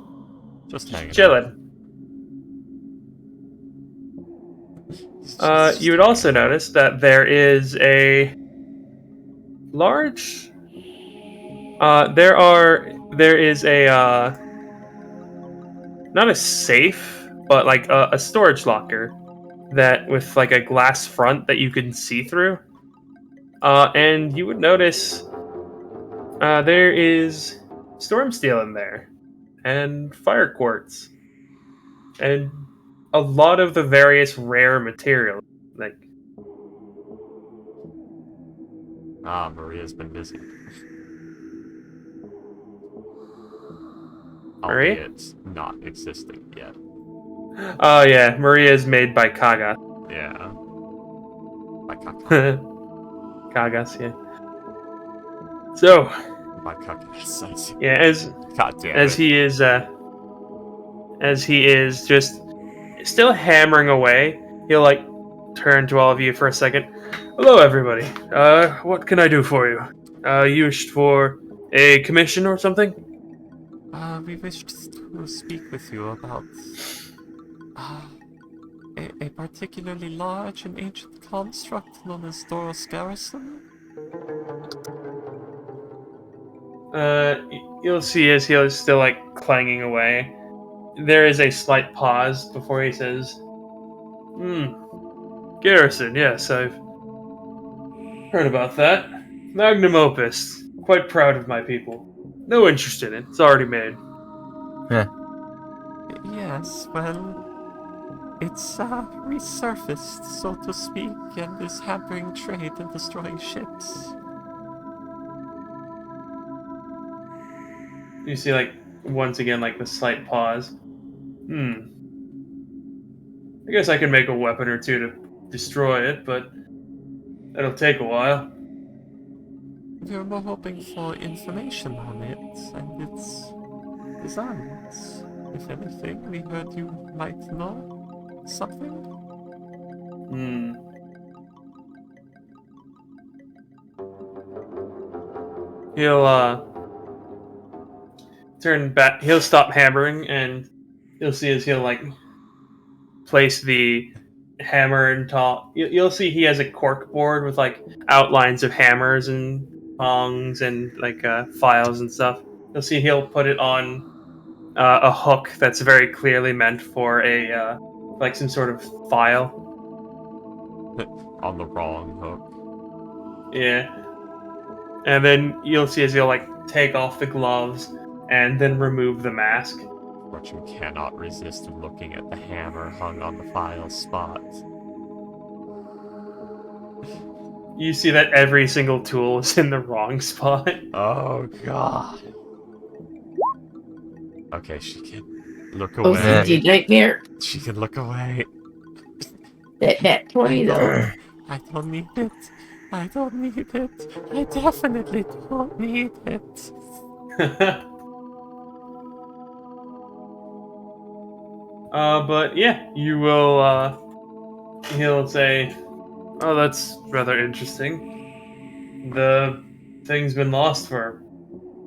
hanging chilling. out. You would also notice that there is a large. There is a not a safe, but like a storage locker that with like a glass front that you can see through. And you would notice there is storm steel in there, and fire quartz, and a lot of the various rare materials. Like, Maria's been busy. Maria? Albeit not existing yet. Oh yeah, Maria is made by Kaga. Yeah. By Kaka. Kagas, yeah. So, By Kaka. yeah, God damn as it. he is just still hammering away, he'll like turn to all of you for a second. "Hello, everybody. What can I do for you? You wished for a commission or something?" We wished to speak with you about a particularly large and ancient construct known as Doros Garrison. You'll see as he is still like clanging away. There is a slight pause before he says, Garrison, yes, I've heard about that. Magnum opus. Quite proud of my people. No interest in it. It's already made." Yes, well, it's resurfaced, so to speak, and is hampering trade and destroying ships. You see, like, once again, like, the slight pause. I guess I can make a weapon or two to destroy it, but that'll take a while. We were more hoping for information on it and its designs. If anything, we heard you might know something. He'll turn back. He'll stop hammering, and you'll see as he'll like place the hammer and tall. You'll see he has a cork board with like outlines of hammers and tongs and like files and stuff. You'll see he'll put it on a hook that's very clearly meant for a like some sort of file. On the wrong hook. Yeah. And then you'll see as he'll like take off the gloves and then remove the mask. Fortune cannot resist looking at the hammer hung on the file spot. You see that every single tool is in the wrong spot. Oh god. Okay, she can look OCD away. nightmare. She can look away. That 20 though. I don't need it. I don't need it. I definitely don't need it. But yeah, you will, he'll say, oh, that's rather interesting. The thing's been lost for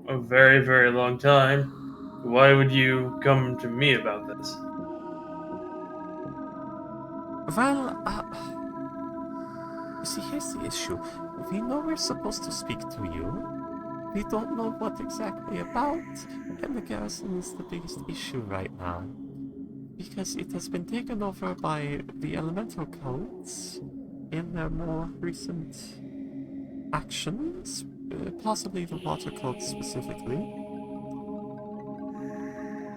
a very, very long time. Why would you come to me about this? Well, you see, here's the issue. We know we're supposed to speak to you. We don't know what exactly about, and the garrison is the biggest issue right now. Because it has been taken over by the elemental cults in their more recent actions, possibly the water cult specifically.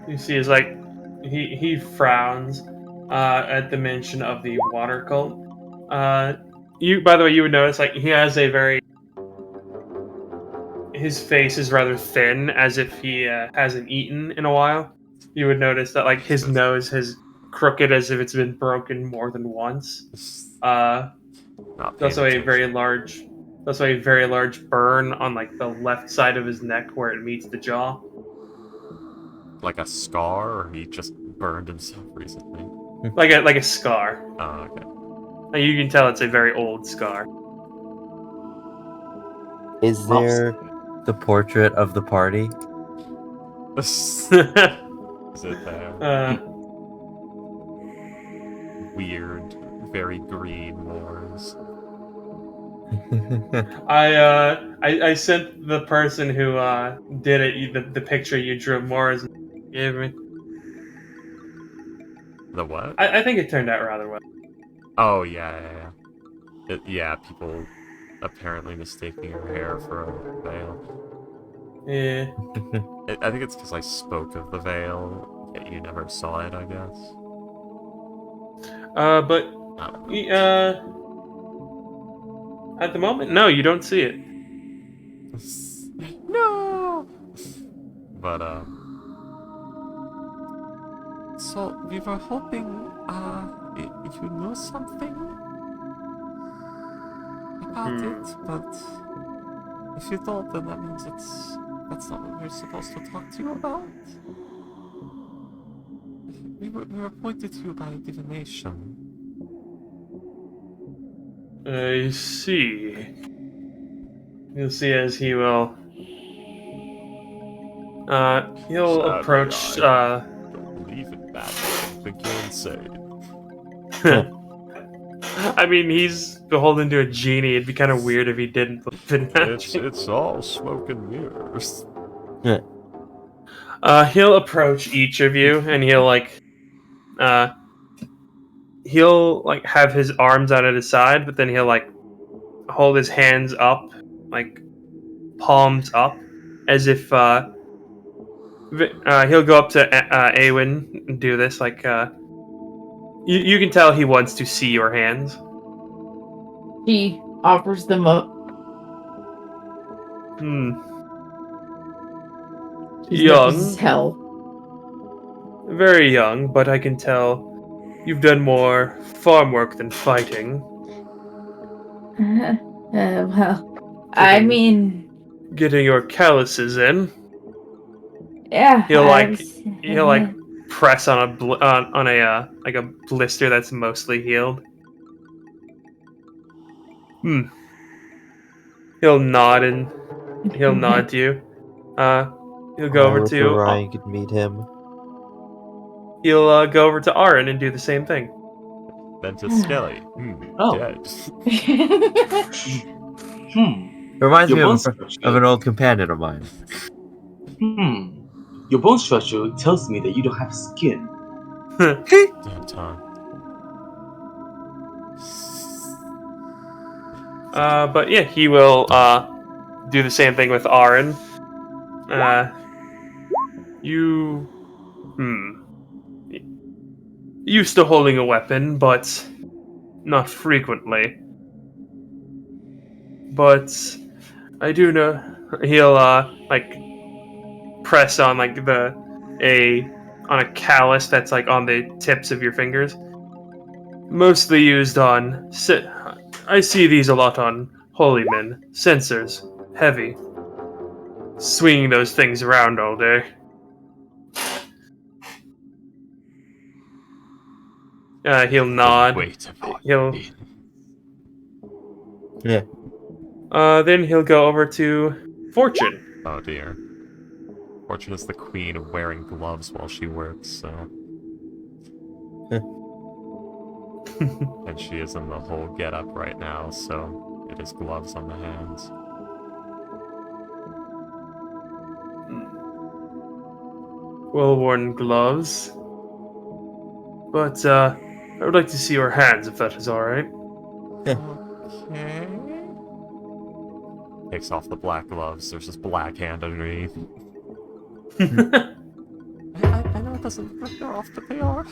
You see, is like he frowns at the mention of the water cult. You, by the way, you would notice like he has a very his face is rather thin, as if he hasn't eaten in a while. You would notice that like his nose is crooked, as if it's been broken more than once. Not There's also paying a very attention. large, also a very large burn on like the left side of his neck where it meets the jaw. Like a scar, or he just burned himself recently? Like a scar. Oh, okay. Like, you can tell it's a very old scar. Is there the portrait of the party? Is it there? Weird, very green moors. I sent the person who did it the picture you drew more as gave me. The what? I think it turned out rather well. Oh, yeah. Yeah, people apparently mistaking her hair for a veil. Yeah. I think it's because I spoke of the veil, yet you never saw it, I guess. But I don't know. at the moment, no, you don't see it. No! But, so we were hoping, you know something about it, but if you don't, then that means that's not what we're supposed to talk to you about. We were pointed to you by divination. I see. You'll see as he will. He'll Sadly, approach. I don't believe in that. I think you're insane. I mean, he's beholden to a genie. It'd be kind of weird if he didn't believe in magic. It's all smoke and mirrors. He'll approach each of you, and he'll have his arms out at his side, but then he'll like hold his hands up, like palms up, as if he'll go up to Awen and do this. Like you can tell he wants to see your hands. He offers them up. He's nervous as Young, hell. very young, but I can tell you've done more farm work than fighting. Well, I mean, Getting your calluses in. yeah. He'll I was- press on a like a blister that's mostly healed. He'll nod and he'll nod to you. He'll go over to Ryan could meet him. he'll go over to Aaron and do the same thing. Ventus Skelly. Oh. Dead. Reminds Your me bone of structure. an old companion of mine. Your bone structure tells me that you don't have skin. Damn time. But yeah, he will do the same thing with Aaron. You, used to holding a weapon, but not frequently. But I do know he'll like press on like on a callus that's like on the tips of your fingers. Mostly used on. I see these a lot on holy men. Sensors, heavy, swinging those things around all day. He'll nod. Wait a minute. He'll. Yeah. Then he'll go over to Fortune. Oh dear. Fortune is the queen of wearing gloves while she works, so. And she is in the whole get-up right now, so it is gloves on the hands. Well-worn gloves. But I would like to see your hands, if that is all right. Okay. Takes off the black gloves. There's this black hand underneath. I know it doesn't look like they're off, but they are.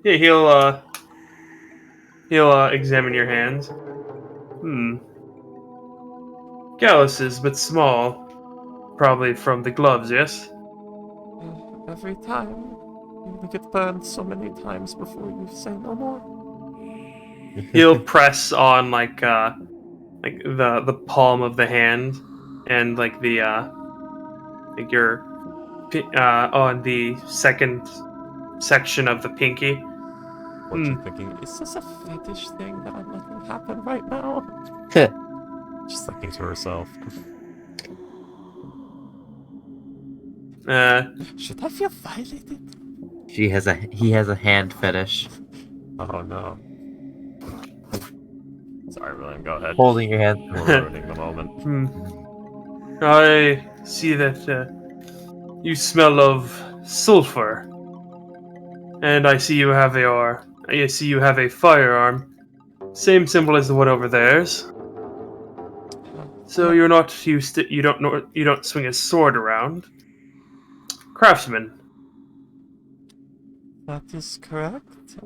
Yeah, he'll examine your hands. Calluses, but small. Probably from the gloves, yes? Every time. You get burned so many times before you say no more. He'll press on like the palm of the hand and like the like your on the second section of the pinky. What you thinking? Is this a fetish thing that I'm letting happen right now? Just thinking to herself. Should I feel violated? He has a hand fetish. Oh no. Sorry, William, go ahead. Holding your hand. We're ruining the moment. I see that you smell of sulfur, and I see you have a firearm, same symbol as the one over theirs. So you're not used to you don't swing a sword around. Craftsman. That is correct.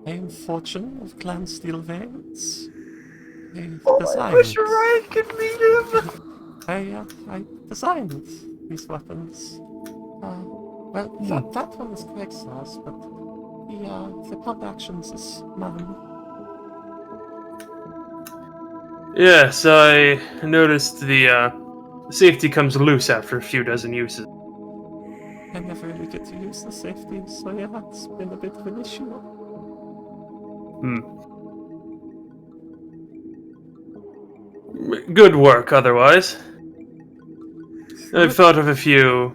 I am Fortune of Clan Steel Veins. I wish Ryan could meet him! I designed these weapons. Well, that one is Craigslist, but the pump actions is mine. Yes, I noticed the safety comes loose after a few dozen uses. I never really get to use the safety, so yeah, it's been a bit of an issue. Good work, otherwise. I've thought of a few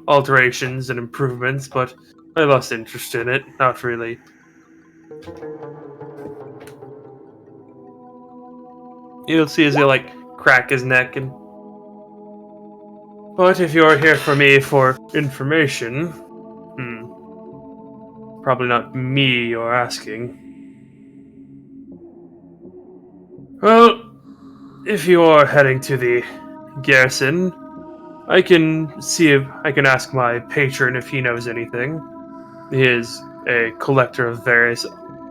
alterations and improvements, but I lost interest in it. Not really. You'll see as he like crack his neck and. But if you're here for me for information, probably not me you're asking. Well, if you are heading to the garrison, I can see if I can ask my patron if he knows anything. He is a collector of various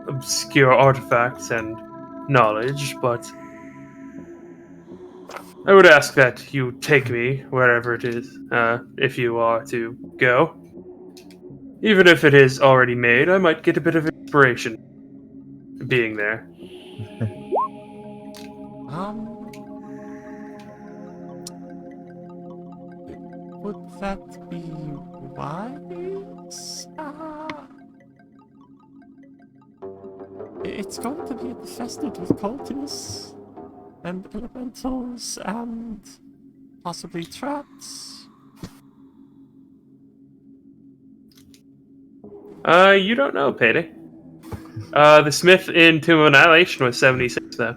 obscure artifacts and knowledge, but I would ask that you take me wherever it is, if you are to go. Even if it is already made, I might get a bit of inspiration being there. Would that be wise? It's going to be infested with cultists and elementals and possibly traps. You don't know, Payday. The Smith in Tomb of Annihilation was 76, though.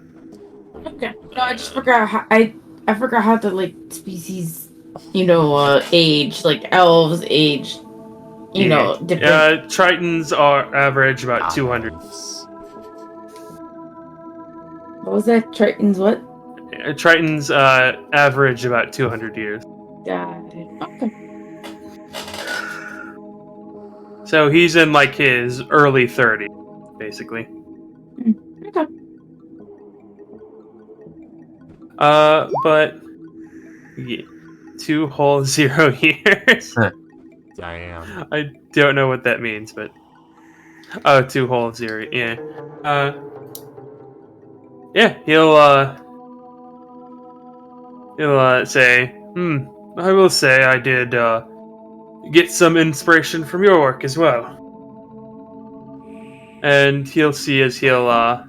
Okay. No, I just forgot how I forgot how the like species, age, like elves age, different. Tritons are average about 200. Nice. What was that? Tritons? What? Tritons average about 200 years. Got it. Okay. So he's in like his early 30s, basically. Okay. But yeah, 2 whole 0 years. Damn. I don't know what that means, but 2 whole 0. Yeah. Yeah. He'll say, I will say I did get some inspiration from your work as well. And he'll see as he'll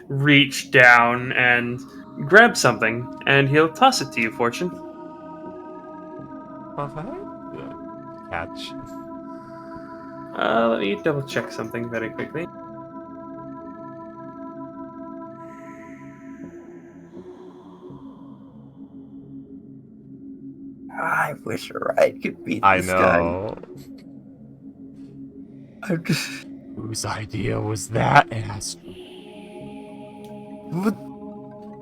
reach down and grab something, and he'll toss it to you, Fortune. Catch. Let me double check something very quickly. I wish Orion could beat I this know. guy. I'm just... Whose idea was that, Astro?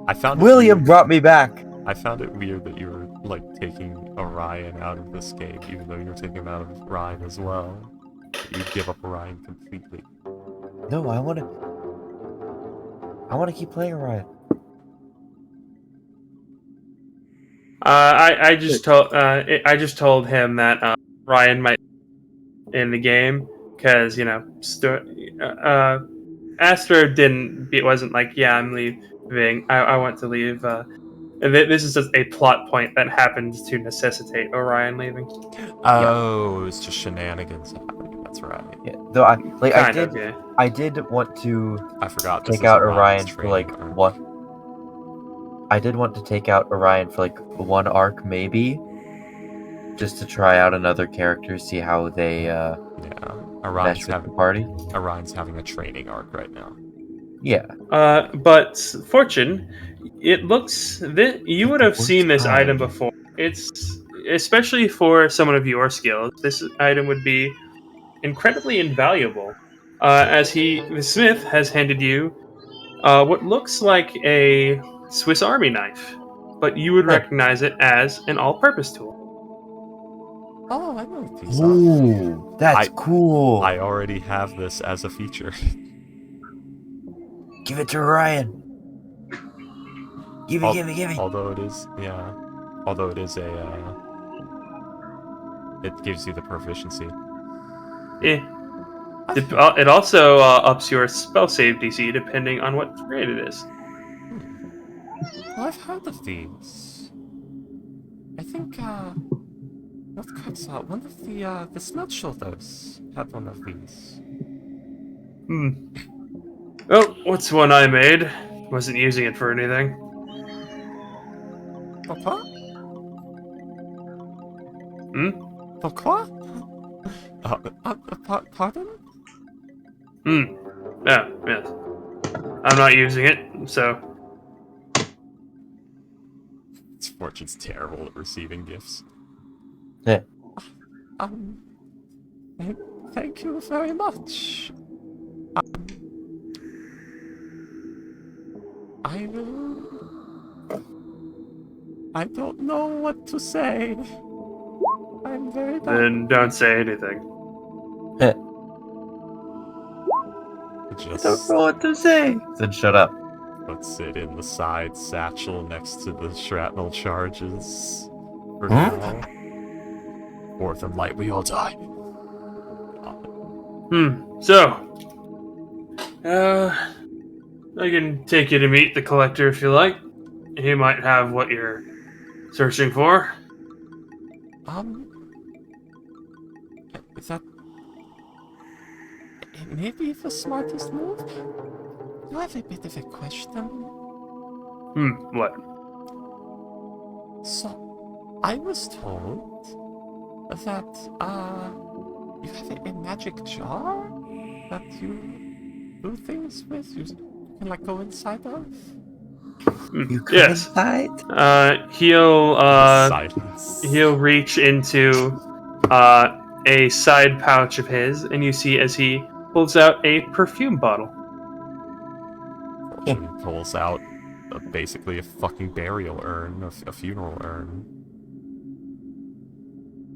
I found William brought me back. I found it weird that you were like taking Orion out of this game, even though you were taking him out of Orion as well. You give up Orion completely. No, I want to keep playing Orion. I just told him that Ryan might in the game because Astro wasn't like, yeah, I'm leaving. I want to leave. And this is just a plot point that happens to necessitate Orion leaving. Oh, it's just shenanigans happening. That's right. Yeah, though Yeah. I did want to I forgot. take out Orion for like one. I did want to take out Orion for like one arc, maybe, just to try out another character, see how they Orion's mesh with the party. Orion's having a training arc right now. Yeah. But Fortune, it looks that you would have seen this item before. It's especially for someone of your skills. This item would be incredibly invaluable, as the Smith has handed you what looks like a Swiss Army knife, but you would recognize it as an all-purpose tool. Oh, I know what these are. Ooh, that's cool. I already have this as a feature. Give it to Orion. Give me. Although it is it gives you the proficiency. Yeah. It also ups your spell save DC depending on what grade it is. Well, I've heard of these. I think one of the smelt shoulders had one of these. Well, what's one I made? Wasn't using it for anything. Pourquoi? Pourquoi? Pardon? Yeah, yes. I'm not using it, so. Fortune's terrible at receiving gifts. Yeah. Thank you very much. I don't know what to say. I'm very bad. Then don't say anything. I don't know what to say. Then shut up. Puts it in the side satchel next to the shrapnel charges. For now. Fourth and light, we all die. So. I can take you to meet the collector if you like. He might have what you're searching for. Is that... It may be the smartest move. You have a bit of a question. What? So, I was told that, You have a magic jar that you do things with? You can, like, go inside of? You could Yes. inside? Silence. He'll reach into a side pouch of his, and you see as he pulls out a perfume bottle. Fortune pulls out basically a fucking burial urn, a funeral urn.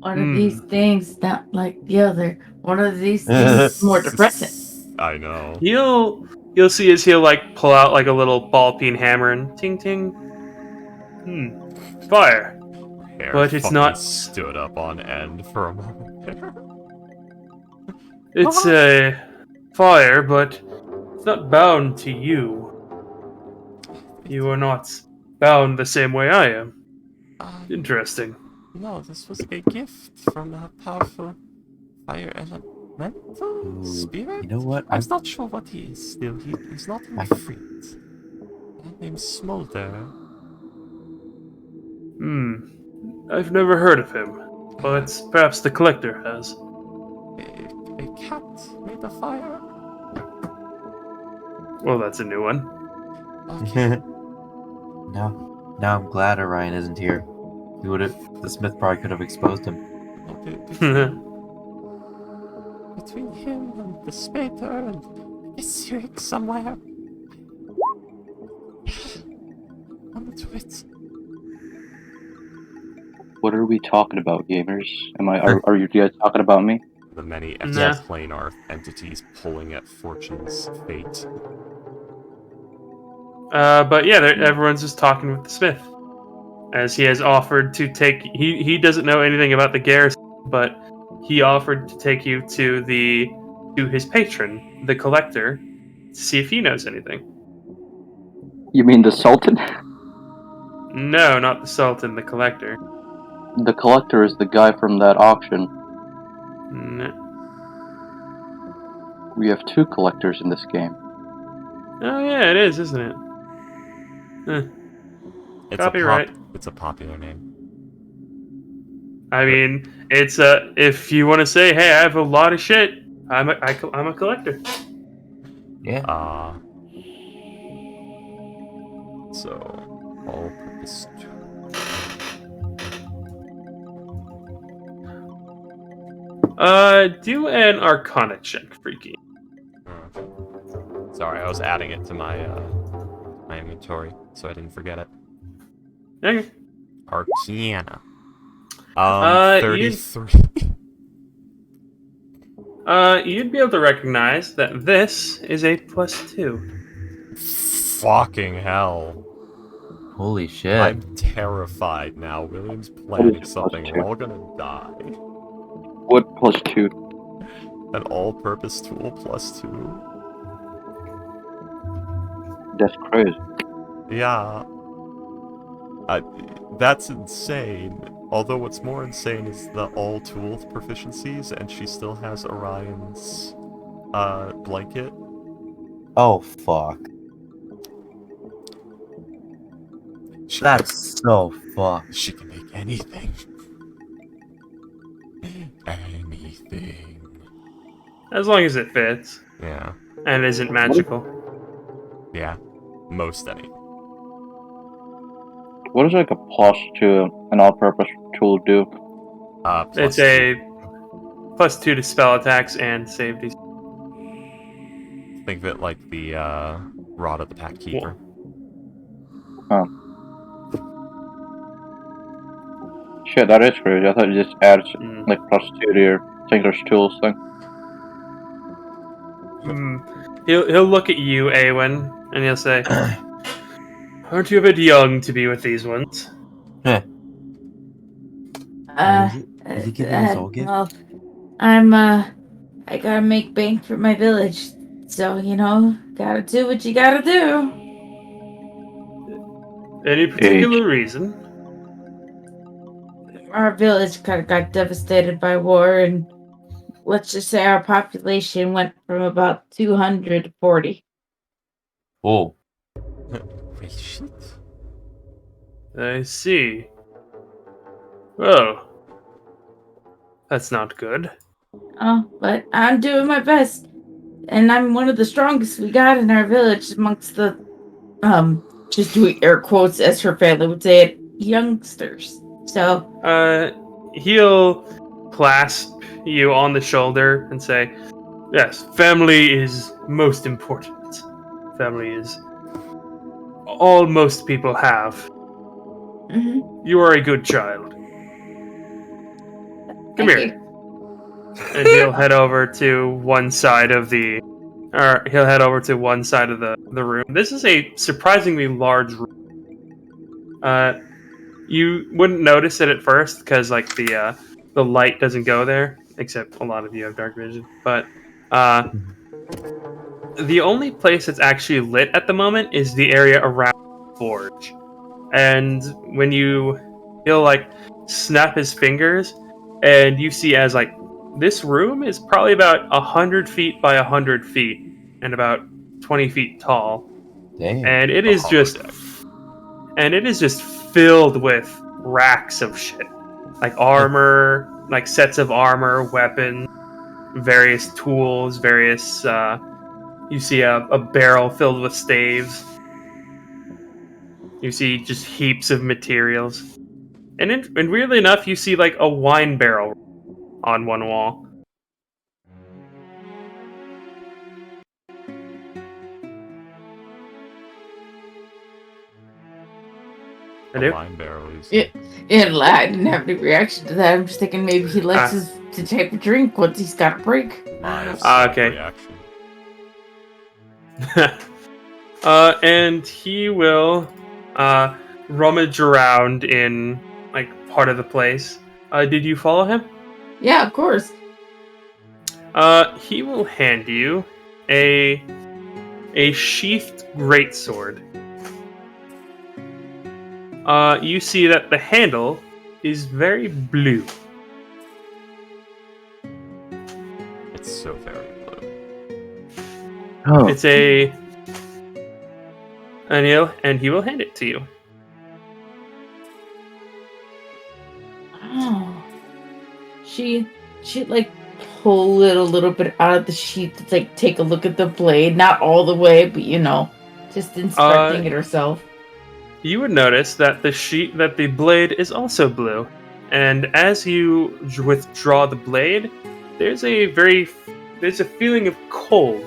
One of these things, not like the other. One of these things is more depressing. I know. You'll see as he'll like pull out like a little ball peen hammer and ting ting. Fire. Hair But it's fucking not- stood up on end for a moment there. It's a fire, but it's not bound to you. You are not bound the same way I am. Interesting. No, this was a gift from a powerful fire elemental spirit. You know what? I'm not sure what he is still. He's not in the fleet. His name's Smolder. I've never heard of him, but perhaps the collector has. A cat made of fire. Well, that's a new one. Okay. Now I'm glad Orion isn't here. The Smith probably could have exposed him. Between him and the Spater and the Zurich somewhere. Onto it. What are we talking about, gamers? Are you guys talking about me? The many Nah. exoplanar entities pulling at Fortune's fate. But yeah, everyone's just talking with the Smith, as he has offered to take. He doesn't know anything about the garrison, but he offered to take you to his patron, the collector, to see if he knows anything. You mean the Sultan? No, not the Sultan, the collector. The collector is the guy from that auction. No. We have two collectors in this game. Oh yeah, it is, isn't it? It's Copyright. It's a popular name. I mean, it's if you want to say, hey, I have a lot of shit. I'm a collector. Yeah. So all-purpose. Do an Arcana check, Freaky. Sorry, I was adding it to my my inventory, so I didn't forget it. Okay. Arcana. 33. You'd be able to recognize that this is a +2. Fucking hell. Holy shit. I'm terrified now. William's planning What is something. +2? We're all gonna die. What +2? An all-purpose tool +2. That's crazy. Yeah. That's insane. Although what's more insane is the all-tool proficiencies, and she still has Orion's blanket. Oh fuck. That's so fucked. She can make anything. Anything. As long as it fits Yeah. and isn't magical. Yeah. Most anything. What does like a +2 an all-purpose tool do? It's a +2 to spell attacks and save DC. Think of it like the Rod of the Pack Keeper. Shit, that is crazy. I thought you just added Mm. like +2 to your Tinker's Tools thing. He'll look at you, Awen, and he'll say, "Aren't you a bit young to be with these ones?" Is he giving us all gifts? Well, I gotta make bank for my village, so gotta do what you gotta do. Any particular reason? Our village kind of got devastated by war, and let's just say our population went from about 200 to 40. Oh. Wait, shit. I see. Oh. That's not good. Oh, but I'm doing my best. And I'm one of the strongest we got in our village amongst the, just doing air quotes as her family would say it, youngsters. So, He'll clasp you on the shoulder and say, "Yes, family is most important. Family is all most people have. mhm. You are a good child. Come Thank here." you. And he'll head over to one side of the the room. This is a surprisingly large room. You wouldn't notice it at first because like the light doesn't go there, except a lot of you have dark vision. But uh, the only place that's actually lit at the moment is the area around the forge. And when he'll like snap his fingers, and you see as like this room is probably about 100 feet by 100 feet and about 20 feet tall, Damn. and it is just filled with racks of shit, like armor, like sets of armor, weapons, various tools, various. You see a barrel filled with staves. You see just heaps of materials. And weirdly enough, you see like a wine barrel on one wall. A Hello? wine barrel is. Yeah, I didn't have any reaction to that. I'm just thinking maybe he likes to take a drink once he's got a break. My okay. reaction. And he will rummage around in like part of the place. Did you follow him? Yeah, of course. He will hand you a sheathed greatsword. You see that the handle is very blue. It's so very blue. Oh, It's and he will hand it to you. Oh. She like pull it a little bit out of the sheath to like take a look at the blade, not all the way, but just inspecting it herself. You would notice that the blade is also blue, and as you withdraw the blade, there's a feeling of cold.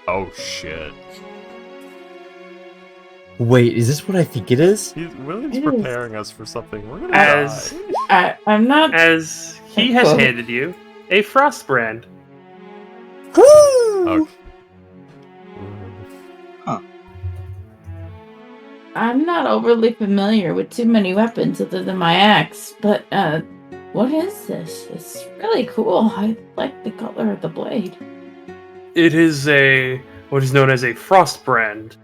Oh shit. Wait, is this what I think it is? William's It is. preparing us for something. We're gonna As- die. I'm not. As he has handed you a frostbrand. Okay. I'm not overly familiar with too many weapons other than my axe, but what is this? It's really cool. I like the color of the blade. It is what is known as a frostbrand.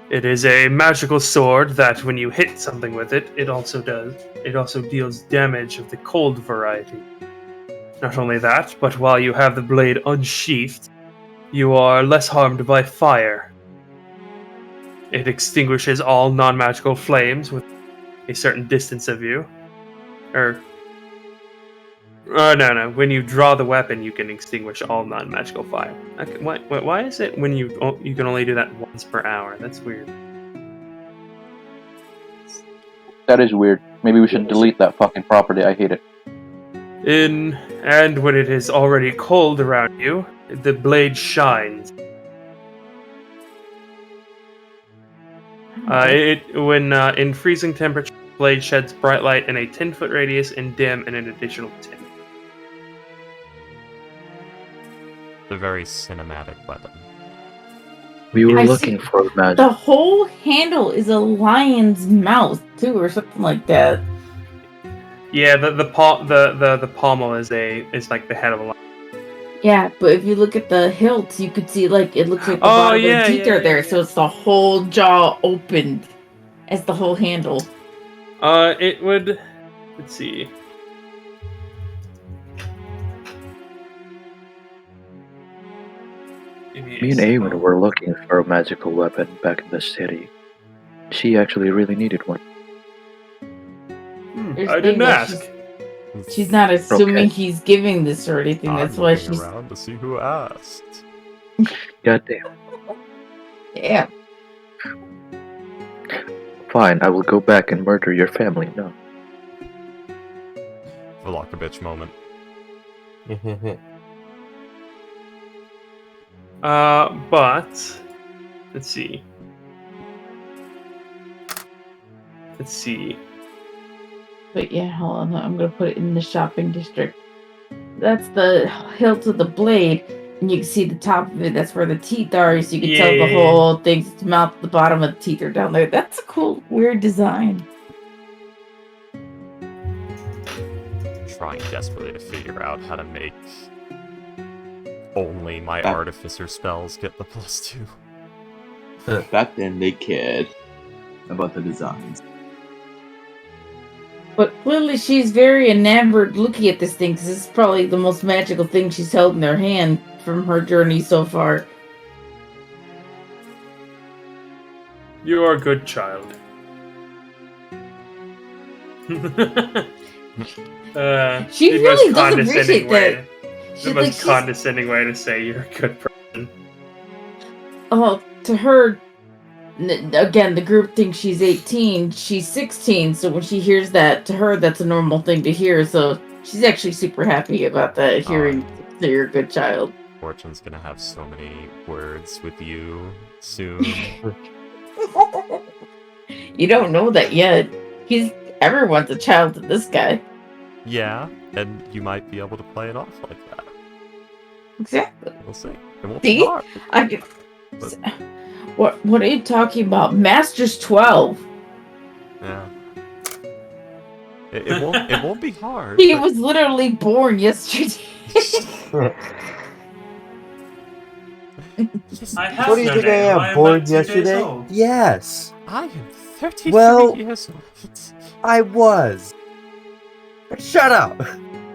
It is a magical sword that when you hit something with it, it also deals damage of the cold variety. Not only that, but while you have the blade unsheathed, you are less harmed by fire. It extinguishes all non-magical flames with a certain distance of you. No. When you draw the weapon, you can extinguish all non-magical fire. Okay, why is it when you can only do that once per hour? That's weird. That is weird. Maybe we should delete that fucking property. I hate it. And when it is already cold around you, the blade shines. In freezing temperature, the blade sheds bright light in a 10-foot radius and dim in an additional 10. The very cinematic weapon. we were I looking see. for magic. The whole handle is a lion's mouth too, or something like that. Yeah, the pommel is like the head of a lion. Yeah, but if you look at the hilt, you could see like it looks like the bottom of the teeth are there, so it's the whole jaw opened as the whole handle. It would. Let's see. Me and Awen were looking for a magical weapon back in the city. She actually really needed one. I didn't ask. She's not assuming Okay. he's giving this or anything. I'm That's why looking she's. around to see who asked. Goddamn. Yeah. Fine, I will go back and murder your family. No. Volokovich moment. But let's see. But yeah, hold on. I'm gonna put it in the shopping district. That's the hilt of the blade, and you can see the top of it. That's where the teeth are, so you can tell the whole thing's the mouth, the bottom of the teeth are down there. That's a cool, weird design. Trying desperately to figure out how to make only my Back- artificer spells get the +2. Back then, they cared about the designs. But clearly, she's very enamored looking at this thing because this is probably the most magical thing she's held in her hand from her journey so far. You are a good child. She the really most does condescending appreciate way- that. The She's most like, condescending way to say you're a good person. oh, to her, again, the group thinks she's 18. She's 16, so when she hears that, to her, that's a normal thing to hear. So she's actually super happy about that, hearing that you're a good child. Fortune's gonna have so many words with you soon. You don't know that yet. Everyone's a child to this guy. Yeah, and you might be able to play it off like that. Exactly. We'll see. It won't See? be hard. What are you talking about? Master's 12. Yeah. It won't be hard. He but- was literally born yesterday. What do you think I am? Born yesterday? Yes, I am 33 Well- years old. I was. Shut up.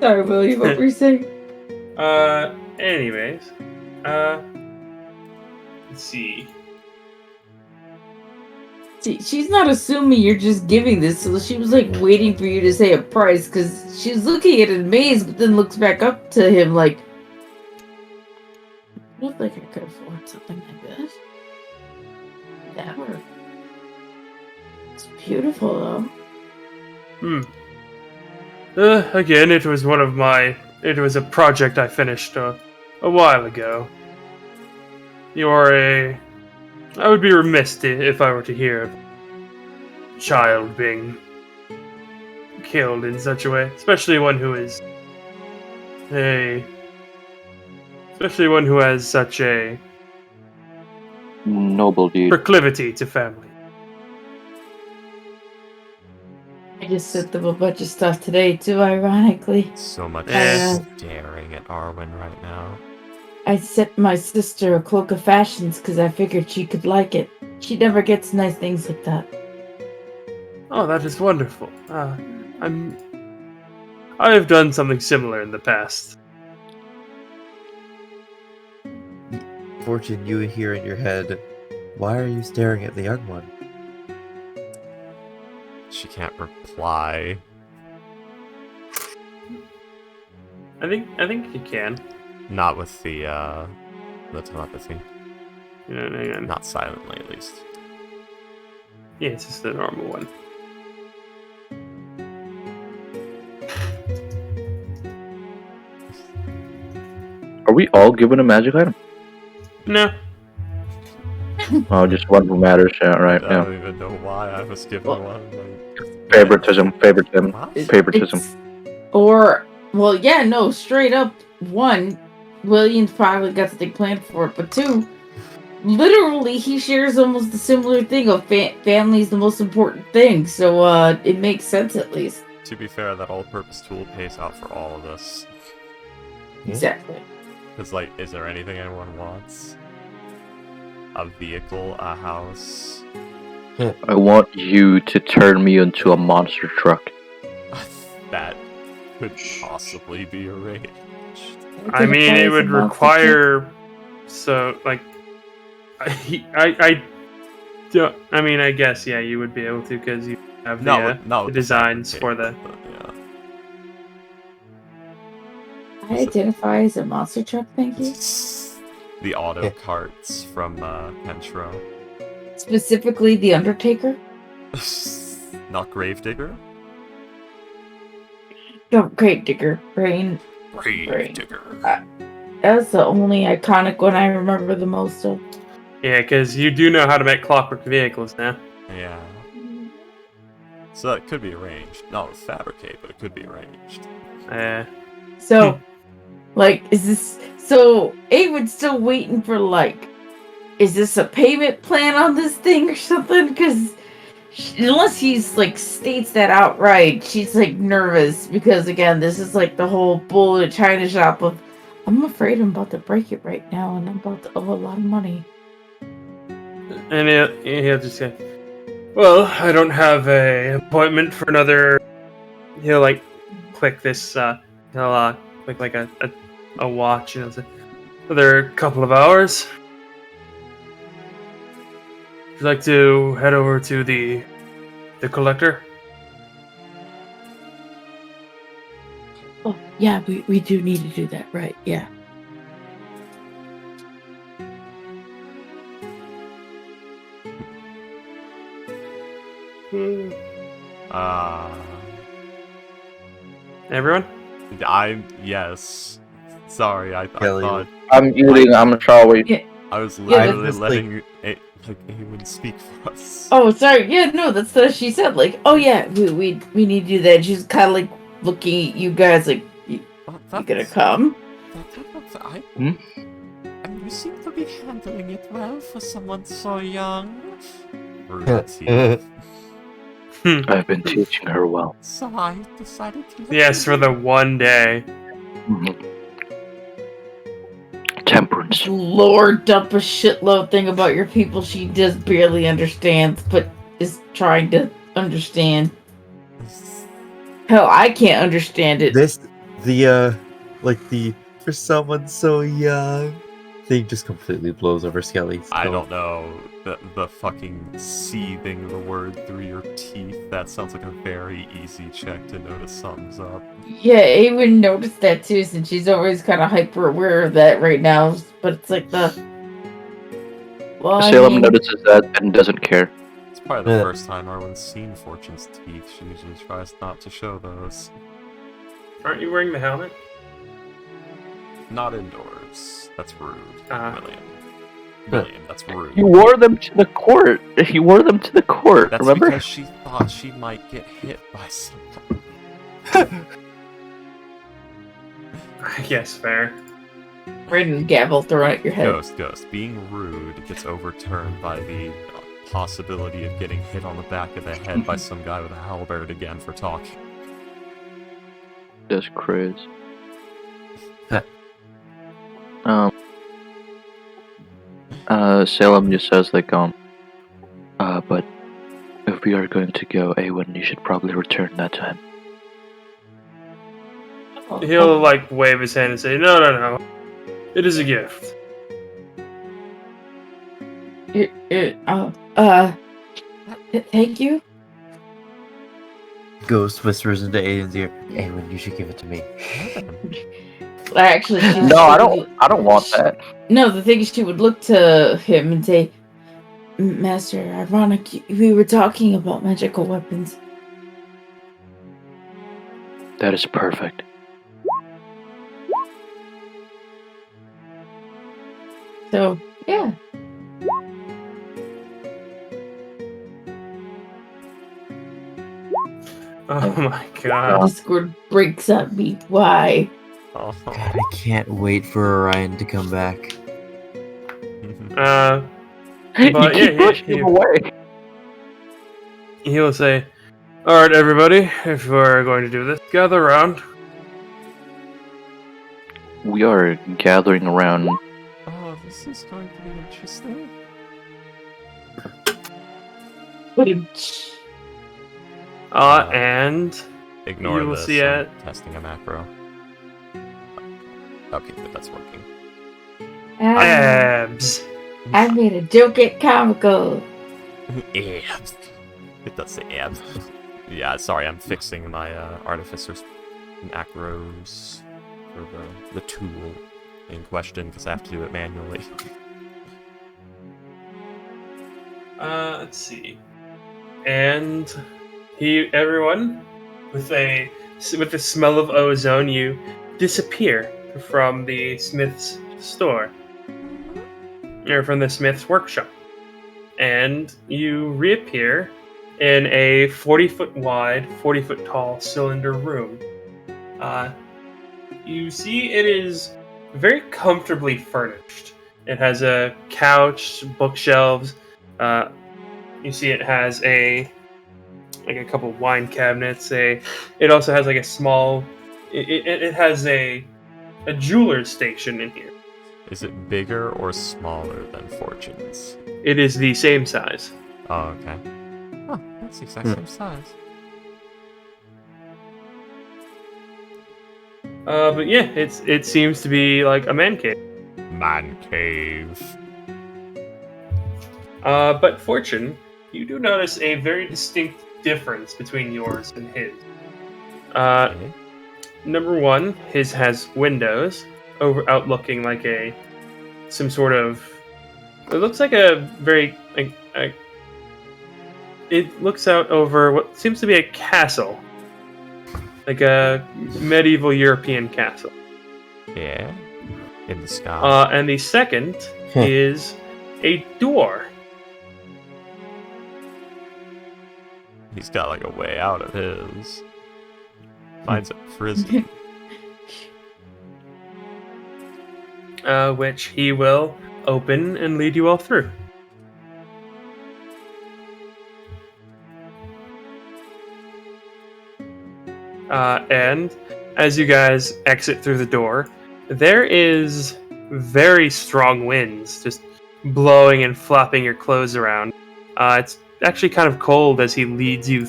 Sorry, William, what were you saying? Anyways. Let's see. See, she's not assuming you're just giving this, so she was like waiting for you to say a price because she's looking at it amazed, but then looks back up to him like, I don't think I could afford something like this. Never. It's beautiful though. Again, it was a project I finished a while ago. I would be remiss if I were to hear of a child being killed in such a way, especially one who has such a Noble deed. proclivity to family. I just sent them a bunch of stuff today too, ironically. So much Yeah. staring at Arwen right now. I sent my sister a cloak of fashions because I figured she could like it. She never gets nice things like that. Oh, that is wonderful. I have done something similar in the past. Fortune, you hear in your head, why are you staring at the young one? She can't reply. I think you can. Not with the telepathy. Hang on. Not silently, at least. Yeah, it's just the normal one. Are we all given a magic item? No. Oh, just one who matters. Yeah, right. I Yeah. don't even know why I was given one. Like, Favoritism. what? Favoritism. Well, yeah, no, straight up. One, William's probably got something planned for it, but two, literally, he shares almost the similar thing of family's the most important thing, so it makes sense at least. To be fair, that all-purpose tool pays out for all of this. Exactly. Because, like, is there anything anyone wants? A vehicle, a house? I want you to turn me into a monster truck. That could possibly be arranged. I mean, it would require. So, like, I don't. I mean, I guess yeah, you would be able to because you have the Not with designs the for the. but yeah. I identify as a monster truck, thank you. The auto carts from Pentro. Specifically, the Undertaker. Not Gravedigger? No, Great Digger. Brain. Gravedigger. That was the only iconic one I remember the most of. Yeah, because you do know how to make clockwork vehicles now. Yeah. So that could be arranged. Not fabricate, but it could be arranged. So, like, is this... So, Awen's still waiting for, like... Is this a payment plan on this thing or something? Because unless he's, like, states that outright, she's, like, nervous. Because, again, this is, like, the whole bull in a china shop of... I'm afraid I'm about to break it right now, and I'm about to owe a lot of money. And he'll just say, well, I don't have a appointment for another... He'll, like, click this, he'll, click, like, a watch, and he'll say, another couple of hours. Would you like to head over to the collector? Oh, yeah, we do need to do that, right, yeah. Everyone? Yes. Sorry, I thought... I'm eating, I'm sorry. Yeah. I was Yeah, literally that's letting Eamon speak for us. Oh, sorry. Yeah, no, that's what she said. Like, oh yeah, we need to do that. She's kind of like looking at you guys like, you gonna come? And you seem to be handling it well for someone so young. I've been teaching her well. So I decided to... Yes, for the one day. Temperance. Lord dump a shitload thing about your people she just barely understands, but is trying to understand. Hell, I can't understand it. For someone so young thing just completely blows over Skelly's. I don't know. The fucking seething the word through your teeth, that sounds like a very easy check to notice something's up. Yeah, Awen noticed that too, since she's always kind of hyper aware of that right now. But it's like the... Well, Salem notices that and doesn't care. It's probably the first time Arwen's seen Fortune's teeth. She usually tries not to show those. Aren't you wearing the helmet? Not indoors. That's rude. William, that's rude. You wore them to the court. You wore them to the court, That's remember? because she thought she might get hit by someone. Yes, fair. Random gavel thrown at your head. Ghost. Being rude gets overturned by the possibility of getting hit on the back of the head by some guy with a halberd again for talking. That's crazy. Salem just says like, but if we are going to go, Awen, you should probably return that to him. He'll, like, wave his hand and say, no. It is a gift. Thank you? Ghost whispers into Aiden's ear, Awen, you should give it to me. Actually, No, I don't want that. No, the thing is, she would look to him and say, Master, ironic, we were talking about magical weapons. That is perfect. So, yeah. Oh my god. Discord breaks at me. Why? Oh. God, I can't wait for Orion to come back. But You yeah, keep pushing him away. he'll say, alright, everybody, if we're going to do this, gather around. We are gathering around. Oh, this is going to be interesting. And Ignore you will this. see I'm it. testing a macro. Okay, good. That's working. Abs. I made a joke at comical. Abs. It does say abs. Yeah, sorry, I'm fixing my artificer's macros. for the tool in question because I have to do it manually. Let's see. And everyone, with the smell of ozone, you disappear from the smith's store, or from the smith's workshop, and you reappear in a 40-foot wide, 40-foot tall cylinder room. You see it is very comfortably furnished. It has a couch, bookshelves. You see it has a couple wine cabinets. It also has like a small. It has a jeweler's station in here. Is it bigger or smaller than Fortune's? It is the same size. Oh, okay. Oh, that's the exact same size. But yeah, it seems to be like a man cave. Man cave. But Fortune, you do notice a very distinct difference between yours and his. Okay. Number one, his has windows outlooking like some sort of. It looks like a very it looks out over what seems to be a castle, like a medieval European castle. Yeah. In the sky. And the second is a door. He's got like a way out of his. Mine's a prison. Which he will open and lead you all through. And as you guys exit through the door, there is very strong winds just blowing and flapping your clothes around. It's actually kind of cold as he leads you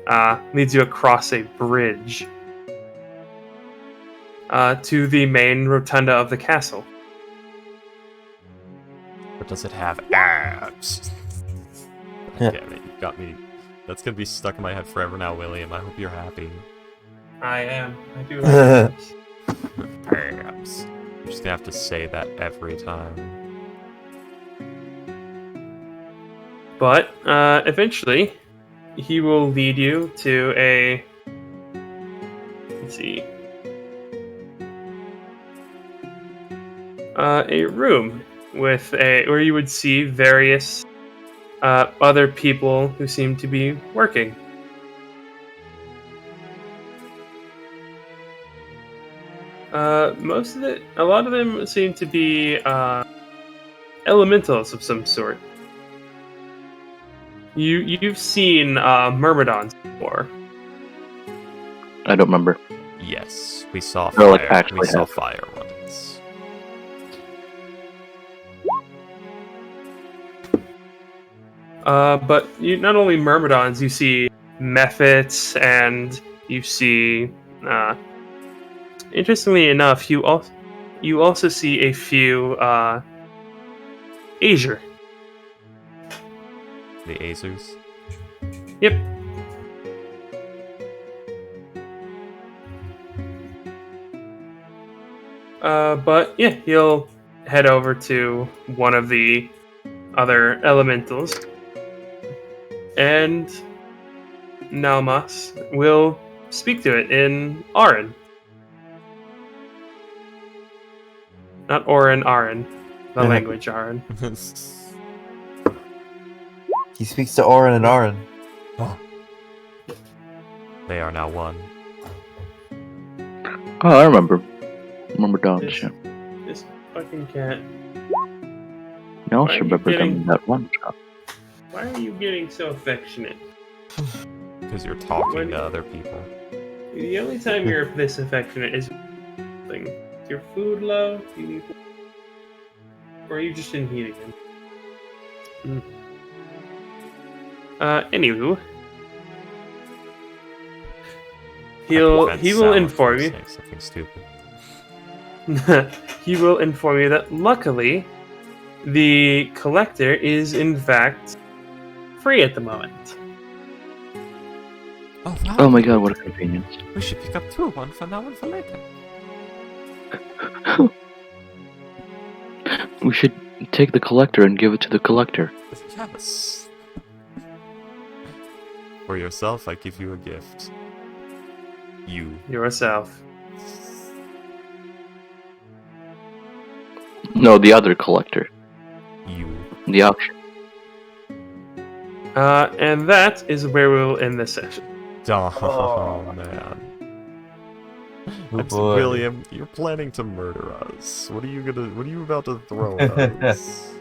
across a bridge to the main rotunda of the castle. But does it have abs? Damn it, you got me. That's gonna be stuck in my head forever now, William. I hope you're happy. I am. I do have abs. Abs. I'm just gonna have to say that every time. But eventually, he will lead you to a. Let's see. A room with where you would see various other people who seem to be working. A lot of them seem to be elementals of some sort. You've seen myrmidons before. I don't remember. Yes, we saw No, like, fire. actually We saw have. fire once. But not only myrmidons, you see mephits, and you see, interestingly enough, you also see a few Aesir. The Azers. Yep. But yeah, he'll head over to one of the other elementals, and Nalmas will speak to it in Aran. Not Orin, Aran. The language Aran. He speaks to Orin and Arin. They are now one. Oh, I remember. Remember Dawn show. This fucking cat. I also Why are you remember them getting- in that one shop. Why are you getting so affectionate? Because you're talking When- to other people. The only time you're this affectionate is thing. Is your food low? Do you need food? Or are you just in heat again? Anywho, he will inform you. Saying something stupid. He will inform you that luckily, the collector is in fact free at the moment. Oh wow! Oh my god, what a convenience. We should pick up two, one for now, one for later. We should take the collector and give it to the collector. Yes. For yourself, I give you a gift. You. Yourself. No, the other collector. You. The auction. And that is where we'll end this session. Oh, man. Oh, boy. William, you're planning to murder us. What are you about to throw at us?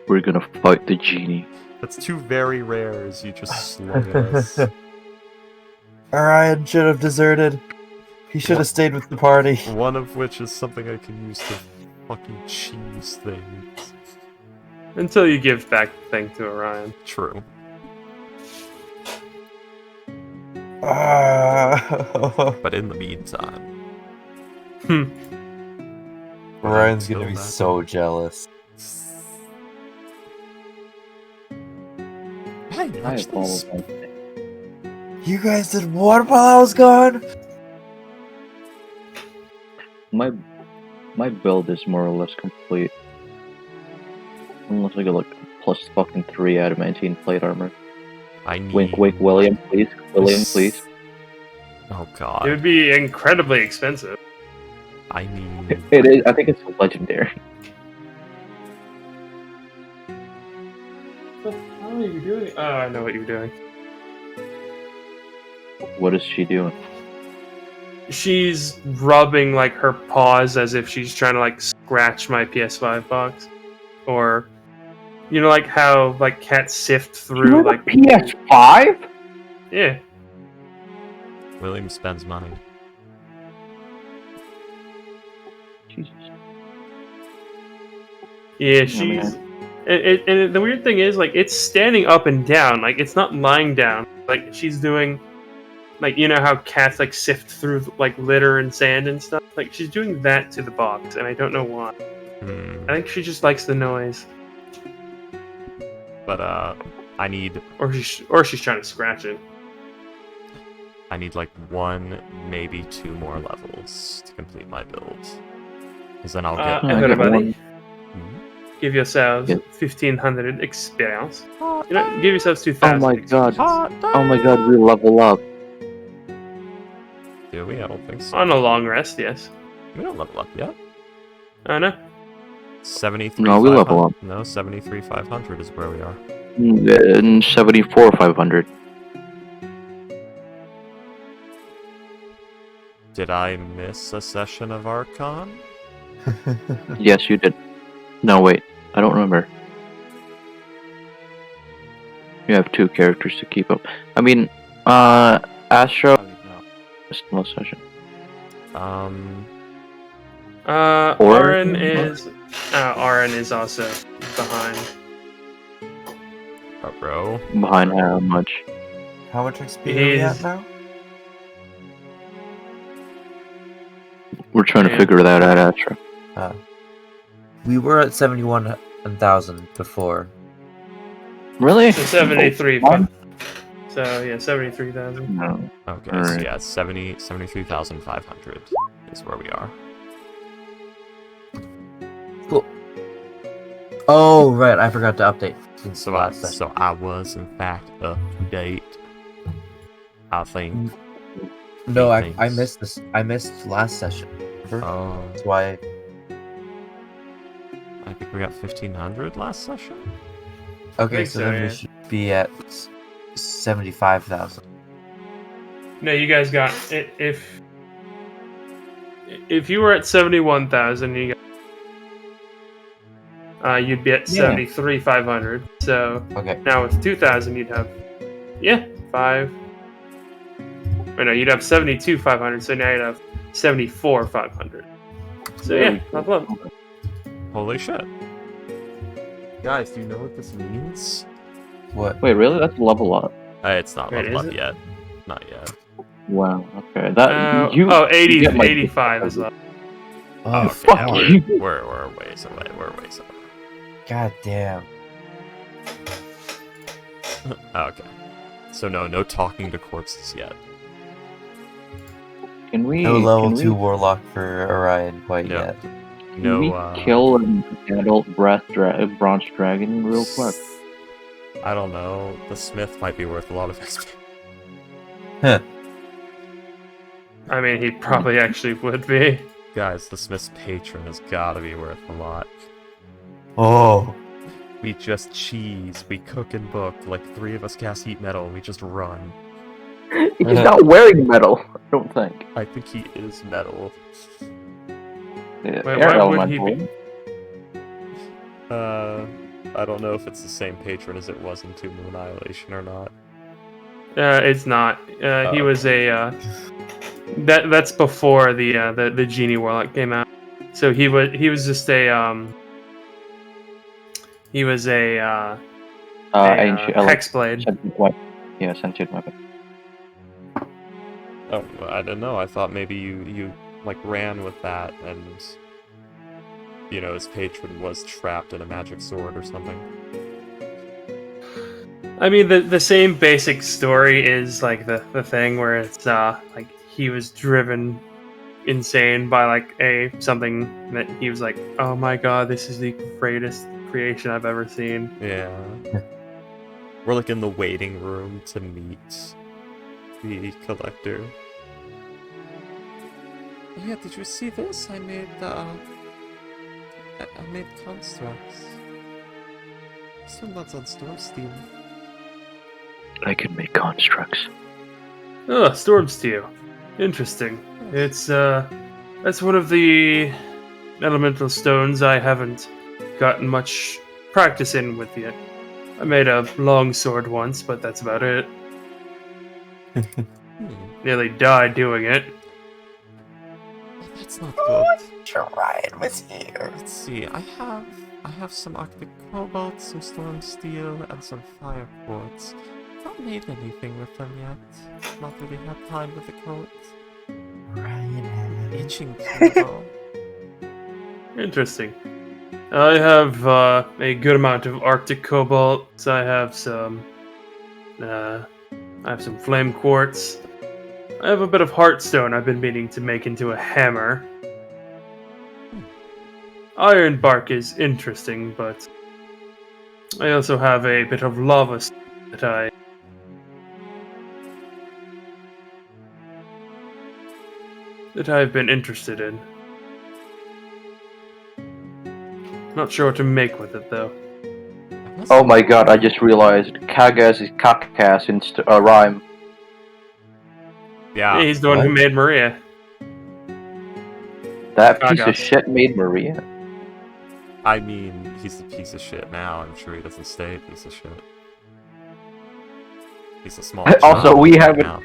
We're gonna fight the genie. That's two very rares you just slung at us. Orion should have deserted. He should have stayed with the party. One of which is something I can use to fucking cheese things. Until you give back the thing to Orion. True. But in the meantime... Orion's Kill gonna be that. so jealous. Hey, watch this. You guys did what while I was gone? My build is more or less complete. Unless I get like plus fucking 3 adamantine plate armor. I need... Wink, wink, William, please. William, please. Oh It god. would be incredibly expensive. I need... It is. I think it's legendary. What are you doing? Oh, I know what you're doing. What is she doing? She's rubbing like her paws as if she's trying to like scratch my PS5 box, or you know, like how like cats sift through like PS5? yeah. William spends money. Jesus. Yeah, she's. And the weird thing is, like, it's standing up and down. Like, it's not lying down. Like, she's doing, like, you know how cats like sift through like litter and sand and stuff. Like, she's doing that to the box, and I don't know why. I think she just likes the noise, But I need or she's trying to scratch it. like 1, maybe 2 more levels to complete my build. Because then I'll get... Everybody, Hmm? give yourselves Yeah. 1500 experience. You know, give yourselves 2000. Oh my god. experience. Oh my god, we level up. Do we? I don't think so. On a long rest, yes. We don't level up yet. Oh no. 73. No, we level up. No, 73,500 is where we are. And 74, 500. Did I miss a session of Archon? Yes, you did. No, wait. I don't remember. You have 2 characters to keep up. I mean, Astro... No session. Aaron is also behind. Bro. Behind how much? How much XP are we at He's- now? We're trying to Yeah. figure that out, Astro. We were at 71,000 before. Really? So 73. One? So yeah, 73,000. No. Okay, so Alright. yeah, 73,500 is where we are. Cool. Oh, right, I forgot to update since So, last session. so I was in fact up to date. I think. No, I things. missed this. I missed last session. Remember? Oh, That's why. I think we got 1,500 last session. Okay, think so so, then yeah. we should be at 75,000. No, you guys got if you were at 71,000, you'd be at Yeah. 73,500. So Okay. now with 2,000, you'd have 5. Or no, you'd have 72,500. So now you'd have 74,500. So yeah, level up. Holy shit. Guys, do you know what this means? What? Wait, really? That's a level up. It's not Wait, leveled is up it? yet. Not yet. Wow. Okay. That 80, you get my- 85 is level. Oh, fuck now you. We're ways away. We're ways away. God damn. Okay. So no talking to corpses yet. Can we? No level can 2 we, warlock for Orion quite No. yet. Can we kill an adult bronze dragon real quick? I don't know. The smith might be worth a lot of XP. Huh. I mean, he probably actually would be. Guys, the smith's patron has gotta be worth a lot. Oh. We just cheese, we cook and book, like 3 of us cast heat metal, and we just run. He's not wearing metal, I don't think. I think he is metal. Yeah, Wait, air why would he elemental. be? I don't know if it's the same patron as it was in Tomb of Annihilation or not. It's not. He was a. That's before the genie warlock came out. So he was just a He was a Ancient hexblade. sentient weapon. Yeah, sentient weapon. Oh, I don't know. I thought maybe you like ran with that, and you know his patron was trapped in a magic sword or something. I mean, the same basic story is like the thing where it's like he was driven insane by like something that he was like, oh my god, this is the greatest creation I've ever seen. Yeah. We're like in the waiting room to meet the collector. Oh, yeah, did you see this? I made I made constructs. Still not on Storm Steel. I can make constructs. Oh, Storm Steel. Interesting. It's that's one of the elemental stones I haven't gotten much practice in with yet. I made a long sword once, but that's about it. Nearly died doing it. Oh, that's not good. Orion was here. Let's see. I have some Arctic Cobalt, some Storm Steel, and some Fire Quartz. Not made anything with them yet. Not really had time with the coat. Orion had Itching to though. Interesting. I have a good amount of Arctic Cobalt. I have some Flame Quartz. I have a bit of Heartstone I've been meaning to make into a hammer. Iron Bark is interesting, but I also have a bit of Lava that I've been interested in. Not sure what to make with it, though. Oh my god, I just realized Kagas is Kakas in rhyme. Yeah. He's the one who made Maria. That piece of Kagas. shit made Maria. I mean, he's a piece of shit now. I'm sure he doesn't stay a piece of shit. He's a small. Also, child we right haven't, now.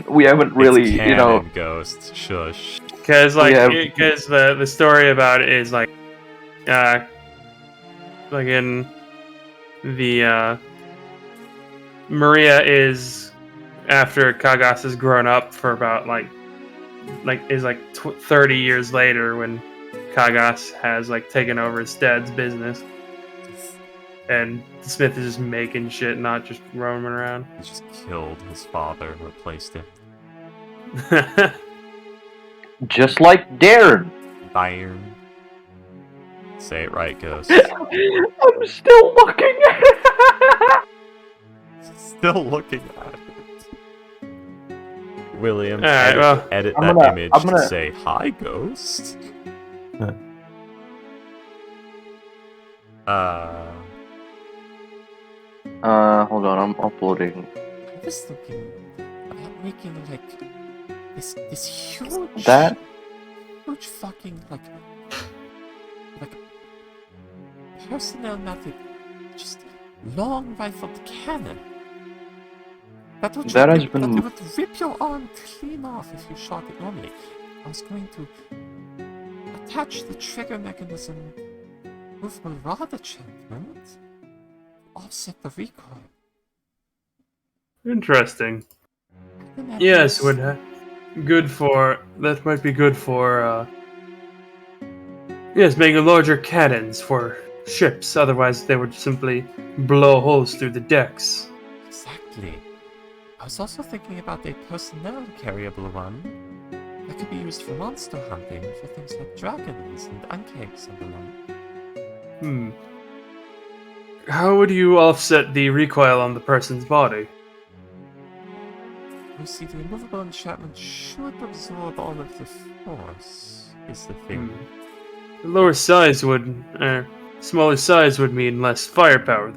we haven't really, It's you know. canon, Ghost. Shush. Because Yeah. the story about it is like in the Maria is after Kagas has grown up for about like 30 years later when Kagas has like taken over his dad's business, and the Smith is just making shit, not just roaming around. He just killed his father and replaced him. Just like Darren. Bayern. Say it right, Ghost. I'm still looking. Still looking at it. William, Alright, well, edit I'm that gonna- image I'm to gonna- say, hi, Ghost. Hold on, I'm uploading. I was thinking about making like this huge huge fucking like personnel mounted just long rifled cannon. That would That has that been- it would rip your arm clean off if you shot it normally. I was going to attach the trigger mechanism with Marauder enchantment, offset the recoil. Interesting. Then that Yes, means- that might be good for yes, making larger cannons for ships. Otherwise, they would simply blow holes through the decks. Exactly. I was also thinking about a personnel carryable one. That could be used for monster hunting, for things like dragons and uncakes and the like. How would you offset the recoil on the person's body? You see, the immovable enchantment should absorb all of the force, is the thing. The lower size would, smaller size would mean less firepower.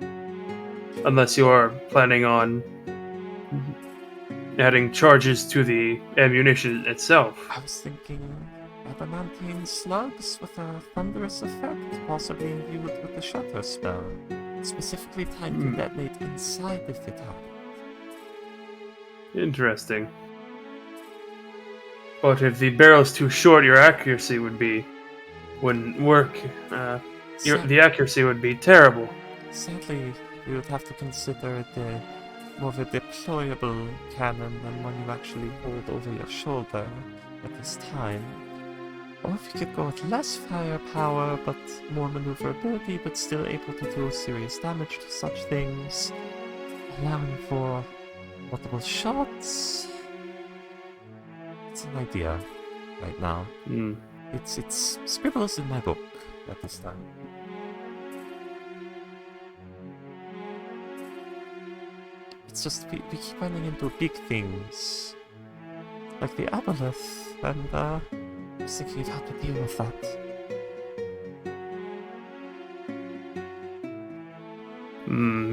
Unless you are planning on adding charges to the ammunition itself. I was thinking adamantine slugs with a thunderous effect, possibly imbued with the shatter spell, specifically timed to detonate inside of the target. Interesting. But if the barrel's too short, your accuracy wouldn't work. The accuracy would be terrible. Sadly, you would have to consider the more of a deployable cannon than one you actually hold over your shoulder at this time. Or if you could go with less firepower, but more maneuverability, but still able to do serious damage to such things, allowing for multiple shots. It's an idea right now. It's scribbles in my book at this time. It's just we keep running into big things, like the aboleth, and I was thinking of how to deal with that.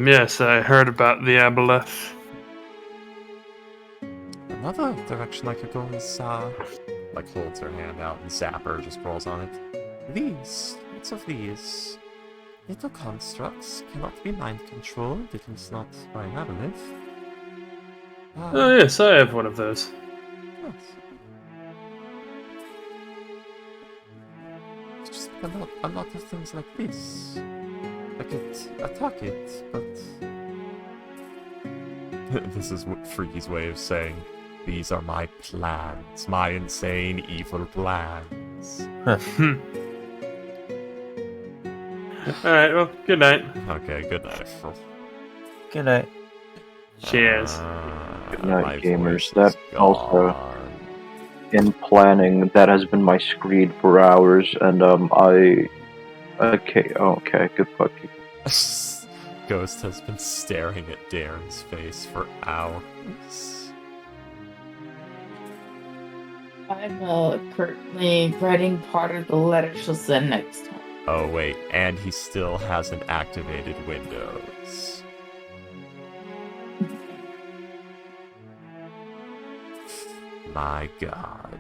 Yes, I heard about the aboleth. Another direction I could go is, like holds her hand out and Zapper just rolls on it. These, lots of these. Little constructs cannot be mind controlled, at least not by an aboleth. Oh yes, I have one of those. Yes. It's just a lot of things like this. I could attack it, but... This is Freaky's way of saying, these are my plans, my insane, evil plans. Alright, well, good night. Okay, good night. Good night. Cheers. Good night, My gamers. voice is That also, gone. in planning, that has been my screed for hours, and okay, goodbye, people. Ghost has been staring at Darren's face for hours. I'm currently writing part of the letter she'll send next time. Oh wait, and he still hasn't activated Windows. My god.